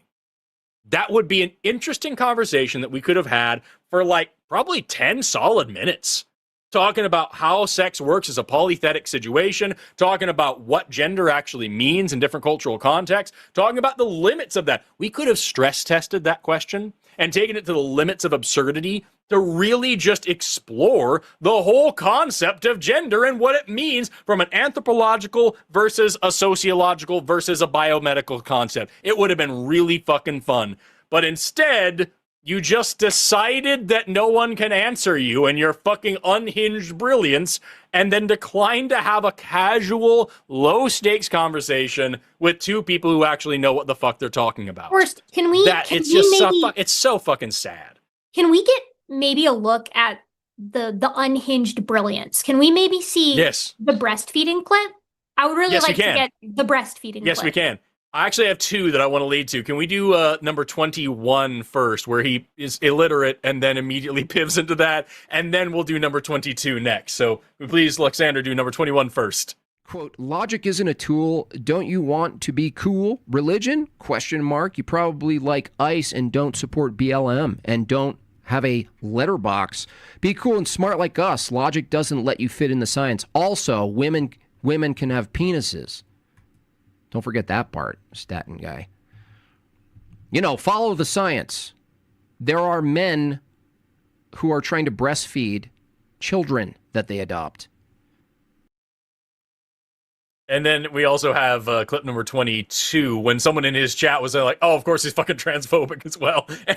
that would be an interesting conversation that we could have had for probably 10 solid minutes. Talking about how sex works as a polythetic situation, talking about what gender actually means in different cultural contexts, talking about the limits of that. We could have stress tested that question and taken it to the limits of absurdity to really just explore the whole concept of gender and what it means from an anthropological versus a sociological versus a biomedical concept. It would have been really fucking fun. But instead, you just decided that no one can answer you and your fucking unhinged brilliance, and then declined to have a casual, low-stakes conversation with two people who actually know what the fuck they're talking about. First, it's so fucking sad. Can we get maybe a look at the unhinged brilliance? Can we maybe see the breastfeeding clip? I would really like to get the breastfeeding clip. Yes, we can. I actually have two that I want to lead to. Can we do number 21 first, where he is illiterate and then immediately pivots into that, and then we'll do number 22 next. So please, Alexander, do number 21 first. Quote, logic isn't a tool. Don't you want to be cool? Religion? Question mark. You probably like ICE and don't support BLM and don't have a letterbox. Be cool and smart like us. Logic doesn't let you fit in the science. Also, women can have penises. Don't forget that part, statin guy. Follow the science. There are men who are trying to breastfeed children that they adopt. And then we also have clip number 22, when someone in his chat was like, oh, of course he's fucking transphobic as well. And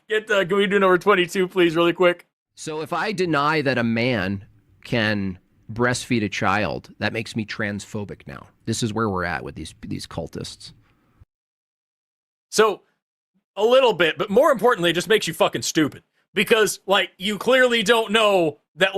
can we do number 22, please, really quick? So if I deny that a man can breastfeed a child, that makes me transphobic now. This is where we're at with these cultists. So, a little bit, but more importantly, it just makes you fucking stupid. Because, you clearly don't know that,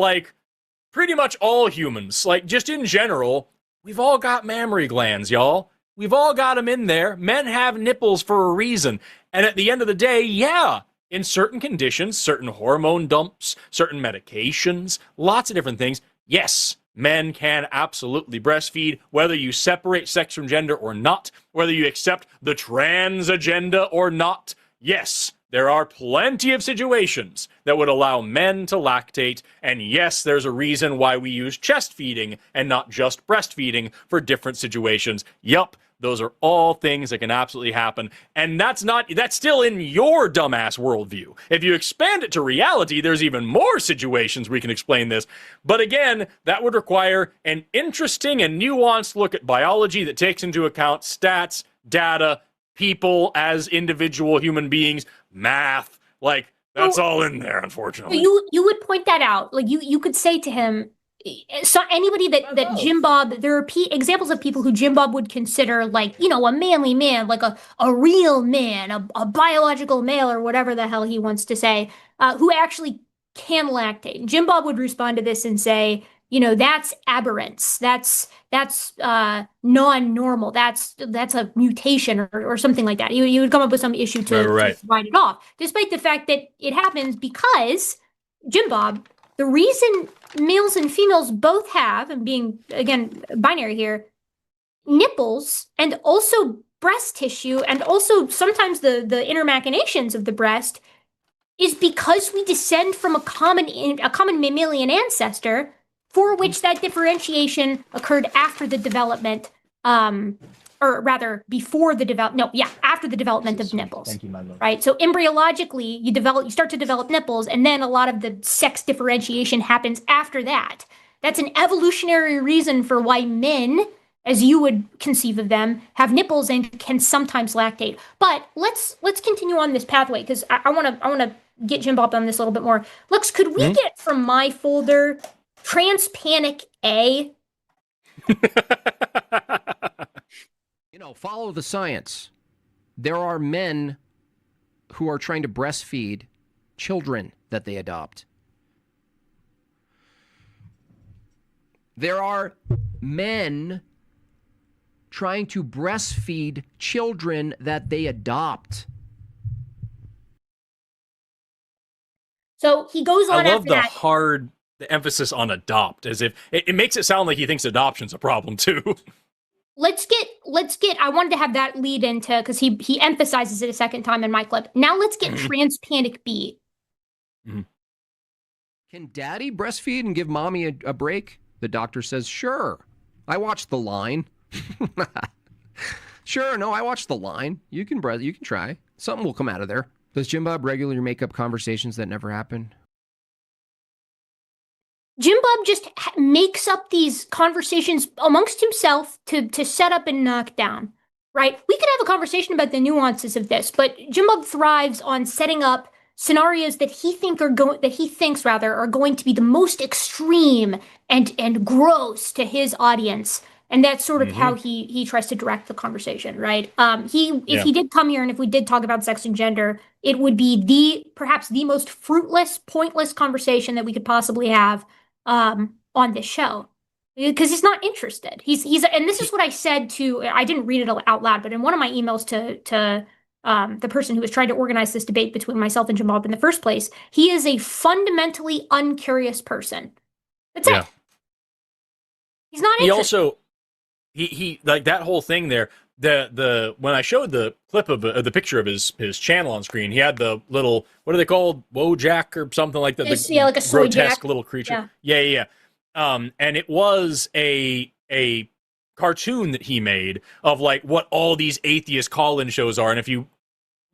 pretty much all humans, just in general, we've all got mammary glands, y'all. We've all got them in there. Men have nipples for a reason. And at the end of the day, yeah, in certain conditions, certain hormone dumps, certain medications, lots of different things, yes, men can absolutely breastfeed, whether you separate sex from gender or not, whether you accept the trans agenda or not. Yes, there are plenty of situations that would allow men to lactate, and yes, there's a reason why we use chest feeding and not just breastfeeding for different situations. Yup, those are all things that can absolutely happen, and that's still in your dumbass worldview. If you expand it to reality, there's even more situations we can explain this. But again, that would require an interesting and nuanced look at biology that takes into account stats, data, people as individual human beings, math, that's all in there, unfortunately. You would point that out. You could say to him, so anybody that Jim Bob, there are examples of people who Jim Bob would consider a manly man, a real man, a biological male, or whatever the hell he wants to say, who actually can lactate. And Jim Bob would respond to this and say, that's aberrance. That's non-normal. That's a mutation or something like that. You would come up with some issue to write it off, despite the fact that it happens because Jim Bob, the reason males and females both have, and being, again, binary here, nipples and also breast tissue and also sometimes the inner machinations of the breast is because we descend from a common mammalian ancestor for which that differentiation occurred after the development, or rather before the after the development of nipples. Thank you, my love. Right? So embryologically, you start to develop nipples, and then a lot of the sex differentiation happens after that. That's an evolutionary reason for why men, as you would conceive of them, have nipples and can sometimes lactate. But let's continue on this pathway, because I wanna get Jim Bob on this a little bit more. Lux, could we get from my folder Transpanic A? Follow the science. There are men who are trying to breastfeed children that they adopt. There are men trying to breastfeed children that they adopt. So he goes on. I love the emphasis on adopt, as if it makes it sound like he thinks adoption's a problem too. Let's get, I wanted to have that lead into, because he emphasizes it a second time in my clip. Now let's get Transpanic B. Can daddy breastfeed and give mommy a break? The doctor says, sure. I watched The Line. Sure, no, I watched The Line. You can try. Something will come out of there. Does Jim Bob regularly make up conversations that never happen? Jim Bob just makes up these conversations amongst himself to set up and knock down, right? We could have a conversation about the nuances of this, but Jim Bob thrives on setting up scenarios that he thinks are going to be the most extreme and gross to his audience. And that's sort of how he tries to direct the conversation, right? If he did come here and if we did talk about sex and gender, it would be perhaps the most fruitless, pointless conversation that we could possibly have on this show, because he's not interested. He's and this is what I said I didn't read it out loud, but in one of my emails to the person who was trying to organize this debate between myself and Jim Bob in the first place, he is a fundamentally uncurious person. That's it. He's not interested. He also, he like that whole thing there. The when I showed the clip of the picture of his channel on screen, he had the little, what are they called, Wojak or something like that, like a grotesque jack. little creature. Yeah. And it was a cartoon that he made of like what all these atheist call-in shows are, and if you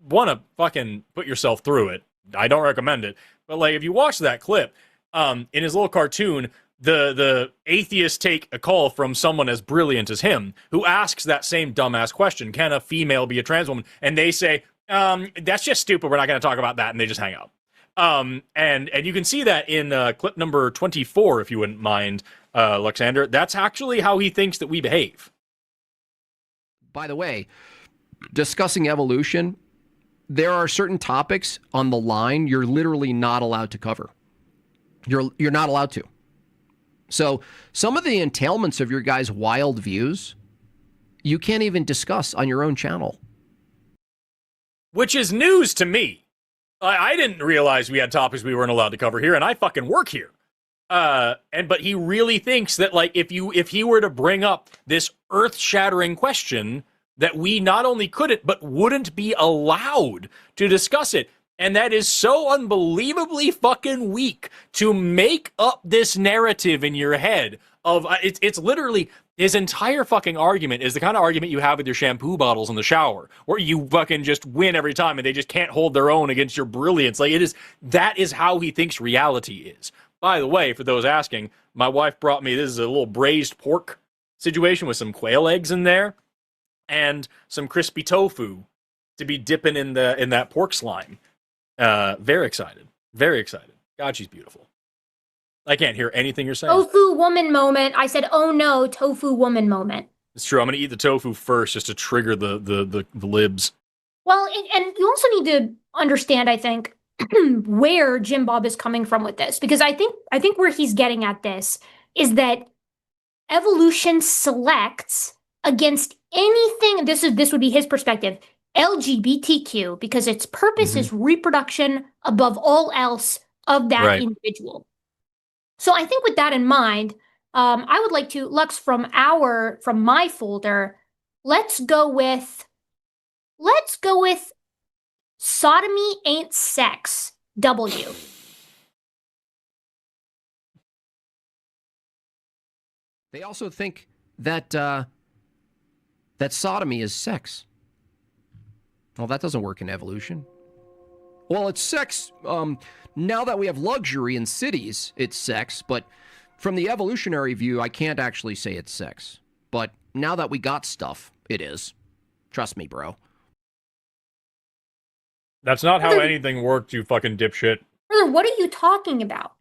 want to fucking put yourself through it, I don't recommend it. But like if you watch that clip, in his little cartoon, the atheists take a call from someone as brilliant as him, who asks that same dumbass question: can a female be a trans woman? And they say, that's just stupid, we're not going to talk about that, and they just hang up. And you can see that in clip number 24, if you wouldn't mind, Luxander. That's actually how he thinks that we behave. By the way, discussing evolution, there are certain topics on the line you're literally not allowed to cover. You're not allowed to. So some of the entailments of your guys' wild views, you can't even discuss on your own channel. Which is news to me. I didn't realize we had topics we weren't allowed to cover here, and I fucking work here. But he really thinks that, like, if he were to bring up this earth-shattering question, that we not only couldn't, but wouldn't be allowed to discuss it. And that is so unbelievably fucking weak to make up this narrative in your head of, it's literally, his entire fucking argument is the kind of argument you have with your shampoo bottles in the shower, where you fucking just win every time and they just can't hold their own against your brilliance. Like, that is how he thinks reality is. By the way, for those asking, my wife brought me, this is a little braised pork situation with some quail eggs in there and some crispy tofu to be dipping in that pork slime. Very excited. Very excited. God, she's beautiful. I can't hear anything you're saying. Tofu woman moment. I said, oh no, tofu woman moment. It's true. I'm going to eat the tofu first just to trigger the libs. Well, and you also need to understand, I think, where Jim Bob is coming from with this. Because I think where he's getting at this is that evolution selects against anything, this would be his perspective, LGBTQ, because its purpose is reproduction above all else of that individual. So I think with that in mind, I would like to, Lux, from my folder, let's go with sodomy ain't sex, W. They also think that that sodomy is sex. Well, that doesn't work in evolution. Well, it's sex. Now that we have luxury in cities, it's sex. But From the evolutionary view, I can't actually say it's sex. But now that we got stuff, it is. Trust me, bro. That's not how anything worked, you fucking dipshit. Brother, what are you talking about?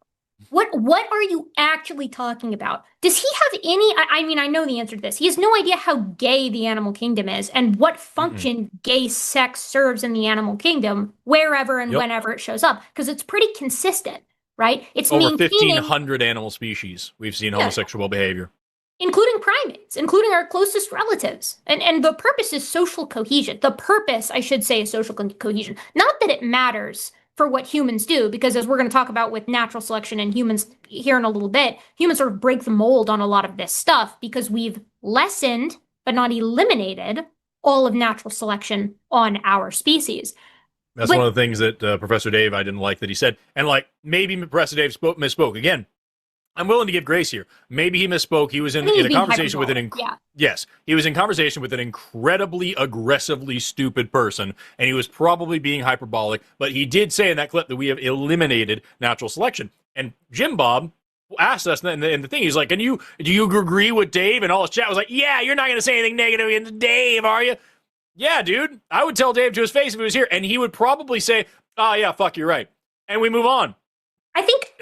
What are you actually talking about? Does he have any, I mean, I know the answer to this. He has no idea how gay the animal kingdom is and what function gay sex serves in the animal kingdom, wherever and whenever it shows up, because it's pretty consistent, right? It's over 1,500 animal species we've seen homosexual behavior. Including primates, including our closest relatives. And the purpose is social cohesion. The purpose, I should say, is social cohesion. Not that it matters for what humans do, because as we're going to talk about with natural selection and humans here in a little bit, humans sort of break the mold on a lot of this stuff because we've lessened, but not eliminated, all of natural selection on our species. That's one of the things that Professor Dave, I didn't like that he said. And like, maybe Professor Dave misspoke. Again, I'm willing to give grace here. Maybe he misspoke. He was in a conversation with yes, he was in conversation with an incredibly aggressively stupid person, and he was probably being hyperbolic. But he did say in that clip that we have eliminated natural selection. And Jim Bob asked us in the thing, he's like, do you agree with Dave? And all his chat was like, yeah, you're not going to say anything negative against Dave, are you? Yeah, dude. I would tell Dave to his face if he was here, and he would probably say, oh, yeah, fuck, you're right. And we move on. I think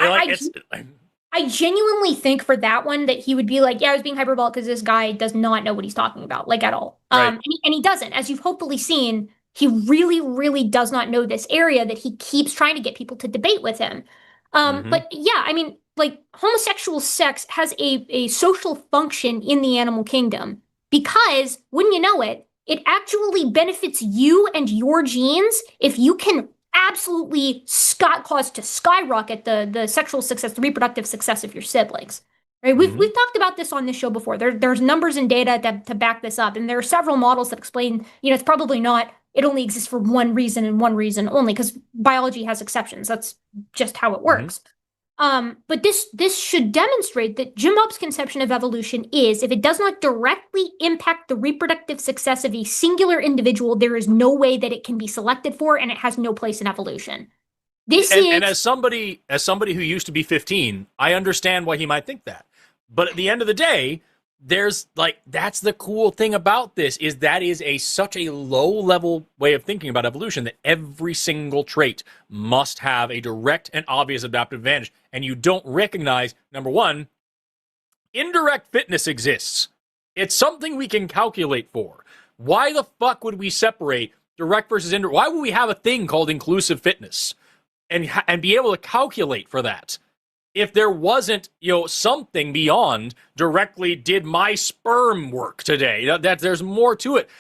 I genuinely think for that one that he would be like, yeah, I was being hyperbolic because this guy does not know what he's talking about, like at all. Right. And he doesn't. As you've hopefully seen, he really, really does not know this area that he keeps trying to get people to debate with him. But yeah, I mean, like homosexual sex has a social function in the animal kingdom because, wouldn't you know it, it actually benefits you and your genes if you can absolutely cause to skyrocket the sexual success, the reproductive success of your siblings. Right? We've talked about this on this show before. There's numbers and data to back this up, and there are several models that explain, it's probably not, it only exists for one reason and one reason only, because biology has exceptions. That's just how it works. But this should demonstrate that Jim Bob's conception of evolution is, if it does not directly impact the reproductive success of a singular individual, there is no way that it can be selected for, and it has no place in evolution. And as somebody who used to be 15, I understand why he might think that. But at the end of the day, that's the cool thing about this, is that is such a low level way of thinking about evolution, that every single trait must have a direct and obvious adaptive advantage. And you don't recognize, number one, indirect fitness exists. It's something we can calculate for. Why the fuck would we separate direct versus indirect? Why would we have a thing called inclusive fitness and be able to calculate for that? If there wasn't, something beyond directly, did my sperm work today? That there's more to it.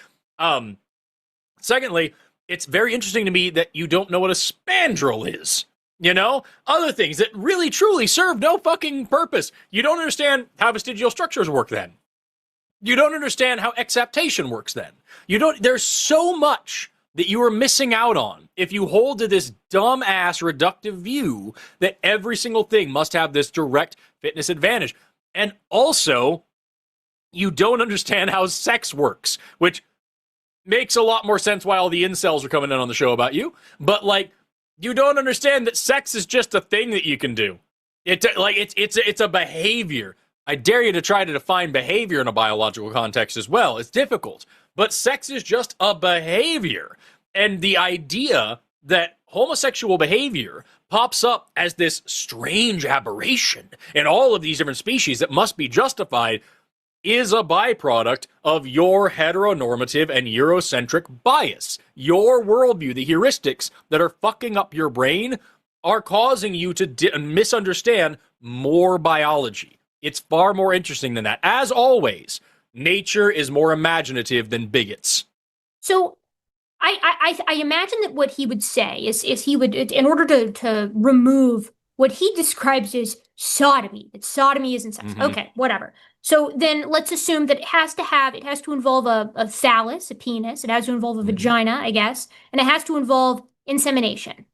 Secondly, it's very interesting to me that you don't know what a spandrel is. Other things that really truly serve no fucking purpose. You don't understand how vestigial structures work then. You don't understand how exaptation works then. There's so much that you are missing out on if you hold to this dumb-ass reductive view that every single thing must have this direct fitness advantage. And also, you don't understand how sex works, which makes a lot more sense why all the incels are coming in on the show about you. But, you don't understand that sex is just a thing that you can do. It's a behavior. I dare you to try to define behavior in a biological context as well. It's difficult. But sex is just a behavior. And the idea that homosexual behavior pops up as this strange aberration in all of these different species that must be justified is a byproduct of your heteronormative and Eurocentric bias. Your worldview, the heuristics that are fucking up your brain, are causing you to misunderstand more biology. It's far more interesting than that. As always, nature is more imaginative than bigots. So I imagine that what he would say is he would, in order to remove what he describes as sodomy, that sodomy isn't sex. Okay, whatever. So then let's assume that it has to involve a phallus, a penis. It has to involve a vagina, I guess. And it has to involve insemination.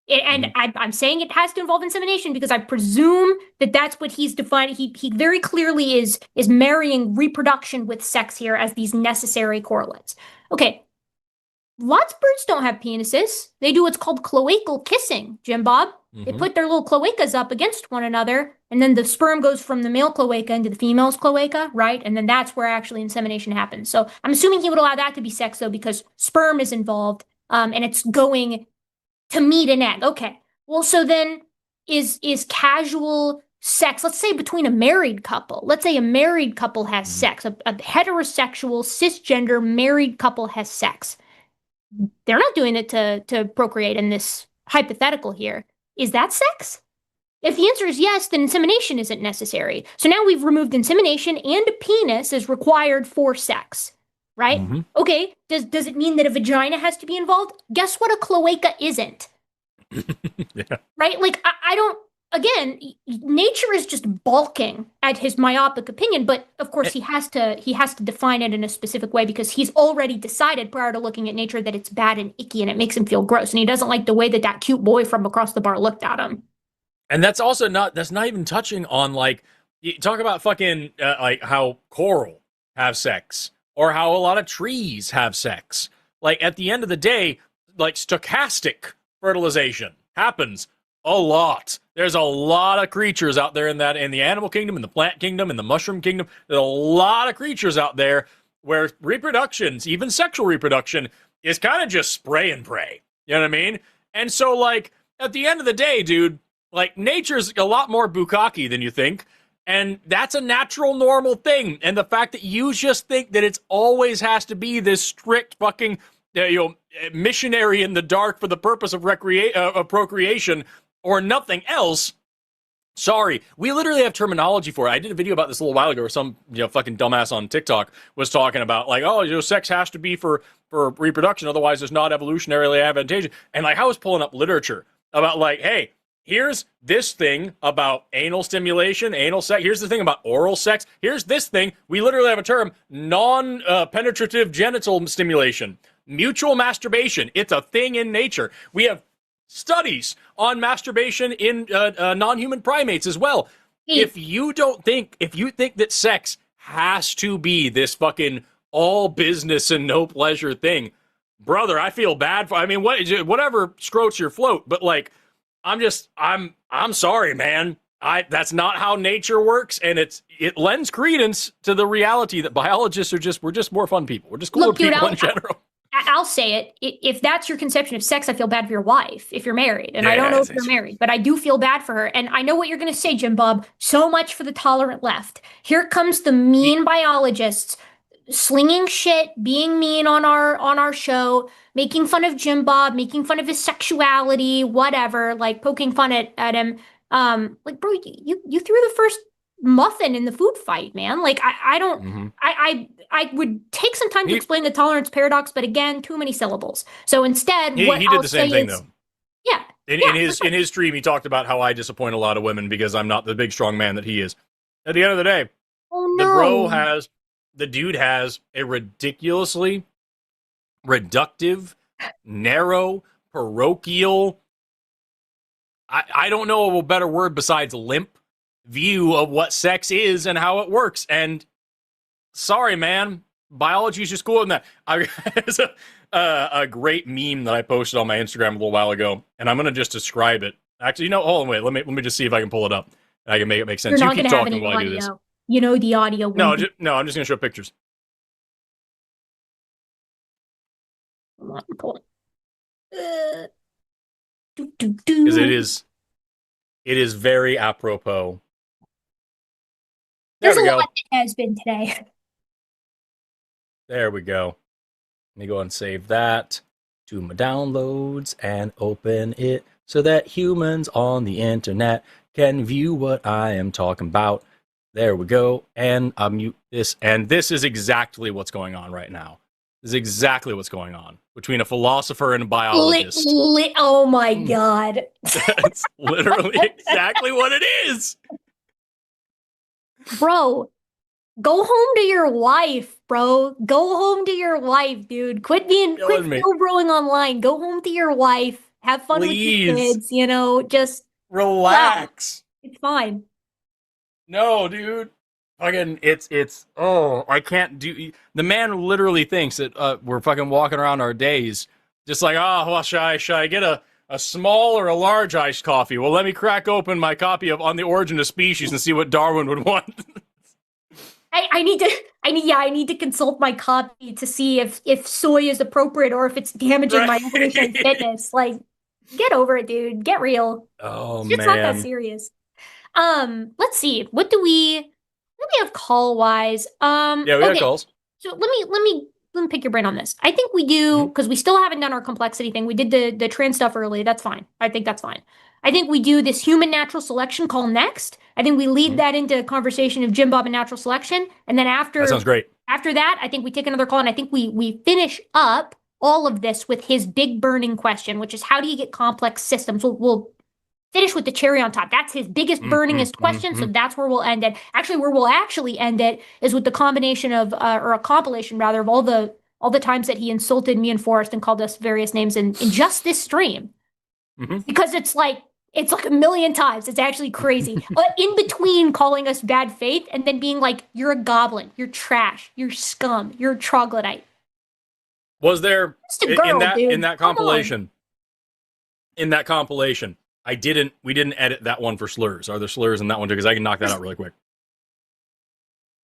I'm saying it has to involve insemination because I presume that that's what he's defining. He very clearly is marrying reproduction with sex here as these necessary correlates. Okay. Lots of birds don't have penises. They do what's called cloacal kissing, Jim Bob. They put their little cloacas up against one another and then the sperm goes from the male cloaca into the female's cloaca, right? And then that's where actually insemination happens. So I'm assuming he would allow that to be sex, though, because sperm is involved, and it's going to meet an egg. Okay. Well, so then is casual sex, let's say between a married couple, let's say a married couple has sex, a heterosexual, cisgender married couple has sex. They're not doing it to procreate in this hypothetical here. Is that sex? If the answer is yes, then insemination isn't necessary. So now we've removed insemination and a penis is required for sex, right? Mm-hmm. Okay, does it mean that a vagina has to be involved? Guess what a cloaca isn't? Yeah. Right? Like, I don't, again, nature is just balking at his myopic opinion, but of course he has to define it in a specific way because he's already decided prior to looking at nature that it's bad and icky and it makes him feel gross. And he doesn't like the way that cute boy from across the bar looked at him. And that's also that's not even touching on, like, you talk about fucking, like, how coral have sex, or how a lot of trees have sex. Like, at the end of the day, like, stochastic fertilization happens a lot. There's a lot of creatures out there in the animal kingdom, in the plant kingdom, in the mushroom kingdom. There's a lot of creatures out there where reproductions, even sexual reproduction, is kind of just spray and pray. You know what I mean? And so, like, at the end of the day, dude, like, nature's a lot more bukkake than you think, and that's a natural, normal thing. And the fact that you just think that it's always has to be this strict fucking, missionary in the dark for the purpose of procreation or nothing else. Sorry, we literally have terminology for it. I did a video about this a little while ago, where some fucking dumbass on TikTok was talking about, like, oh, sex has to be for reproduction, otherwise it's not evolutionarily advantageous. And, like, I was pulling up literature about, like, hey, here's this thing about anal stimulation, anal sex. Here's the thing about oral sex. Here's this thing. We literally have a term, non-penetrative genital stimulation, mutual masturbation. It's a thing in nature. We have studies on masturbation in non-human primates as well. If you think that sex has to be this fucking all business and no pleasure thing, brother, I feel bad for, I mean, whatever scrotes your float, but, like, I'm sorry, man. That's not how nature works, and it lends credence to the reality that biologists we're just more fun people. We're just cooler people in general. I'll say it. If that's your conception of sex, I feel bad for your wife if you're married. And I don't know if you're married, but I do feel bad for her. And I know what you're going to say, Jim Bob. So much for the tolerant left. Here comes the mean biologists slinging shit, being mean on our show, making fun of Jim Bob, making fun of his sexuality, whatever, like poking fun at him. Like, bro, you threw the first muffin in the food fight, man. Like, I don't, Mm-hmm. I would take some time to explain the tolerance paradox, but again, too many syllables. So instead, he did the same thing, though. Yeah. In his stream, he talked about how I disappoint a lot of women because I'm not the big strong man that he is. At the end of the day, the dude has a ridiculously reductive, narrow, parochial, I don't know of a better word besides limp, view of what sex is and how it works. And sorry, man, biology is just cooler than that. There's a great meme that I posted on my Instagram a little while ago, and I'm going to just describe it. Actually, hold on, wait, let me just see if I can pull it up. And I can make it make sense. You're You not keep gonna have talking it in while I do this. audio. You know the audio. No, I'm just going to show pictures. Because it is very apropos. There There's we a go. lot that has been today. There we go. Let me go and save that to my downloads and open it so that humans on the internet can view what I am talking about. There we go. And I'll mute this. And this is exactly what's going on right now. This is exactly what's going on between a philosopher and a biologist. Oh my God. That's literally exactly what it is. Bro, go home to your wife, bro. Go home to your wife, dude. Quit broing online. Go home to your wife. Have fun with your kids, just relax. It's fine. No, dude. Fucking, I can't do. The man literally thinks that we're fucking walking around our days just like, oh, well, should I get a a small or a large iced coffee? Well, let me crack open my copy of On the Origin of Species and see what Darwin would want. I need to consult my copy to see if soy is appropriate or if it's damaging my evolutionary fitness. Like, get over it, dude. Get real. Oh, it's not that serious. Let's see. What do we have call wise? Yeah, we have calls. So let me pick your brain on this. I think we do, because we still haven't done our complexity thing. We did the trans stuff early. That's fine. I think that's fine. I think we do this human natural selection call next. I think we lead that into a conversation of Jim Bob and natural selection. And then that sounds great. After that, I think we take another call, and I think we finish up all of this with his big burning question, which is how do you get complex systems? We'll finish with the cherry on top. That's his biggest burningest question. So that's where we'll end it. Actually, where we'll actually end it is with the combination of, or a compilation rather, of all the times that he insulted me and Forrest and called us various names in just this stream. Because it's like a million times. It's actually crazy. But in between calling us bad faith and then being like, you're a goblin, you're trash, you're scum, you're a troglodyte. Was there in that compilation? In that compilation, we didn't edit that one for slurs. Are there slurs in that one too? Because I can knock that out really quick.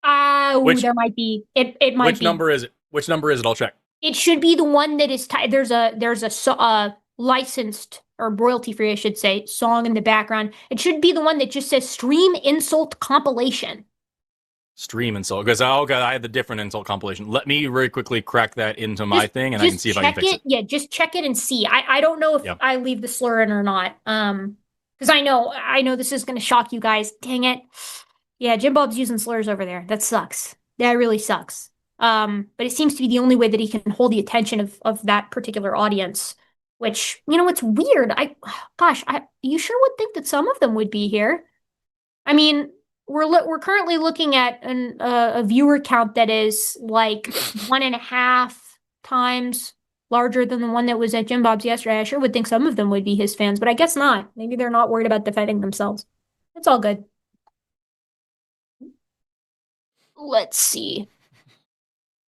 There might be. It might be. Which number is it? Which number is it? I'll check. It should be the one that is there's a licensed or royalty free, I should say, song in the background. It should be the one that just says stream insult compilation. Stream insult, because I had the different insult compilation. Let me very quickly crack that into my thing, and I can see if I can fix it. Yeah, just check it and see. I don't know if I leave the slur in or not. Because I know this is going to shock you guys. Dang it. Yeah, Jim Bob's using slurs over there. That sucks. That really sucks. But it seems to be the only way that he can hold the attention of that particular audience. Which, it's weird. You sure would think that some of them would be here. I mean, we're currently looking at a viewer count that is like 1.5 times larger than the one that was at Jim Bob's yesterday. I sure would think some of them would be his fans, but I guess not. Maybe they're not worried about defending themselves. It's all good. Let's see.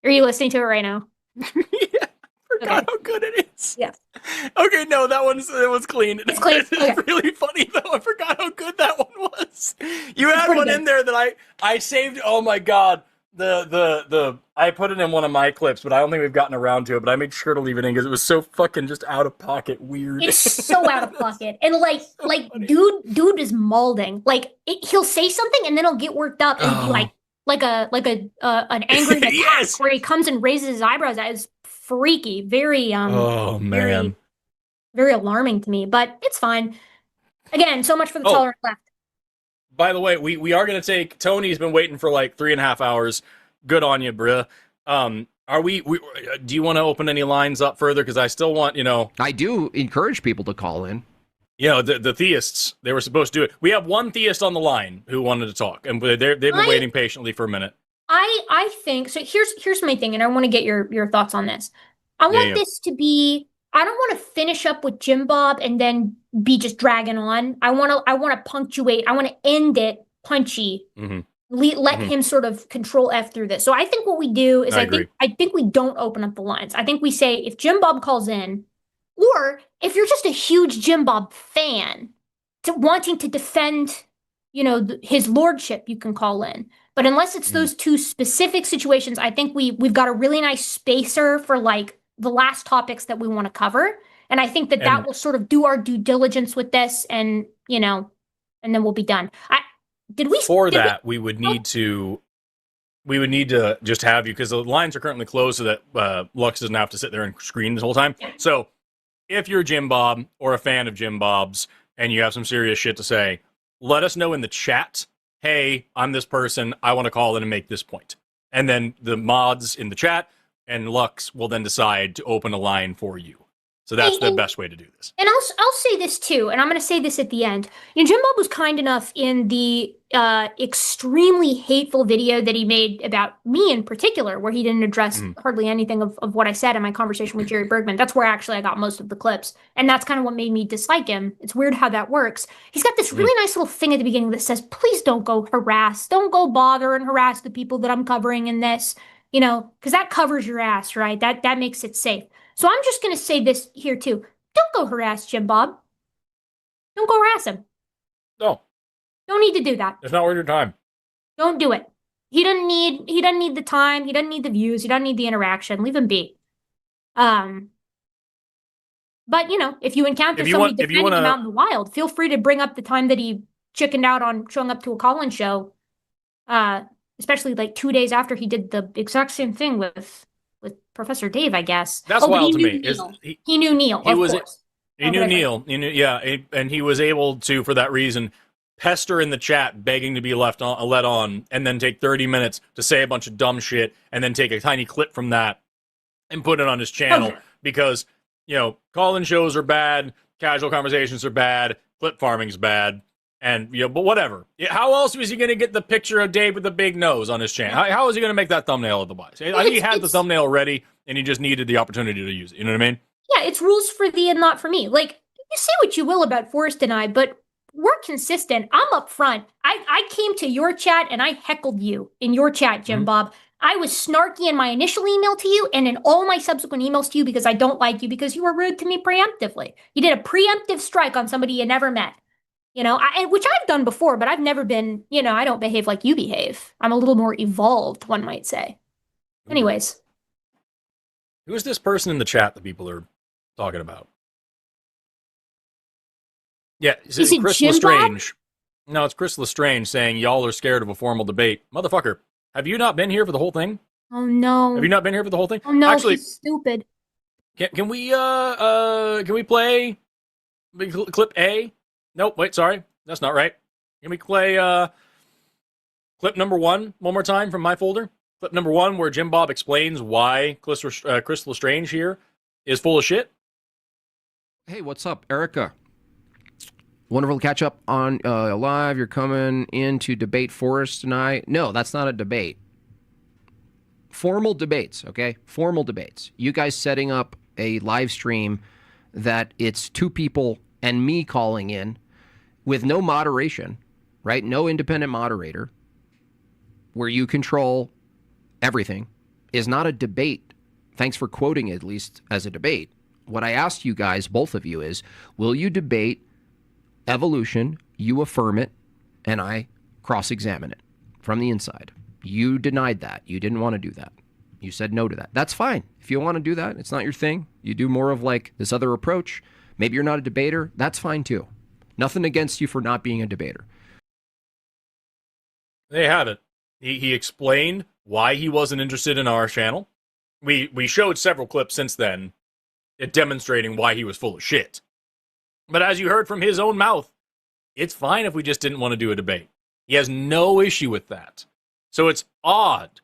Are you listening to it right now? Yeah. Forgot how good it is. Yeah. Okay, no, it was clean. It's clean. It's really funny though. I forgot how good that one was. You had one in there that I saved. Oh my god. I put it in one of my clips, but I don't think we've gotten around to it. But I made sure to leave it in because it was so fucking just out of pocket weird. It's so out of pocket, and like dude is molding. Like he'll say something and then he'll get worked up and be an angry attack where he comes and raises his eyebrows. That is freaky, very very alarming to me. But it's fine. Again, so much for the tolerant left. By the way, we are going to take... Tony's been waiting for like 3.5 hours. Good on you, bruh. Do you want to open any lines up further? Because I still want, I do encourage people to call in. The theists, they were supposed to do it. We have one theist on the line who wanted to talk, and they've been waiting patiently for a minute. I think... So here's my thing, and I want to get your thoughts on this. I want this to be... I don't want to finish up with Jim Bob and then be just dragging on. I want to punctuate. I want to end it punchy. Let him sort of control F through this. So I think what we do is I think we don't open up the lines. I think we say if Jim Bob calls in, or if you're just a huge Jim Bob fan wanting to defend, his lordship, you can call in. But unless it's those two specific situations, I think we've got a really nice spacer for like the last topics that we want to cover. And I think that will sort of do our due diligence with this and then we'll be done. We would need to just have you, because the lines are currently closed so that Lux doesn't have to sit there and screen the whole time. So if you're Jim Bob or a fan of Jim Bob's and you have some serious shit to say, let us know in the chat. Hey, I'm this person. I want to call in and make this point. And then the mods in the chat and Lux will then decide to open a line for you. So that's the best way to do this. And I'll say this too, and I'm going to say this at the end. Jim Bob was kind enough in the extremely hateful video that he made about me in particular, where he didn't address hardly anything of what I said in my conversation with Jerry Bergman. That's where actually I got most of the clips. And that's kind of what made me dislike him. It's weird how that works. He's got this really nice little thing at the beginning that says, please don't go don't go bother and harass the people that I'm covering in this, because that covers your ass, right? That makes it safe. So I'm just going to say this here too. don't go harass Jim Bob. Don't go harass him. No. Don't need to do that. It's not worth your time. Don't do it. He doesn't need the time, he doesn't need the views, he doesn't need the interaction. Leave him be. But you know, if you encounter somebody defending him out in the wild, feel free to bring up the time that he chickened out on showing up to a call-in show. Especially like 2 days after he did the exact same thing with Professor Dave, I guess. That's wild to me. He knew Neil, of course. He knew Neil. And he was able to, for that reason, pester in the chat, begging to be let on, and then take 30 minutes to say a bunch of dumb shit, and then take a tiny clip from that and put it on his channel because, you know, call-in shows are bad, casual conversations are bad, clip farming's bad, and, you know, but whatever. How else was he going to get the picture of Dave with the big nose on his channel? How was he going to make that thumbnail otherwise? I think he had the thumbnail ready, and he just needed the opportunity to use it. You know what I mean? Yeah, it's rules for thee and not for me. Like, you say what you will about Forrest and I, but we're consistent. I'm up front. I came to your chat and I heckled you in your chat, Jim Bob. I was snarky in my initial email to you and in all my subsequent emails to you because I don't like you because you were rude to me preemptively. You did a preemptive strike on somebody you never met. You know, which I've done before, but I've never been, you know, I don't behave like you behave. I'm a little more evolved, one might say. Anyways. Who is this person in the chat that people are talking about? Yeah, is it Chris Lestrange? No, it's Chris Lestrange saying y'all are scared of a formal debate. Motherfucker, have you not been here for the whole thing? Oh no. Have you not been here for the whole thing? Oh no, actually, he's stupid. Can we play clip A? Nope, wait, sorry. That's not right. Can we play clip number one more time from my folder? Clip number 1 where Jim Bob explains why Chris Lestrange here is full of shit. Hey, what's up, Erika? Wonderful to catch up on live. You're coming in to debate Forrest tonight. No, that's not a debate. Formal debates, okay? Formal debates. You guys setting up a live stream that it's 2 people and me calling in with no moderation, right? No independent moderator, where you control everything, is not a debate. Thanks for quoting it, at least as a debate. What I asked you guys, both of you, is, will you debate evolution, you affirm it, and I cross-examine it from the inside? You denied that. You didn't want to do that. You said no to that. That's fine. If you want to do that, it's not your thing. You do more of like this other approach. Maybe you're not a debater. That's fine too. Nothing against you for not being a debater. There you have it. He explained why he wasn't interested in our channel. We showed several clips since then demonstrating why he was full of shit. But as you heard from his own mouth, it's fine if we just didn't want to do a debate. He has no issue with that. So it's odd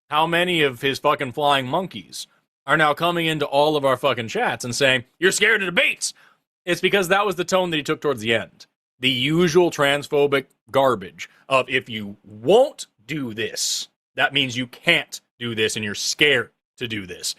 how many of his fucking flying monkeys are now coming into all of our fucking chats and saying, you're scared of debates. It's because that was the tone that he took towards the end. The usual transphobic garbage of, if you won't do this, that means you can't do this and you're scared to do this.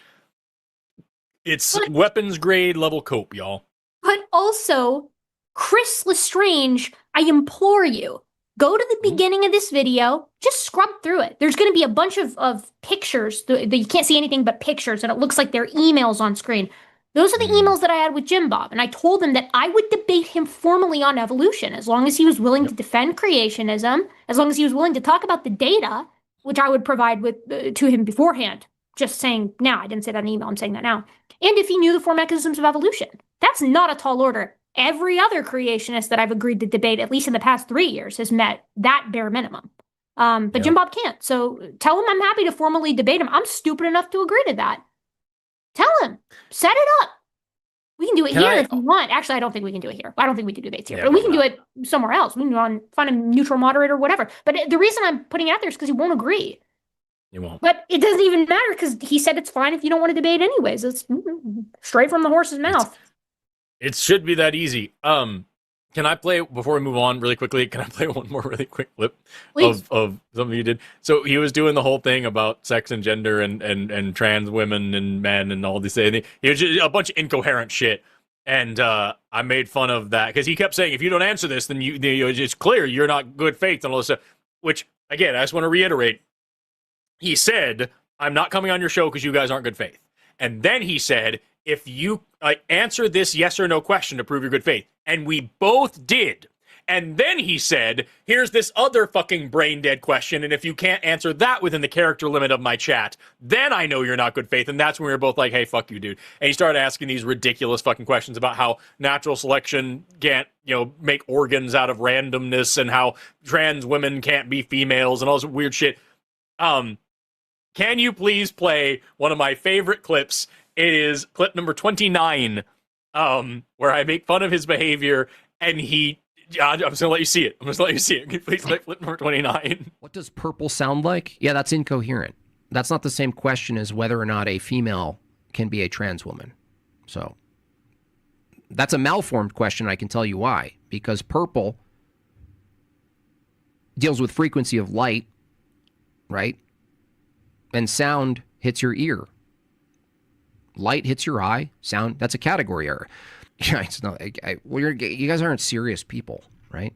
It's weapons grade level cope, y'all. But also, Chris Lestrange, I implore you, go to the beginning of this video, just scrub through it. There's going to be a bunch of pictures that you can't see anything but pictures, and it looks like they're emails on screen. Those are the emails that I had with Jim Bob, and I told him that I would debate him formally on evolution as long as he was willing to defend creationism, as long as he was willing to talk about the data, which I would provide to him beforehand. Just saying now, I didn't say that in the email, I'm saying that now. And if he knew the 4 mechanisms of evolution. That's not a tall order. Every other creationist that I've agreed to debate, at least in the past 3 years, has met that bare minimum. But Jim Bob can't. So tell him I'm happy to formally debate him. I'm stupid enough to agree to that. Tell him. Set it up. We can do it here if you want. Actually, I don't think we can do it here. I don't think we do debates here. But we can do it somewhere else. We can do it find a neutral moderator, whatever. But the reason I'm putting it out there is because he won't agree. He won't. But it doesn't even matter because he said it's fine if you don't want to debate anyways. It's straight from the horse's mouth. It should be that easy. Can I play, before we move on really quickly, can I play one more really quick clip of something you did? So he was doing the whole thing about sex and gender and trans women and men and all this thing. He was just a bunch of incoherent shit. And I made fun of that because he kept saying, if you don't answer this, then it's clear you're not good faith and all this stuff. Which, again, I just want to reiterate. He said, I'm not coming on your show because you guys aren't good faith. And then he said, if you answer this yes or no question to prove your good faith. And we both did. And then he said, here's this other fucking brain dead question, and if you can't answer that within the character limit of my chat, then I know you're not good faith. And that's when we were both like, hey, fuck you, dude. And he started asking these ridiculous fucking questions about how natural selection can't, make organs out of randomness, and how trans women can't be females, and all this weird shit. Can you please play one of my favorite clips? It is clip number 29, where I make fun of his behavior, and I'm just going to let you see it. Can you please play clip number 29? What does purple sound like? Yeah, that's incoherent. That's not the same question as whether or not a female can be a trans woman. So that's a malformed question, I can tell you why. Because purple deals with frequency of light, right? And sound hits your ear. Light hits your eye. Sound, that's a category error. Yeah, it's not. You guys aren't serious people, right?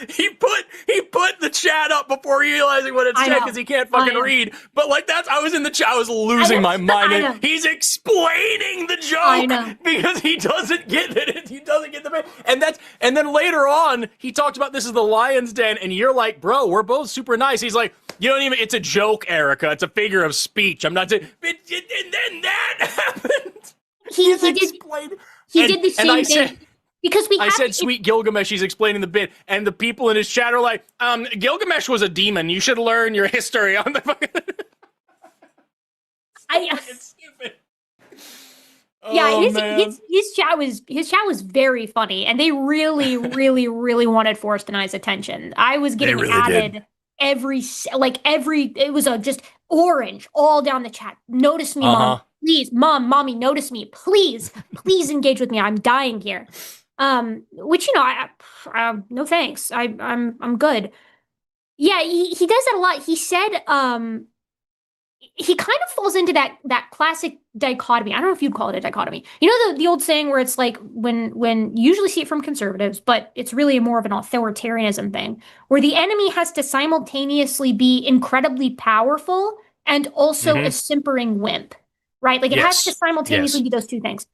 He put the chat up before realizing what it said because he can't fucking read. But I was in the chat, I was losing my mind. And he's explaining the joke because he doesn't get it. He doesn't get the and then later on he talked about this is the lion's den, and you're like, bro, we're both super nice. He's like, you don't even. It's a joke, Erika. It's a figure of speech. I'm not saying. And then that happened. He did the same thing. Because I said, sweet Gilgamesh, he's explaining the bit, and the people in his chat are like, Gilgamesh was a demon. You should learn your history on the fucking... It's stupid. His chat was very funny, and they really, really, really wanted Forrest and I's attention. I was getting added it was just orange all down the chat. Notice me, Mom. Please, Mommy, notice me. Please engage with me. I'm dying here. Which, no thanks. I'm good. Yeah, he does that a lot. He said, he kind of falls into that classic dichotomy. I don't know if you'd call it a dichotomy. The old saying where it's like when you usually see it from conservatives, but it's really more of an authoritarianism thing, where the enemy has to simultaneously be incredibly powerful and also a simpering wimp. Right? Like, it has to simultaneously be those two things.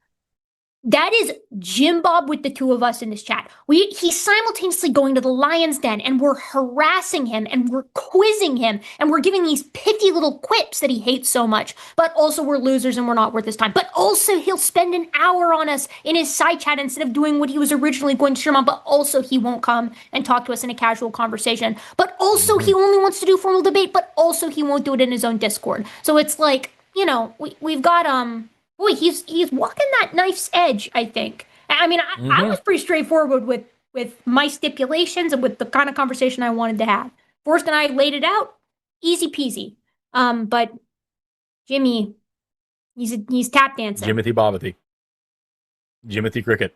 That is Jim Bob with the two of us in this chat. He's simultaneously going to the lion's den, and we're harassing him, and we're quizzing him, and we're giving these pithy little quips that he hates so much. But also, we're losers and we're not worth his time. But also, he'll spend an hour on us in his side chat instead of doing what he was originally going to stream on. But also, he won't come and talk to us in a casual conversation. But also, he only wants to do formal debate. But also, he won't do it in his own Discord. So it's like, we've got, he's walking that knife's edge, I think. I mean, I was pretty straightforward with my stipulations and with the kind of conversation I wanted to have. Forrest and I laid it out, easy peasy. But Jimmy, he's tap dancing. Jimothy Cricket.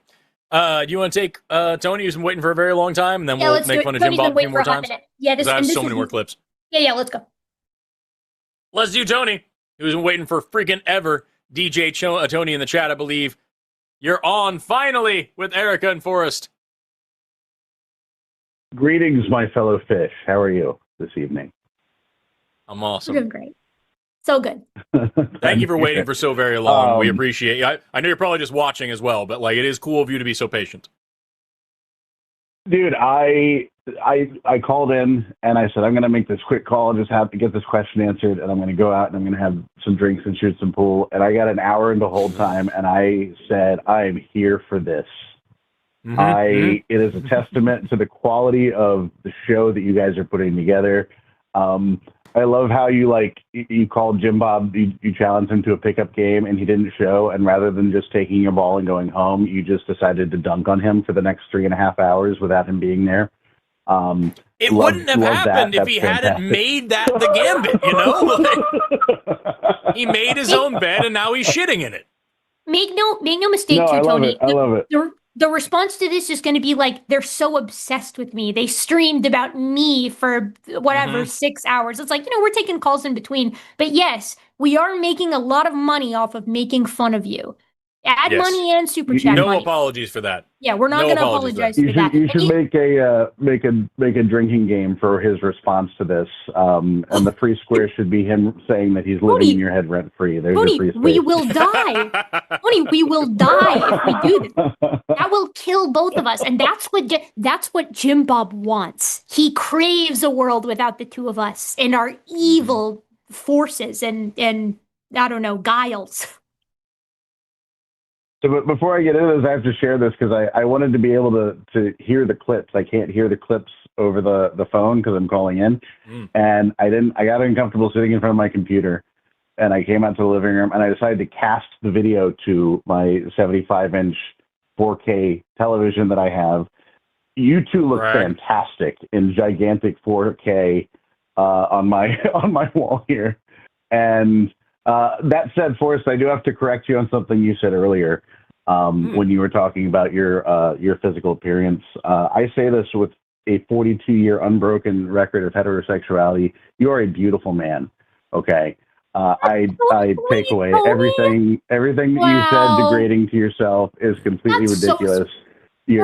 Do you want to take Tony, who's been waiting for a very long time, and then we'll make fun of Jim Bob a few more times? Yeah, I have so many more clips. Yeah, let's go. Let's do Tony, who's been waiting for freaking ever. DJ Tony in the chat, I believe. You're on, finally, with Erika and Forrest. Greetings, my fellow fish. How are you this evening? I'm awesome. You're doing great. So good. Thank you for waiting for so very long. We appreciate you. I know you're probably just watching as well, but it is cool of you to be so patient. Dude, I called in and I said, I'm going to make this quick call and just have to get this question answered, and I'm going to go out and I'm going to have some drinks and shoot some pool. And I got an hour into whole time, and I said, I am here for this. It is a testament to the quality of the show that you guys are putting together. I love how you called Jim Bob, you challenged him to a pickup game and he didn't show. And rather than just taking your ball and going home, you just decided to dunk on him for the next 3.5 hours without him being there. It wouldn't have happened if he hadn't made that the gambit, He made his own bed and now he's shitting in it. Make no mistake, Tony. I love it. The response to this is going to be they're so obsessed with me. They streamed about me for 6 hours. It's we're taking calls in between. But yes, we are making a lot of money off of making fun of you. Ad Yes. money and super chat No money. apologies for that. Yeah, we're not No going to apologies for apologize that. for that. You should make a drinking game for his response to this, and the free square should be him saying that he's living in your head rent free. There's your Tony, free space. we will die. Tony, we will die if we do this. That will kill both of us, and that's what Jim Bob wants. He craves a world without the two of us and our evil forces and I don't know, guiles. So, but before I get into this, I have to share this because I wanted to be able to hear the clips. I can't hear the clips over the phone because I'm calling in, and I got uncomfortable sitting in front of my computer, and I came out to the living room and I decided to cast the video to my 75-inch 4K television that I have. You two look fantastic in gigantic 4K on my wall here, and. That said, Forrest, I do have to correct you on something you said earlier when you were talking about your physical appearance. I say this with a 42-year unbroken record of heterosexuality. You are a beautiful man. Okay, I take away everything that you said degrading to yourself is completely ridiculous. You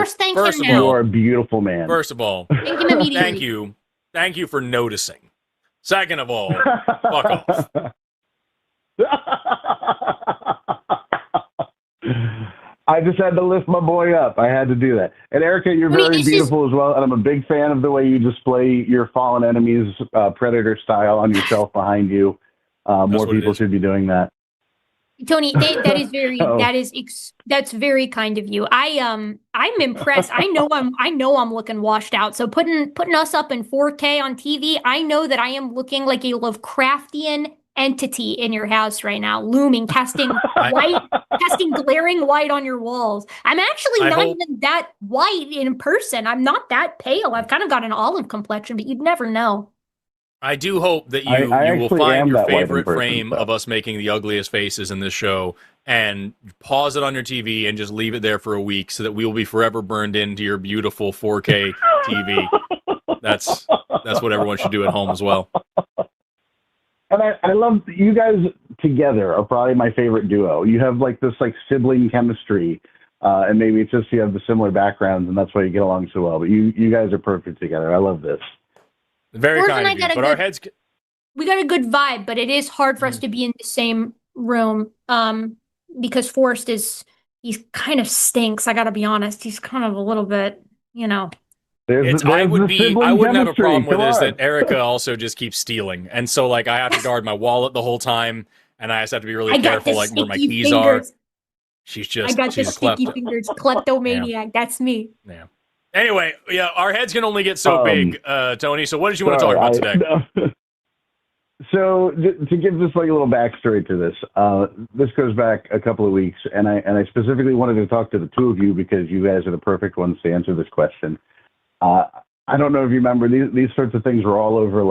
are a beautiful man. First of all, thank you for noticing. Second of all, fuck off. I just had to lift my boy up. I had to do that. And Erika, you're very beautiful as well. And I'm a big fan of the way you display your fallen enemies, Predator style, on your shelf behind you. More people should be doing that. Tony, that is very that's very kind of you. I'm impressed. I know I'm looking washed out. So putting us up in 4K on TV, I know that I am looking like a Lovecraftian entity in your house right now, looming, casting glaring light on your walls. I'm actually not even that white in person. I'm not that pale. I've kind of got an olive complexion, but you'd never know. I do hope that you will find your favorite frame of us making the ugliest faces in this show and pause it on your TV and just leave it there for a week so that we will be forever burned into your beautiful 4K TV. That's what everyone should do at home as well. And I love you guys together are probably my favorite duo. You have this sibling chemistry, and maybe it's just you have the similar backgrounds, and that's why you get along so well. But you guys are perfect together. I love this. Very kind of you. But our heads. We got a good vibe, but it is hard for us to be in the same room because Forrest he kind of stinks. I got to be honest. He's kind of a little bit, I wouldn't have a problem with this that Erika also just keeps stealing. And so I have to guard my wallet the whole time and I just have to be really careful where my keys are. She's sticky fingers, kleptomaniac. That's me. Yeah. Anyway, our heads can only get so big, Tony. So what did you want to talk about today? So to give this a little backstory to this, this goes back a couple of weeks, and I specifically wanted to talk to the two of you because you guys are the perfect ones to answer this question. I don't know if you remember, these sorts of things were all over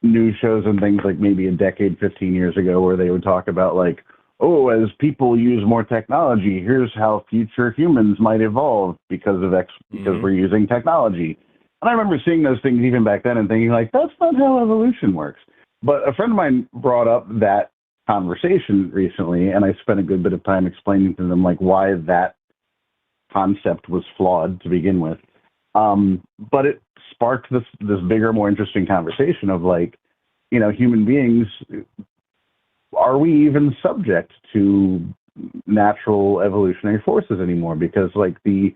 news shows and things maybe a decade, 15 years ago, where they would talk about as people use more technology, here's how future humans might evolve because of X, because we're using technology. And I remember seeing those things even back then and thinking that's not how evolution works. But a friend of mine brought up that conversation recently, and I spent a good bit of time explaining to them why that concept was flawed to begin with. But it sparked this bigger, more interesting conversation of human beings, are we even subject to natural evolutionary forces anymore? Because the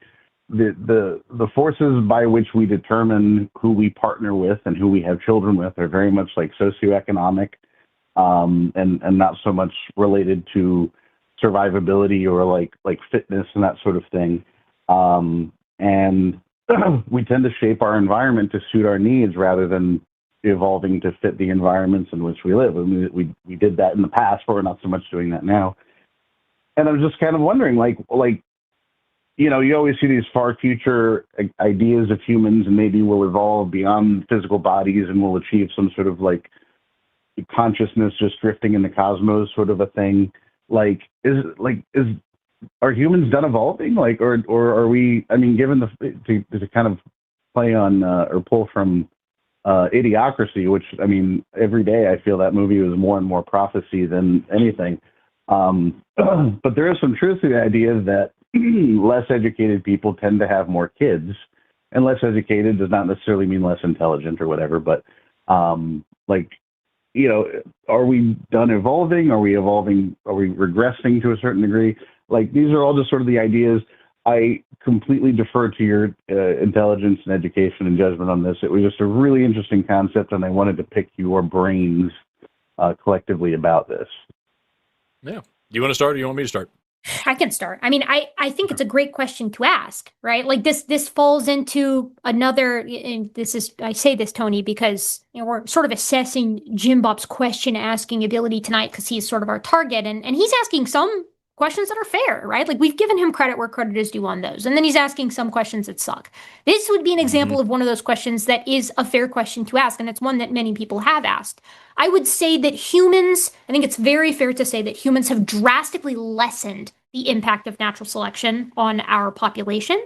forces by which we determine who we partner with and who we have children with are very much socioeconomic, and not so much related to survivability or fitness and that sort of thing. And we tend to shape our environment to suit our needs rather than evolving to fit the environments in which we live. I mean, we did that in the past, but we're not so much doing that now. And I'm just kind of wondering, you always see these far future ideas of humans, and maybe we'll evolve beyond physical bodies and we'll achieve some sort of consciousness just drifting in the cosmos sort of a thing. Are humans done evolving? Or are we, given to kind of play on or pull from Idiocracy, which, every day I feel that movie was more and more prophecy than anything. But there is some truth to the idea that less educated people tend to have more kids, and less educated does not necessarily mean less intelligent or whatever. But like, you know, are we done evolving? Are we evolving? Are we regressing to a certain degree? Like, these are all just sort of the ideas. I completely defer to your intelligence and education and judgment on this. It was just a really interesting concept, and I wanted to pick your brains collectively about this. Yeah. Do you want to start, or do you want me to start? I can start. I mean, I think it's a great question to ask, right? Like this falls into another, and I say this, Tony, because, you know, we're sort of assessing Jim Bob's question asking ability tonight because he's sort of our target, and he's asking some questions that are fair, right? Like, we've given him credit where credit is due on those. And then he's asking some questions that suck. This would be an example of one of those questions that is a fair question to ask. And it's one that many people have asked. I would say that I think it's very fair to say that humans have drastically lessened the impact of natural selection on our population.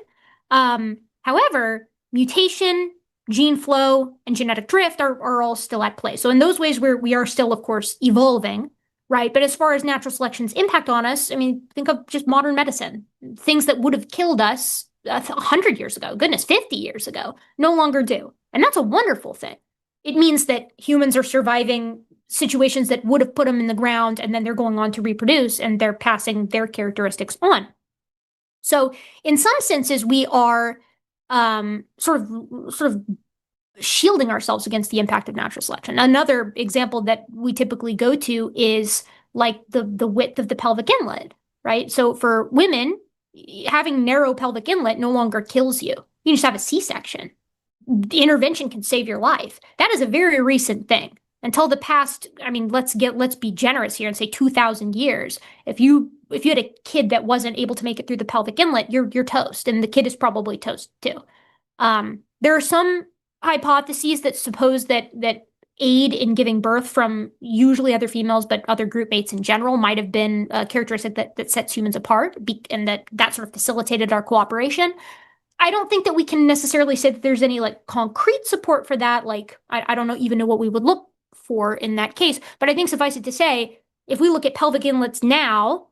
However, mutation, gene flow, and genetic drift are all still at play. So in those ways, we are still, of course, evolving. Right. But as far as natural selection's impact on us, I mean, think of just modern medicine. Things that would have killed us 100 years ago, goodness, 50 years ago, no longer do. And that's a wonderful thing. It means that humans are surviving situations that would have put them in the ground, and then they're going on to reproduce, and they're passing their characteristics on. So in some senses, we are sort of shielding ourselves against the impact of natural selection. Another example that we typically go to is like the width of the pelvic inlet, right? So for women, having narrow pelvic inlet no longer kills you. You just have a C-section. The intervention can save your life. That is a very recent thing. Until the past, I mean, let's be generous here and say 2,000 years. If you had a kid that wasn't able to make it through the pelvic inlet, you're toast, and the kid is probably toast too. There are some hypotheses that suppose that aid in giving birth from usually other females, but other group mates in general, might have been a characteristic that sets humans apart, and that sort of facilitated our cooperation. I don't think that we can necessarily say that there's any like concrete support for that. Like, I don't even know what we would look for in that case. But I think suffice it to say, if we look at pelvic inlets now,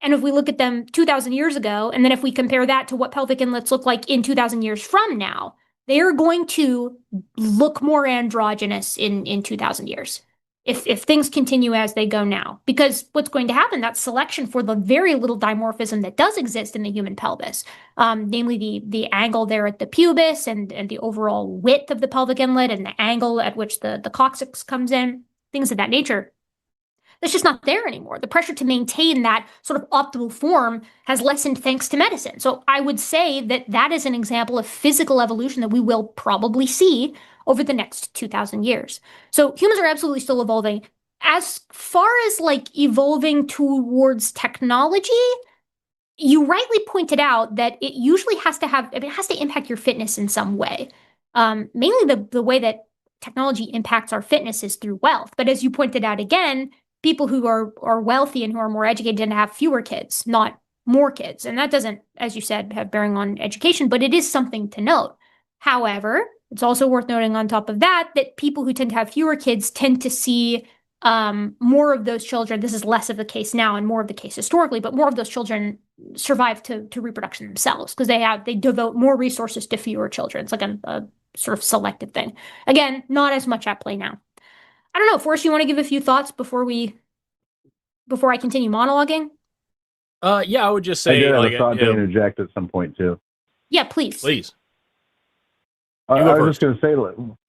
and if we look at them 2,000 years ago, and then if we compare that to what pelvic inlets look like in 2,000 years from now, they are going to look more androgynous in 2,000 years if things continue as they go now. Because what's going to happen, that's selection for the very little dimorphism that does exist in the human pelvis, namely the angle there at the pubis and the overall width of the pelvic inlet and the angle at which the coccyx comes in, things of that nature. That's just not there anymore. The pressure to maintain that sort of optimal form has lessened thanks to medicine. So I would say that is an example of physical evolution that we will probably see over the next 2,000 years. So humans are absolutely still evolving. As far as like evolving towards technology, you rightly pointed out that it usually has to impact your fitness in some way. Mainly the way that technology impacts our fitness is through wealth. But as you pointed out again, people who are wealthy and who are more educated tend to have fewer kids, not more kids. And that doesn't, as you said, have bearing on education, but it is something to note. However, it's also worth noting on top of that people who tend to have fewer kids tend to see more of those children. This is less of the case now and more of the case historically, but more of those children survive to reproduction themselves because they devote more resources to fewer children. It's like a sort of selective thing. Again, not as much at play now. I don't know, Forrest, you want to give a few thoughts before I continue monologuing? Yeah, I would just say, I did have a thought to interject at some point too. Yeah, please. Please. I was just going to say,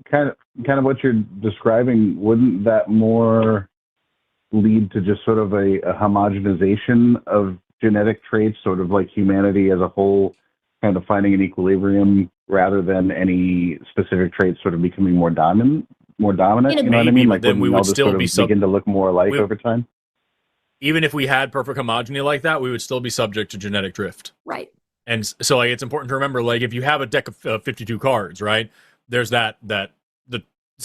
kind of what you're describing. Wouldn't that more lead to just sort of a homogenization of genetic traits, sort of like humanity as a whole, kind of finding an equilibrium rather than any specific traits sort of becoming more dominant? You know what I mean? Like, then we would still begin to look more alike over time. Even if we had perfect homogeny like that, we would still be subject to genetic drift. Right. And so, like, it's important to remember, like, if you have a deck of 52 cards, right? There's this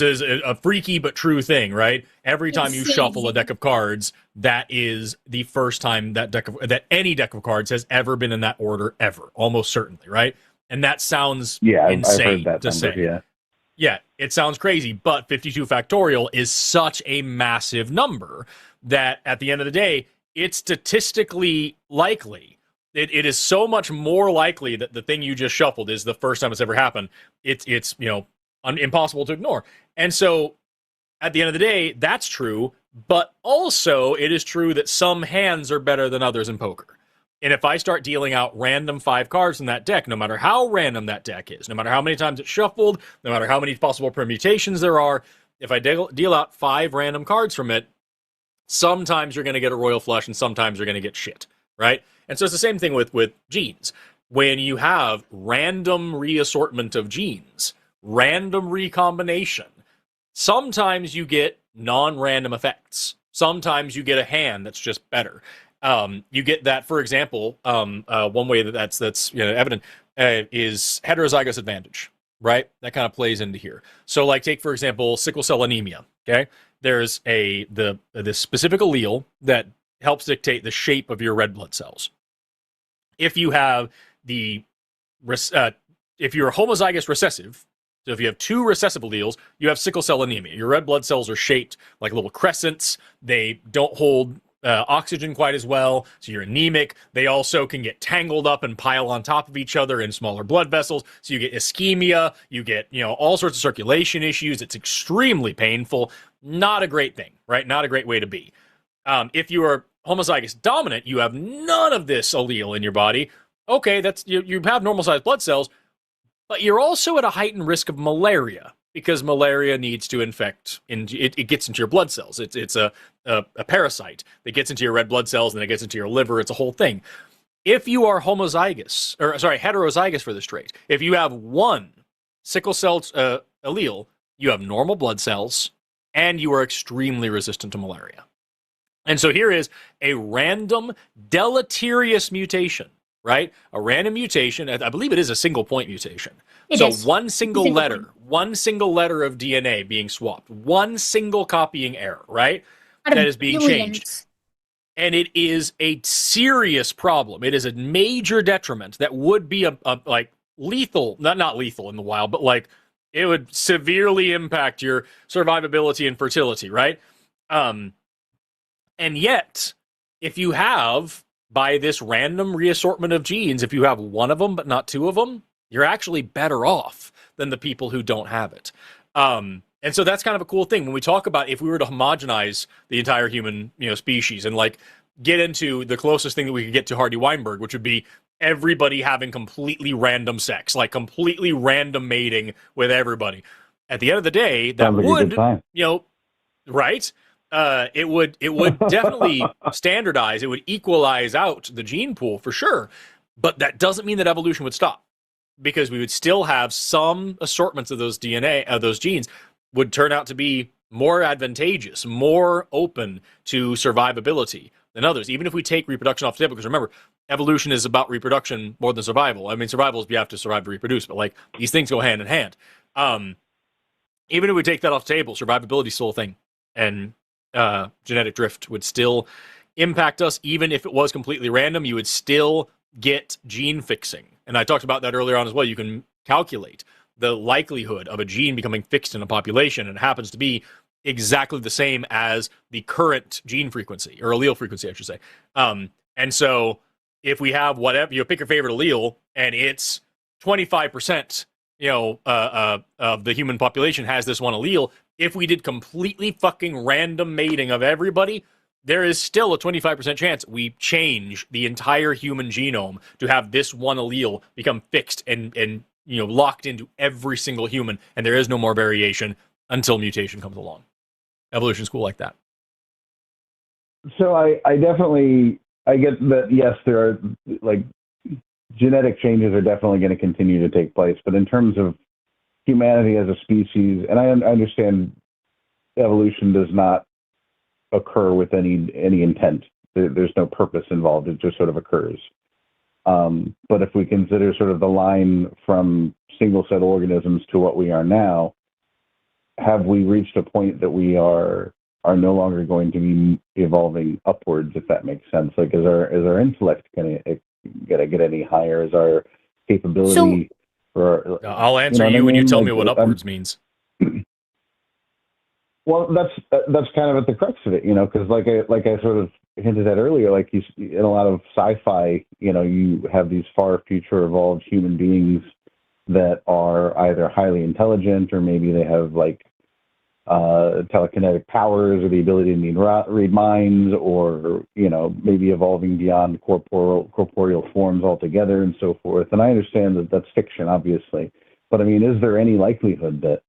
is a freaky but true thing, right? Every time you shuffle a deck of cards, that is the first time that any deck of cards has ever been in that order ever, almost certainly, right? And that sounds insane I've heard that to number, say. Yeah, it sounds crazy, but 52 factorial is such a massive number that at the end of the day, it's statistically likely. It is so much more likely that the thing you just shuffled is the first time it's ever happened. It's impossible to ignore. And so at the end of the day, that's true, but also it is true that some hands are better than others in poker. And if I start dealing out random 5 cards in that deck, no matter how random that deck is, no matter how many times it's shuffled, no matter how many possible permutations there are, if I deal out 5 random cards from it, sometimes you're going to get a royal flush and sometimes you're going to get shit, right? And so it's the same thing with genes. When you have random reassortment of genes, random recombination, sometimes you get non-random effects. Sometimes you get a hand that's just better. You get that, for example, one way that's evident is heterozygous advantage, right? That kind of plays into here. So, like, take for example sickle cell anemia. Okay, there's this specific allele that helps dictate the shape of your red blood cells. If you have if you're homozygous recessive, so if you have 2 recessive alleles, you have sickle cell anemia. Your red blood cells are shaped like little crescents. They don't hold oxygen quite as well, so you're anemic. They also can get tangled up and pile on top of each other in smaller blood vessels, so you get ischemia, you get all sorts of circulation issues. It's extremely painful. Not a great thing, right? Not a great way to be. If you are homozygous dominant, you have none of this allele in your body. Okay, that's you have normal sized blood cells, but you're also at a heightened risk of malaria, because malaria needs to infect, it gets into your blood cells. It's a parasite that gets into your red blood cells and then it gets into your liver. It's a whole thing. If you are heterozygous for this trait, if you have 1 sickle cell allele, you have normal blood cells and you are extremely resistant to malaria. And so here is a random deleterious mutation, right? A random mutation. I believe it is a single point mutation. It is. One single letter of DNA being swapped, one single copying error, right? That is being changed. And it is a serious problem. It is a major detriment that would be a like lethal, not lethal in the wild, but like it would severely impact your survivability and fertility, right? And yet, if you have, by this random reassortment of genes, if you have 1 of them but not 2 of them, you're actually better off than the people who don't have it. And so that's kind of a cool thing. When we talk about if we were to homogenize the entire human species and like get into the closest thing that we could get to Hardy-Weinberg, which would be everybody having completely random sex, like completely random mating with everybody. At the end of the day, that would, right? It would definitely standardize. It would equalize out the gene pool for sure. But that doesn't mean that evolution would stop, because we would still have some assortments of those those genes would turn out to be more advantageous, more open to survivability than others. Even if we take reproduction off the table, because remember, evolution is about reproduction more than survival. I mean, survival is you have to survive to reproduce, but like these things go hand in hand. Even if we take that off the table, survivability is still a thing, and genetic drift would still impact us. Even if it was completely random, you would still get gene fixing. And I talked about that earlier on as well. You can calculate the likelihood of a gene becoming fixed in a population, and it happens to be exactly the same as the current gene frequency, or allele frequency, I should say. And so if we have whatever, pick your favorite allele, and it's 25%, of the human population has this one allele. If we did completely fucking random mating of everybody, there is still a 25% chance we change the entire human genome to have this one allele become fixed and locked into every single human, and there is no more variation until mutation comes along. Evolution's cool like that. So I get that, yes, there are, like, genetic changes are definitely going to continue to take place, but in terms of humanity as a species, and I understand evolution does not occur with any intent. There's no purpose involved. It just sort of occurs. But if we consider sort of the line from single-cell organisms to what we are now, have we reached a point that we are no longer going to be evolving upwards, if that makes sense? Like, is our intellect going to get any higher? Is our capability? I'll answer you when you tell me what upwards means. Well, that's kind of at the crux of it, because like I sort of hinted at earlier, like in a lot of sci-fi, you have these far future evolved human beings that are either highly intelligent or maybe they have like telekinetic powers or the ability to read minds, or maybe evolving beyond corporeal forms altogether and so forth. And I understand that that's fiction, obviously, but I mean, is there any likelihood that,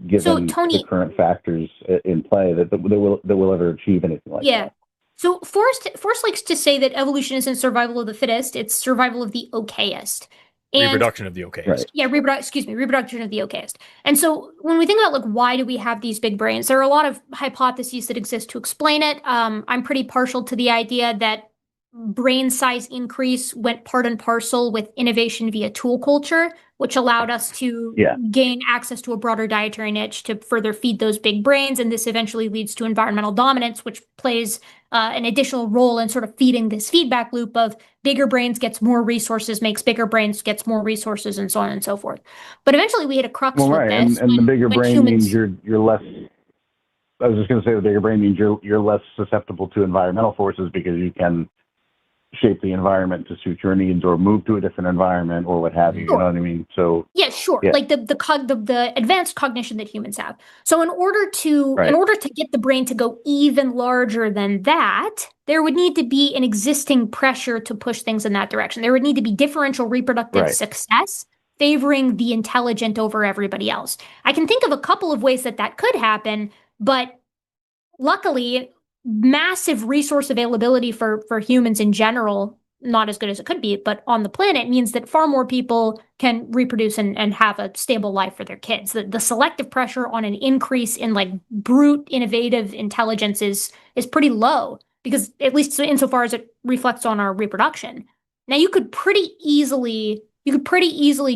given the current factors in play, that will ever achieve anything like that? So Forrest likes to say that evolution isn't survival of the fittest; it's survival of the okayest. Reproduction of the okayest. Right. Yeah, reproduction of the okayest. And so when we think about like why do we have these big brains, there are a lot of hypotheses that exist to explain it. I'm pretty partial to the idea that brain size increase went part and parcel with innovation via tool culture, which allowed us to gain access to a broader dietary niche to further feed those big brains. And this eventually leads to environmental dominance, which plays an additional role in sort of feeding this feedback loop of bigger brains gets more resources, makes bigger brains gets more resources, and so on and so forth. But eventually we hit a crux with this. And the bigger brain means you're less. I was just going to say the bigger brain means you're less susceptible to environmental forces because you can shape the environment to suit your needs or move to a different environment or what have you. You know what I mean? So like the advanced cognition that humans have. So in order to get the brain to go even larger than that, there would need to be an existing pressure to push things in that direction. There would need to be differential reproductive success favoring the intelligent over everybody else. I can think of a couple of ways that could happen, but luckily massive resource availability for humans in general, not as good as it could be, but on the planet means that far more people can reproduce and have a stable life for their kids. The selective pressure on an increase in like brute innovative intelligence is pretty low, because at least insofar as it reflects on our reproduction. Now you could pretty easily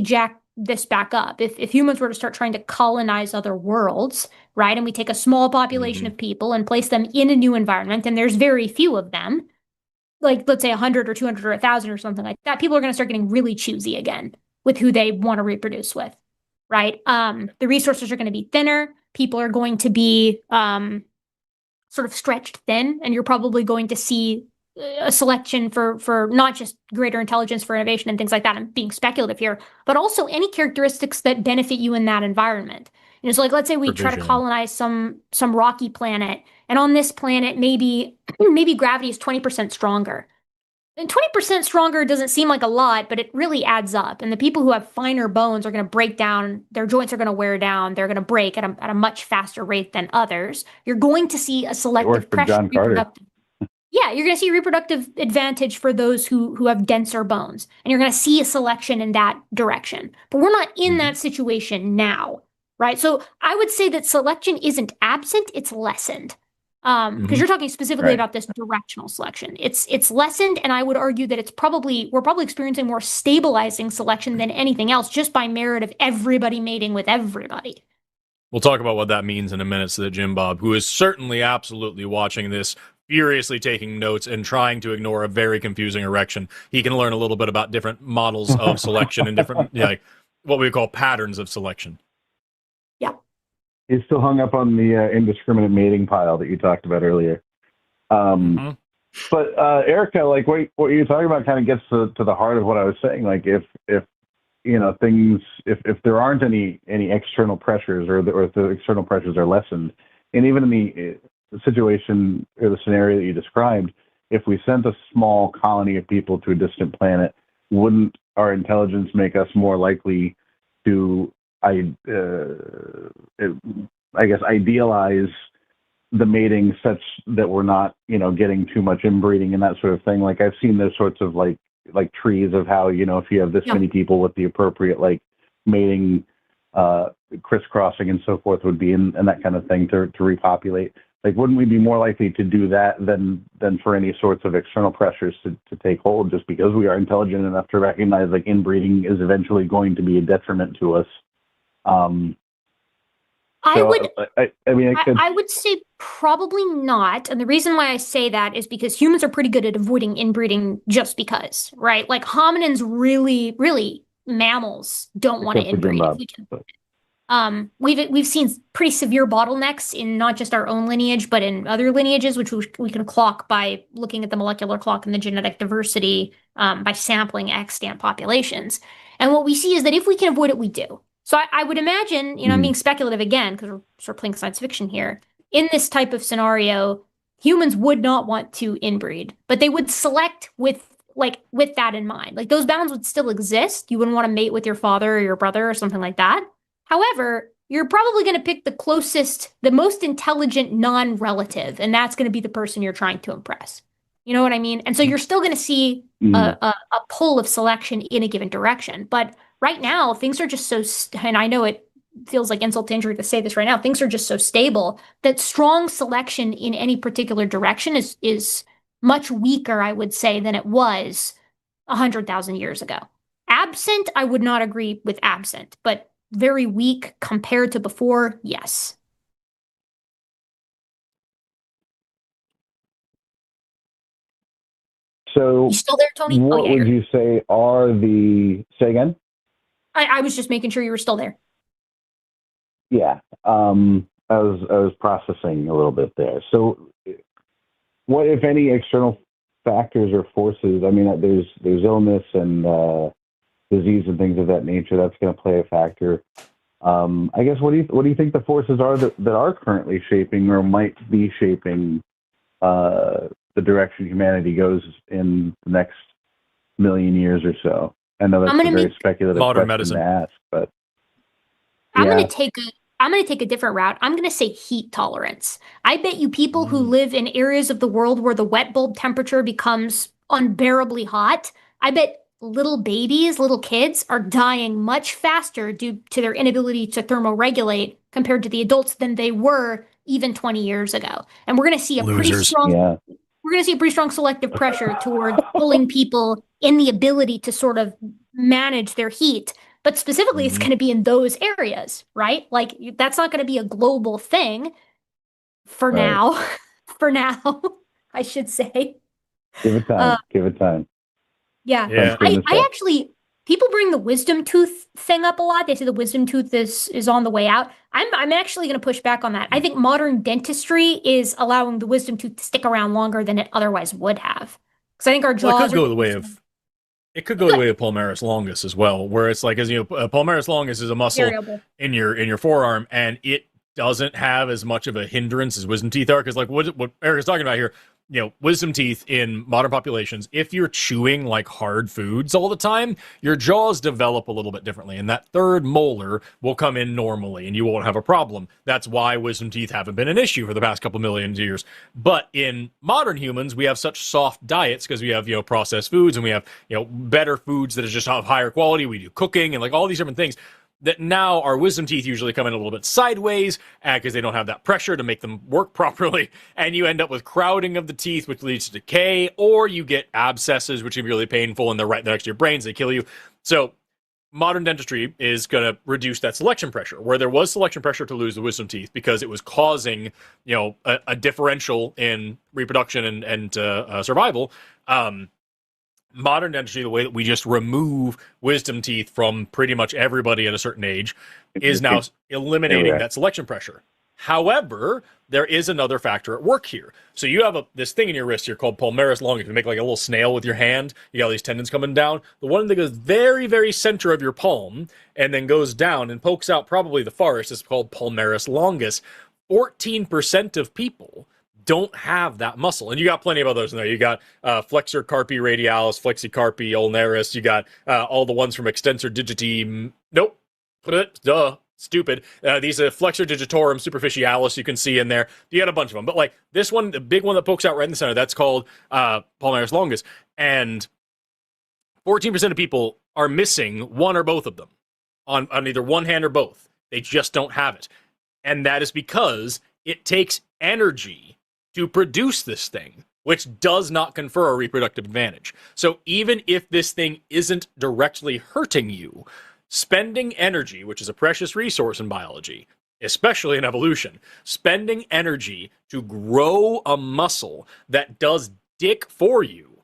jack this back up if humans were to start trying to colonize other worlds, right? And we take a small population of people and place them in a new environment, and there's very few of them, like let's say 100 or 200 or 1,000 or something like that. People are going to start getting really choosy again with who they want to reproduce with, right? The resources are going to be thinner. People are going to be sort of stretched thin, and you're probably going to see a selection for not just greater intelligence for innovation and things like that. I'm being speculative here, but also any characteristics that benefit you in that environment. So like, let's say we try to colonize some rocky planet, and on this planet, maybe gravity is 20% stronger. And 20% stronger doesn't seem like a lot, but it really adds up. And the people who have finer bones are going to break down, their joints are going to wear down, they're going to break at a much faster rate than others. You're going to see a selective pressure. Yeah, you're going to see reproductive advantage for those who have denser bones, and you're going to see a selection in that direction. But we're not in that situation now, right? So I would say that selection isn't absent, it's lessened. Because you're talking specifically about this directional selection. It's lessened, and I would argue that we're probably experiencing more stabilizing selection than anything else, just by merit of everybody mating with everybody. We'll talk about what that means in a minute so that Jim Bob, who is certainly absolutely watching this, furiously taking notes and trying to ignore a very confusing erection, he can learn a little bit about different models of selection and different, what we call patterns of selection. Yeah. He's still hung up on the indiscriminate mating pile that you talked about earlier. But Erika, like what you're talking about kind of gets to the heart of what I was saying. Like if there aren't any external pressures, or if the external pressures are lessened, and even in the situation or the scenario that you described, if we sent a small colony of people to a distant planet, wouldn't our intelligence make us more likely to, I guess, idealize the mating such that we're not, getting too much inbreeding and that sort of thing? Like I've seen those sorts of like trees of how, if you have this many people with the appropriate like mating, crisscrossing and so forth would be in that kind of thing to repopulate. Like, wouldn't we be more likely to do that than for any sorts of external pressures to take hold, just because we are intelligent enough to recognize like inbreeding is eventually going to be a detriment to us? I would say probably not. And the reason why I say that is because humans are pretty good at avoiding inbreeding just because, right? Like hominins really, really, mammals don't want to inbreed. We've seen pretty severe bottlenecks in not just our own lineage, but in other lineages, which we can clock by looking at the molecular clock and the genetic diversity by sampling extant populations. And what we see is that if we can avoid it, we do. So I would imagine, I'm being speculative again because we're sort of playing science fiction here. In this type of scenario, humans would not want to inbreed, but they would select with that in mind. Like those bounds would still exist. You wouldn't want to mate with your father or your brother or something like that. However, you're probably going to pick the most intelligent non-relative, and that's going to be the person you're trying to impress. You know what I mean? And so you're still going to see a pull of selection in a given direction. But right now, things are just and I know it feels like insult to injury to say this right now, things are just so stable that strong selection in any particular direction is much weaker, I would say, than it was 100,000 years ago. Absent, I would not agree with absent, but very weak compared to before, yes. So, you still there, Tony? What would you say are the? Say again. I was just making sure you were still there. Yeah, I was processing a little bit there. So, what if any external factors or forces? I mean, there's illness and disease and things of that nature. That's going to play a factor. I guess what do you think the forces are that are currently shaping or might be shaping the direction humanity goes in the next million years or so? I know that's a very speculative question to ask, but I'm going to take a different route. I'm going to say heat tolerance. I bet you people who live in areas of the world where the wet bulb temperature becomes unbearably hot, I bet little babies, little kids are dying much faster due to their inability to thermoregulate compared to the adults than they were even 20 years ago. And we're going to see a pretty strong selective pressure toward pulling people in the ability to sort of manage their heat. But specifically, it's going to be in those areas, right? Like that's not going to be a global thing for now. For now, I should say. Give it time. Give it time. Yeah. I actually, people bring the wisdom tooth thing up a lot. They say the wisdom tooth is on the way out. I'm actually going to push back on that. I think modern dentistry is allowing the wisdom tooth to stick around longer than it otherwise would have. Because I think our jaws it could go the way of palmaris longus as well, where it's like, as you know, palmaris longus is a muscle in your forearm, and it doesn't have as much of a hindrance as wisdom teeth are. Because like what Erika's talking about here, wisdom teeth in modern populations, if you're chewing like hard foods all the time, your jaws develop a little bit differently, and that third molar will come in normally, and you won't have a problem. That's why wisdom teeth haven't been an issue for the past couple million years. But in modern humans, we have such soft diets because we have, processed foods, and we have, better foods that are just of higher quality. We do cooking and like all these different things, that now our wisdom teeth usually come in a little bit sideways because they don't have that pressure to make them work properly, and you end up with crowding of the teeth, which leads to decay, or you get abscesses, which can be really painful, and they're right next to your brains, they kill you. So modern dentistry is going to reduce that selection pressure, where there was selection pressure to lose the wisdom teeth because it was causing, a differential in reproduction and survival. Modern dentistry, the way that we just remove wisdom teeth from pretty much everybody at a certain age, is now eliminating that selection pressure. However, there is another factor at work here. So you have this thing in your wrist here called palmaris longus. You make like a little snail with your hand. You got all these tendons coming down. The one that goes very, very center of your palm and then goes down and pokes out probably the farthest is called palmaris longus. 14% of people don't have that muscle, and you got plenty of others in there. You got flexor carpi radialis, flexicarpi ulnaris. You got all the ones from extensor digiti. Nope, stupid. These flexor digitorum superficialis you can see in there. You got a bunch of them, but like this one, the big one that pokes out right in the center, that's called palmaris longus, and 14% of people are missing one or both of them on either one hand or both. They just don't have it, and that is because it takes energy to produce this thing, which does not confer a reproductive advantage. So even if this thing isn't directly hurting you, spending energy, which is a precious resource in biology, especially in evolution, spending energy to grow a muscle that does dick for you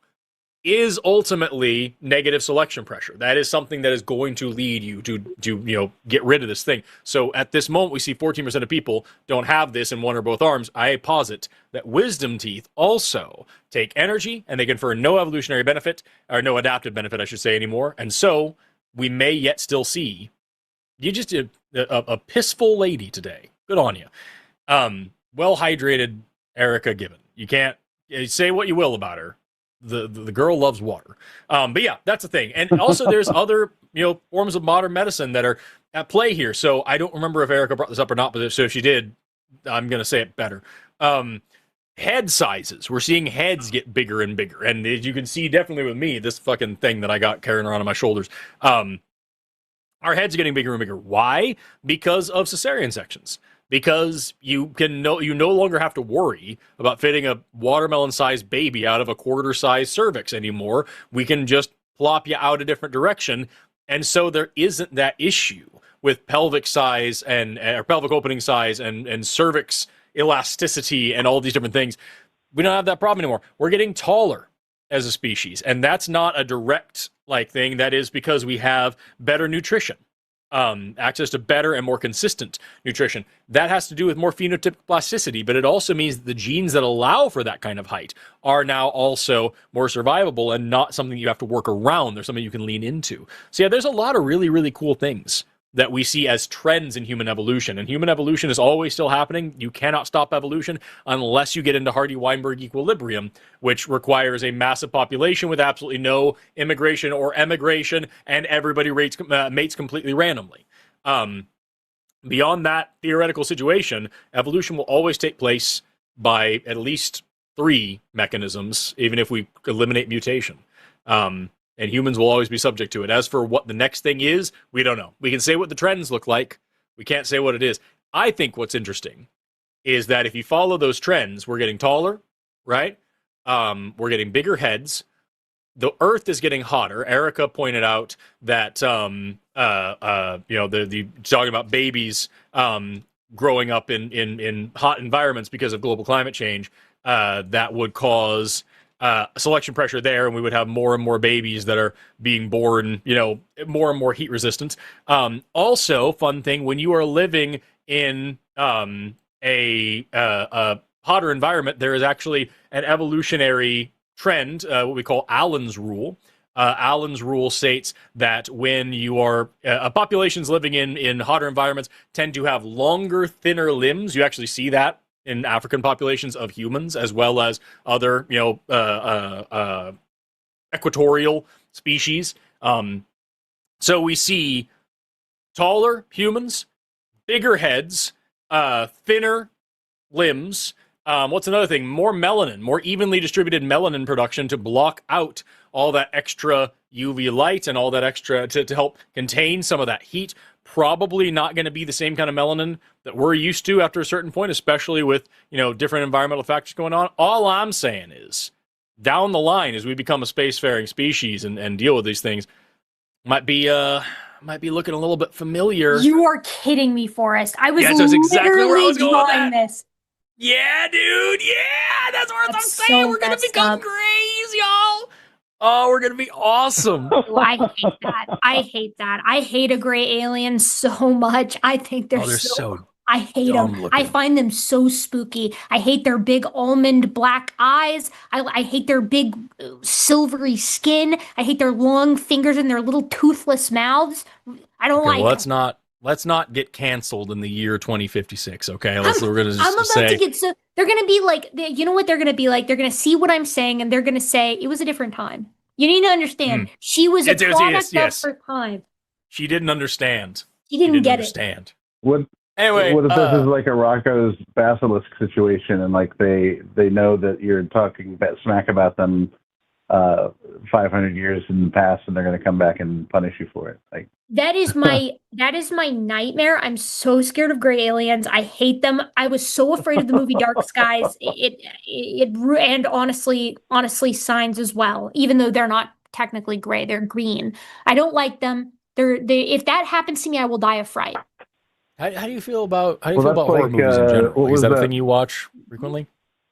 is ultimately negative selection pressure. That is something that is going to lead you to get rid of this thing. So at this moment, we see 14% of people don't have this in one or both arms. I posit that wisdom teeth also take energy, and they confer no evolutionary benefit, or no adaptive benefit, I should say, anymore. And so we may yet still see you just a pissful lady today. Good on you. Well-hydrated Erika Gibbon. You can't say what you will about her. The girl loves water. But yeah, that's the thing. And also there's other, forms of modern medicine that are at play here. So I don't remember if Erika brought this up or not, but so if she did, I'm going to say it better. Head sizes. We're seeing heads get bigger and bigger. And as you can see, definitely with me, this fucking thing that I got carrying around on my shoulders, our heads are getting bigger and bigger. Why? Because of cesarean sections. Because you no longer have to worry about fitting a watermelon-sized baby out of a quarter-sized cervix anymore. We can just plop you out a different direction, and so there isn't that issue with pelvic size and pelvic opening size and cervix elasticity and all these different things. We don't have that problem anymore. We're getting taller as a species, and that's not a direct thing. That is because we have better nutrition. Access to better and more consistent nutrition. That has to do with more phenotypic plasticity, but it also means that the genes that allow for that kind of height are now also more survivable and not something you have to work around. There's something you can lean into. So yeah, there's a lot of really, really cool things that we see as trends in human evolution. And human evolution is always still happening. You cannot stop evolution unless you get into Hardy-Weinberg equilibrium, which requires a massive population with absolutely no immigration or emigration, and everybody mates completely randomly. Beyond that theoretical situation, evolution will always take place by at least 3 mechanisms, even if we eliminate mutation. And humans will always be subject to it. As for what the next thing is, we don't know. We can say what the trends look like. We can't say what it is. I think what's interesting is that if you follow those trends, we're getting taller, right? We're getting bigger heads. The Earth is getting hotter. Erika pointed out that, talking about babies growing up in hot environments because of global climate change, that would cause selection pressure there, and we would have more and more babies that are being born, more and more heat resistant. Also, fun thing, when you are living in a hotter environment, there is actually an evolutionary trend, what we call Allen's rule. Allen's rule states that when you are populations living in hotter environments tend to have longer, thinner limbs. You actually see that in African populations of humans, as well as other, equatorial species. So we see taller humans, bigger heads, thinner limbs. What's another thing? More melanin, more evenly distributed melanin production to block out all that extra UV light and all that extra to help contain some of that heat. Probably not going to be the same kind of melanin that we're used to after a certain point, especially with, different environmental factors going on. All I'm saying is, down the line, as we become a spacefaring species and deal with these things, might be looking a little bit familiar. You are kidding me, Forrest. I was that's exactly where I was going with drawing that. this. Yeah, dude. Yeah, that's what I'm saying. So We're going to become crazy, y'all. Oh, we're going to be awesome. Ooh, I hate that. I hate a gray alien so much. I think they're so I hate them. I find them so spooky. I hate their big almond black eyes. I hate their big silvery skin. I hate their long fingers and their little toothless mouths. I don't like them. Let's not get canceled in the year 2056, okay? I'm about to get so they're gonna be like, you know what they're gonna be like? They're gonna see what I'm saying, and they're gonna say it was a different time. You need to understand. She was a product of her time. She didn't understand. She didn't get understand. What if this is like a Rocco's basilisk situation, and they know that you're talking smack about them 500 years in the past, and they're going to come back and punish you for it. That is my nightmare. I'm so scared of gray aliens. I hate them. I was so afraid of the movie Dark Skies. And honestly Signs as well. Even though they're not technically gray, they're green. I don't like them. If that happens to me, I will die of fright. How do you feel about horror movies in general? Is that a thing you watch frequently?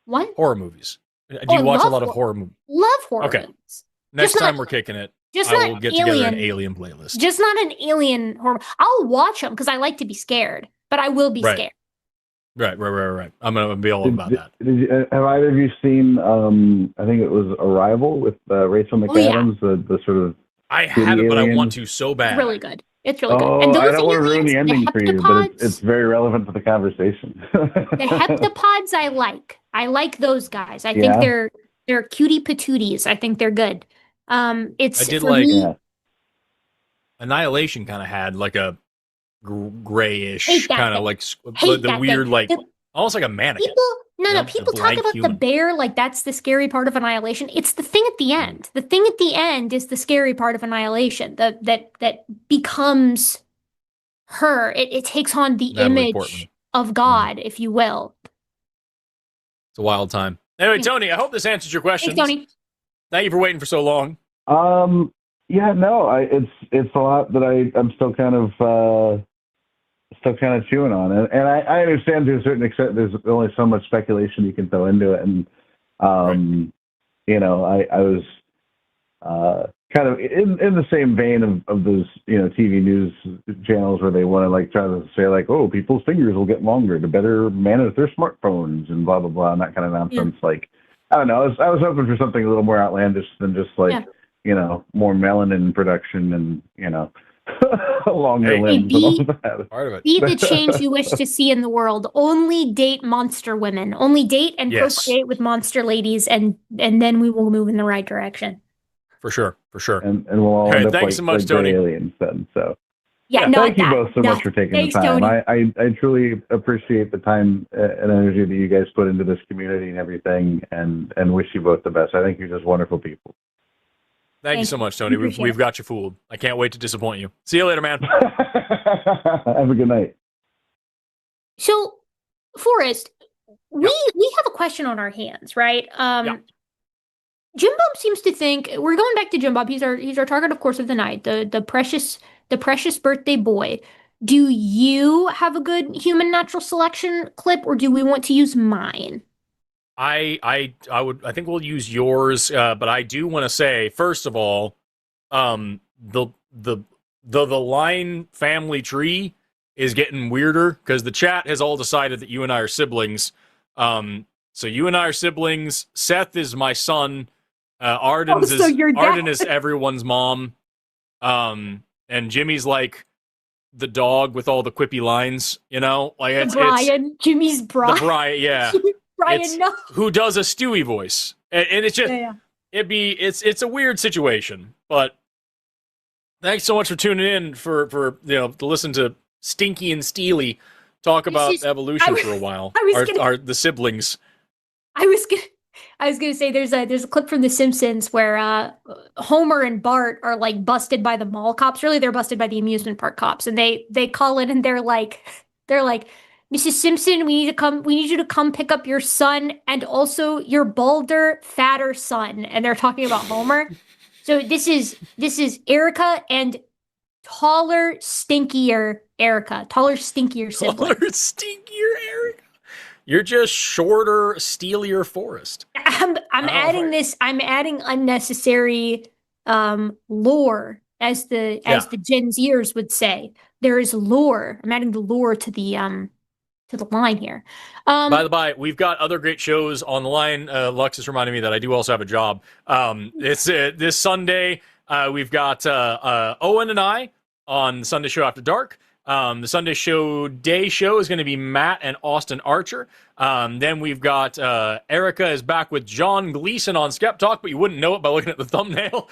What? Horror movies. Do you watch a lot of horror movies? Love horror movies. Next time we're kicking it, I will get together an alien playlist. Just not an alien horror. I'll watch them because I like to be scared, but I will be scared. Right. I'm gonna be all about that. Have either of you seen? I think it was Arrival with Rachel McAdams. The sort of. I haven't, but I want to so bad. It's really good. It's really good. And I don't want to ruin the ending for you, but it's very relevant to the conversation. The heptapods I like. I like those guys. I think they're cutie patooties. I think they're good. It's I did for like me, Annihilation kind of had like a grayish Hate that kind of thing. like Hate the that weird thing. like almost like a mannequin. People talk blank about human. the bear like that's the scary part of Annihilation. It's the thing at the end. The thing at the end is the scary part of Annihilation. That becomes her. It takes on the Natalie image Portman. of God, if you will. It's a wild time. Anyway, Tony, I hope this answers your questions. Thanks, Tony. Thank you for waiting for so long. It's a lot that I'm still kind of chewing on, and I understand to a certain extent. There's only so much speculation you can throw into it, and I was kind of in the same vein of those TV news channels where they want to like try to say like, oh, people's fingers will get longer to better manage their smartphones and blah blah blah and that kind of nonsense. Like, I don't know. I was hoping for something a little more outlandish than just like more melanin production and longer limbs and all that. Part of it. Be the change you wish to see in the world. Only date monster women. Only date and procreate with monster ladies, and then we will move in the right direction. For sure. And we'll all end up thanks like, so much, like Tony. aliens then. So thank you both so much for taking Thanks, the time. Tony. I truly appreciate the time and energy that you guys put into this community and everything, and wish you both the best. I think you're just wonderful people. Thank you so much, Tony. We've got you fooled. I can't wait to disappoint you. See you later, man. Have a good night. So, Forrest, we have a question on our hands, right? Jim Bob seems to think we're going back to Jim Bob. He's our target, of course, of the night. The precious birthday boy. Do you have a good human natural selection clip, or do we want to use mine? I think we'll use yours, but I do want to say first of all, the line family tree is getting weirder because the chat has all decided that you and I are siblings. So you and I are siblings. Seth is my son. Arden is everyone's mom. And Jimmy's like the dog with all the quippy lines. Like Brian. Jimmy's Brian. The Brian, yeah. Brian, no. Who does a Stewie voice, and it's just it's a weird situation. But thanks so much for tuning in for to listen to Stinky and Steely talk about evolution for a while. The siblings. I was gonna say there's a clip from The Simpsons where Homer and Bart are like busted by the mall cops. Really, they're busted by the amusement park cops, and they call in and they're like. Mrs. Simpson, we need you to come pick up your son and also your balder, fatter son. And they're talking about Homer. So this is Erika and taller, stinkier Erika. Taller, stinkier sibling. Taller, stinkier Erika. You're just shorter, steelier Forrest. I'm adding unnecessary lore, as the Gen Zers would say. There is lore. I'm adding the lore to the line here. By the by, we've got other great shows on the line. Lux is reminding me that I do also have a job. It's this Sunday. We've got Owen and I on the Sunday Show After Dark. The Sunday Day show is going to be Matt and Austin Archer. Then we've got Erika is back with John Gleason on Skeptalk, but you wouldn't know it by looking at the thumbnail.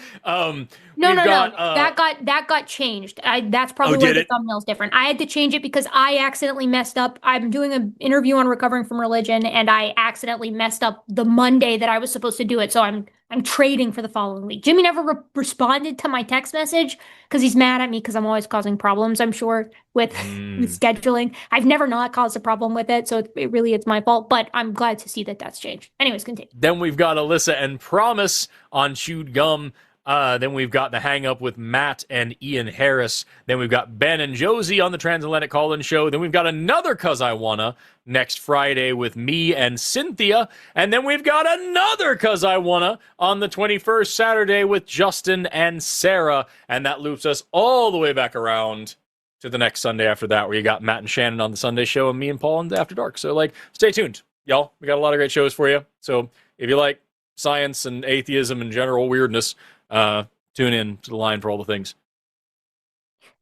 No. That got changed. That's probably why the thumbnail's different. I had to change it because I accidentally messed up. I'm doing an interview on recovering from religion, and I accidentally messed up the Monday that I was supposed to do it. So I'm trading for the following week. Jimmy never responded to my text message because he's mad at me because I'm always causing problems, I'm sure, with scheduling. I've never not caused a problem with it, so it's my fault, but I'm glad to see that that's changed. Anyways, continue. Then we've got Alyssa and Promise on Chewed Gum. Then we've got the hang up with Matt and Ian Harris. Then we've got Ben and Josie on the Transatlantic Call-In Show. Then we've got another Cus I Wanna next Friday with me and Cynthia. And then we've got another Cus I Wanna on the 21st Saturday with Justin and Sarah. And that loops us all the way back around to the next Sunday after that, where you got Matt and Shannon on the Sunday show and me and Paul on the After Dark. So, like, stay tuned, y'all. We got a lot of great shows for you. So if you like science and atheism and general weirdness, tune in to the line for all the things.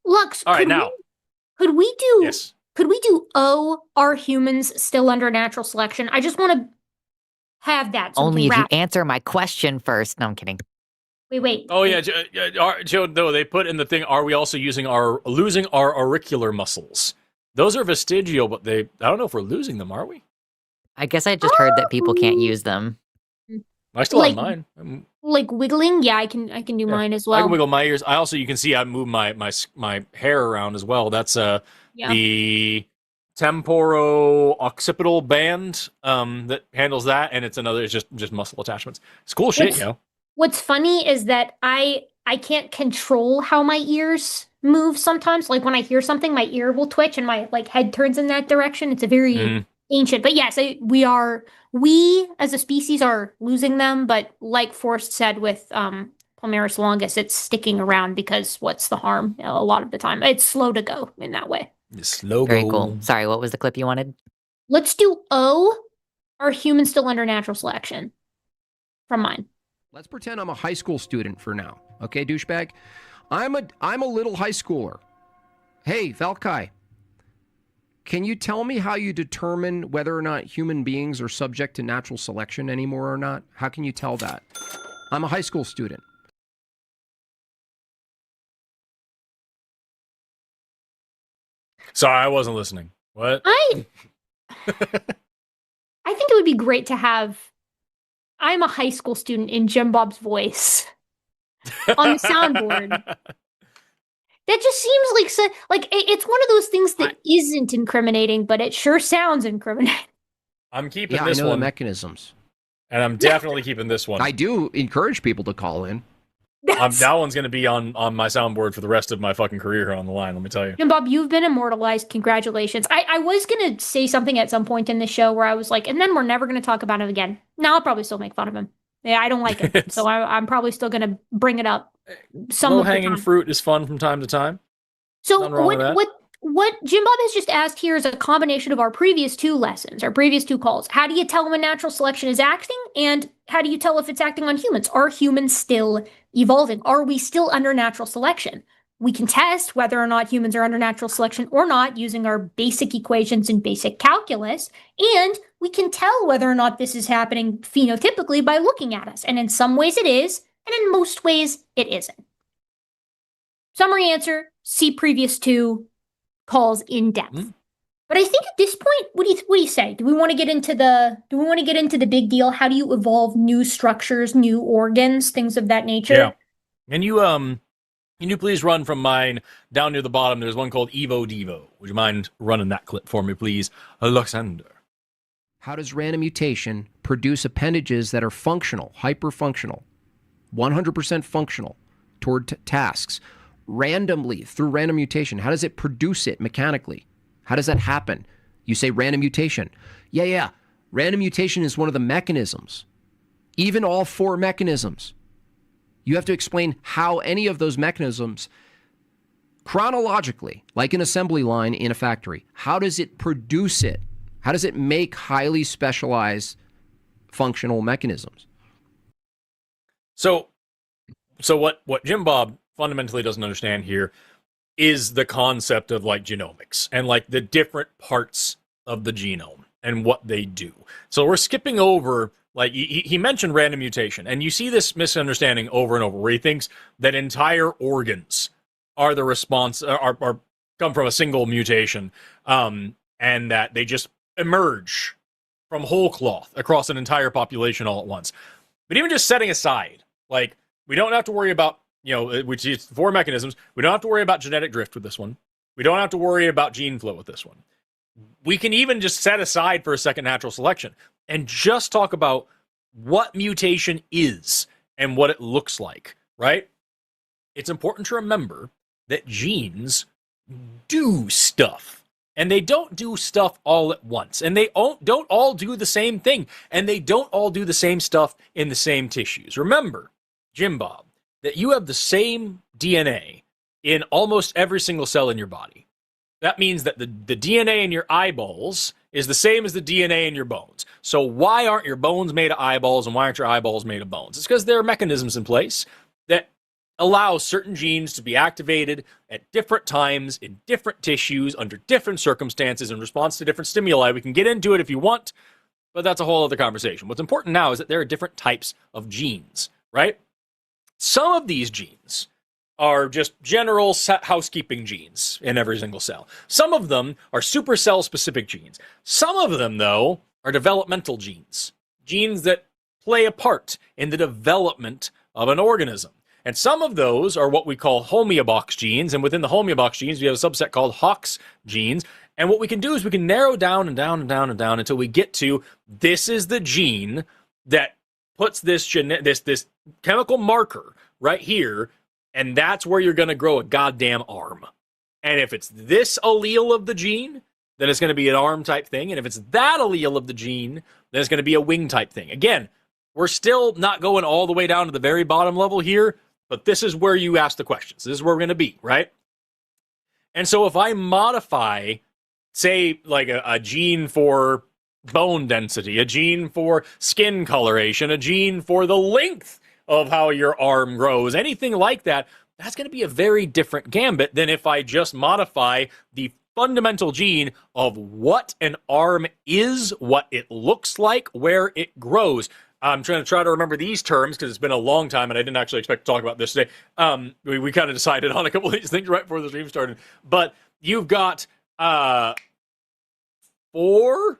Lux, all right, now. Could we do... Yes. Could we do, are humans still under natural selection? I just want to have that. So only if you answer my question first. No, I'm kidding. Wait. Oh, yeah. Joe, though, they put in the thing, are we also losing our auricular muscles? Those are vestigial, but I don't know if we're losing them, are we? I guess I just heard that people can't use them. I still have mine. Like wiggling? Yeah, I can do mine as well. I can wiggle my ears. I also, you can see I move my hair around as well. That's the temporo-occipital band that handles that, and it's just muscle attachments. It's cool shit, yo. What's funny is that I can't control how my ears move sometimes. Like when I hear something, my ear will twitch and my head turns in that direction. It's a very ancient, but yes, we as a species are losing them, but like Forrest said with Palmaris longus, it's sticking around because what's the harm? A lot of the time, it's slow to go in that way. Very cool. Sorry, what was the clip you wanted? Let's do O. Are humans still under natural selection? From mine. Let's pretend I'm a high school student for now. Okay, douchebag? I'm a little high schooler. Hey, Valkai, can you tell me how you determine whether or not human beings are subject to natural selection anymore or not? How can you tell that? I'm a high school student. Sorry, I wasn't listening. What? I think it would be great to have I'm a high school student in Jim Bob's voice on the soundboard. That just seems like it's one of those things that isn't incriminating, but it sure sounds incriminating. I'm keeping this one. I know one. the mechanisms. And I'm definitely keeping this one. I do encourage people to call in. That one's going to be on my soundboard for the rest of my fucking career here on the line, let me tell you. Jim Bob, you've been immortalized. Congratulations. I was going to say something at some point in the show where I was like, and then we're never going to talk about him again. Now I'll probably still make fun of him. Yeah, I don't like it. So I'm probably still going to bring it up. Low-hanging fruit is fun from time to time. So what Jim Bob has just asked here is a combination of our previous two lessons, our previous two calls. How do you tell when natural selection is acting? And how do you tell if it's acting on humans? Are humans still evolving? Are we still under natural selection? We can test whether or not humans are under natural selection or not using our basic equations and basic calculus. And we can tell whether or not this is happening phenotypically by looking at us. And in some ways it is, and in most ways it isn't. Summary answer, see previous two calls in depth. But I think at this point, what do you say? Do we want to get into the big deal? How do you evolve new structures, new organs, things of that nature? Yeah. Can you please run from mine down near the bottom? There's one called Evo Devo. Would you mind running that clip for me, please, Alexander? How does random mutation produce appendages that are functional, hyperfunctional, 100% functional toward tasks? Randomly, through random mutation, how does it produce it mechanically? How does that happen? You say random mutation. Yeah. Random mutation is one of the mechanisms. Even all four mechanisms. You have to explain how any of those mechanisms, chronologically, like an assembly line in a factory, how does it produce it? How does it make highly specialized functional mechanisms? So what Jim Bob fundamentally doesn't understand here is the concept of genomics and the different parts of the genome and what they do. So we're skipping over, he mentioned random mutation, and you see this misunderstanding over and over where he thinks that entire organs are the response, are come from a single mutation, and that they just emerge from whole cloth across an entire population all at once. But even just setting aside, we don't have to worry about which is four mechanisms. We don't have to worry about genetic drift with this one. We don't have to worry about gene flow with this one. We can even just set aside for a second natural selection and just talk about what mutation is and what it looks like. right? It's important to remember that genes do stuff. And they don't do stuff all at once. And they don't all do the same thing. And they don't all do the same stuff in the same tissues. Remember, Jim Bob, that you have the same DNA in almost every single cell in your body. That means that the DNA in your eyeballs is the same as the DNA in your bones. So why aren't your bones made of eyeballs and why aren't your eyeballs made of bones? It's because there are mechanisms in place that allow certain genes to be activated at different times in different tissues under different circumstances in response to different stimuli. We can get into it if you want, but that's a whole other conversation. What's important now is that there are different types of genes, right? Some of these genes are just general housekeeping genes in every single cell. Some of them are supercell specific genes. Some of them, though, are developmental genes, genes that play a part in the development of an organism. And some of those are what we call homeobox genes. And within the homeobox genes, we have a subset called Hox genes. And what we can do is we can narrow down and down and down and down until we get to this is the gene that puts this chemical marker right here. And that's where you're going to grow a goddamn arm. And if it's this allele of the gene, then it's going to be an arm type thing. And if it's that allele of the gene, then it's going to be a wing type thing. Again, we're still not going all the way down to the very bottom level here. But this is where you ask the questions. This is where we're going to be, right? And so if I modify, say, like a gene for bone density, a gene for skin coloration, a gene for the length of how your arm grows, anything like that, that's going to be a very different gambit than if I just modify the fundamental gene of what an arm is, what it looks like, where it grows. I'm trying to remember these terms because it's been a long time and I didn't actually expect to talk about this today. We kind of decided on a couple of these things right before the stream started. But you've got four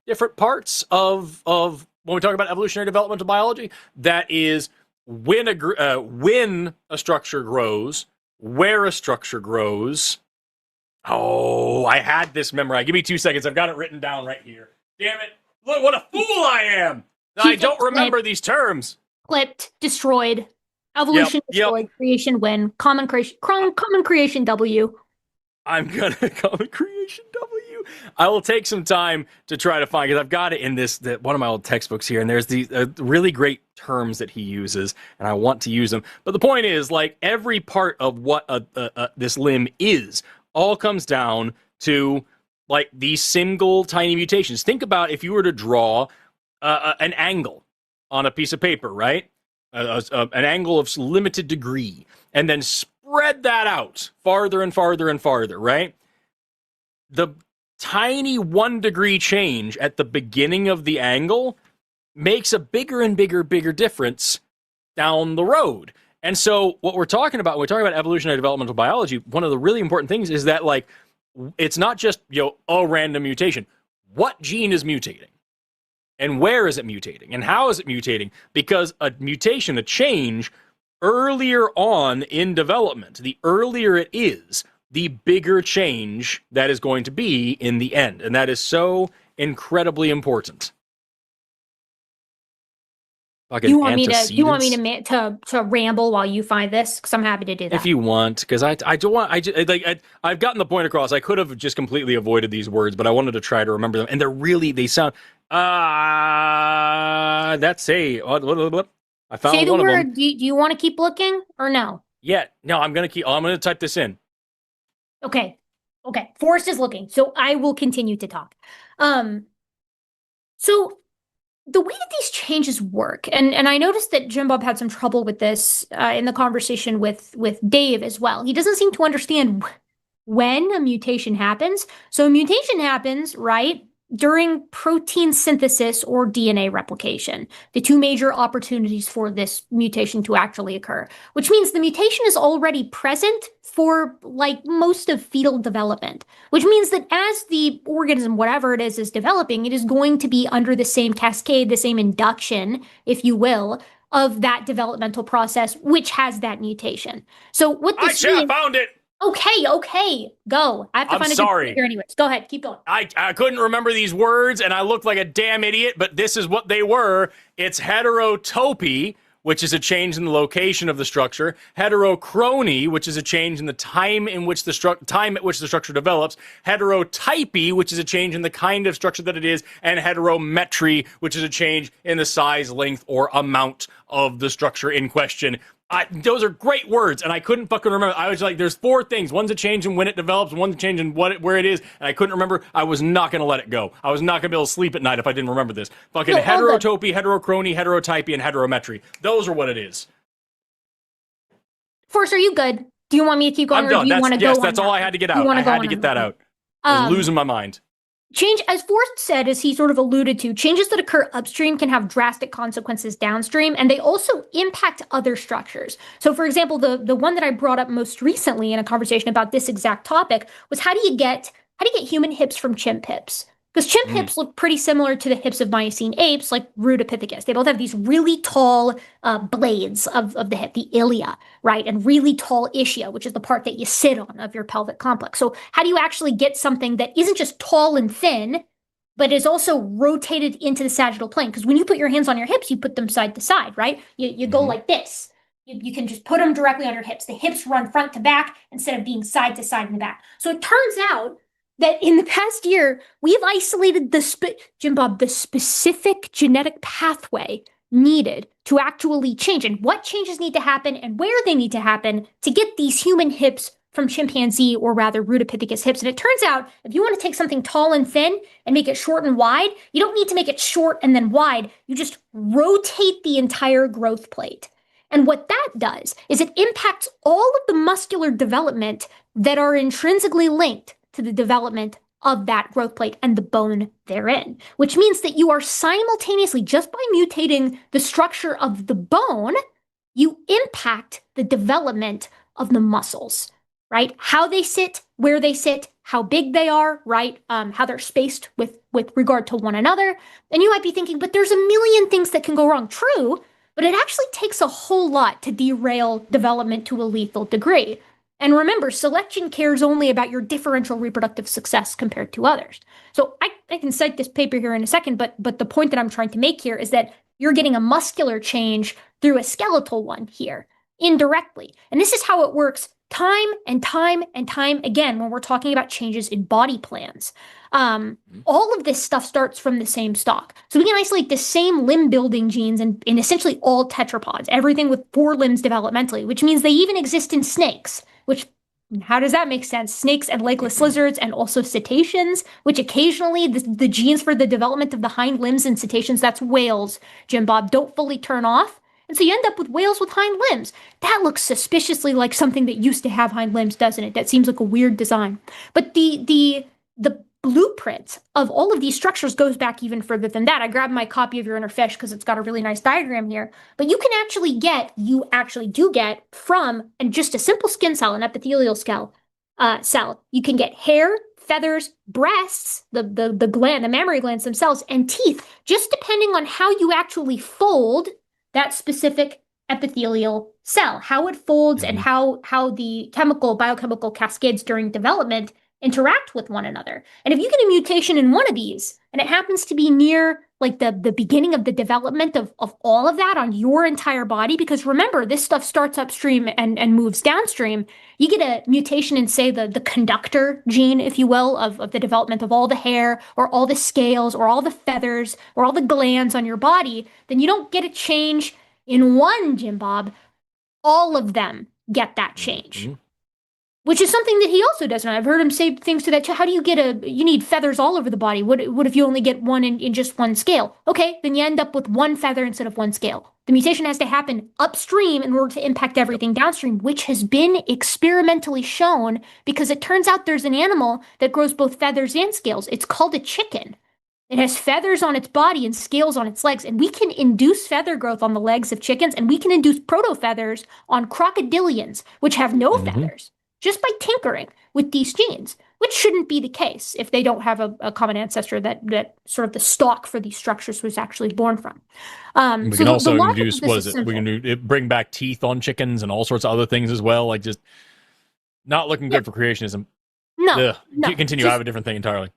different parts of when we talk about evolutionary developmental biology. That is when a structure grows, where a structure grows. Oh, I had this memorized. Give me 2 seconds. I've got it written down right here. Damn it. Look, what a fool I am! I don't remember these terms. Clipped, destroyed, evolution destroyed, creation win, common creation W. I'm gonna common creation W. I will take some time to try to find, because I've got it in one of my old textbooks here, and there's these really great terms that he uses, and I want to use them. But the point is, like, every part of what this limb is all comes down to like these single tiny mutations. Think about if you were to draw an angle on a piece of paper, right? An angle of limited degree, and then spread that out farther and farther and farther, right? The tiny 1 degree change at the beginning of the angle makes a bigger and bigger difference down the road. And so what we're talking about, when we're talking about evolutionary developmental biology, one of the really important things is that, like, it's not just, a random mutation. What gene is mutating? And where is it mutating? And how is it mutating? Because a mutation, a change, earlier on in development, the earlier it is, the bigger change that is going to be in the end. And that is so incredibly important. You want me to ramble while you find this? Because I'm happy to do that. If you want, because I don't want. I've gotten the point across. I could have just completely avoided these words, but I wanted to try to remember them, and they sound. That's a. I found Say the one word. of them. Do you want to keep looking or no? Yeah, no. I'm gonna type this in. Okay. Forrest is looking, so I will continue to talk. So the way that these changes work, and I noticed that Jim Bob had some trouble with this in the conversation with Dave as well. He doesn't seem to understand when a mutation happens. So a mutation happens, right, during protein synthesis or DNA replication, the two major opportunities for this mutation to actually occur, which means the mutation is already present for like most of fetal development, which means that as the organism, whatever it is developing, it is going to be under the same cascade, the same induction, if you will, of that developmental process, which has that mutation. So what this I found it. Okay, go. I have to find a good figure anyways. Go ahead, keep going. I couldn't remember these words, and I looked like a damn idiot, but this is what they were. It's heterotopy, which is a change in the location of the structure, heterochrony, which is a change in the time in which the structure develops, heterotypy, which is a change in the kind of structure that it is, and heterometry, which is a change in the size, length, or amount of the structure in question. Those are great words, and I couldn't fucking remember. I was like, there's 4 things. One's a change in when it develops, one's a change in where it is, and I couldn't remember. I was not going to let it go. I was not going to be able to sleep at night if I didn't remember this. Fucking heterotopy, heterochrony, heterotypy, and heterometry. Those are what it is. Forrest, are you good? Do you want me to keep going, I'm done. or do you want to go on? That's all I had to get out. I had to get that out. I was losing my mind. Change, as Forrest said, as he sort of alluded to, changes that occur upstream can have drastic consequences downstream, and they also impact other structures. So, for example, the one that I brought up most recently in a conversation about this exact topic was how do you get human hips from chimp hips? Because chimp hips look pretty similar to the hips of Miocene apes, like Rudopithecus. They both have these really tall blades of the hip, the ilia, right? And really tall ischia, which is the part that you sit on of your pelvic complex. So how do you actually get something that isn't just tall and thin, but is also rotated into the sagittal plane? Because when you put your hands on your hips, you put them side to side, right? You go like this. You can just put them directly on your hips. The hips run front to back instead of being side to side in the back. So it turns out that in the past year, we've isolated the specific genetic pathway needed to actually change, and what changes need to happen and where they need to happen to get these human hips from chimpanzee, or rather Rudopithecus hips. And it turns out, if you want to take something tall and thin and make it short and wide, you don't need to make it short and then wide. You just rotate the entire growth plate. And what that does is it impacts all of the muscular development that are intrinsically linked to the development of that growth plate and the bone therein, which means that you are simultaneously, just by mutating the structure of the bone, you impact the development of the muscles, right? How they sit, where they sit, how big they are, right? How they're spaced with regard to one another. And you might be thinking, but there's a million things that can go wrong. True, but it actually takes a whole lot to derail development to a lethal degree. And remember, selection cares only about your differential reproductive success compared to others. So I can cite this paper here in a second, but the point that I'm trying to make here is that you're getting a muscular change through a skeletal one here, indirectly. And this is how it works time and time and time again when we're talking about changes in body plans. All of this stuff starts from the same stock. So we can isolate the same limb building genes in essentially all tetrapods, everything with 4 limbs developmentally, which means they even exist in snakes, which, how does that make sense? Snakes and legless lizards, and also cetaceans, which occasionally the genes for the development of the hind limbs in cetaceans, that's whales, Jim Bob, don't fully turn off. And so you end up with whales with hind limbs. That looks suspiciously like something that used to have hind limbs, doesn't it? That seems like a weird design. But the blueprint of all of these structures goes back even further than that. I grabbed my copy of Your Inner Fish because it's got a really nice diagram here. But you actually do get from, and just a simple skin cell, an epithelial cell, you can get hair, feathers, breasts, the mammary glands themselves, and teeth, just depending on how you actually fold that specific epithelial cell, how it folds, and how the biochemical cascades during development interact with one another. And if you get a mutation in one of these, and it happens to be near like the beginning of the development of all of that on your entire body, because remember, this stuff starts upstream and moves downstream, you get a mutation in, say, the conductor gene, if you will, of the development of all the hair, or all the scales, or all the feathers, or all the glands on your body, then you don't get a change in one, Jim Bob. All of them get that change. Which is something that he also does not. I've heard him say things to that. How do you get you need feathers all over the body. What if you only get one in just one scale? Okay, then you end up with one feather instead of one scale. The mutation has to happen upstream in order to impact everything downstream, which has been experimentally shown, because it turns out there's an animal that grows both feathers and scales. It's called a chicken. It has feathers on its body and scales on its legs, and we can induce feather growth on the legs of chickens, and we can induce protofeathers on crocodilians, which have no feathers, just by tinkering with these genes, which shouldn't be the case if they don't have a common ancestor that sort of the stock for these structures was actually born from. We can also induce, we can bring back teeth on chickens and all sorts of other things as well. Like, just not looking good for creationism. No. Continue. I have a different thing entirely.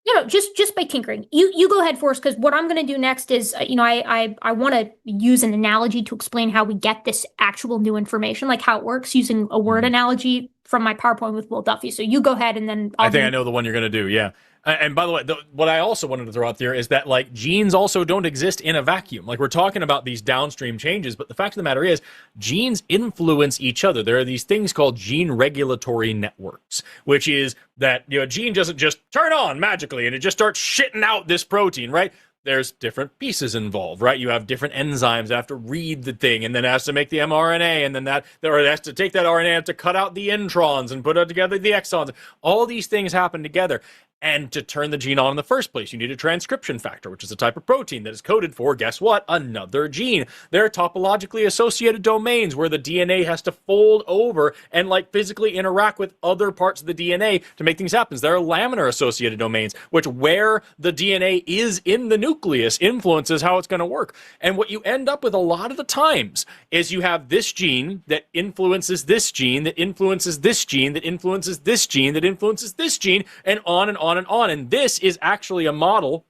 No, just by tinkering. You go ahead, Forrest, because what I'm going to do next is, I want to use an analogy to explain how we get this actual new information, like how it works, using a word analogy from my PowerPoint with Will Duffy. So you go ahead, and then I think I know the one you're going to do. Yeah. And by the way, what I also wanted to throw out there is that, like, genes also don't exist in a vacuum. Like, we're talking about these downstream changes, but the fact of the matter is genes influence each other. There are these things called gene regulatory networks, which is that, a gene doesn't just turn on magically and it just starts shitting out this protein, right? There's different pieces involved, right? You have different enzymes that have to read the thing, and then it has to make the mRNA, and then it has to take that RNA to cut out the introns and put it together the exons. All these things happen together. And to turn the gene on in the first place, you need a transcription factor, which is a type of protein that is coded for, guess what? Another gene. There are topologically associated domains where the DNA has to fold over and, like, physically interact with other parts of the DNA to make things happen. There are laminar associated domains, which where the DNA is in the nucleus influences how it's going to work. And what you end up with a lot of the times is you have this gene that influences this gene, that influences this gene, that influences this gene, that influences this gene, and on and on and on. And this is actually a model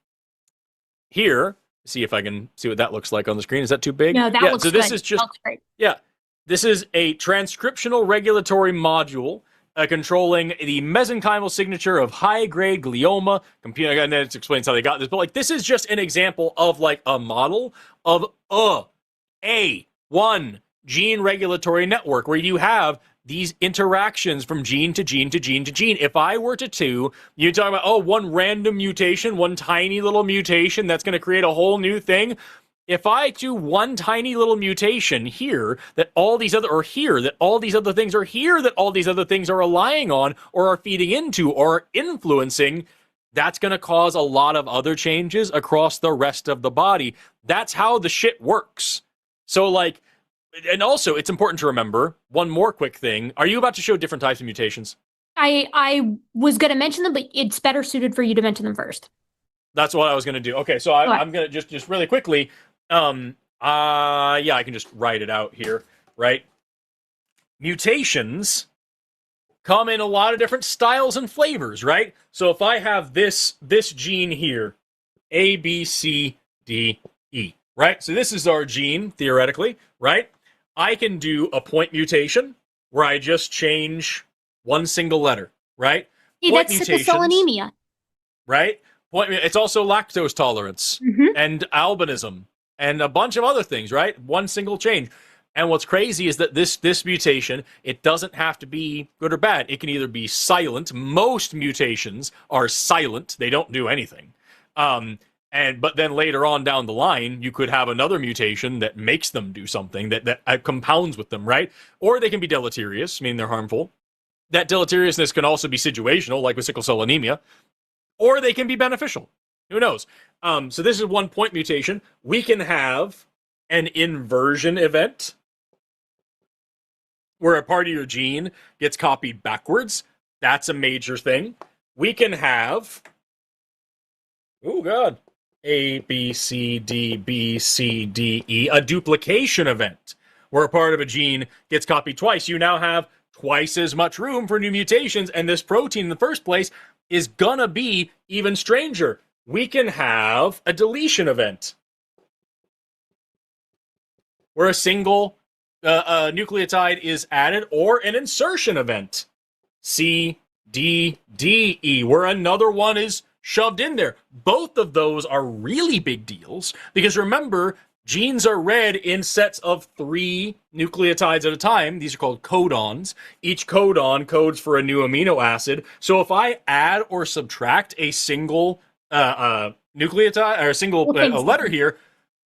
here. See if I can see what that looks like on the screen. Is that too big? No, that looks so this good. is just, that looks great. Yeah, this is a transcriptional regulatory module controlling the mesenchymal signature of high-grade glioma. Computer, and then it explains how they got this, but, like, this is just an example of, like, a model of one gene regulatory network where you have these interactions from gene to gene to gene to gene. If I were to you're talking about, one random mutation, one tiny little mutation that's going to create a whole new thing. If I do one tiny little mutation here, that all these other, or here, that all these other things are here, that all these other things are relying on, or are feeding into, or influencing, that's going to cause a lot of other changes across the rest of the body. That's how the shit works. So, like, and also, it's important to remember one more quick thing. Are you about to show different types of mutations? I was going to mention them, but it's better suited for you to mention them first. That's what I was going to do. Okay, so I'm going to just really quickly. I can just write it out here, right? Mutations come in a lot of different styles and flavors, right? So if I have this gene here, A, B, C, D, E, right? So this is our gene, theoretically, right? I can do a point mutation where I just change one single letter, right? Hey, point that's sickle cell anemia. Right? It's also lactose tolerance and albinism and a bunch of other things, right? One single change. And what's crazy is that this mutation, it doesn't have to be good or bad. It can either be silent. Most mutations are silent. They don't do anything. But then later on down the line, you could have another mutation that makes them do something that compounds with them, right? Or they can be deleterious, meaning they're harmful. That deleteriousness can also be situational, like with sickle cell anemia. Or they can be beneficial. Who knows? So this is one point mutation. We can have an inversion event where a part of your gene gets copied backwards. That's a major thing. We can have, A, B, C, D, B, C, D, E, a duplication event where a part of a gene gets copied twice. You now have twice as much room for new mutations, and this protein in the first place is gonna be even stranger. We can have a deletion event where a single nucleotide is added, or an insertion event, C, D, D, E, where another one is shoved in there. Both of those are really big deals because remember, genes are read in sets of 3 nucleotides at a time. These are called codons. Each codon codes for a new amino acid. So if I add or subtract a single nucleotide or a single letter here,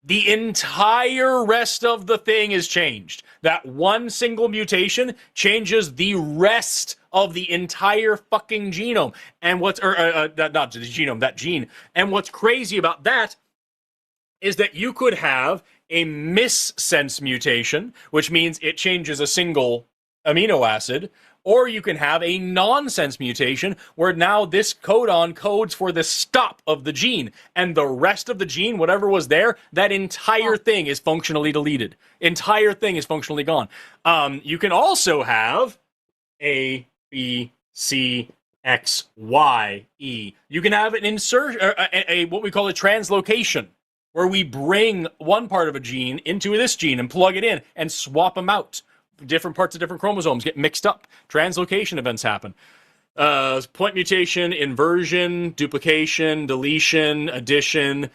the entire rest of the thing is changed. That one single mutation changes the rest of the entire fucking genome. And not the genome, that gene. And what's crazy about that is that you could have a missense mutation, which means it changes a single amino acid, or you can have a nonsense mutation where now this codon codes for the stop of the gene, and the rest of the gene, whatever was there, that entire thing is functionally deleted. Entire thing is functionally gone. You can also have A, B, C, XYE. You can have an insert, a what we call a translocation, where we bring one part of a gene into this gene and plug it in and swap them out. Different parts of different chromosomes get mixed up. Translocation events happen. Point mutation, inversion, duplication, deletion, addition,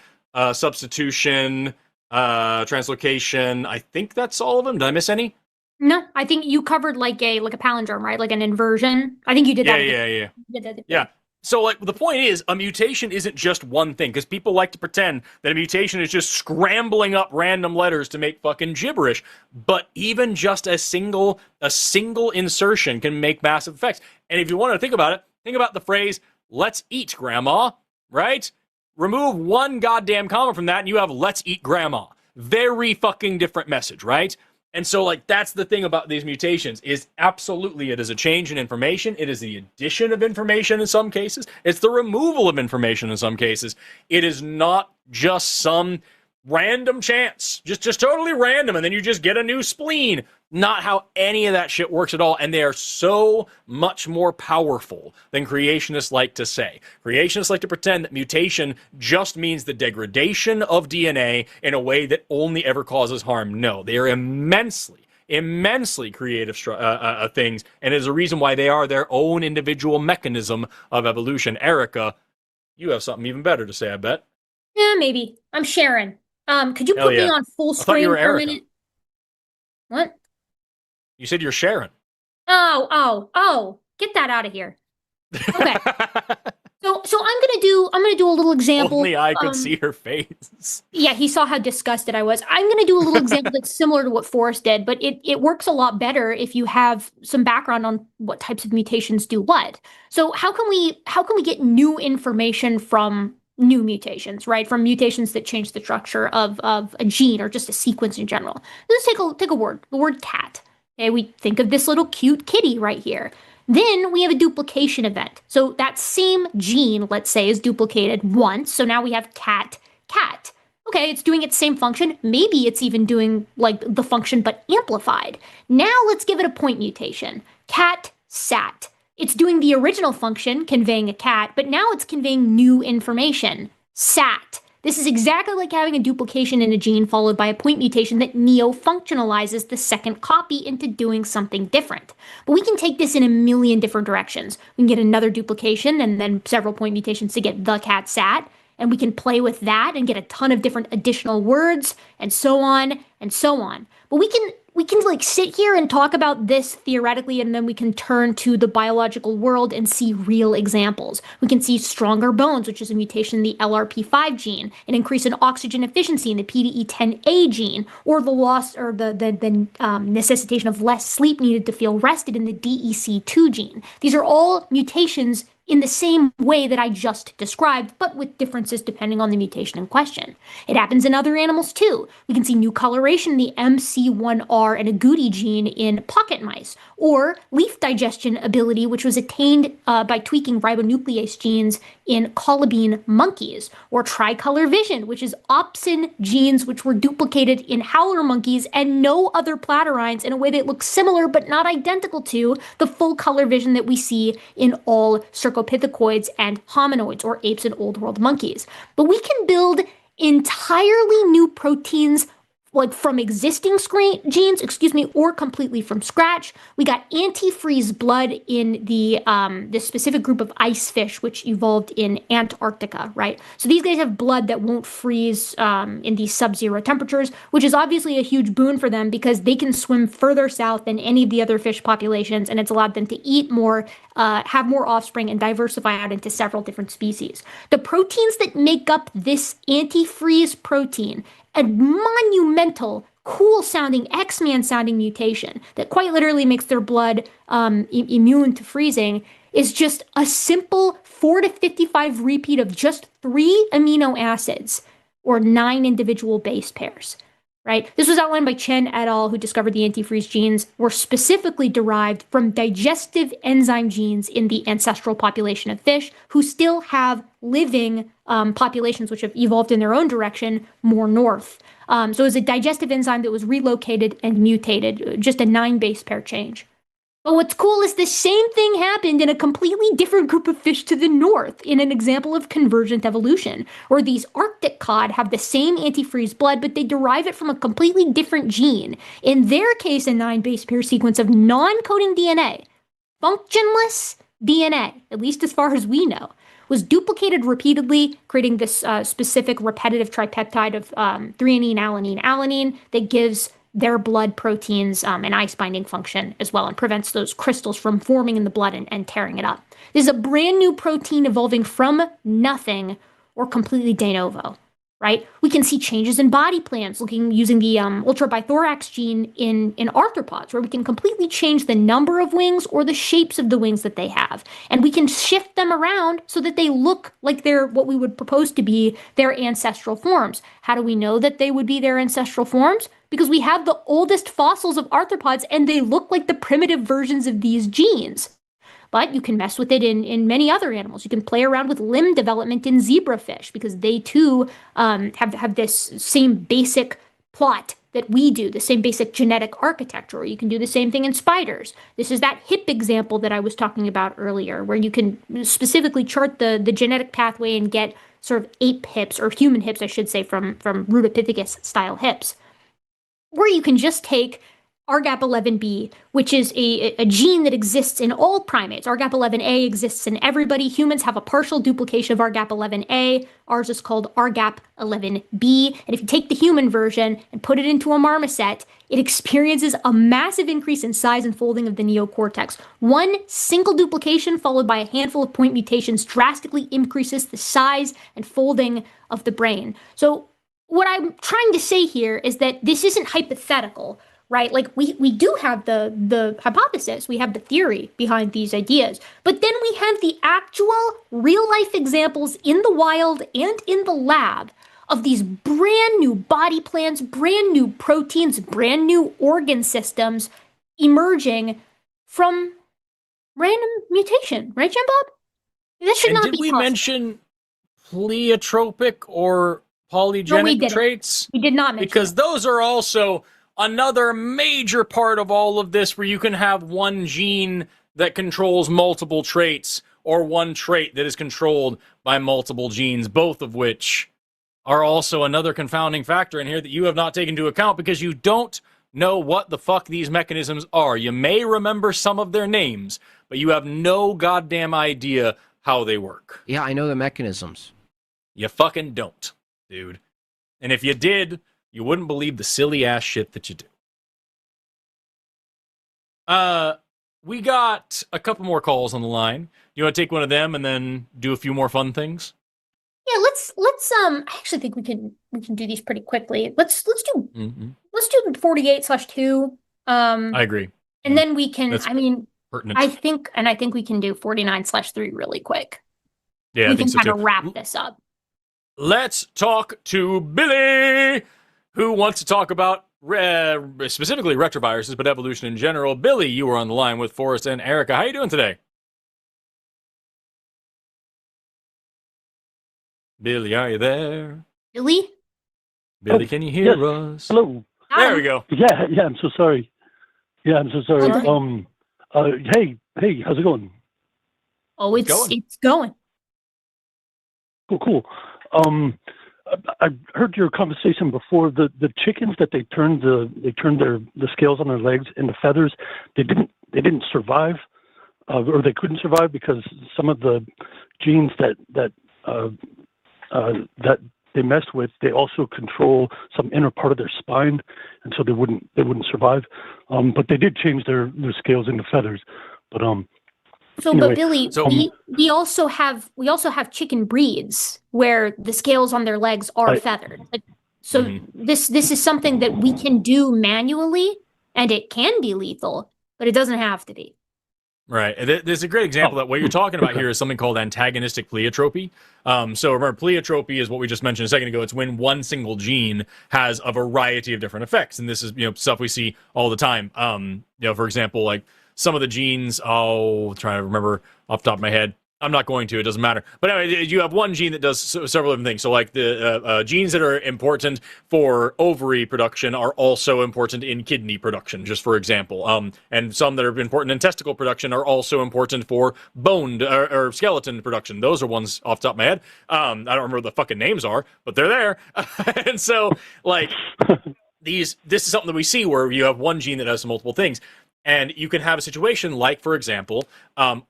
substitution, translocation. I think that's all of them. Did I miss any? No, I think you covered like a palindrome, right? Like an inversion. I think you did that. Yeah. So, like, the point is, a mutation isn't just one thing, because people like to pretend that a mutation is just scrambling up random letters to make fucking gibberish. But even just a single insertion can make massive effects. And if you want to think about it, think about the phrase, "Let's eat, Grandma," right? Remove one goddamn comma from that, and you have "Let's eat, Grandma." Very fucking different message, right? And so, like, that's the thing about these mutations, is absolutely it is a change in information. It is the addition of information in some cases. It's the removal of information in some cases. It is not just some random chance, just totally random, and then you just get a new spleen. Not how any of that shit works at all, and they are so much more powerful than creationists like to say. Creationists like to pretend that mutation just means the degradation of DNA in a way that only ever causes harm. No, they are immensely creative things, and it is a reason why they are their own individual mechanism of evolution. Erika, you have something even better to say, I bet. Yeah, maybe. I'm Sharon. Could you put me on full screen for a minute? What? You said you're Sharon. Oh, get that out of here. Okay. So I'm gonna do a little example. Only I could see her face. Yeah, he saw how disgusted I was. I'm gonna do a little example that's similar to what Forrest did, but it works a lot better if you have some background on what types of mutations do what. So how can we get new information from new mutations, right? From mutations that change the structure of a gene or just a sequence in general. Let's take a word, the word cat. Okay, we think of this little cute kitty right here. Then we have a duplication event. So that same gene, let's say, is duplicated once. So now we have cat. Okay, it's doing its same function. Maybe it's even doing like the function but amplified. Now let's give it a point mutation. Cat sat. It's doing the original function, conveying a cat, but now it's conveying new information. Sat. This is exactly like having a duplication in a gene followed by a point mutation that neo-functionalizes the second copy into doing something different. But we can take this in a million different directions. We can get another duplication and then several point mutations to get the cat sat, and we can play with that and get a ton of different additional words and so on and so on. But we can like sit here and talk about this theoretically, and then we can turn to the biological world and see real examples. We can see stronger bones, which is a mutation in the LRP5 gene, an increase in oxygen efficiency in the PDE10A gene, or the loss or the necessitation of less sleep needed to feel rested in the DEC2 gene. These are all mutations in the same way that I just described, but with differences depending on the mutation in question. It happens in other animals too. We can see new coloration in the MC1R and agouti gene in pocket mice, or leaf digestion ability, which was attained by tweaking ribonuclease genes in colobine monkeys, or tricolor vision, which is opsin genes which were duplicated in howler monkeys and no other platyrrhines in a way that looks similar but not identical to the full color vision that we see in all cercopithecoids and hominoids, or apes and old world monkeys. But we can build entirely new proteins like from existing genes, or completely from scratch. We got antifreeze blood in the this specific group of ice fish, which evolved in Antarctica, right? So these guys have blood that won't freeze in these sub-zero temperatures, which is obviously a huge boon for them because they can swim further south than any of the other fish populations, and it's allowed them to eat more, have more offspring, and diversify out into several different species. The proteins that make up this antifreeze protein, a monumental, cool-sounding, X-Man sounding mutation that quite literally makes their blood immune to freezing, is just a simple 4 to 55 repeat of just 3 amino acids, or 9 individual base pairs. Right? This was outlined by Chen et al., who discovered the antifreeze genes were specifically derived from digestive enzyme genes in the ancestral population of fish, who still have living populations which have evolved in their own direction more north. So it was a digestive enzyme that was relocated and mutated, just a 9 base pair change. But what's cool is the same thing happened in a completely different group of fish to the north in an example of convergent evolution, where these Arctic cod have the same antifreeze blood, but they derive it from a completely different gene. In their case, a 9 base pair sequence of non-coding DNA, functionless DNA, at least as far as we know, was duplicated repeatedly, creating this specific repetitive tripeptide of threonine, alanine, alanine that gives their blood proteins an ice-binding function as well and prevents those crystals from forming in the blood and tearing it up. This is a brand new protein evolving from nothing or completely de novo, right? We can see changes in body plans using the ultrabithorax gene in arthropods, where we can completely change the number of wings or the shapes of the wings that they have. And we can shift them around so that they look like they're what we would propose to be their ancestral forms. How do we know that they would be their ancestral forms? Because we have the oldest fossils of arthropods and they look like the primitive versions of these genes. But you can mess with it in many other animals. You can play around with limb development in zebrafish because they too have this same basic plot that we do, the same basic genetic architecture. Or you can do the same thing in spiders. This is that hip example that I was talking about earlier, where you can specifically chart the genetic pathway and get sort of ape hips, or human hips, I should say, from Rudopithecus style hips. Or you can just take RGAP11B, which is a gene that exists in all primates. RGAP11A exists in everybody. Humans have a partial duplication of RGAP11A. Ours is called RGAP11B. And if you take the human version and put it into a marmoset, it experiences a massive increase in size and folding of the neocortex. One single duplication followed by a handful of point mutations drastically increases the size and folding of the brain. So what I'm trying to say here is that this isn't hypothetical, right? Like we do have the hypothesis, we have the theory behind these ideas, but then we have the actual real life examples in the wild and in the lab of these brand new body plans, brand new proteins, brand new organ systems emerging from random mutation, right, Jim Bob? This should not be possible. Did we mention pleiotropic or polygenic traits? We did not mention because those are also another major part of all of this, where you can have one gene that controls multiple traits or one trait that is controlled by multiple genes, both of which are also another confounding factor in here that you have not taken into account because you don't know what the fuck these mechanisms are. You may remember some of their names, but you have no goddamn idea how they work. Yeah, I know the mechanisms. You fucking don't, dude. And if you did, you wouldn't believe the silly ass shit that you do. We got a couple more calls on the line. You want to take one of them and then do a few more fun things? Yeah, let's I actually think we can do these pretty quickly. Let's do 48/2. I agree. And then we can That's pertinent. I think we can do 49/3 really quick. Yeah, we can kind of wrap this up. Let's talk to Billy, who wants to talk about specifically retroviruses, but evolution in general. Billy, you are on the line with Forrest and Erika. How are you doing today? Billy, are you there? Billy? Billy, can you hear us? Hello. There we go. Yeah, I'm so sorry. Yeah, I'm so sorry. Right. Hey, how's it going? Oh, it's going. Cool. I heard your conversation before. The chickens that they turned the scales on their legs into feathers. They didn't survive, or they couldn't survive because some of the genes that they messed with, they also control some inner part of their spine, and so they wouldn't survive. But they did change their scales into feathers. But anyway, but Billy, we also have chicken breeds where the scales on their legs are feathered. This is something that we can do manually, and it can be lethal, but it doesn't have to be. Right. There's a great example that what you're talking about here is something called antagonistic pleiotropy. So remember, pleiotropy is what we just mentioned a second ago. It's when one single gene has a variety of different effects, and this is stuff we see all the time. For example, like some of the genes, I'll try to remember off the top of my head. I'm not going to. It doesn't matter. But anyway, you have one gene that does several different things. So, like the genes that are important for ovary production are also important in kidney production, just for example. And some that are important in testicle production are also important for bone or skeleton production. Those are ones off the top of my head. I don't remember what the fucking names are, but they're there. And so, like, this is something that we see where you have one gene that does multiple things. And you can have a situation like, for example,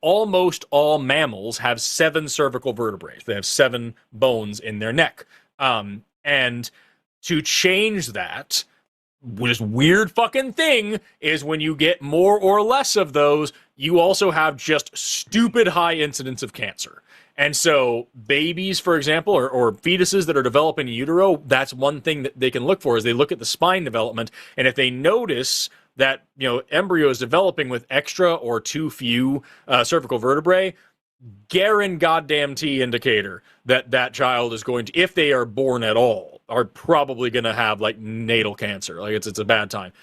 almost all mammals have 7 cervical vertebrae. They have 7 bones in their neck. And to change that, this weird fucking thing is when you get more or less of those, you also have just stupid high incidence of cancer. And so babies, for example, or fetuses that are developing in utero, that's one thing that they can look for, is they look at the spine development. And if they notice that, embryo is developing with extra or too few cervical vertebrae, goddamn indicator that that child is going to, if they are born at all, are probably going to have like natal cancer. Like it's a bad time.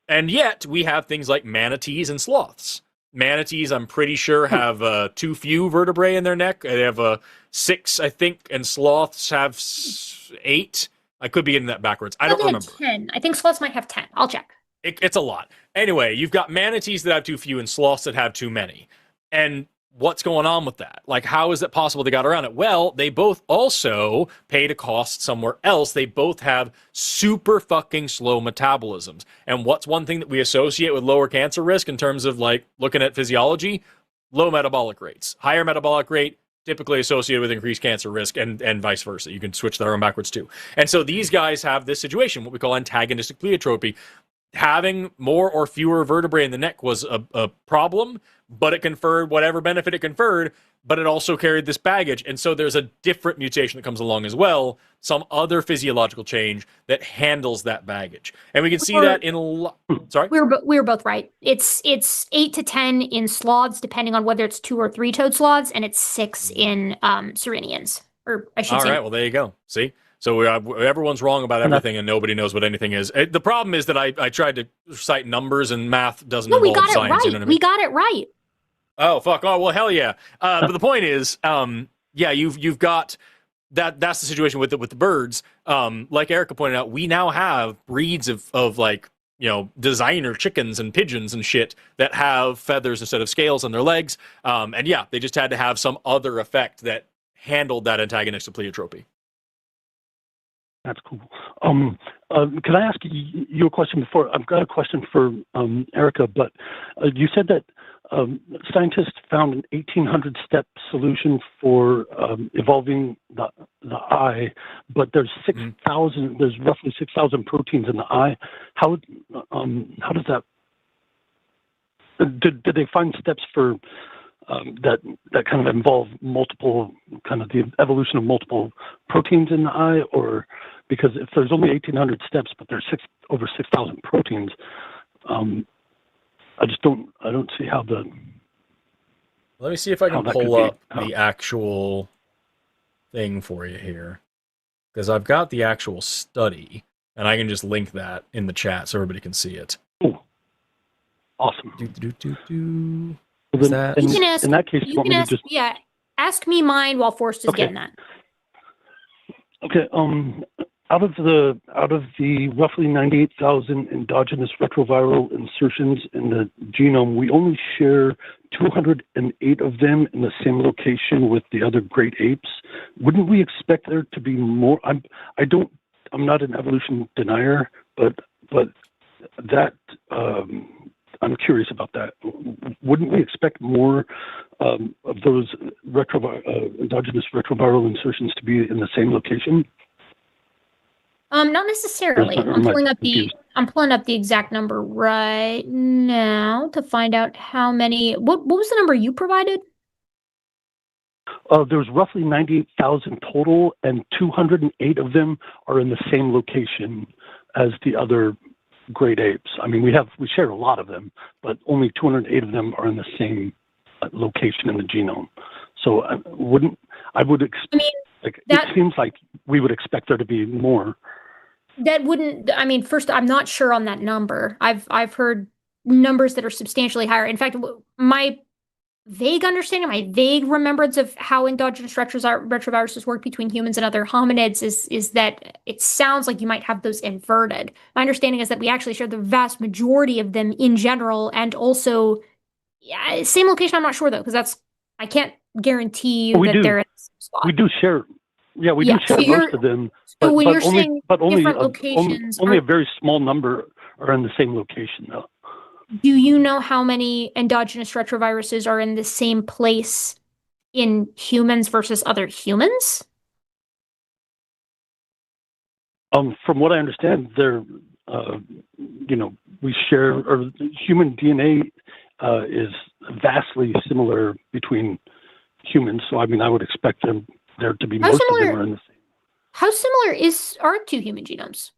And yet we have things like manatees and sloths. Manatees, I'm pretty sure, have too few vertebrae in their neck. They have 6, I think, and sloths have 8. I could be getting that backwards. I don't remember. 10. I think sloths might have 10. I'll check. It's a lot. Anyway, you've got manatees that have too few and sloths that have too many. And what's going on with that? Like, how is it possible they got around it? Well, they both also paid a cost somewhere else. They both have super fucking slow metabolisms. And what's one thing that we associate with lower cancer risk in terms of, like, looking at physiology? Low metabolic rates. Higher metabolic rate typically associated with increased cancer risk, and vice versa. You can switch that around backwards too. And so these guys have this situation, what we call antagonistic pleiotropy. Having more or fewer vertebrae in the neck was a problem, but it conferred whatever benefit it conferred, but it also carried this baggage. And so there's a different mutation that comes along as well, some other physiological change that handles that baggage. And we can see that in sorry? We were both right. It's 8 to 10 in sloths, depending on whether it's 2 or 3-toed sloths, and it's 6 in Sirenians. Or I should say. All right, well, there you go. See? So everyone's wrong about everything, and nobody knows what anything is. The problem is that I tried to cite numbers, and math doesn't involve science. Right. You know what I mean? We got it right. Oh, fuck. Oh, well, hell yeah. But the point is, yeah, you've got that's the situation with the birds. Like Erika pointed out, we now have breeds of like, designer chickens and pigeons and shit that have feathers instead of scales on their legs. And yeah, they just had to have some other effect that handled that antagonistic pleiotropy. That's cool. Can I ask you a question before? I've got a question for Erika, but you said that scientists found an 1,800-step solution for evolving the eye, but there's 6,000. There's roughly 6,000 proteins in the eye. How does that? Did they find steps for that kind of involve multiple, kind of the evolution of multiple proteins in the eye, or because if there's only 1,800 steps, but there's over 6,000 proteins, I don't see how the. Let me see if I can pull up the actual thing for you here, because I've got the actual study, and I can just link that in the chat so everybody can see it. Ooh. Awesome. Is that? You can ask, in that case, you want me to just... Yeah, ask me mine while Forrest is getting that. Okay. Out of the roughly 98,000 endogenous retroviral insertions in the genome, we only share 208 of them in the same location with the other great apes. Wouldn't we expect there to be more? I'm not an evolution denier, but that I'm curious about that. Wouldn't we expect more of those endogenous retroviral insertions to be in the same location? Not necessarily. I'm pulling up the exact number right now to find out how many. What was the number you provided? There's roughly 98,000 total, and 208 of them are in the same location as the other great apes. I mean, we share a lot of them, but only 208 of them are in the same location in the genome. So it seems like we would expect there to be more. That wouldn't. I mean, first, I'm not sure on that number. I've heard numbers that are substantially higher. In fact, my vague understanding, my vague remembrance of how endogenous retroviruses work between humans and other hominids is that it sounds like you might have those inverted. My understanding is that we actually share the vast majority of them in general, and also, yeah, same location. I'm not sure though, because I can't guarantee you that they're in the same spot. We do share. Yeah, we do share most of them. So when you're only, saying only different locations, only a very small number are in the same location though. Do you know how many endogenous retroviruses are in the same place in humans versus other humans? From what I understand, they're, we share, or human DNA is vastly similar between humans. So, I mean, I would expect there to be most of them are in the same. How similar are two human genomes?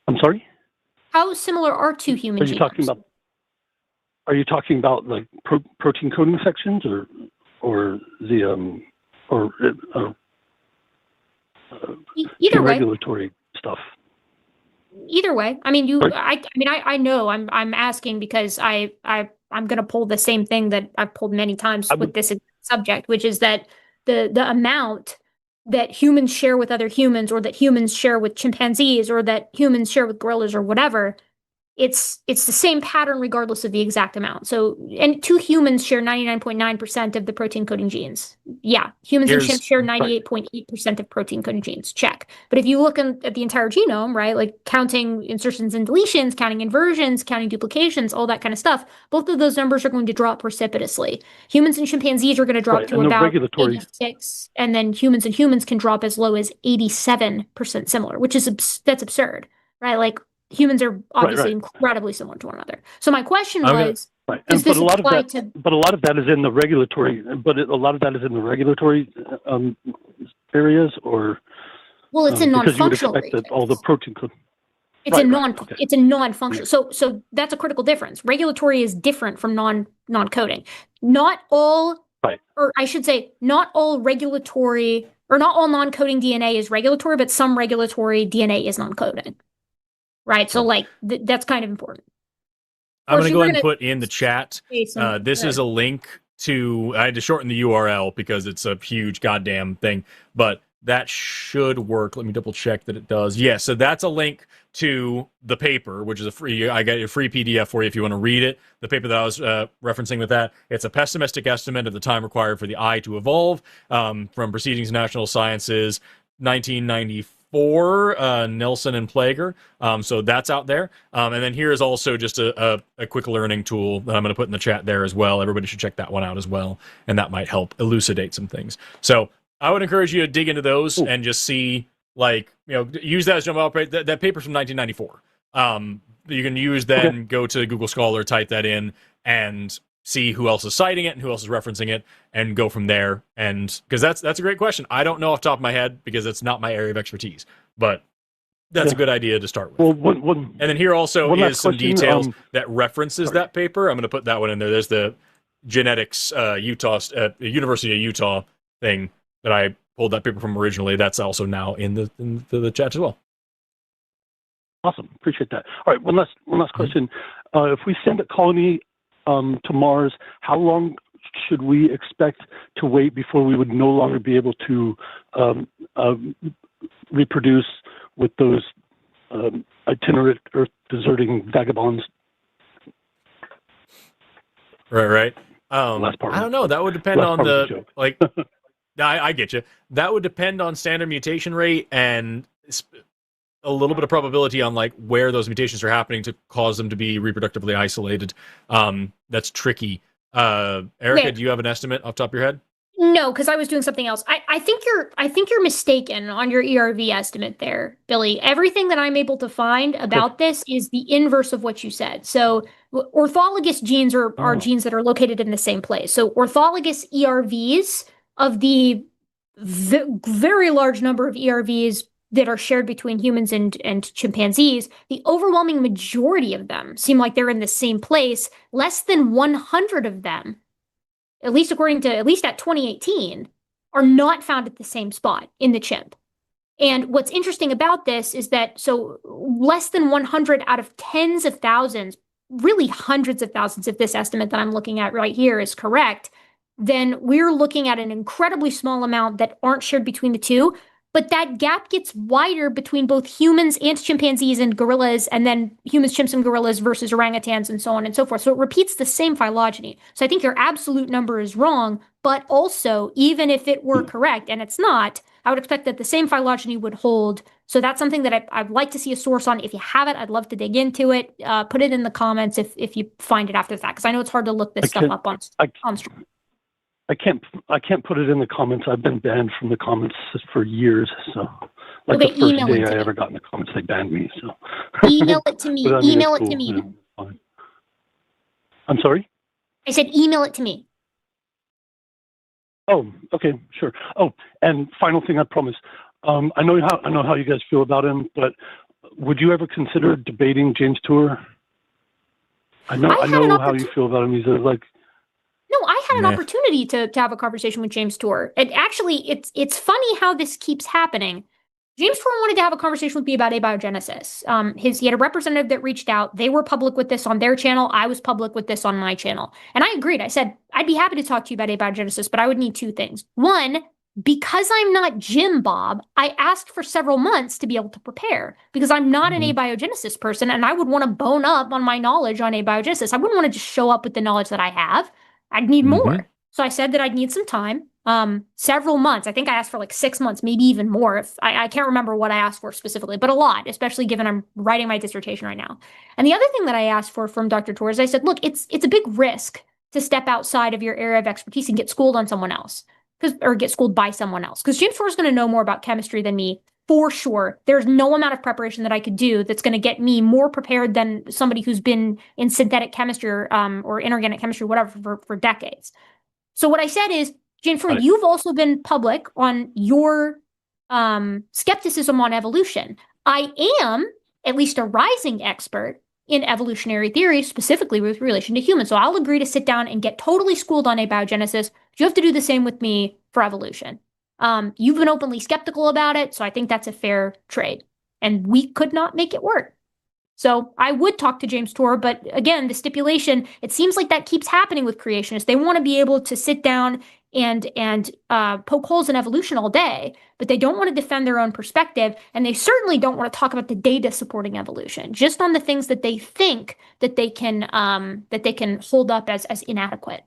I'm sorry? How similar are two human genomes? Are you talking about like protein coding sections or the either way, regulatory stuff? Either way, I mean, I know I'm asking because I'm going to pull the same thing that I've pulled many times with this subject, which is that the amount that humans share with other humans, or that humans share with chimpanzees, or that humans share with gorillas, or whatever, it's the same pattern regardless of the exact amount. So, and two humans share 99.9% of the protein coding genes. Yeah, humans and chimps share 98.8% of protein coding genes. Check. But if you look at the entire genome, right, like counting insertions and deletions, counting inversions, counting duplications, all that kind of stuff, both of those numbers are going to drop precipitously. Humans and chimpanzees are going to drop to about 86, and then humans and humans can drop as low as 87% similar, which is that's absurd, right? Like, humans are obviously incredibly similar to one another. So my question was, does this apply to? But a lot of that is in the regulatory. Areas, or well, it's in non-functional. Because you would expect that all the protein code. It's it's a non-functional. So that's a critical difference. Regulatory is different from non-coding. Not all, or I should say, not all regulatory, or not all non-coding DNA is regulatory, but some regulatory DNA is non-coding. Right, so like that's kind of important. I'm going to go ahead and put in the chat. This is a link to. I had to shorten the URL because it's a huge goddamn thing, but that should work. Let me double check that it does. Yeah, so that's a link to the paper, which is a free. I got a free PDF for you if you want to read it. The paper that I was referencing with that. It's a pessimistic estimate of the time required for the eye to evolve from Proceedings of National Sciences, 1994. Nelson and Plager. So that's out there. And then here is also just a quick learning tool that I'm going to put in the chat there as well. Everybody should check that one out as well. And that might help elucidate some things. So I would encourage you to dig into those and just see, like, use that as jump out. That paper's from 1994. You can use then go to Google Scholar, type that in, and see who else is citing it and who else is referencing it, and go from there. And because that's a great question. I don't know off the top of my head because it's not my area of expertise, but that's a good idea to start with. Well, and then here also is some details that references that paper. I'm going to put that one in there. There's the genetics University of Utah thing that I pulled that paper from originally. That's also now in the chat as well. Awesome, appreciate that. All right, one last question. If we send a colony to Mars, how long should we expect to wait before we would no longer be able to reproduce with those itinerant Earth deserting vagabonds? Right. I don't know. That would depend on the like. I get you. That would depend on standard mutation rate and a little bit of probability on like where those mutations are happening to cause them to be reproductively isolated. That's tricky. Erika, do you have an estimate off the top of your head? No, because I was doing something else. I think you're mistaken on your ERV estimate there, Billy. Everything that I'm able to find about this is the inverse of what you said. So orthologous genes are genes that are located in the same place. So orthologous ERVs of the very large number of ERVs that are shared between humans and chimpanzees, the overwhelming majority of them seem like they're in the same place. Less than 100 of them, at least at 2018, are not found at the same spot in the chimp. And what's interesting about this is that, so less than 100 out of tens of thousands, really hundreds of thousands, if this estimate that I'm looking at right here is correct, then we're looking at an incredibly small amount that aren't shared between the two. But that gap gets wider between both humans and chimpanzees and gorillas, and then humans, chimps, and gorillas versus orangutans, and so on and so forth. So it repeats the same phylogeny. So I think your absolute number is wrong, but also, even if it were correct, and it's not, I would expect that the same phylogeny would hold. So that's something that I'd like to see a source on. If you have it, I'd love to dig into it. Put it in the comments if you find it after the fact, because I know it's hard to look this stuff up on stream. I can't put it in the comments. I've been banned from the comments for years. So, like the first day I ever got in the comments, they banned me. So email it to me. Email it to me. Yeah, I'm sorry? I said email it to me. Oh, okay, sure. Oh, and final thing, I promise. I know how you guys feel about him, but would you ever consider debating James Tour? I know how you feel about him. He's like. No, I had an opportunity to have a conversation with James Tour. And actually, it's funny how this keeps happening. James Tour wanted to have a conversation with me about abiogenesis. He had a representative that reached out. They were public with this on their channel. I was public with this on my channel. And I agreed. I said, I'd be happy to talk to you about abiogenesis, but I would need two things. One, because I'm not Jim Bob, I asked for several months to be able to prepare because I'm not an abiogenesis person, and I would want to bone up on my knowledge on abiogenesis. I wouldn't want to just show up with the knowledge that I have. I'd need more. So I said that I'd need some time, several months. I think I asked for like 6 months, maybe even more. If I can't remember what I asked for specifically, but a lot, especially given I'm writing my dissertation right now. And the other thing that I asked for from Dr. Tour is I said, look, it's a big risk to step outside of your area of expertise and get schooled on someone else, or get schooled by someone else. Because James Tour is going to know more about chemistry than me. For sure, there's no amount of preparation that I could do that's going to get me more prepared than somebody who's been in synthetic chemistry or inorganic chemistry, whatever, for decades. So what I said is, James Tour, you've also been public on your skepticism on evolution. I am at least a rising expert in evolutionary theory, specifically with relation to humans. So I'll agree to sit down and get totally schooled on abiogenesis. You have to do the same with me for evolution. You've been openly skeptical about it, so I think that's a fair trade. And we could not make it work. So I would talk to James Tour, but again, the stipulation, it seems like that keeps happening with creationists. They want to be able to sit down and poke holes in evolution all day, but they don't want to defend their own perspective, and they certainly don't want to talk about the data supporting evolution, just on the things that they think that they can hold up as inadequate.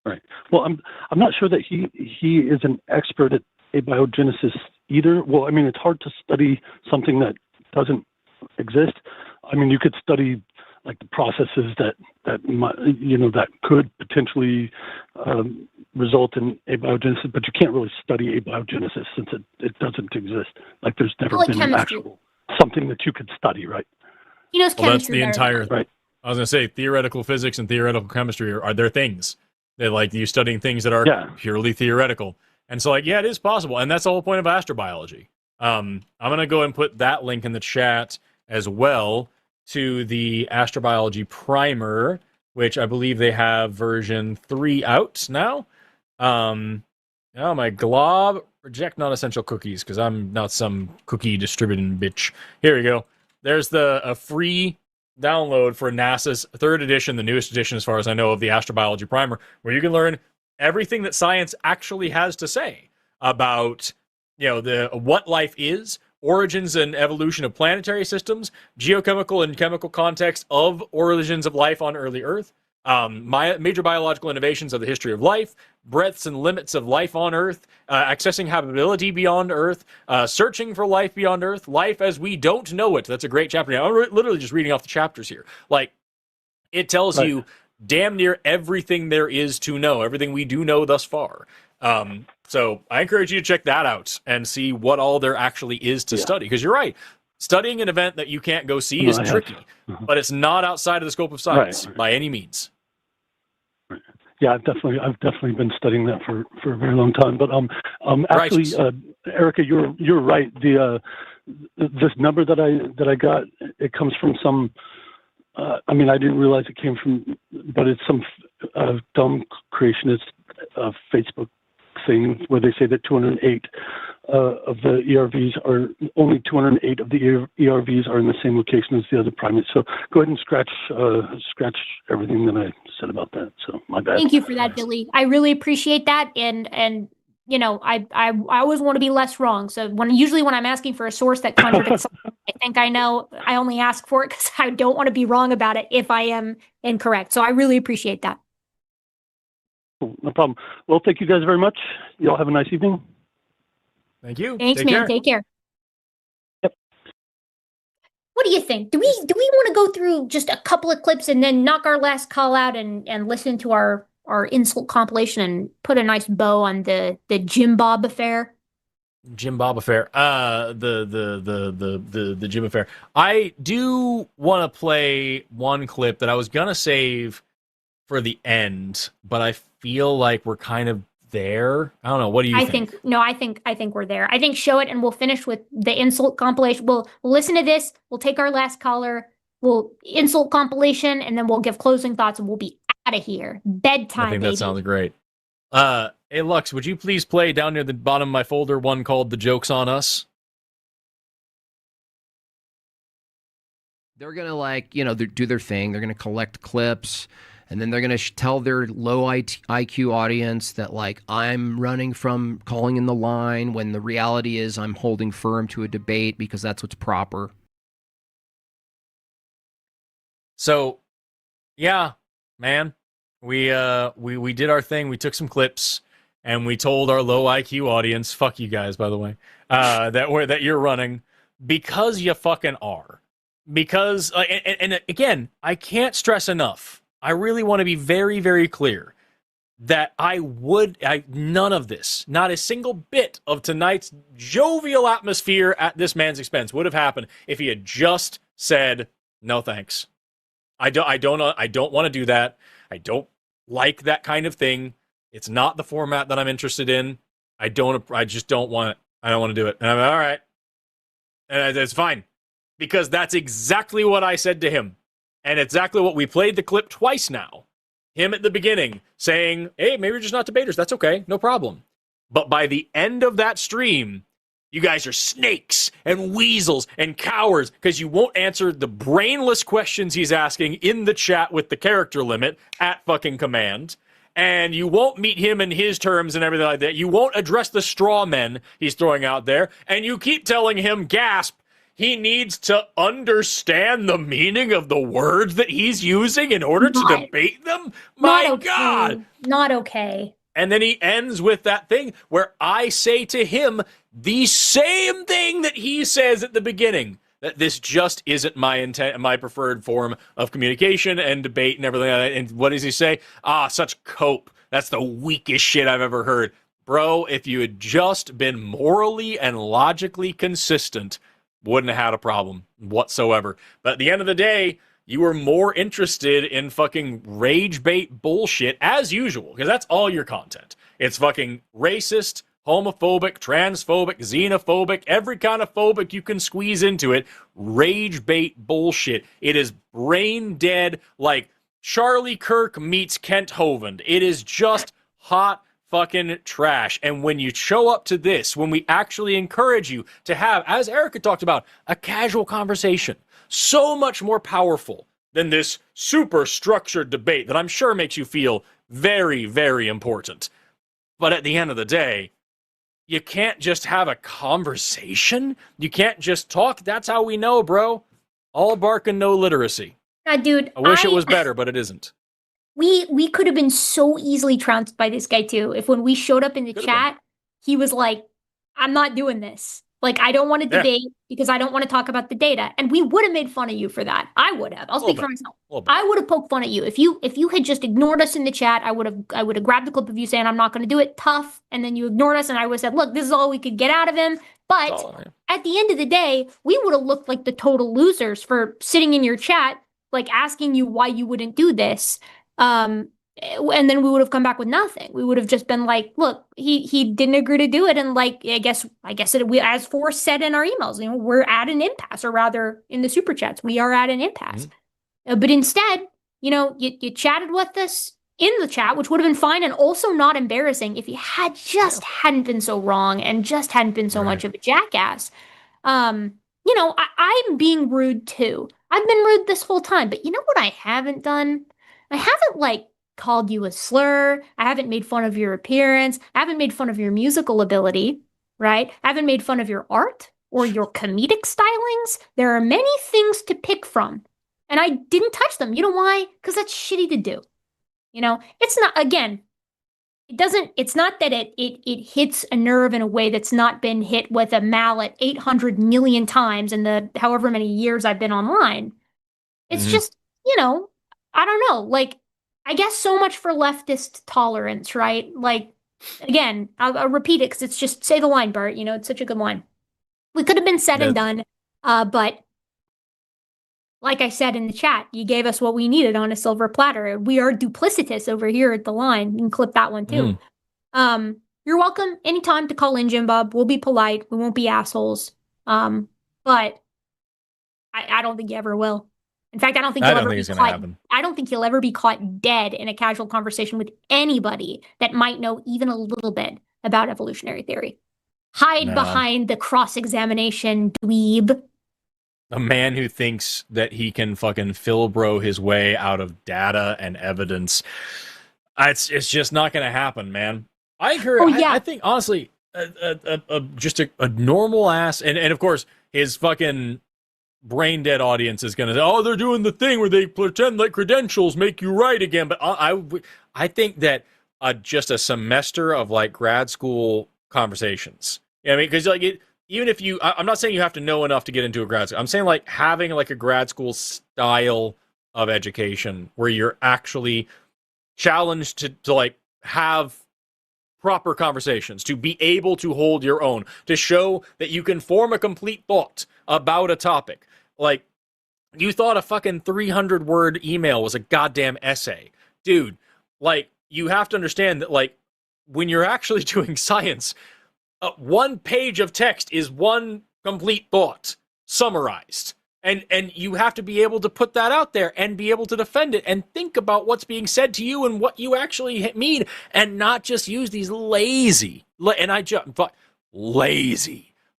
Right. Well, I'm not sure that he is an expert at abiogenesis either. Well, I mean, it's hard to study something that doesn't exist. I mean, you could study like the processes that could potentially result in abiogenesis, but you can't really study abiogenesis since it doesn't exist. Like there's never been an actual something that you could study, right? He knows chemistry. That's the entire. Right. I was going to say theoretical physics and theoretical chemistry are their things. They're like you studying things that are purely theoretical. And so, like, yeah, it is possible. And that's the whole point of astrobiology. I'm going to go and put that link in the chat as well to the astrobiology primer, which I believe they have version 3 out now. Oh, my glob. Reject non-essential cookies because I'm not some cookie distributing bitch. Here we go. There's a free download for NASA's 3rd edition, the newest edition as far as I know of the astrobiology primer, where you can learn everything that science actually has to say about, what life is, origins and evolution of planetary systems, geochemical and chemical context of origins of life on early Earth, major biological innovations of the history of life, breadths and limits of life on Earth, accessing habitability beyond Earth, searching for life beyond Earth, life as we don't know it. That's a great chapter. Now, I'm literally just reading off the chapters here. Like, it tells you damn near everything there is to know, everything we do know thus far. So I encourage you to check that out and see what all there actually is to study. Because you're right. Studying an event that you can't go see is tricky, but it's not outside of the scope of science by any means. Yeah, I've definitely been studying that for a very long time. But actually, Erika, you're right. This number that I got, it comes from some. I mean, I didn't realize it came from, but it's some dumb creationist Facebook thing where they say that 208 of the ERVs are only 208 of the ERVs are in the same location as the other primates. So go ahead and scratch everything that I said about that. So my bad. Thank you for that, Billy. I really appreciate that. And you know, I always want to be less wrong. So usually when I'm asking for a source that contradicts something, I think I know, I only ask for it because I don't want to be wrong about it if I am incorrect. So I really appreciate that. Cool, no problem. Well, thank you guys very much. Y'all have a nice evening. Thank you. Thanks, Take man. care. Take care. Yep. What do you think? Do we want to go through just a couple of clips and then knock our last call out and listen to our insult compilation and put a nice bow on the Jim Bob affair? Jim Bob affair. The Jim affair. I do want to play one clip that I was gonna save for the end, but I feel like we're kind of there. I don't know. What do you think? I think we're there. I think show it and we'll finish with the insult compilation. We'll listen to this. We'll take our last caller. We'll insult compilation and then we'll give closing thoughts and we'll be out of here. Bedtime, I think baby. that sounds great. Hey Lux, would you please play down near the bottom of my folder one called "The Joke's on Us"? They're gonna do their thing. They're gonna collect clips. And then they're going to tell their low IQ audience that, like, I'm running from calling in the line when the reality is I'm holding firm to a debate because that's what's proper. So, yeah, man, we did our thing. We took some clips and we told our low IQ audience, fuck you guys, by the way, that you're running because you fucking are. Because, and again, I can't stress enough. I really want to be very, very clear that none of this, not a single bit of tonight's jovial atmosphere at this man's expense would have happened if he had just said, no thanks. I don't want to do that. I don't like that kind of thing. It's not the format that I'm interested in. I just don't want it. I don't want to do it. And I'm all right. And it's fine. Because that's exactly what I said to him. And exactly what we played the clip twice now. Him at the beginning saying, hey, maybe we're just not debaters. That's okay. No problem. But by the end of that stream, you guys are snakes and weasels and cowards because you won't answer the brainless questions he's asking in the chat with the character limit at fucking command. And you won't meet him in his terms and everything like that. You won't address the straw men he's throwing out there. And you keep telling him, gasp, he needs to understand the meaning of the words that he's using in order to debate them? My God! Not okay. And then he ends with that thing where I say to him the same thing that he says at the beginning, that this just isn't my intent, my preferred form of communication and debate and everything like that. And what does he say? Such cope. That's the weakest shit I've ever heard. Bro, if you had just been morally and logically consistent, wouldn't have had a problem whatsoever. But at the end of the day, you were more interested in fucking rage bait bullshit as usual, because that's all your content. It's fucking racist, homophobic, transphobic, xenophobic, every kind of phobic you can squeeze into it. Rage bait bullshit. It is brain dead like Charlie Kirk meets Kent Hovind. It is just hot fucking trash. And when you show up to this, when we actually encourage you to have, as Erika talked about, a casual conversation, so much more powerful than this super structured debate that I'm sure makes you feel very, very important. But at the end of the day, you can't just have a conversation. You can't just talk. That's how we know, bro. All bark and no literacy. Dude, I wish it was better, but it isn't. We could have been so easily trounced by this guy too. If when we showed up in the chat, he was like, I'm not doing this. Like, I don't want to debate because I don't want to talk about the data. And we would have made fun of you for that. I would have. I'll speak for myself. I would have poked fun at you. If you had just ignored us in the chat, I would have grabbed the clip of you saying, I'm not going to do it, tough. And then you ignored us and I would have said, look, this is all we could get out of him. But at the end of the day, we would have looked like the total losers for sitting in your chat, like asking you why you wouldn't do this. And then we would have come back with nothing. We would have just been like, look, he didn't agree to do it. And like, I guess we, as Forrest said in our emails, you know, we're at an impasse, or rather in the super chats, we are at an impasse. But instead, you know, you chatted with us, in the chat, which would have been fine and also not embarrassing if he had just hadn't been so wrong and just hadn't been so much of a jackass. You know, I'm being rude too. I've been rude this whole time, but you know what I haven't done? I haven't like called you a slur. I haven't made fun of your appearance. I haven't made fun of your musical ability, right? I haven't made fun of your art or your comedic stylings. There are many things to pick from, and I didn't touch them. You know why? Because that's shitty to do. You know, it's not, again, it's not that it hits a nerve in a way that's not been hit with a mallet 800 million times in the however many years I've been online. It's just, you know, I don't know. Like, I guess so much for leftist tolerance, right? Like, again, I'll repeat it because it's just, say the line, Bart, you know, it's such a good line. We could have been said and done, but like I said in the chat, you gave us what we needed on a silver platter. We are duplicitous over here at the line. You can clip that one too. You're welcome anytime to call in, Jim Bob. We'll be polite. We won't be assholes. But I don't think you ever will. In fact, I don't think you'll ever be caught dead in a casual conversation with anybody that might know even a little bit about evolutionary theory. Hide behind the cross-examination, dweeb. A man who thinks that he can fucking Philbro his way out of data and evidence. It's just not going to happen, man. I agree. I think, honestly, just a normal ass, and of course, his fucking brain dead audience is going to say, oh, they're doing the thing where they pretend like credentials make you right again. But I think that just a semester of like grad school conversations. Yeah, I mean, because like even if you, I'm not saying you have to know enough to get into a grad school. I'm saying like having like a grad school style of education where you're actually challenged to like have proper conversations, to be able to hold your own, to show that you can form a complete thought about a topic. Like, you thought a fucking 300-word email was a goddamn essay. Dude, like, you have to understand that, like, when you're actually doing science, one page of text is one complete thought summarized. And you have to be able to put that out there and be able to defend it and think about what's being said to you and what you actually mean, and not just use these lazy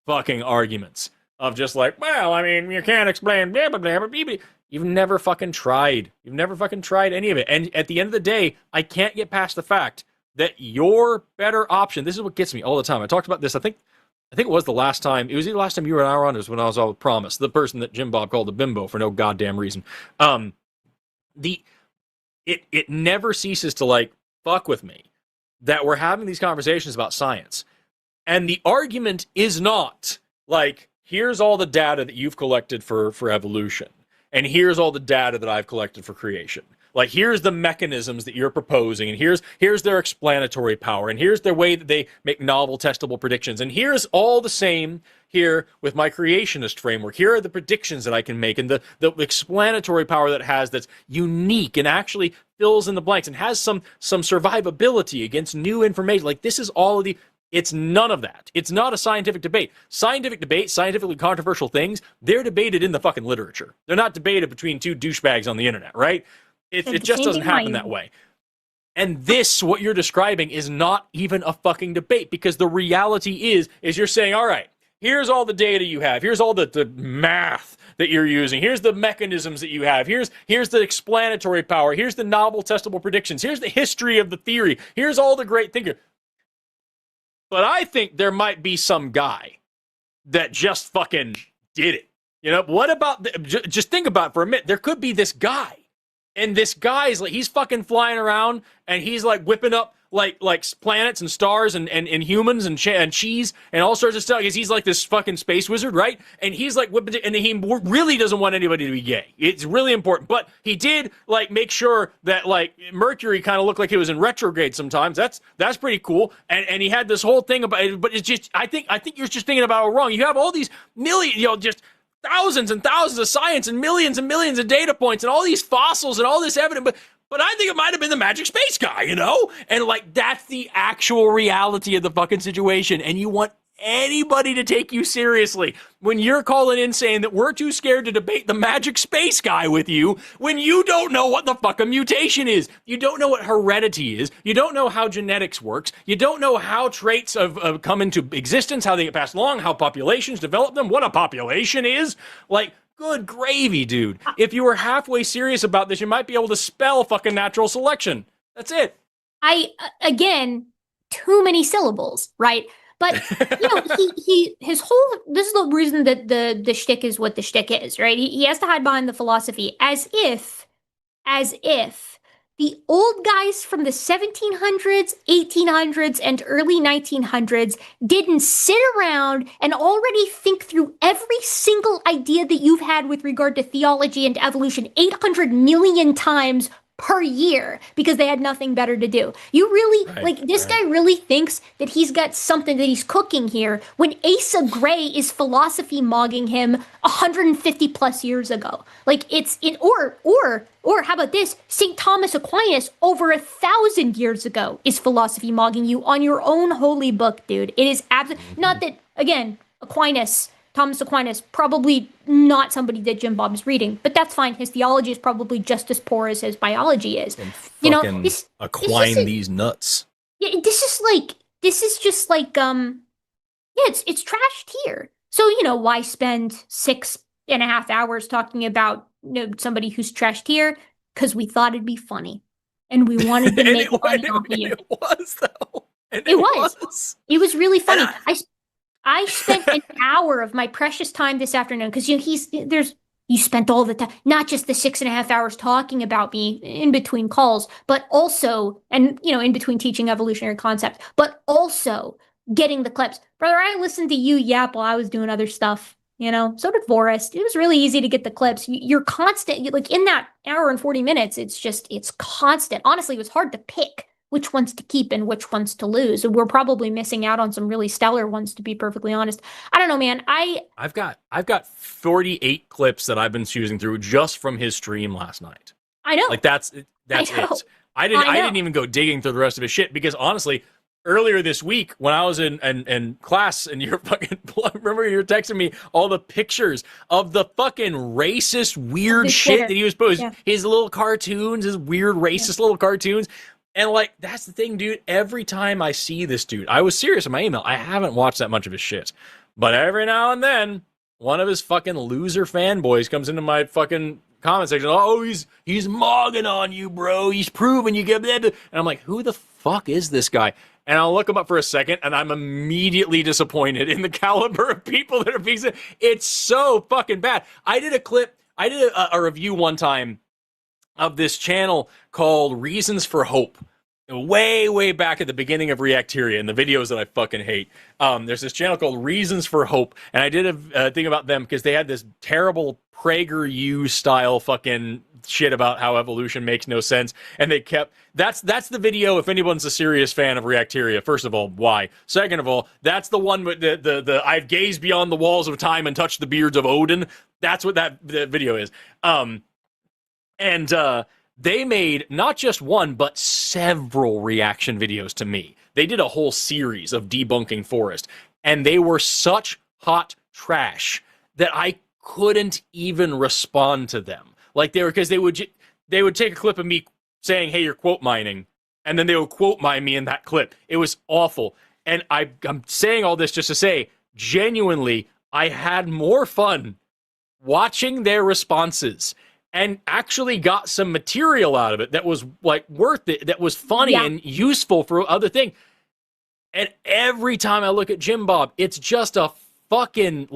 fucking arguments of just like, well, I mean, you can't explain blah, blah, blah, blah, blah. You've never fucking tried. You've never fucking tried any of it. And at the end of the day, I can't get past the fact that your better option, this is what gets me all the time. I talked about this, I think it was the last time. It was either the last time you and I were on, it was when I was all with Promise, the person that Jim Bob called a bimbo for no goddamn reason. It never ceases to like fuck with me that we're having these conversations about science, and the argument is not like, here's all the data that you've collected for evolution, and here's all the data that I've collected for creation. Like, here's the mechanisms that you're proposing, and here's their explanatory power, and here's their way that they make novel, testable predictions, and here's all the same here with my creationist framework. Here are the predictions that I can make, and the explanatory power that it has that's unique and actually fills in the blanks and has some survivability against new information. Like, this is all of the... It's none of that. It's not a scientific debate. Scientific debate, scientifically controversial things, they're debated in the fucking literature. They're not debated between two douchebags on the internet, right? It just doesn't happen that way. And this, what you're describing, is not even a fucking debate, because the reality is you're saying, all right, here's all the data you have. Here's all the math that you're using. Here's the mechanisms that you have. Here's the explanatory power. Here's the novel testable predictions. Here's the history of the theory. Here's all the great thinking. But I think there might be some guy that just fucking did it. You know, what about, just think about it for a minute. There could be this guy. And this guy's like, he's fucking flying around and he's like whipping up like planets and stars and humans and cheese and all sorts of stuff, because he's like this fucking space wizard, right? And he's like whipping it, and he really doesn't want anybody to be gay. It's really important. But he did like make sure that like Mercury kind of looked like it was in retrograde sometimes. That's pretty cool. And he had this whole thing about it, but it's just, I think you're just thinking about it wrong. You have all these just thousands and thousands of science and millions of data points and all these fossils and all this evidence, but I think it might have been the magic space guy, you know? And like, that's the actual reality of the fucking situation. And you want anybody to take you seriously when you're calling in saying that we're too scared to debate the magic space guy with you when you don't know what the fuck a mutation is. You don't know what heredity is. You don't know how genetics works. You don't know how traits have come into existence, how they get passed along, how populations develop them, what a population is. Like, good gravy, dude. If you were halfway serious about this, you might be able to spell fucking natural selection. That's it. Again, too many syllables, right? But his whole, this is the reason that the shtick is what the shtick is, right? He has to hide behind the philosophy as if the old guys from the 1700s, 1800s, and early 1900s didn't sit around and already think through every single idea that you've had with regard to theology and evolution 800 million times per year because they had nothing better to do. You really, this guy really thinks that he's got something that he's cooking here when Asa Gray is philosophy mogging him 150 plus years ago. Or how about this? St. Thomas Aquinas over 1,000 years ago is philosophy mogging you on your own holy book, dude. It is absolutely, not that, again, Thomas Aquinas, probably not somebody that Jim Bob is reading, but that's fine. His theology is probably just as poor as his biology is. And these nuts. Yeah, this is just like, it's trashed here. So, why spend 6.5 hours talking about somebody who's trashed here? Because we thought it'd be funny. And we wanted to make money off of you. It was, though. It was. It was really funny. I spent an hour of my precious time this afternoon because you spent all the time, not just the 6.5 hours talking about me in between calls, but also, and in between teaching evolutionary concepts, but also getting the clips. Brother, I listened to you yap while I was doing other stuff. So did Forrest. It was really easy to get the clips. You're constant, like in that hour and 40 minutes, it's constant. Honestly, it was hard to pick which ones to keep and which ones to lose. We're probably missing out on some really stellar ones, to be perfectly honest. I don't know, man. I've got 48 clips that I've been choosing through just from his stream last night. I know. Like that's it. I didn't even go digging through the rest of his shit because honestly, earlier this week when I was in class and you're fucking, remember you were texting me all the pictures of the fucking racist weird shit that he was posting. Yeah. His little cartoons, his weird racist little cartoons. And that's the thing, dude. Every time I see this dude, I was serious in my email. I haven't watched that much of his shit. But every now and then, one of his fucking loser fanboys comes into my fucking comment section. Oh, he's mogging on you, bro. He's proving you get that. And I'm like, who the fuck is this guy? And I'll look him up for a second, and I'm immediately disappointed in the caliber of people that are being said. It's so fucking bad. I did a review one time of this channel called Reasons for Hope. Way back at the beginning of Reacteria and the videos that I fucking hate. There's this channel called Reasons for Hope, and I did a thing about them because they had this terrible PragerU style fucking shit about how evolution makes no sense, and they kept that's the video. If anyone's a serious fan of Reacteria, first of all, why? Second of all, that's the one with the I've gazed beyond the walls of time and touched the beards of Odin. That's what the video is. They made not just one, but several reaction videos to me. They did a whole series of debunking Forrest, and they were such hot trash that I couldn't even respond to them. Because they would take a clip of me saying, "Hey, you're quote mining," and then they would quote mine me in that clip. It was awful. And I'm saying all this just to say, genuinely, I had more fun watching their responses and actually got some material out of it that was worth it, that was funny and useful for other things. And every time I look at Jim Bob, it's just a fucking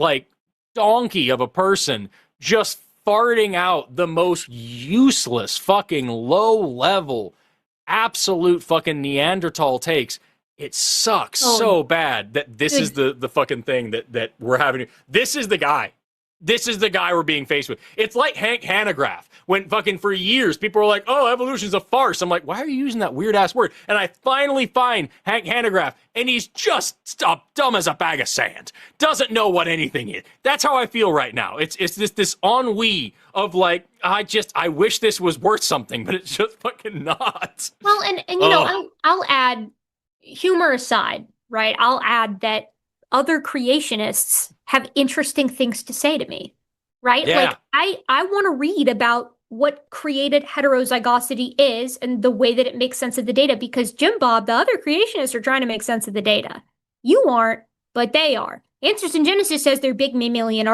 donkey of a person just farting out the most useless fucking low level absolute fucking Neanderthal takes. It sucks so bad that this is the fucking thing that we're having. This is the guy. This is the guy we're being faced with. It's like Hank Hanegraaff, when fucking for years people were like, oh, evolution's a farce. I'm like, why are you using that weird-ass word? And I finally find Hank Hanegraaff, and he's just dumb as a bag of sand. Doesn't know what anything is. That's how I feel right now. It's this ennui of I wish this was worth something, but it's just fucking not. Well, and you know, I'll add, humor aside, right? I'll add that other creationists have interesting things to say to me, right? Yeah. Like I want to read about what created heterozygosity is and the way that it makes sense of the data, because Jim Bob, the other creationists, are trying to make sense of the data. You aren't, but they are. Answers in Genesis says their big mammalian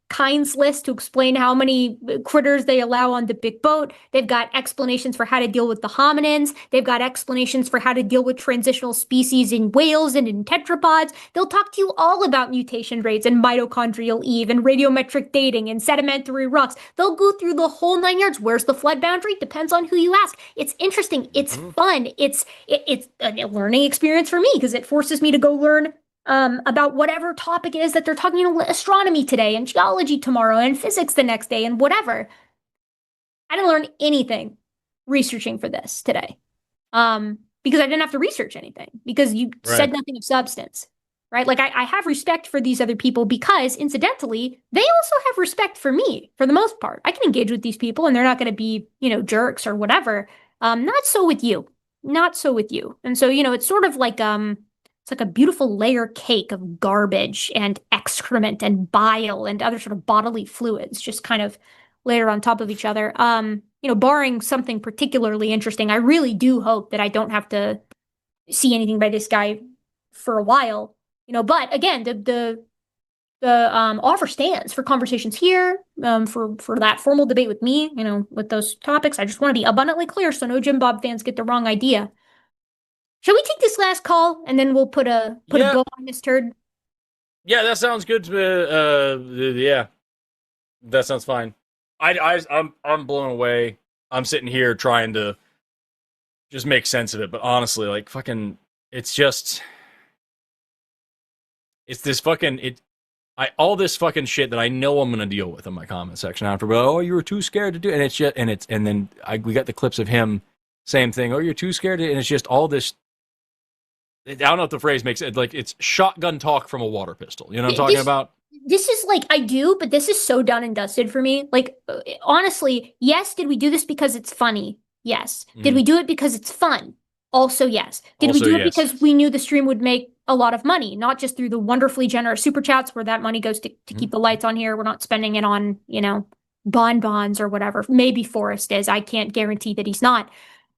kinds list to explain how many critters they allow on the big boat. They've got explanations for how to deal with the hominins. They've got explanations for how to deal with transitional species in whales and in tetrapods. They'll talk to you all about mutation rates and mitochondrial Eve and radiometric dating and sedimentary rocks. They'll go through the whole 9 yards. Where's the flood boundary? Depends on who you ask. It's interesting. It's fun. It's a learning experience for me because it forces me to go learn about whatever topic it is that they're talking about, astronomy today and geology tomorrow and physics the next day and whatever. I didn't learn anything researching for this today because I didn't have to research anything because you said nothing of substance, right? Like I have respect for these other people because incidentally, they also have respect for me for the most part. I can engage with these people and they're not going to be, jerks or whatever. Not so with you. Not so with you. And so, it's sort of like, it's like a beautiful layer cake of garbage and excrement and bile and other sort of bodily fluids just kind of layered on top of each other. Barring something particularly interesting, I really do hope that I don't have to see anything by this guy for a while. But again, the offer stands for conversations here, for that formal debate with me, with those topics. I just want to be abundantly clear so no Jim Bob fans get the wrong idea. Shall we take this last call and then we'll put a bow on this turd? Yeah, that sounds good. Yeah, that sounds fine. I'm blown away. I'm sitting here trying to just make sense of it, but honestly, like fucking, it's this fucking all this fucking shit that I know I'm gonna deal with in my comment section after. But you were too scared to do it, and then we got the clips of him, same thing. You're too scared to, and it's just all this. I don't know if the phrase makes it, like, it's shotgun talk from a water pistol. You know what I'm talking about? This is like, I do, but this is so done and dusted for me. Like, honestly, yes, did we do this because it's funny? Yes. Did we do it because it's fun? Also, yes. Did we do it because we knew the stream would make a lot of money, not just through the wonderfully generous super chats where that money goes to keep the lights on here. We're not spending it on, bonbons or whatever. Maybe Forrest is. I can't guarantee that he's not.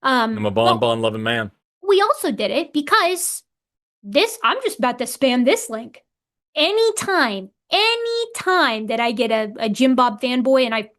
I'm a bonbon loving man. We also did it because I'm just about to spam this link. Anytime that I get a Jim Bob fanboy, and I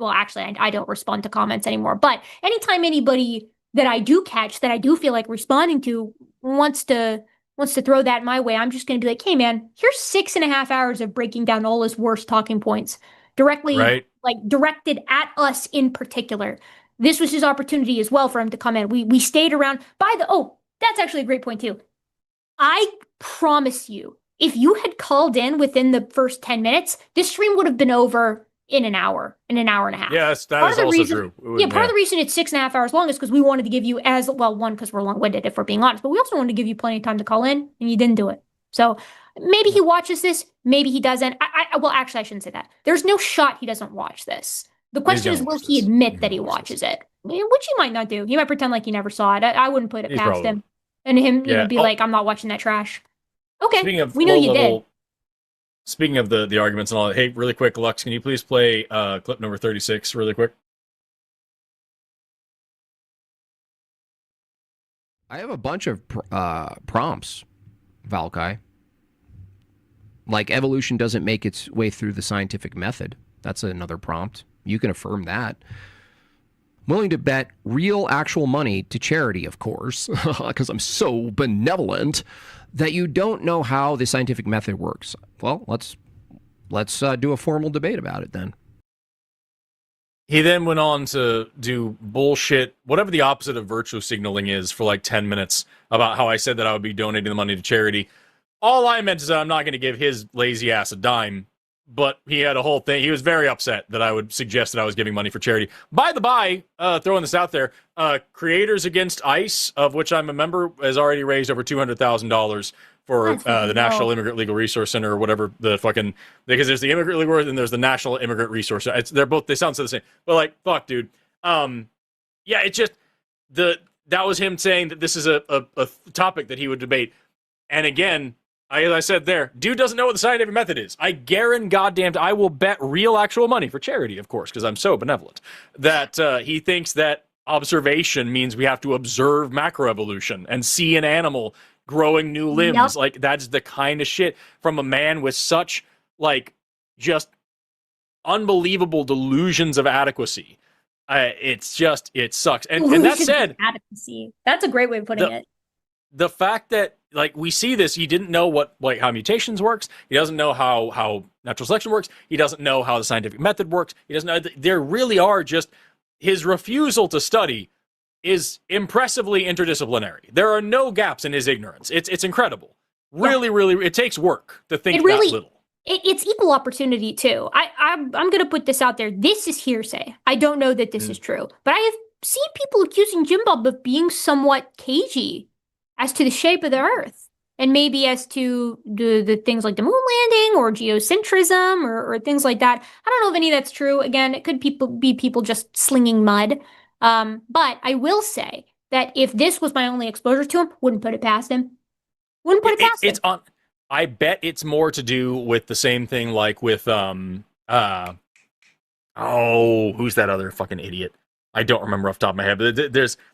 don't respond to comments anymore, but anytime anybody that I do catch that I do feel like responding to wants to throw that my way, I'm just going to be like, hey man, here's 6.5 hours of breaking down all his worst talking points directly, like directed at us in particular. This was his opportunity as well for him to come in. We stayed around that's actually a great point too. I promise you, if you had called in within the first 10 minutes, this stream would have been over in an hour and a half. Yes, that is also true. Part of the reason it's 6.5 hours long is because we wanted to give you because we're long-winded, if we're being honest, but we also wanted to give you plenty of time to call in, and you didn't do it. So maybe he watches this, maybe he doesn't. I shouldn't say that. There's no shot he doesn't watch this. The question is, will he admit that he watches it? Which he might not do. He might pretend like he never saw it. I wouldn't put it past him. And him, be like, I'm not watching that trash. Okay, we know you did. Speaking of the arguments and all that, hey, really quick, Lux, can you please play clip number 36 really quick? I have a bunch of prompts, Valkai. Like, evolution doesn't make its way through the scientific method. That's another prompt. You can affirm that. Willing to bet real, actual money to charity, of course, because I'm so benevolent, that you don't know how the scientific method works. Well, let's do a formal debate about it then. He then went on to do bullshit, whatever the opposite of virtue signaling is, for like 10 minutes about how I said that I would be donating the money to charity. All I meant is that I'm not going to give his lazy ass a dime. But he had a whole thing. He was very upset that I would suggest that I was giving money for charity. By the by, throwing this out there, Creators Against ICE, of which I'm a member, has already raised over $200,000 for the National Immigrant Legal Resource Center, or whatever the fucking, because there's the Immigrant Legal and there's the National Immigrant Resource Center. They sound so the same. But like, fuck, dude. Yeah, it's just that was him saying that this is a topic that he would debate. And again, As I said there, dude doesn't know what the scientific method is. I will bet real actual money for charity, of course, because I'm so benevolent, that he thinks that observation means we have to observe macroevolution and see an animal growing new limbs. Yep. Like, that's the kind of shit from a man with such, like, just unbelievable delusions of adequacy. It sucks. And that said, adequacy. That's a great way of putting it. The fact that, like, we see this, he didn't know how mutations works. He doesn't know how natural selection works. He doesn't know how the scientific method works. He doesn't know. There really are just, his refusal to study is impressively interdisciplinary. There are no gaps in his ignorance. It's incredible. Really, really, it takes work to think that little. It's equal opportunity too. I'm going to put this out there. This is hearsay. I don't know that this is true, but I have seen people accusing Jim Bob of being somewhat cagey as to the shape of the Earth, and maybe as to the things like the moon landing or geocentrism or things like that. I don't know if any of that's true. Again, it could be people just slinging mud. But I will say that if this was my only exposure to him, wouldn't put it past him. Wouldn't put it past him. I bet it's more to do with the same thing, like with who's that other fucking idiot? I don't remember off the top of my head, but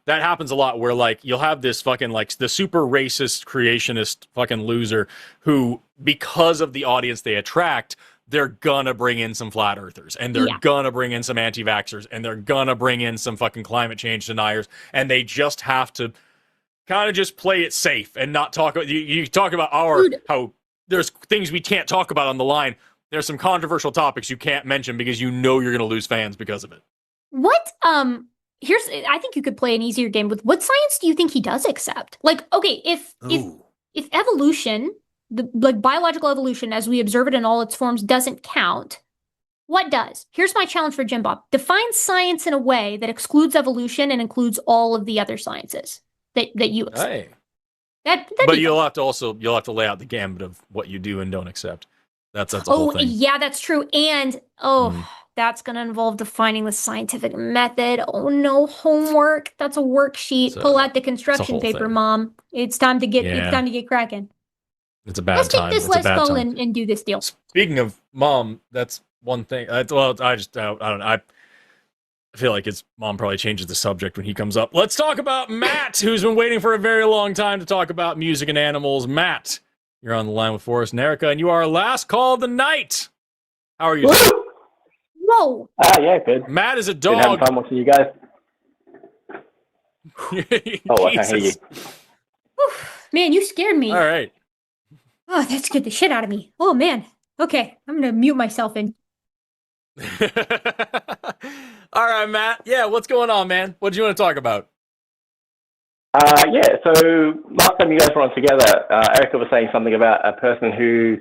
that happens a lot where, like, you'll have this fucking, like, the super racist creationist fucking loser who, because of the audience they attract, they're gonna bring in some flat earthers, and they're gonna bring in some anti-vaxxers, and they're gonna bring in some fucking climate change deniers, and they just have to kind of just play it safe and not talk about, you talk about how there's things we can't talk about on the line. There's some controversial topics you can't mention because you know you're gonna lose fans because of it. What, I think you could play an easier game with, what science do you think he does accept? Like, okay, if evolution, like biological evolution as we observe it in all its forms, doesn't count, what does? Here's my challenge for Jim Bob. Define science in a way that excludes evolution and includes all of the other sciences that you accept. Hey. But you'll have to lay out the gambit of what you do and don't accept. That's the whole thing. Yeah, that's true. And that's going to involve defining the scientific method. Oh no, homework. That's a worksheet. Pull out the construction paper, Mom. It's time to get cracking. It's a bad time. Let's take this last call and do this deal. Speaking of Mom, that's one thing. I don't know. I feel like his mom probably changes the subject when he comes up. Let's talk about Matt, who's been waiting for a very long time to talk about music and animals. Matt, you're on the line with Forrest and Erika, and you are our last call of the night. How are you? Whoa. Yeah, good. Matt is a dog. Been having fun watching you guys. I can't hear you. Man, you scared me. All right. Oh, that scared the shit out of me. Oh, man. Okay, I'm going to mute myself and... All right, Matt. Yeah, what's going on, man? What do you want to talk about? So last time you guys were on together, Erika was saying something about a person who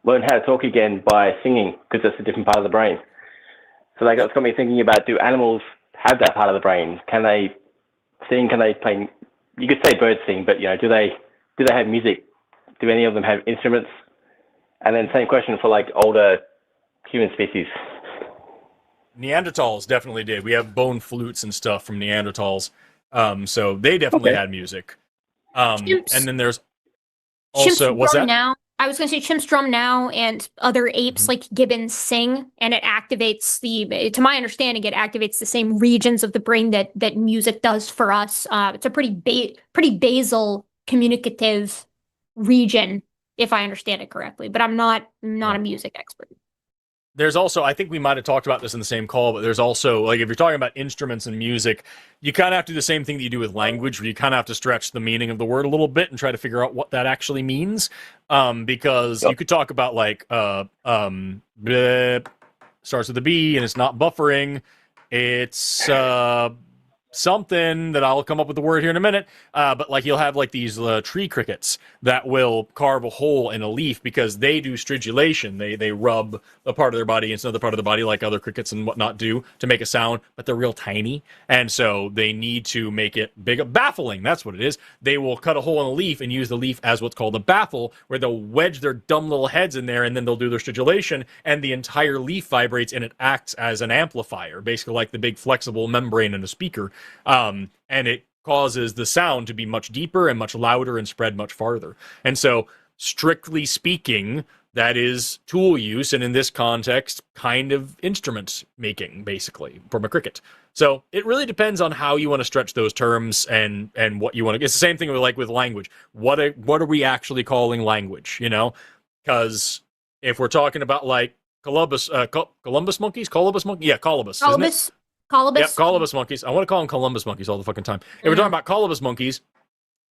learned how to talk again by singing, because it's a different part of the brain. So that got me thinking about, do animals have that part of the brain? Can they sing? Can they play? You could say birds sing, but do they have music? Do any of them have instruments? And then same question for like older human species. Neanderthals definitely did. We have bone flutes and stuff from Neanderthals. So they definitely had music. And then there's also, what's that? Now, I was going to say chimps drum now, and other apes like gibbons sing, and it activates to my understanding, it activates the same regions of the brain that music does for us. It's a pretty basal communicative region, if I understand it correctly, but I'm not a music expert. There's also, I think we might have talked about this in the same call, but there's also, like, if you're talking about instruments and music, you kind of have to do the same thing that you do with language, where you kind of have to stretch the meaning of the word a little bit and try to figure out what that actually means. Because you could talk about, like, bleh, starts with a B and it's not buffering. It's something that I'll come up with the word here in a minute. But like you'll have like these tree crickets that will carve a hole in a leaf because they do stridulation. They rub a part of their body into another part of the body like other crickets and whatnot do to make a sound, but they're real tiny. And so they need to make it big. Baffling, that's what it is. They will cut a hole in a leaf and use the leaf as what's called a baffle, where they'll wedge their dumb little heads in there and then they'll do their stridulation and the entire leaf vibrates and it acts as an amplifier, basically like the big flexible membrane in a speaker. And it causes the sound to be much deeper and much louder and spread much farther. And so strictly speaking, that is tool use, and in this context, kind of instrument making, basically, from a cricket. So it really depends on how you want to stretch those terms and what you want to. It's the same thing with language. What are we actually calling language? You know, because if we're talking about like Columbus monkeys, yeah, Colobus. Colobus. Yep, Colobus monkeys. I want to call them Columbus monkeys all the fucking time. If we're talking about Colobus monkeys,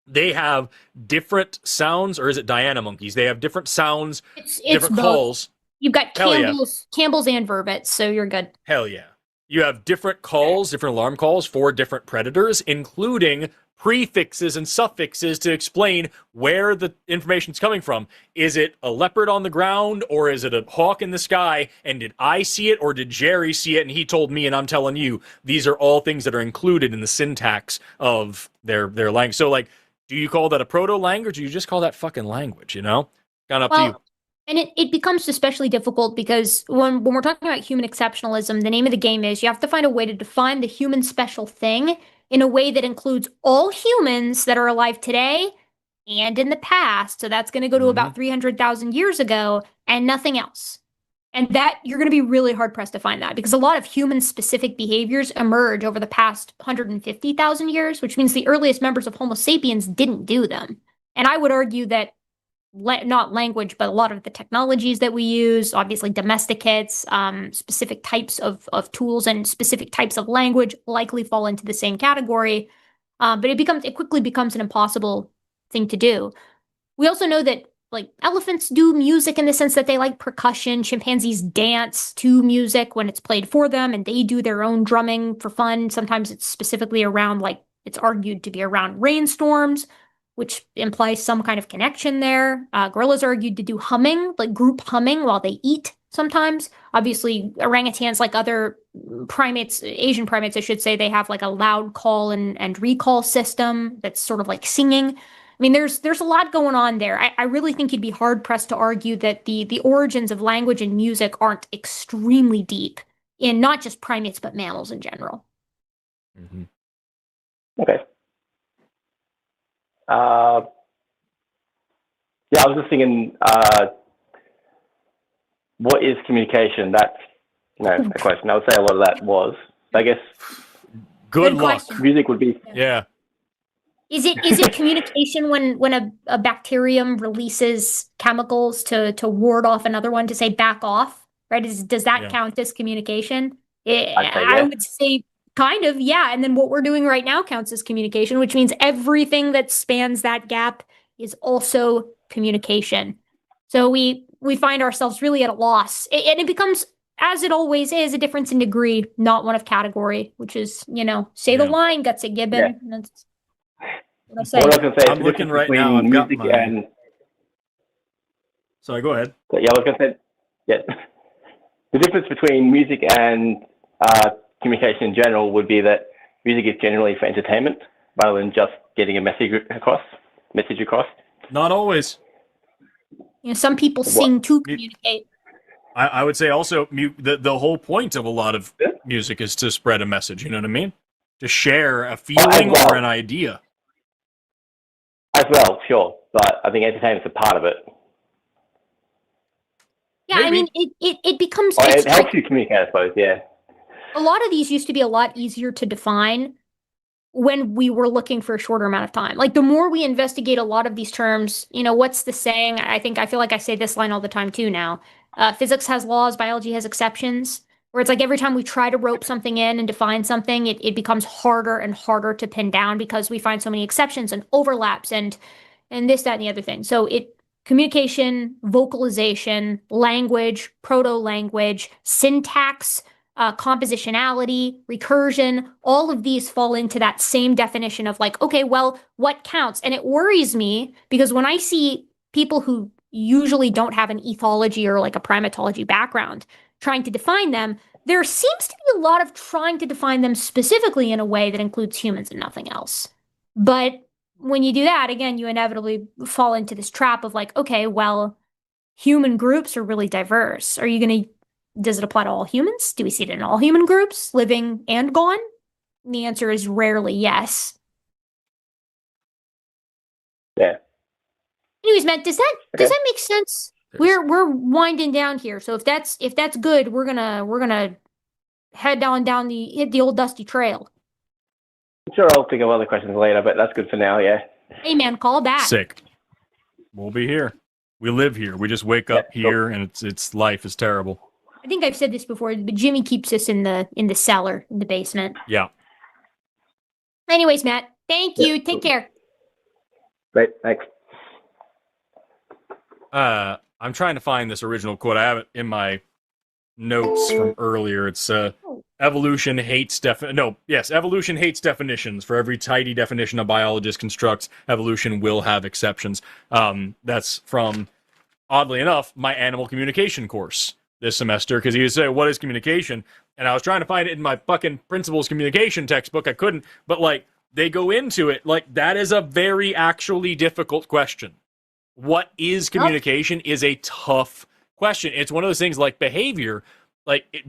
they have different sounds, or is it Diana monkeys? They have different sounds, different calls. You've got Campbell's and Vervets, so you're good. Hell yeah. You have different calls, different alarm calls for different predators, including prefixes and suffixes to explain where the information's coming from. Is it a leopard on the ground, or is it a hawk in the sky? And did I see it, or did Jerry see it and he told me and I'm telling you? These are all things that are included in the syntax of their language. So, like, do you call that a proto-language, or you just call that fucking language, you know? Kind of up to you. And it becomes especially difficult because when we're talking about human exceptionalism, the name of the game is you have to find a way to define the human special thing in a way that includes all humans that are alive today and in the past. So that's going to go to about 300,000 years ago and nothing else. And that you're going to be really hard pressed to find that, because a lot of human specific behaviors emerge over the past 150,000 years, which means the earliest members of Homo sapiens didn't do them. And I would argue that not language, but a lot of the technologies that we use, obviously domesticates, specific types of tools and specific types of language likely fall into the same category. But it quickly becomes an impossible thing to do. We also know that like elephants do music in the sense that they like percussion. Chimpanzees dance to music when it's played for them, and they do their own drumming for fun. Sometimes it's specifically around, like, it's argued to be around rainstorms, which implies some kind of connection there. Gorillas are argued to do humming, like group humming while they eat sometimes. Obviously, orangutans, like other primates, Asian primates, I should say, they have like a loud call and recall system that's sort of like singing. I mean, there's a lot going on there. I really think you'd be hard-pressed to argue that the origins of language and music aren't extremely deep in not just primates, but mammals in general. Mm-hmm. Okay. Yeah, I was just thinking, what is communication? That's a question. I would say a lot of that was. I guess. Good luck. Question. Music would be. Yeah. Is it communication when a bacterium releases chemicals to ward off another one, to say back off? Right? Does that count as communication? I would say kind of, yeah. And then what we're doing right now counts as communication, which means everything that spans that gap is also communication. So we find ourselves really at a loss. And it becomes, as it always is, a difference in degree, not one of category, which is, say the line, Gutsy Gibbon. Yeah. That's what I'm saying. Well, I was going to say, I'm looking right now. I've got music mine. Sorry, go ahead. Yeah, I was going to say, the difference between music and communication in general would be that music is generally for entertainment rather than just getting a message across. Not always. Some people sing to communicate. I would say also the whole point of a lot of music is to spread a message. You know what I mean? To share a feeling or an idea. As well, sure, but I think entertainment's a part of it. Yeah, maybe. I mean, it becomes. It helps you communicate, I suppose. Yeah. A lot of these used to be a lot easier to define when we were looking for a shorter amount of time. Like, the more we investigate a lot of these terms, what's the saying? I feel like I say this line all the time too now. Physics has laws, biology has exceptions. Where it's like every time we try to rope something in and define something, it becomes harder and harder to pin down because we find so many exceptions and overlaps and this, that, and the other thing. So communication, vocalization, language, proto-language, syntax, compositionality, recursion, all of these fall into that same definition of like, okay, well, what counts? And it worries me because when I see people who usually don't have an ethology or like a primatology background trying to define them, there seems to be a lot of trying to define them specifically in a way that includes humans and nothing else. But when you do that, again, you inevitably fall into this trap of like, okay, well, human groups are really diverse. Does it apply to all humans? Do we see it in all human groups, living and gone? And the answer is rarely yes. Yeah. Anyways, Matt, does that make sense? We're winding down here. So if that's good, we're gonna head hit the old dusty trail. I'm sure I'll think of other questions later, but that's good for now, yeah. Hey man, call back. Sick. We'll be here. We live here. We just wake up here, and it's life is terrible. I think I've said this before, but Jimmy keeps us in the cellar, in the basement. Yeah. Anyways, Matt, thank you. Take care. Great, thanks. I'm trying to find this original quote. I have it in my notes from earlier. It's evolution hates definitions. For every tidy definition a biologist constructs, evolution will have exceptions. That's from, oddly enough, my animal communication course this semester, because he would say, what is communication? And I was trying to find it in my fucking principles communication textbook. I couldn't, but like, they go into it like that is a very actually difficult question. What is communication is a tough question. It's one of those things like behavior.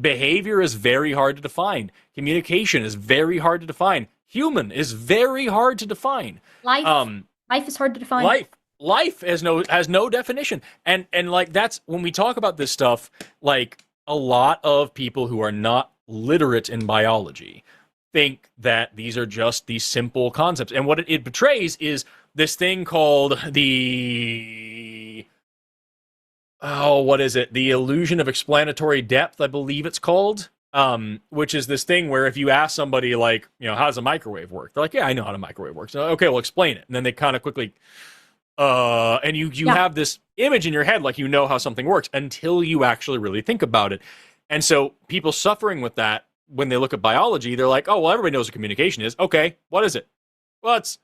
Behavior is very hard to define. Communication is very hard to define. Human is very hard to define. Life is hard to define. Life has no definition. And like that's when we talk about this stuff, like a lot of people who are not literate in biology think that these are just these simple concepts. And what it betrays is this thing called the the illusion of explanatory depth, I believe it's called. Which is this thing where if you ask somebody like, how does a microwave work? They're like, yeah, I know how a microwave works. Okay, well, explain it. And then they kind of quickly, and you have this image in your head like you know how something works until you actually really think about it. And so people suffering with that, when they look at biology, they're like, oh, well, everybody knows what communication is. Okay, what is it? Well, it's,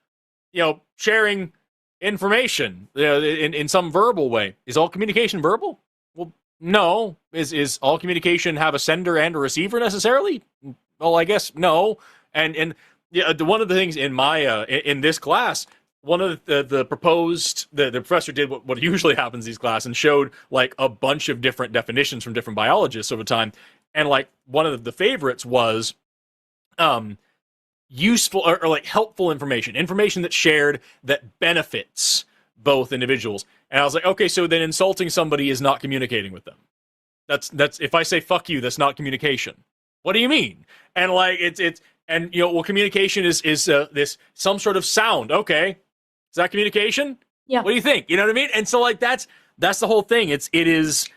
sharing information in some verbal way. Is all communication verbal? Well, no. Is all communication have a sender and a receiver necessarily? Well, I guess no. And one of the things in my in this class, one of the professor did what usually happens in these classes and showed like a bunch of different definitions from different biologists over time. And like one of the favorites was useful or like helpful information that's shared that benefits both individuals. And I was like, okay, so then insulting somebody is not communicating with them. That's if I say fuck you, that's not communication. What do you mean? And like communication is this some sort of sound. Okay, is that communication? Yeah. What do you think? You know what I mean? And so like that's the whole thing. It is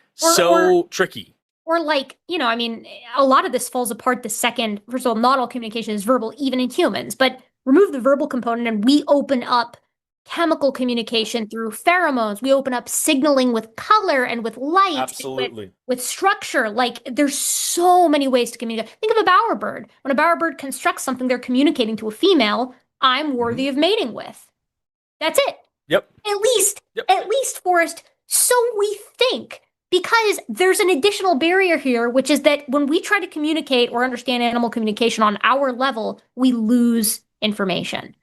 tricky. Or like, a lot of this falls apart the second, first of all, not all communication is verbal, even in humans, but remove the verbal component and we open up chemical communication through pheromones. We open up signaling with color and with light. Absolutely. With structure. Like, there's so many ways to communicate. Think of a bowerbird. When a bowerbird constructs something, they're communicating to a female, I'm worthy of mating with. That's it. Yep. At least, Forrest, so we think. Because there's an additional barrier here, which is that when we try to communicate or understand animal communication on our level, we lose information,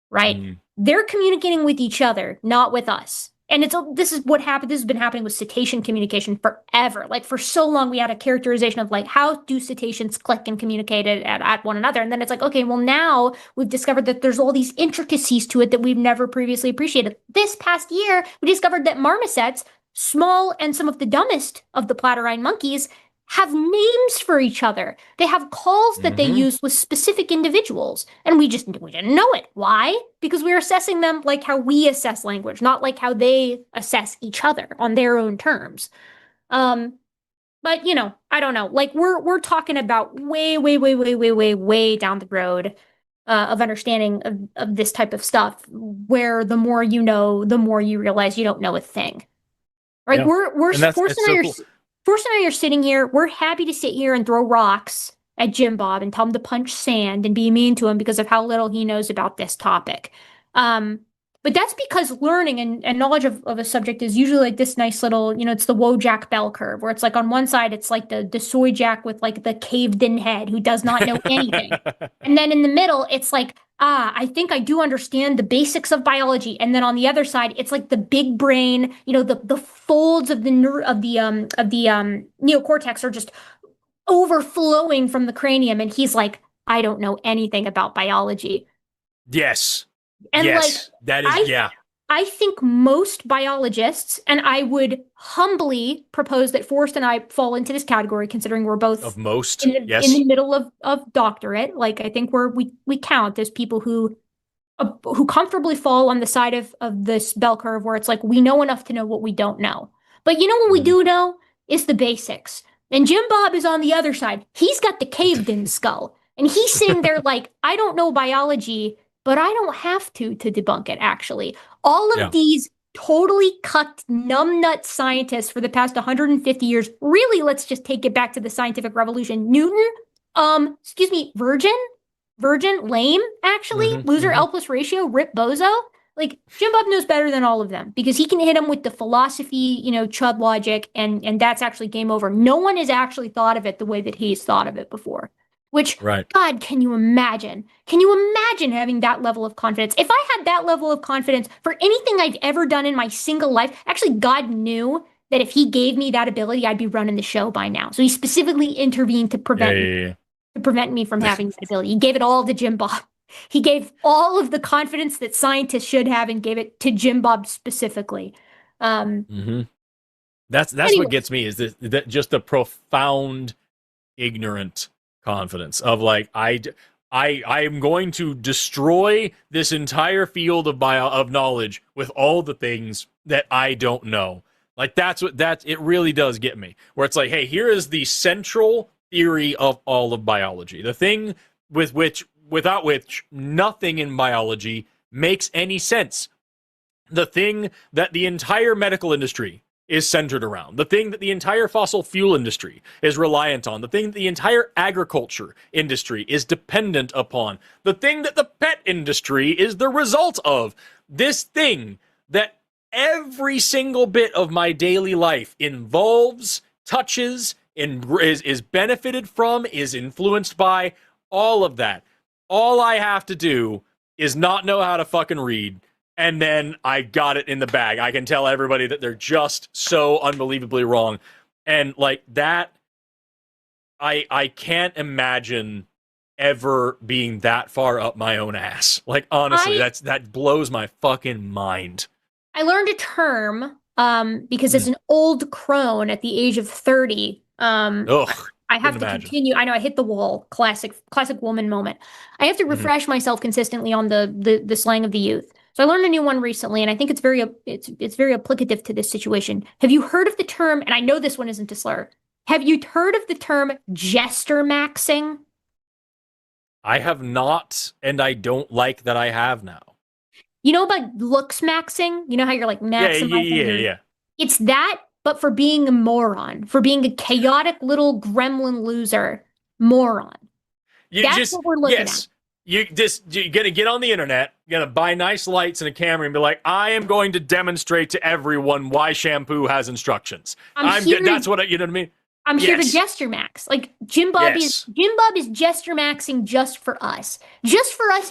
right? They're communicating with each other, not with us. And this is what happened. This has been happening with cetacean communication forever. Like for so long, we had a characterization of like, how do cetaceans click and communicate at one another? And then it's like, okay, well now we've discovered that there's all these intricacies to it that we've never previously appreciated. This past year, we discovered that marmosets, small and some of the dumbest of the platyrrhine monkeys, have names for each other. They have calls that they use with specific individuals. And we didn't know it. Why? Because we're assessing them like how we assess language, not like how they assess each other on their own terms. But I don't know. Like we're talking about way down the road of understanding of this type of stuff, where the more you know, the more you realize you don't know a thing. Right? Yeah. Forrest and I are sitting here. We're happy to sit here and throw rocks at Jim Bob and tell him to punch sand and be mean to him because of how little he knows about this topic. But that's because learning and knowledge of a subject is usually like this nice little, it's the Wojak bell curve, where it's like on one side, it's like the soy jack with like the caved in head who does not know anything. And then in the middle, it's like, I think I do understand the basics of biology. And then on the other side, it's like the big brain, the folds of the neocortex are just overflowing from the cranium. And he's like, I don't know anything about biology. Yes. And yes, that is, yeah. I think most biologists, and I would humbly propose that Forrest and I fall into this category, considering we're both Of most, in yes. the middle of doctorate. Like, I think we count as people who comfortably fall on the side of this bell curve where it's like we know enough to know what we don't know. But you know what we do know is the basics. And Jim Bob is on the other side. He's got the caved-in skull. And he's sitting there like, I don't know biology, but I don't have to debunk it, actually. All of these totally cucked numbnut scientists for the past 150 years, really, let's just take it back to the scientific revolution. Newton, virgin, lame, actually, loser, L plus ratio, rip bozo. Like, Jim Bob knows better than all of them because he can hit them with the philosophy, chud logic, and that's actually game over. No one has actually thought of it the way that he's thought of it before. Which, God, can you imagine? Can you imagine having that level of confidence? If I had that level of confidence for anything I've ever done in my single life, actually, God knew that if he gave me that ability, I'd be running the show by now. So he specifically intervened to prevent me from having that ability. He gave it all to Jim Bob. He gave all of the confidence that scientists should have and gave it to Jim Bob specifically. That's what gets me is that just the profound ignorant confidence of like I am going to destroy this entire field of knowledge with all the things that I don't know. Like it really does get me. Where it's like, hey, here is the central theory of all of biology. The thing without which nothing in biology makes any sense. The thing that the entire medical industry is centered around. The thing that the entire fossil fuel industry is reliant on. The thing that the entire agriculture industry is dependent upon. The thing that the pet industry is the result of. This thing that every single bit of my daily life involves, touches, is benefited from, is influenced by, all of that. All I have to do is not know how to fucking read, and then I got it in the bag. I can tell everybody that they're just so unbelievably wrong. And like that, I can't imagine ever being that far up my own ass. Like, honestly, that blows my fucking mind. I learned a term because as an old crone at the age of 30, I have to continue. I know I hit the wall. Classic woman moment. I have to refresh myself consistently on the slang of the youth. So I learned a new one recently, and I think it's very applicative to this situation. Have you heard of the term? And I know this one isn't a slur. Have you heard of the term jester maxing? I have not, and I don't like that I have now. You know about looks maxing? You know how you're like maximizing? Yeah. It's that, but for being a moron, for being a chaotic little gremlin loser moron. That's what we're looking at. You're gonna get on the internet, you're gonna buy nice lights and a camera and be like, I am going to demonstrate to everyone why shampoo has instructions. That's what you know what I mean? I'm here to gesture max. Like Jim Bob is gesture maxing just for us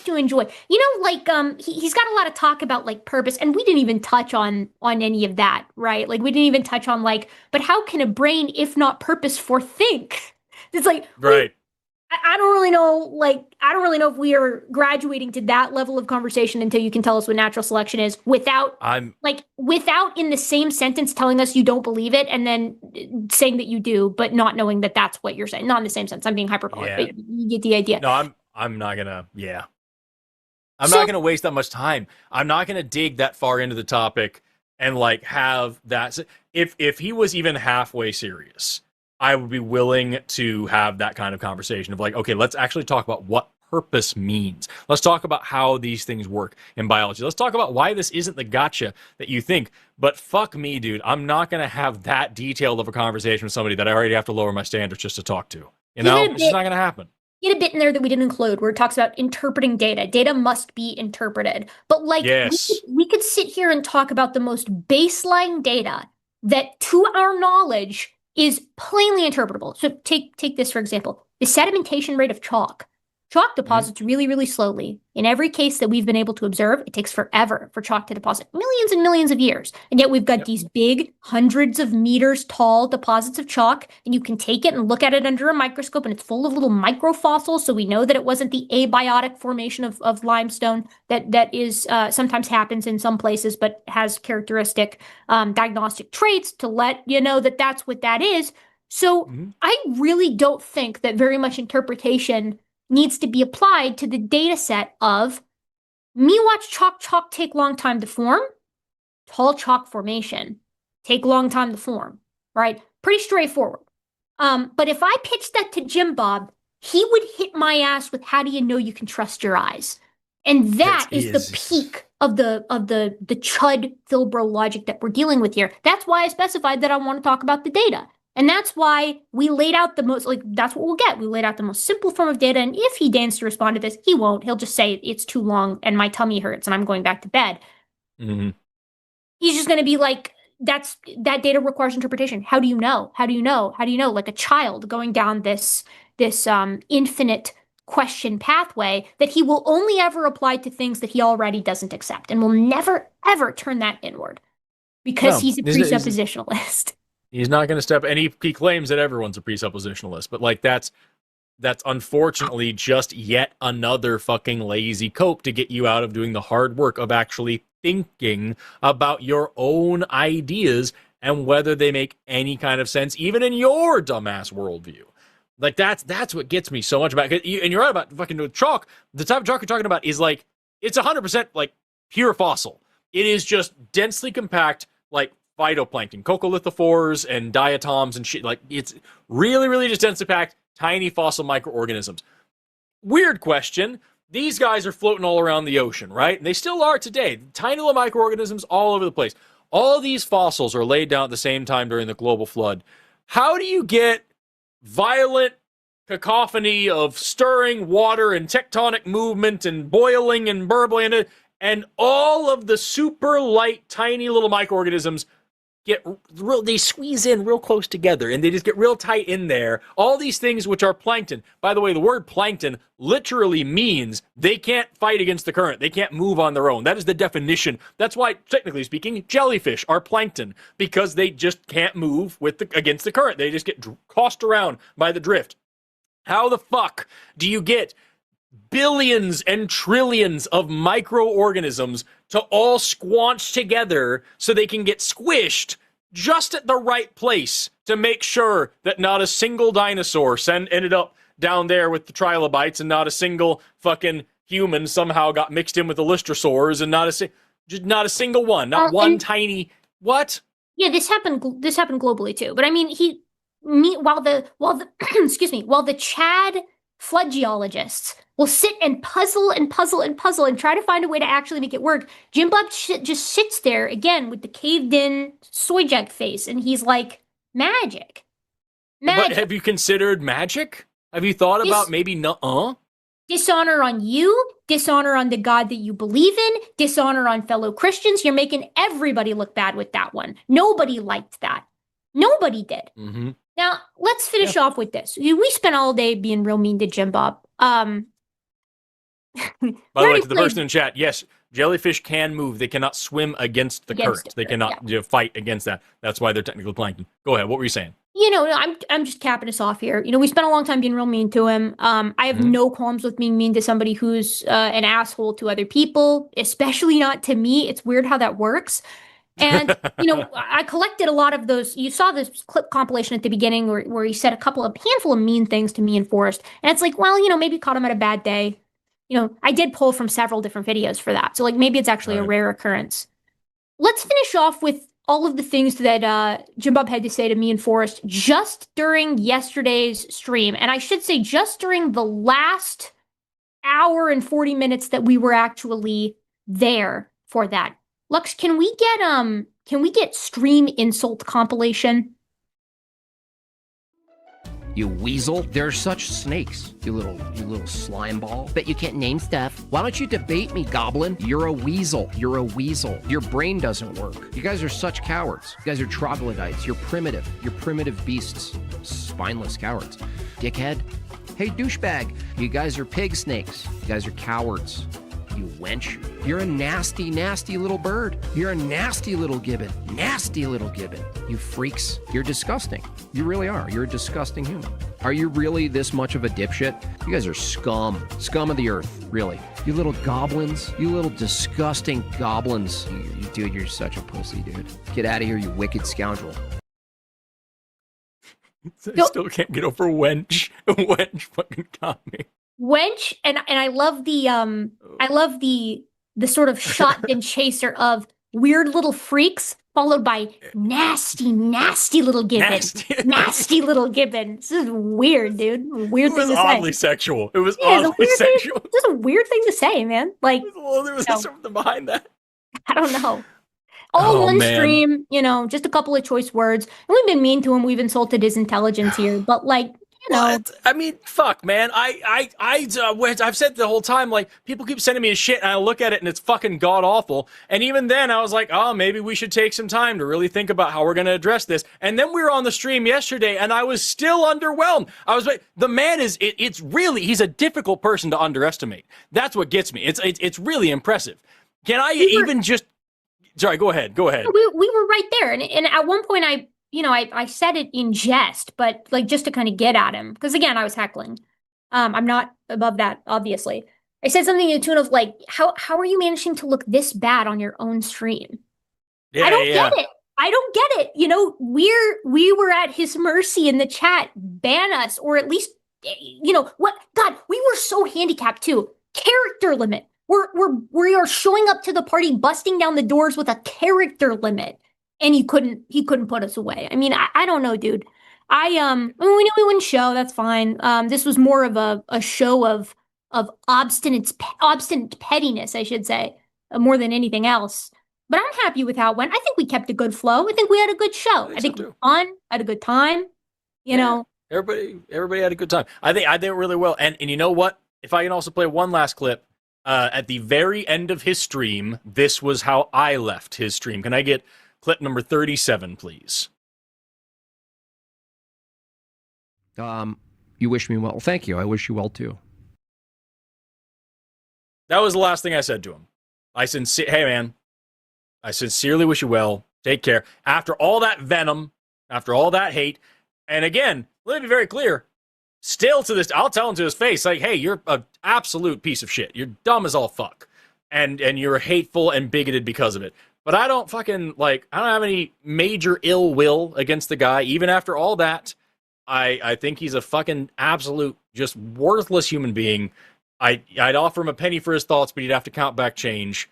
to enjoy. You know, like he's got a lot of talk about like purpose, and we didn't even touch on any of that, right? Like we didn't even touch on like, but how can a brain, if not purpose for, think? It's like right. I don't really know. Like I don't really know if we are graduating to that level of conversation until you can tell us what natural selection is without in the same sentence telling us you don't believe it and then saying that you do, but not knowing that that's what you're saying. Not in the same sense. I'm being hyperbolic, but you get the idea. No, I'm not gonna. Yeah, I'm not gonna waste that much time. I'm not gonna dig that far into the topic and like have that. If he was even halfway serious, I would be willing to have that kind of conversation of like, okay, let's actually talk about what purpose means. Let's talk about how these things work in biology. Let's talk about why this isn't the gotcha that you think. But fuck me, dude. I'm not going to have that detailed of a conversation with somebody that I already have to lower my standards just to talk to. You know, it's just not going to happen. You had a bit in there that we didn't include where it talks about interpreting data. Data must be interpreted. But like, we could sit here and talk about the most baseline data that, to our knowledge, is plainly interpretable. So take this for example. The sedimentation rate of chalk. Chalk deposits really, really slowly. In every case that we've been able to observe, it takes forever for chalk to deposit, millions and millions of years. And yet we've got these big, hundreds of meters tall deposits of chalk, and you can take it and look at it under a microscope, and it's full of little microfossils, so we know that it wasn't the abiotic formation of limestone that is sometimes happens in some places, but has characteristic diagnostic traits to let you know that that's what that is. So I really don't think that very much interpretation needs to be applied to the data set of me watch chalk take long time to form, tall chalk formation take long time to form, right? Pretty straightforward. But if I pitched that to Jim Bob, he would hit my ass with how do you know you can trust your eyes? And that is the peak of the chud Filbro logic that we're dealing with here. That's why I specified that I want to talk about the data. And that's why we laid out the most, that's what we'll get. We laid out the most simple form of data. And if he deigns to respond to this, he won't. He'll just say it's too long and my tummy hurts and I'm going back to bed. He's just going to be like, that data requires interpretation. How do you know? How do you know? How do you know? Like a child going down this infinite question pathway that he will only ever apply to things that he already doesn't accept and will never, ever turn that inward because he's a presuppositionalist. He's not going to step, and he claims that everyone's a presuppositionalist, but like that's unfortunately just yet another fucking lazy cope to get you out of doing the hard work of actually thinking about your own ideas and whether they make any kind of sense, even in your dumbass worldview. Like that's what gets me so much about it. And you're right about fucking chalk. The type of chalk you're talking about is like, it's 100% like pure fossil. It is just densely compact, like phytoplankton, coccolithophores and diatoms and shit. Like it's really, really just densely packed, tiny fossil microorganisms. Weird question. These guys are floating all around the ocean, right? And they still are today. Tiny little microorganisms all over the place. All these fossils are laid down at the same time during the global flood. How do you get violent cacophony of stirring water and tectonic movement and boiling and burbling and all of the super light, tiny little microorganisms they squeeze in real close together and they just get real tight in there. All these things which are plankton. By the way, the word plankton literally means they can't fight against the current. They can't move on their own. That is the definition. That's why, technically speaking, jellyfish are plankton because they just can't move against the current. They just get tossed around by the drift. How the fuck do you get billions and trillions of microorganisms to all squanch together so they can get squished just at the right place to make sure that not a single dinosaur ended up down there with the trilobites and not a single fucking human somehow got mixed in with the lystosaurs and not a single one, not one tiny what? Yeah, this happened globally too. But I mean, while the Chad flood geologists will sit and puzzle and try to find a way to actually make it work, Jim Bob just sits there again with the caved in soy jack face and he's like, magic. But have you considered magic? Have you thought about maybe dishonor on you, dishonor on the God that you believe in, dishonor on fellow Christians? You're making everybody look bad with that one. Nobody liked that. Nobody did. Now, let's finish off with this. We spent all day being real mean to Jim Bob. By the way, to the person in chat, yes, jellyfish can move. They cannot swim against the current. They cannot fight against that. That's why they're technically plankton. Go ahead. What were you saying? I'm just capping us off here. We spent a long time being real mean to him. I have no qualms with being mean to somebody who's an asshole to other people, especially not to me. It's weird how that works. And, I collected a lot of those. You saw this clip compilation at the beginning where he said handful of mean things to me and Forrest. And it's like, well, maybe caught him at a bad day. I did pull from several different videos for that. So like maybe it's actually a rare occurrence. Let's finish off with all of the things that Jim Bob had to say to me and Forrest just during yesterday's stream. And I should say just during the last hour and 40 minutes that we were actually there for that. Lux, can we get stream insult compilation? You weasel. They're such snakes, you little slime ball. Bet you can't name stuff. Why don't you debate me, goblin? You're a weasel. You're a weasel. Your brain doesn't work. You guys are such cowards. You guys are troglodytes. You're primitive. You're primitive beasts. Spineless cowards. Dickhead. Hey, douchebag, you guys are pig snakes. You guys are cowards. You wench. You're a nasty, nasty little bird. You're a nasty little gibbon. Nasty little gibbon. You freaks. You're disgusting. You really are. You're a disgusting human. Are you really this much of a dipshit? You guys are scum. Scum of the earth, really. You little goblins. You little disgusting goblins. Dude, you're such a pussy, dude. Get out of here, you wicked scoundrel. I still can't get over wench. Wench fucking got me. Wench, and I love the sort of shotgun chaser of weird little freaks followed by nasty, nasty little gibbon. Nasty little gibbon. This is weird, dude. Weird thing to say. It was oddly sexual. It was oddly sexual. This is a weird thing to say, man. Like, there was something behind that. I don't know. All one stream, just a couple of choice words. And we've been mean to him. We've insulted his intelligence here, but like, I mean, fuck, man. I've said the whole time, like, people keep sending me a shit, and I look at it, and it's fucking god awful. And even then, I was like, oh, maybe we should take some time to really think about how we're gonna address this. And then we were on the stream yesterday, and I was still underwhelmed. The man is, it's really, he's a difficult person to underestimate. That's what gets me. It's really impressive. Can I Sorry, go ahead. We were right there, and at one point I said it in jest, but like just to kind of get at him, because again, I was heckling. I'm not above that, obviously. I said something in the tune of like, how are you managing to look this bad on your own stream? Yeah, I don't get it. We were at his mercy in the chat. Ban us, or at least, what? God, we were so handicapped too. Character limit. We are showing up to the party, busting down the doors with a character limit, and he couldn't put us away. I mean, I don't know, dude. We knew we wouldn't show. That's fine. This was more of a show of obstinate pettiness, I should say, more than anything else. But I'm happy with how it went. I think we kept a good flow. I think we had a good show. I think it was fun. I had a good time. You know, everybody had a good time. I think I did really well. And you know what? If I can also play one last clip. At the very end of his stream, this was how I left his stream. Can I get clip number 37, please? You wish me well. Thank you. I wish you well, too. That was the last thing I said to him. Hey, man, I sincerely wish you well. Take care. After all that venom, after all that hate, and again, let me be very clear, still to this, I'll tell him to his face, like, hey, you're an absolute piece of shit. You're dumb as all fuck. And you're hateful and bigoted because of it. But I don't fucking, I don't have any major ill will against the guy. Even after all that, I think he's a fucking absolute, just worthless human being. I'd offer him a penny for his thoughts, but he'd have to count back change.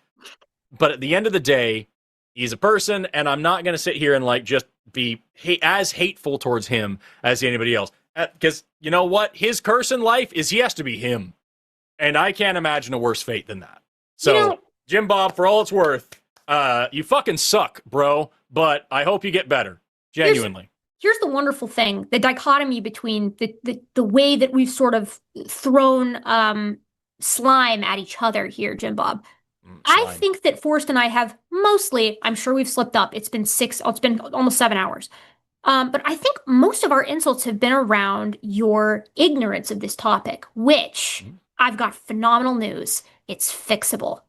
But at the end of the day, he's a person, and I'm not going to sit here and, just be as hateful towards him as anybody else. Because you know what? His curse in life is he has to be him. And I can't imagine a worse fate than that. So, Jim Bob, for all it's worth, you fucking suck, bro. But I hope you get better. Genuinely. Here's the wonderful thing. The dichotomy between the way that we've sort of thrown slime at each other here, Jim Bob. I think that Forrest and I have mostly, I'm sure we've slipped up. It's been almost 7 hours. But I think most of our insults have been around your ignorance of this topic, which I've got phenomenal news. It's fixable.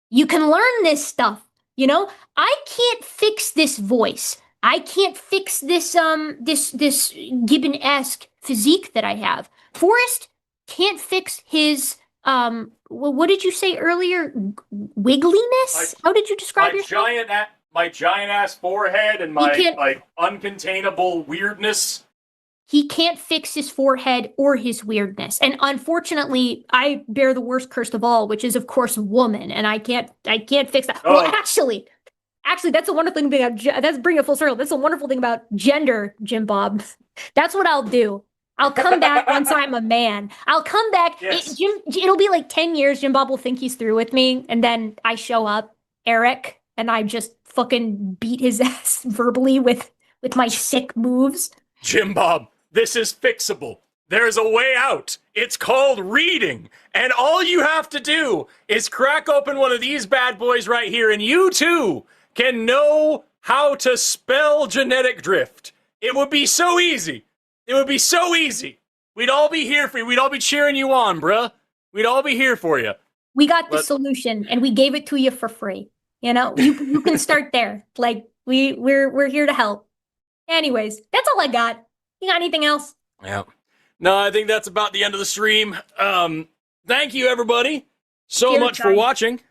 You can learn this stuff. I can't fix this voice. I can't fix this this Gibbon-esque physique that I have. Forrest can't fix his what did you say earlier? Wiggliness? How did you describe yourself? My giant ass forehead and my uncontainable weirdness. He can't fix his forehead or his weirdness. And unfortunately, I bear the worst curse of all, which is of course woman, and I can't fix that. Oh. Well, actually, that's a wonderful thing about that's bring it full circle. That's a wonderful thing about gender, Jim Bob. That's what I'll do. I'll come back once I'm a man. I'll come back. Yes. It'll be like 10 years. Jim Bob will think he's through with me, and then I show up, Eric, and I just fucking beat his ass verbally with my sick moves. Jim Bob, this is fixable. There's a way out. It's called reading. And all you have to do is crack open one of these bad boys right here, and you too can know how to spell genetic drift. It would be so easy. It would be so easy. We'd all be here for you. We'd all be cheering you on, bruh. We'd all be here for you. We got the solution, and we gave it to you for free. You know, you can start there. Like we're here to help. Anyways, that's all I got. You got anything else? Yeah. No, I think that's about the end of the stream. Thank you, everybody, so much for watching.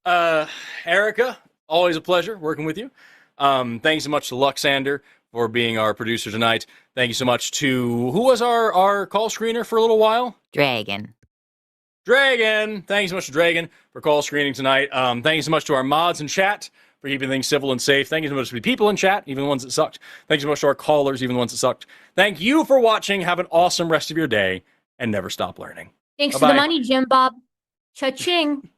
Erika, always a pleasure working with you. Thanks so much to Luxander for being our producer tonight. Thank you so much to, who was our call screener for a little while? Dragon. Thanks so much to Dragon for call screening tonight. Thank you so much to our mods in chat for keeping things civil and safe. Thank you so much to the people in chat, even the ones that sucked. Thank you so much to our callers, even the ones that sucked. Thank you for watching. Have an awesome rest of your day, and never stop learning. Thanks for the money, Jim Bob. Cha-ching.